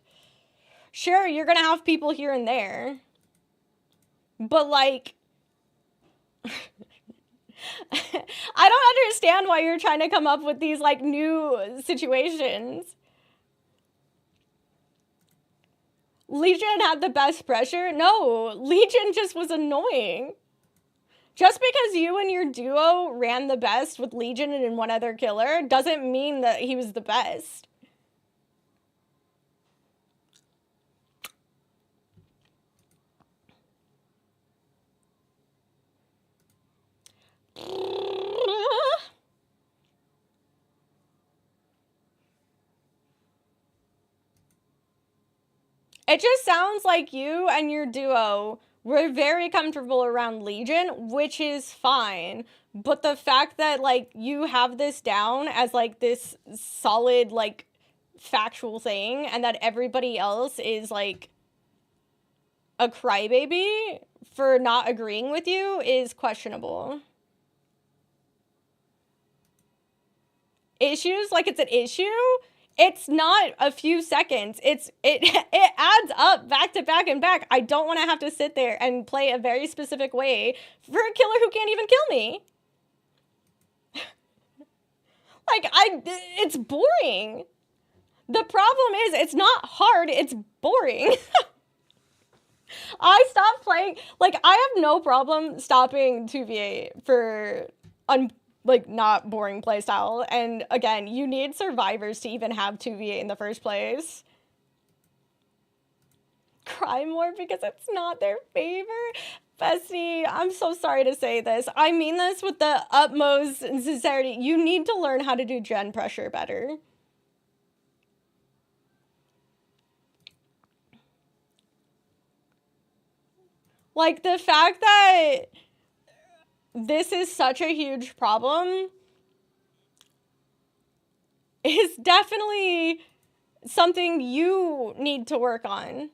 Sure, you're gonna have people here and there. But like, I don't understand why you're trying to come up with these like new situations. Legion had the best pressure? No, Legion just was annoying. Just because you and your duo ran the best with Legion and one other killer doesn't mean that he was the best. It just sounds like you and your duo were very comfortable around Legion, which is fine. But the fact that, like, you have this down as, like, this solid, like, factual thing, and that everybody else is, like, a crybaby for not agreeing with you is questionable. Issues? Like, it's an issue? It's not a few seconds. It adds up back to back and back. I don't want to have to sit there and play a very specific way for a killer who can't even kill me. Like, it's boring. The problem is, it's not hard, it's boring. I stopped playing, like, I have no problem stopping 2v8 for, not boring playstyle. And again, you need survivors to even have 2v8 in the first place. Cry more because it's not their favor? Bestie, I'm so sorry to say this. I mean this with the utmost sincerity. You need to learn how to do gen pressure better. Like, the fact that this is such a huge problem is definitely something you need to work on.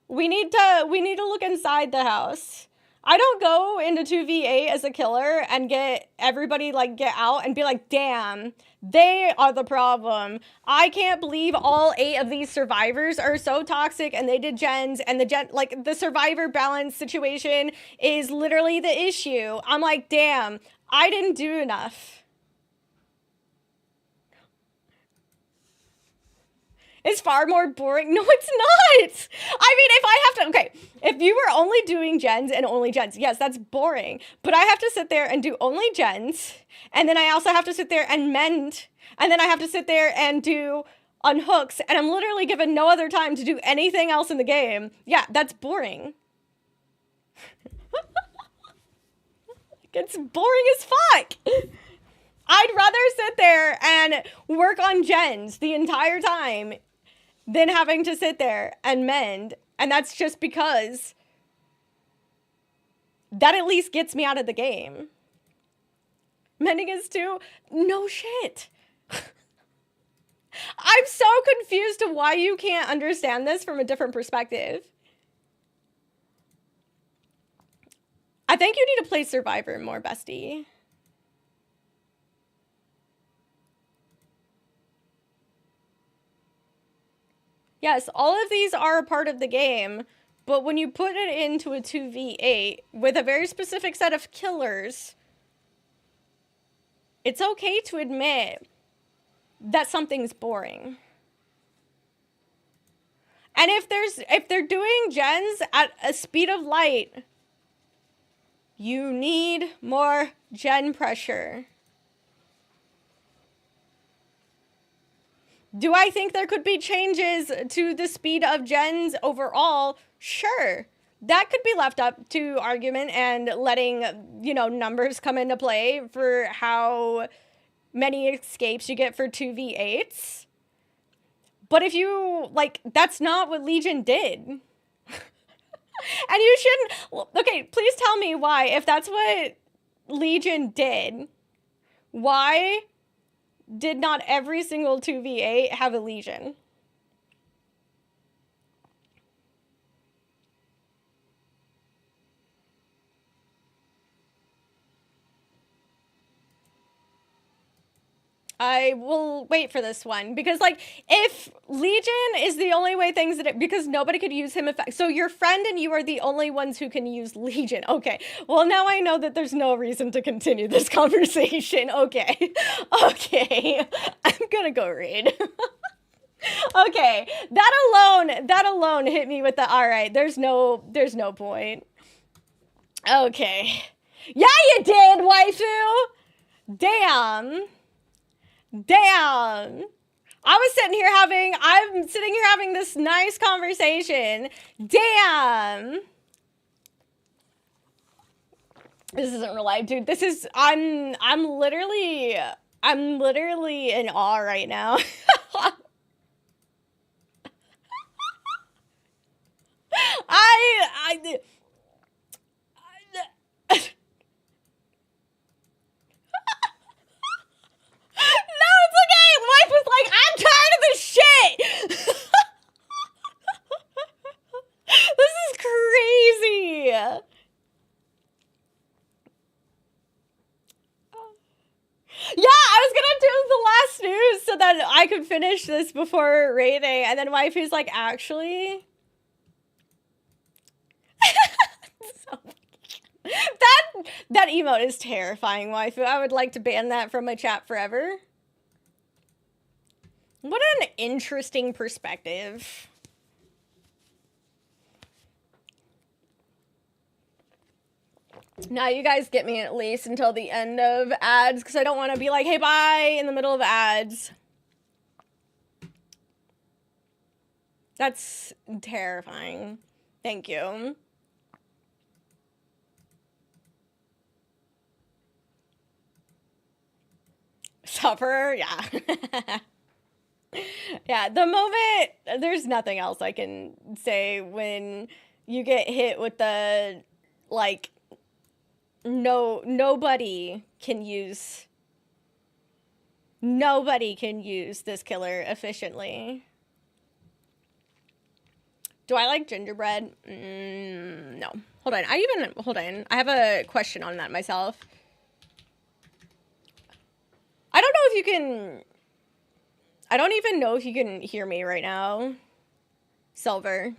We need to look inside the house. I don't go into 2v8 as a killer and get everybody, like, get out and be like, damn, they are the problem. I can't believe all 8 of these survivors are so toxic and they did gens, and the survivor balance situation is literally the issue. I'm like, damn, I didn't do enough. It's far more boring. No, it's not. I mean, if I have to, okay, if you were only doing gens and only gens, yes, that's boring. But I have to sit there and do only gens. And then I also have to sit there and mend. And then I have to sit there and do unhooks. And I'm literally given no other time to do anything else in the game. Yeah, that's boring. It's boring as fuck. I'd rather sit there and work on gens the entire time than having to sit there and mend. And that's just because That at least gets me out of the game. Mendingus 2? No shit. I'm so confused to why you can't understand this from a different perspective. I think you need to play Survivor more, bestie. Yes, all of these are a part of the game, but when you put it into a 2v8 with a very specific set of killers, it's okay to admit that something's boring. And if they're doing gens at a speed of light, you need more gen pressure. Do I think there could be changes to the speed of gens overall? Sure. That could be left up to argument and letting, you know, numbers come into play for how many escapes you get for 2v8s. But if you, like, that's not what Legion did. And you shouldn't, okay, please tell me why, if that's what Legion did, why did not every single 2v8 have a Legion? I will wait for this one because, like, if Legion is the only way things that because nobody could use him so your friend and you are the only ones who can use Legion. Okay, well, now I know that there's no reason to continue this conversation. Okay, I'm gonna go raid. Okay, that alone hit me with the all right. There's no point. Okay, yeah, you did, waifu. Damn. I'm sitting here having this nice conversation. Damn. This isn't real life, dude. This is, I'm literally in awe right now. No, it's okay. Wife was like, I'm tired of this shit. This is crazy. Yeah, I was gonna do the last news so that I could finish this before raiding, and then wifey's like, actually. So, that emote is terrifying, waifu. I would like to ban that from my chat forever. What an interesting perspective. Now you guys get me at least until the end of ads, because I don't want to be like, hey, bye, in the middle of ads. That's terrifying. Thank you. Suffer, yeah. Yeah, the moment, there's nothing else I can say when you get hit with the, like, nobody can use this killer efficiently. Do I like gingerbread? No. Hold on, I have a question on that myself. I don't even know if you can hear me right now. Silver.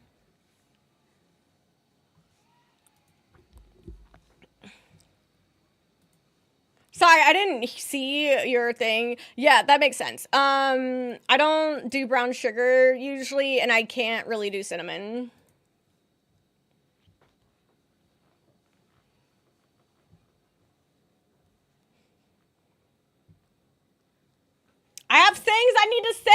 Sorry, I didn't see your thing. Yeah, that makes sense. I don't do brown sugar usually, and I can't really do cinnamon. I have things I need to say.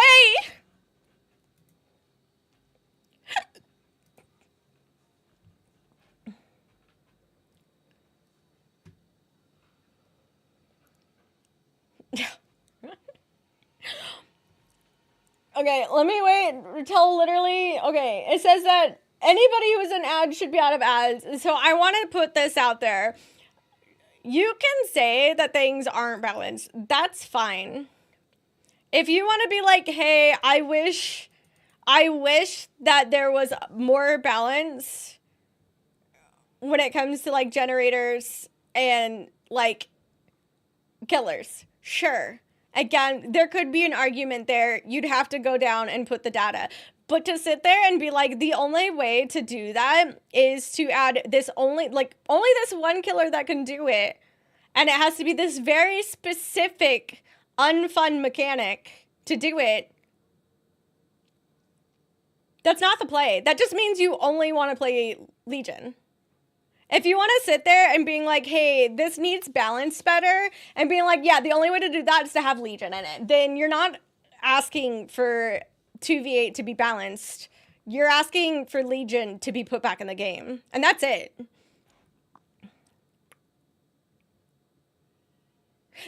Okay, let me wait till literally, okay, it says that Anybody who's in ads should be out of ads. So I want to put this out there. You can say that things aren't balanced. That's fine. If you want to be like, hey, I wish that there was more balance when it comes to like generators and like killers. Sure. Again, there could be an argument there. You'd have to go down and put the data. But to sit there and be like, the only way to do that is to add this only this one killer that can do it. And it has to be this very specific, unfun mechanic to do it. That's not the play. That just means you only want to play Legion. If you want to sit there and being like, hey, this needs balance better, and being like, yeah, the only way to do that is to have Legion in it, then you're not asking for 2v8 to be balanced. You're asking for Legion to be put back in the game. And that's it.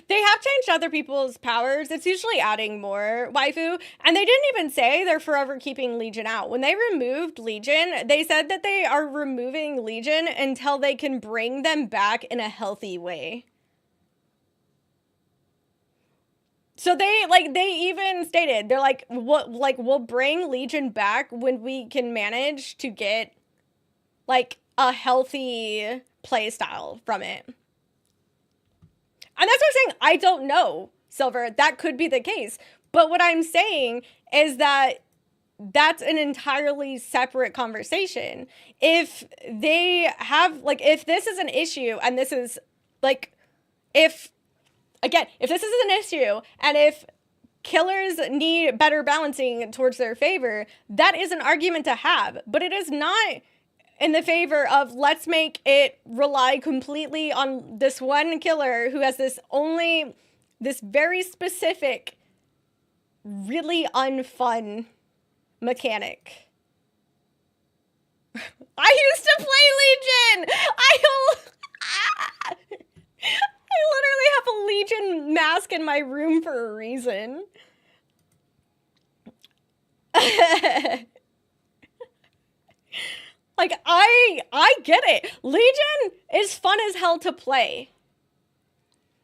They have changed other people's powers. It's usually adding more waifu. And they didn't even say they're forever keeping Legion out. When they removed Legion, they said that they are removing Legion until they can bring them back in a healthy way. So they even stated, they're like, we'll bring Legion back when we can manage to get like a healthy play style from it. And that's what I'm saying. I don't know, Silver. That could be the case. But what I'm saying is that that's an entirely separate conversation. If they have, like, if this is an issue and this is, like, if this is an issue and if killers need better balancing towards their favor, that is an argument to have. But it is not in the favor of let's make it rely completely on this one killer who has this very specific, really unfun mechanic. I used to play Legion! I literally have a Legion mask in my room for a reason. Like, I get it. Legion is fun as hell to play.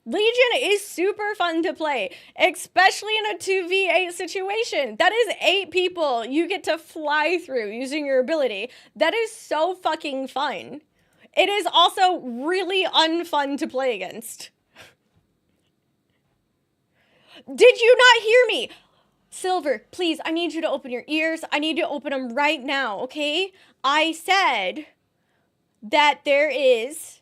Legion is super fun to play, especially in a 2v8 situation. That is 8 people you get to fly through using your ability. That is so fucking fun. It is also really unfun to play against. Did you not hear me? Silver, please, I need you to open your ears. I need you to open them right now, okay? I said that there is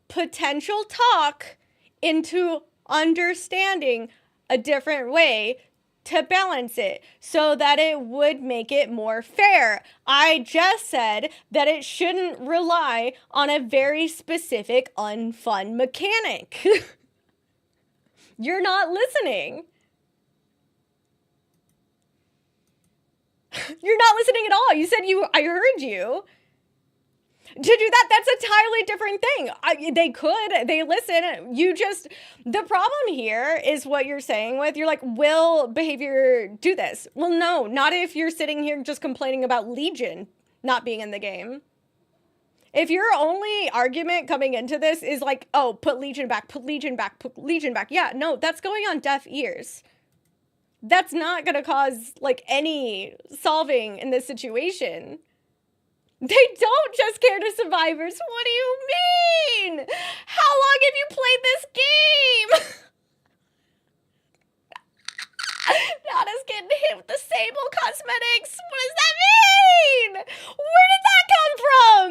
potential talk into understanding a different way to balance it so that it would make it more fair. I just said that it shouldn't rely on a very specific unfun mechanic. You're not listening. You're not listening at all. You said I heard you. To do that, that's a entirely different thing. They listen. The problem here is what you're saying with, you're like, will behavior do this? Well, no, not if you're sitting here just complaining about Legion not being in the game. If your only argument coming into this is like, oh, put Legion back, put Legion back, put Legion back. Yeah, no, that's going on deaf ears. That's not going to cause, like, any solving in this situation. They don't just care to survivors. What do you mean? How long have you played this game? Not us getting hit with the Sable cosmetics. What does that mean? Where did that come from?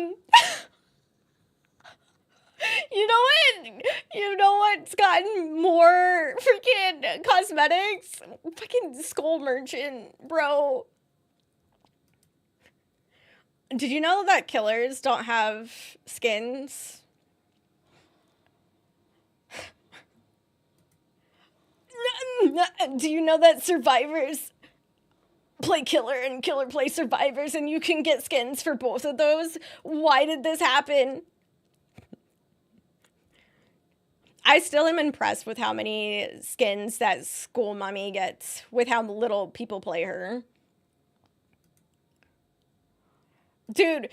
You know what's gotten more freaking cosmetics? Fucking Skull Merchant, bro. Did you know that killers don't have skins? Do you know that survivors play killer and killer play survivors and you can get skins for both of those? Why did this happen? I still am impressed with how many skins that School Mommy gets with how little people play her. Dude,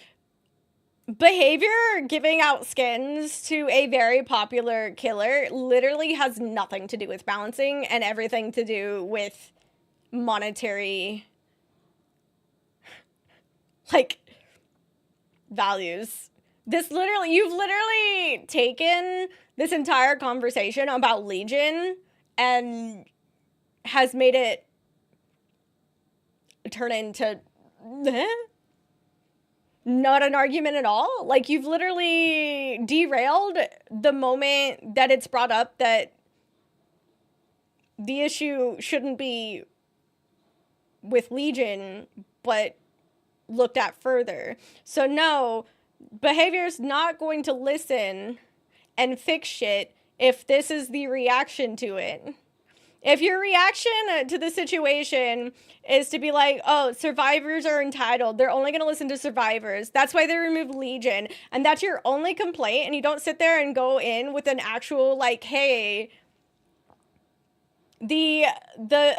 behavior giving out skins to a very popular killer literally has nothing to do with balancing and everything to do with monetary, like, values. You've literally taken this entire conversation about Legion and has made it turn into not an argument at all. Like, you've literally derailed the moment that it's brought up that the issue shouldn't be with Legion, but looked at further. So no, behavior's not going to listen and fix shit if this is the reaction to it. If your reaction to the situation is to be like, oh, survivors are entitled, they're only going to listen to survivors, that's why they removed Legion, and that's your only complaint, and you don't sit there and go in with an actual, like, hey, the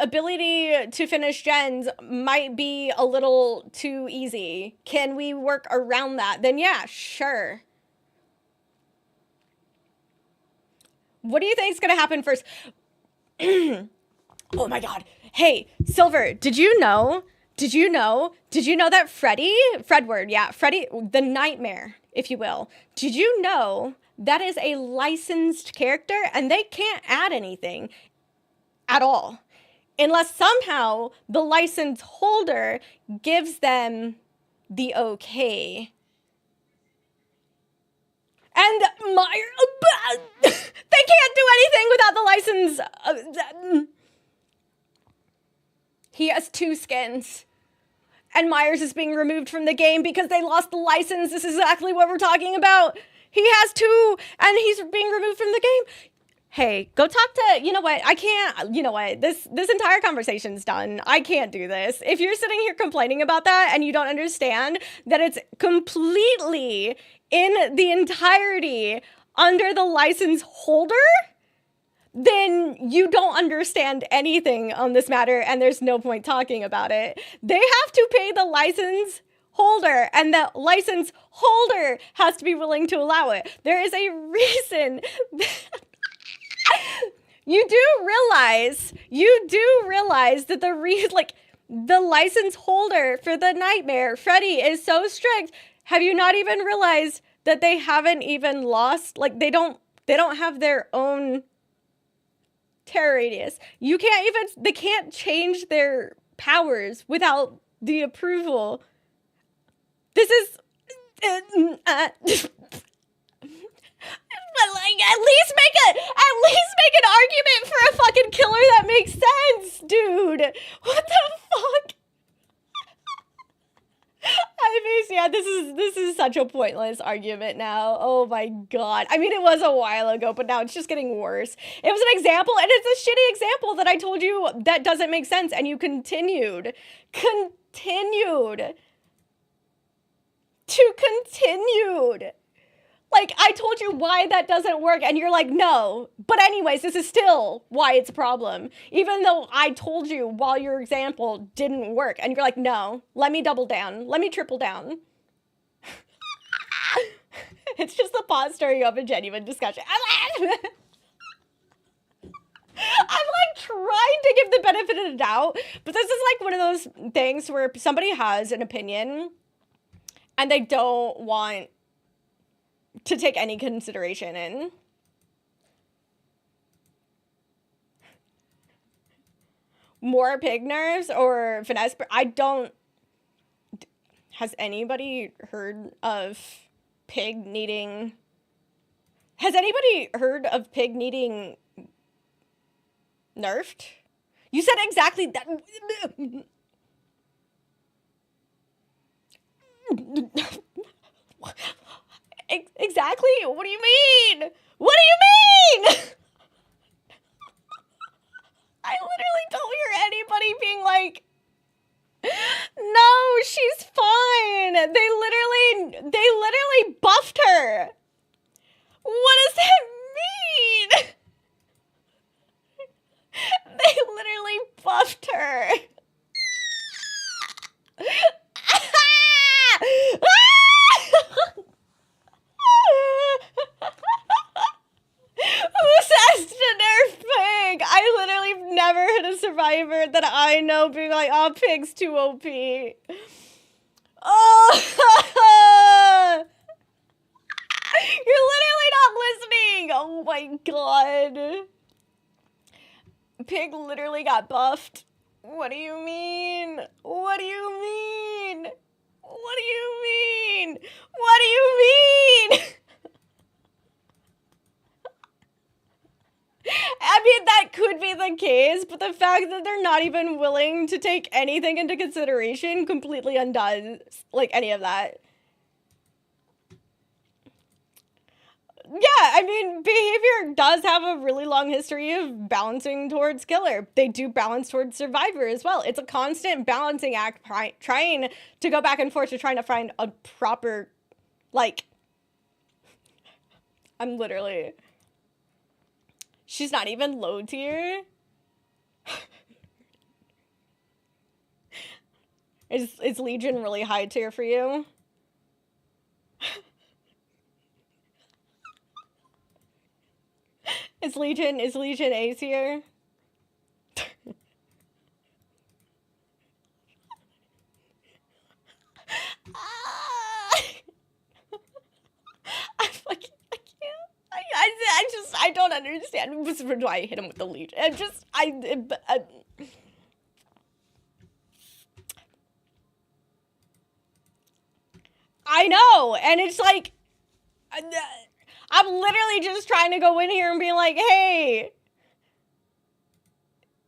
ability to finish gens might be a little too easy. Can we work around that? Then yeah, sure. What do you think is going to happen first? Oh my god. Hey, Silver, did you know that Freddy, the Nightmare, if you will, did you know that is a licensed character and they can't add anything at all unless somehow the license holder gives them the okay. And they can't do anything without the license. He has 2 skins. And Myers is being removed from the game because they lost the license. This is exactly what we're talking about. He has 2, and he's being removed from the game. Hey, go talk to, you know what, I can't, you know what, this entire conversation's done. I can't do this. If you're sitting here complaining about that and you don't understand that it's completely in the entirety under the license holder, then you don't understand anything on this matter and there's no point talking about it. They have to pay the license holder and the license holder has to be willing to allow it. There is a reason that you do realize that the license holder for the Nightmare, Freddy, is so strict. Have you not even realized that they haven't even lost, like, they don't have their own terror radius. They can't change their powers without the approval. This is but like, at least make an argument for a fucking killer that makes sense, dude. What the fuck? I mean, yeah, this is such a pointless argument now. Oh my god. I mean, it was a while ago, but now it's just getting worse. It was an example, and it's a shitty example that I told you that doesn't make sense, and you continued Like, I told you why that doesn't work, and you're like, no. But anyways, this is still why it's a problem. Even though I told you while your example didn't work, and you're like, no, let me double down. Let me triple down. It's just the pause stirring up a genuine discussion. I'm like trying to give the benefit of the doubt, but this is like one of those things where somebody has an opinion, and they don't want to take any consideration in. More pig nerves or finesse? Has anybody heard of pig needing nerfed? You said exactly that. Exactly? What do you mean? What do you mean? I literally don't hear anybody being like, no, she's fine. They literally buffed her. What does that mean? They literally buffed her. Pig's too OP. Oh! You're literally not listening! Oh my god. Pig literally got buffed. What do you mean? What do you mean? What do you mean? What do you mean? I mean, that could be the case, but the fact that they're not even willing to take anything into consideration completely undoes, like, any of that. Yeah, I mean, behavior does have a really long history of balancing towards killer. They do balance towards survivor as well. It's a constant balancing act, trying to go back and forth to trying to find a proper, like, I'm literally, she's not even low tier. Is Legion really high tier for you? Is Legion A tier? I don't understand. This is why I hit him with the Legion. I know, and it's like, I'm literally just trying to go in here and be like, hey,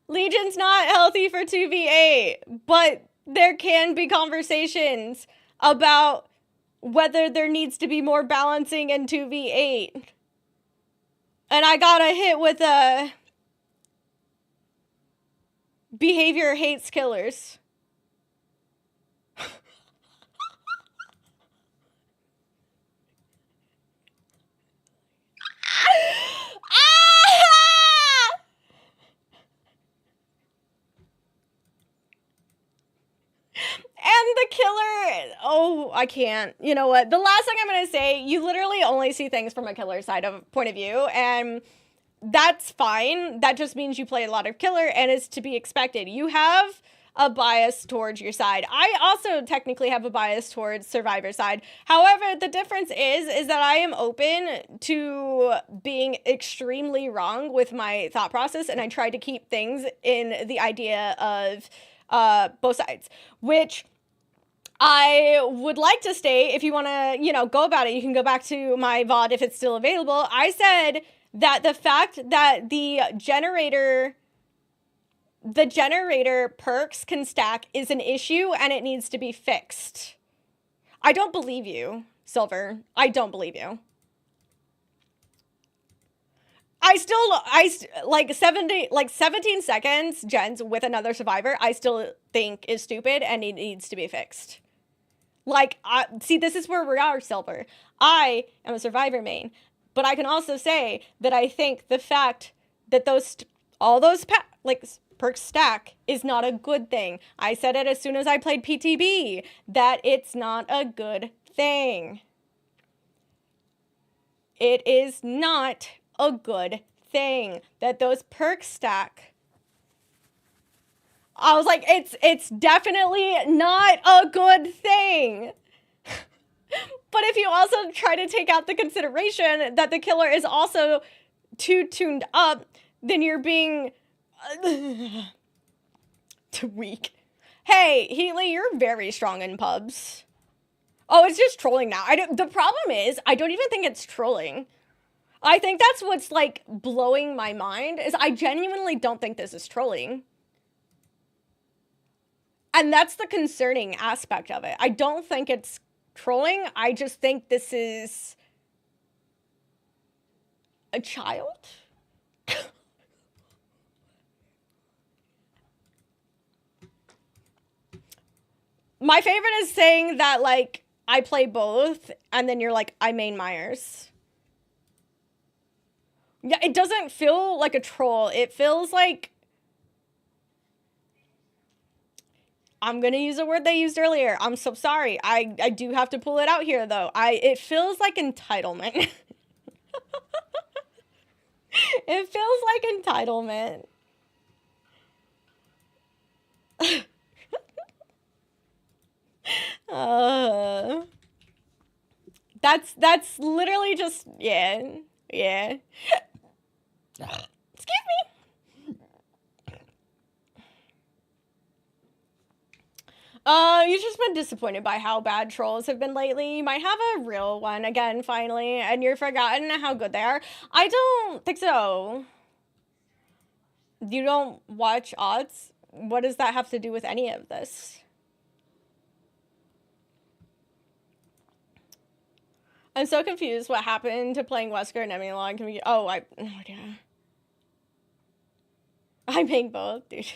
Legion's not healthy for 2v8, but there can be conversations about whether there needs to be more balancing in 2v8. And I got a hit with a behavior hates killers. And the killer, oh, I can't. You know what? The last thing I'm going to say, you literally only see things from a killer side of point of view, and that's fine. That just means you play a lot of killer, and it's to be expected. You have a bias towards your side. I also technically have a bias towards survivor side. However, the difference is that I am open to being extremely wrong with my thought process, and I try to keep things in the idea of both sides, which I would like to state, if you want to, you know, go about it, you can go back to my VOD if it's still available. I said that the fact that the generator perks can stack is an issue and it needs to be fixed. I don't believe you, Silver. I don't believe you. Like 17 seconds, gens, with another survivor, I still think is stupid and it needs to be fixed. Like, see, this is where we are, Silver. I am a survivor main, but I can also say that I think the fact that all those perks stack is not a good thing. I said it as soon as I played PTB, that it's not a good thing. It is not a good thing that those perks stack. I was like, it's definitely not a good thing. But if you also try to take out the consideration that the killer is also too tuned up, then you're being too weak. Hey, Healy, you're very strong in pubs. Oh, it's just trolling now. The problem is, I don't even think it's trolling. I think that's what's, like, blowing my mind, is I genuinely don't think this is trolling. And that's the concerning aspect of it. I don't think it's trolling. I just think this is a child. My favorite is saying that, like, I play both, and then you're like, I main Myers. Yeah, it doesn't feel like a troll. It feels like, I'm gonna use a word they used earlier. I'm so sorry. I do have to pull it out here, though. It feels like entitlement. It feels like entitlement. That's literally just, yeah. Excuse me. You've just been disappointed by how bad trolls have been lately. You might have a real one again, finally, and you've forgotten how good they are. I don't think so. You don't watch odds? What does that have to do with any of this? I'm so confused what happened to playing Wesker and Emilon. Can we... Oh, yeah. I'm paying both, dude.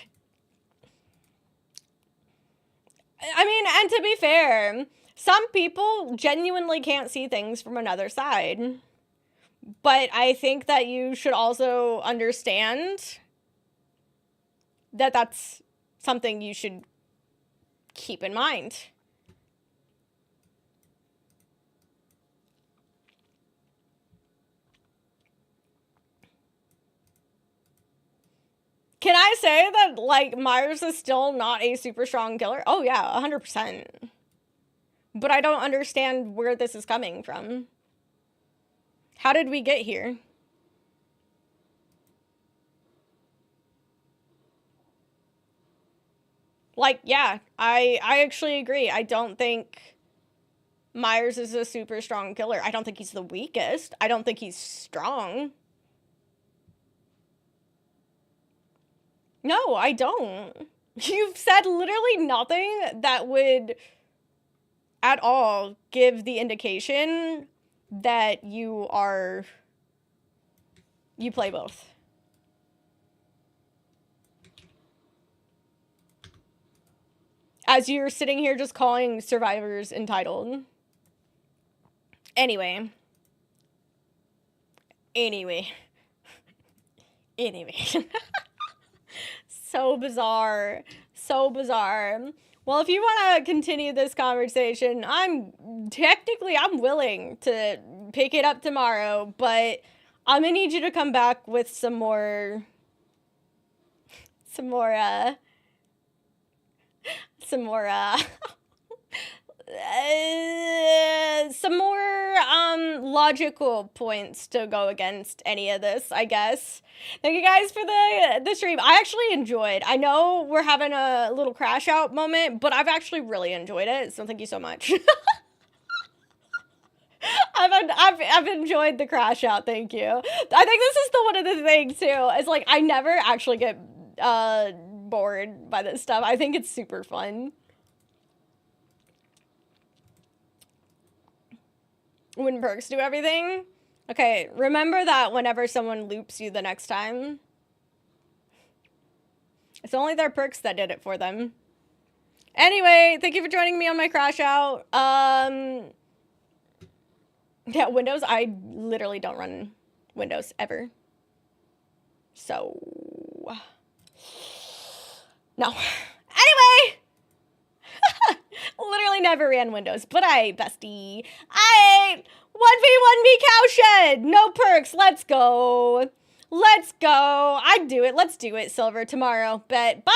I mean, and to be fair, some people genuinely can't see things from another side. But I think that you should also understand that that's something you should keep in mind. Can I say that, like, Myers is still not a super strong killer? Oh, yeah, 100%. But I don't understand where this is coming from. How did we get here? Like, yeah, I actually agree. I don't think Myers is a super strong killer. I don't think he's the weakest. I don't think he's strong. No, I don't. You've said literally nothing that would at all give the indication that you play both. As you're sitting here just calling survivors entitled. Anyway. So bizarre. So bizarre. Well, if you want to continue this conversation, I'm willing to pick it up tomorrow, but I'm gonna need you to come back with some more logical points to go against any of this, I guess. Thank you guys for the stream. I actually enjoyed. I know we're having a little crash out moment, but I've actually really enjoyed it, so thank you so much. I've enjoyed the crash out, thank you. I think this is one of the things too, is like I never actually get bored by this stuff. I think it's super fun. When perks do everything? Okay, remember that whenever someone loops you the next time. It's only their perks that did it for them. Anyway, thank you for joining me on my crash out. Yeah, Windows, I literally don't run Windows ever. So, no. Anyway! Literally never ran Windows, but bestie. 1v1 me cowshed! No perks, let's go. Let's go. I'd do it. Let's do it, Silver, tomorrow. Bet. Bye!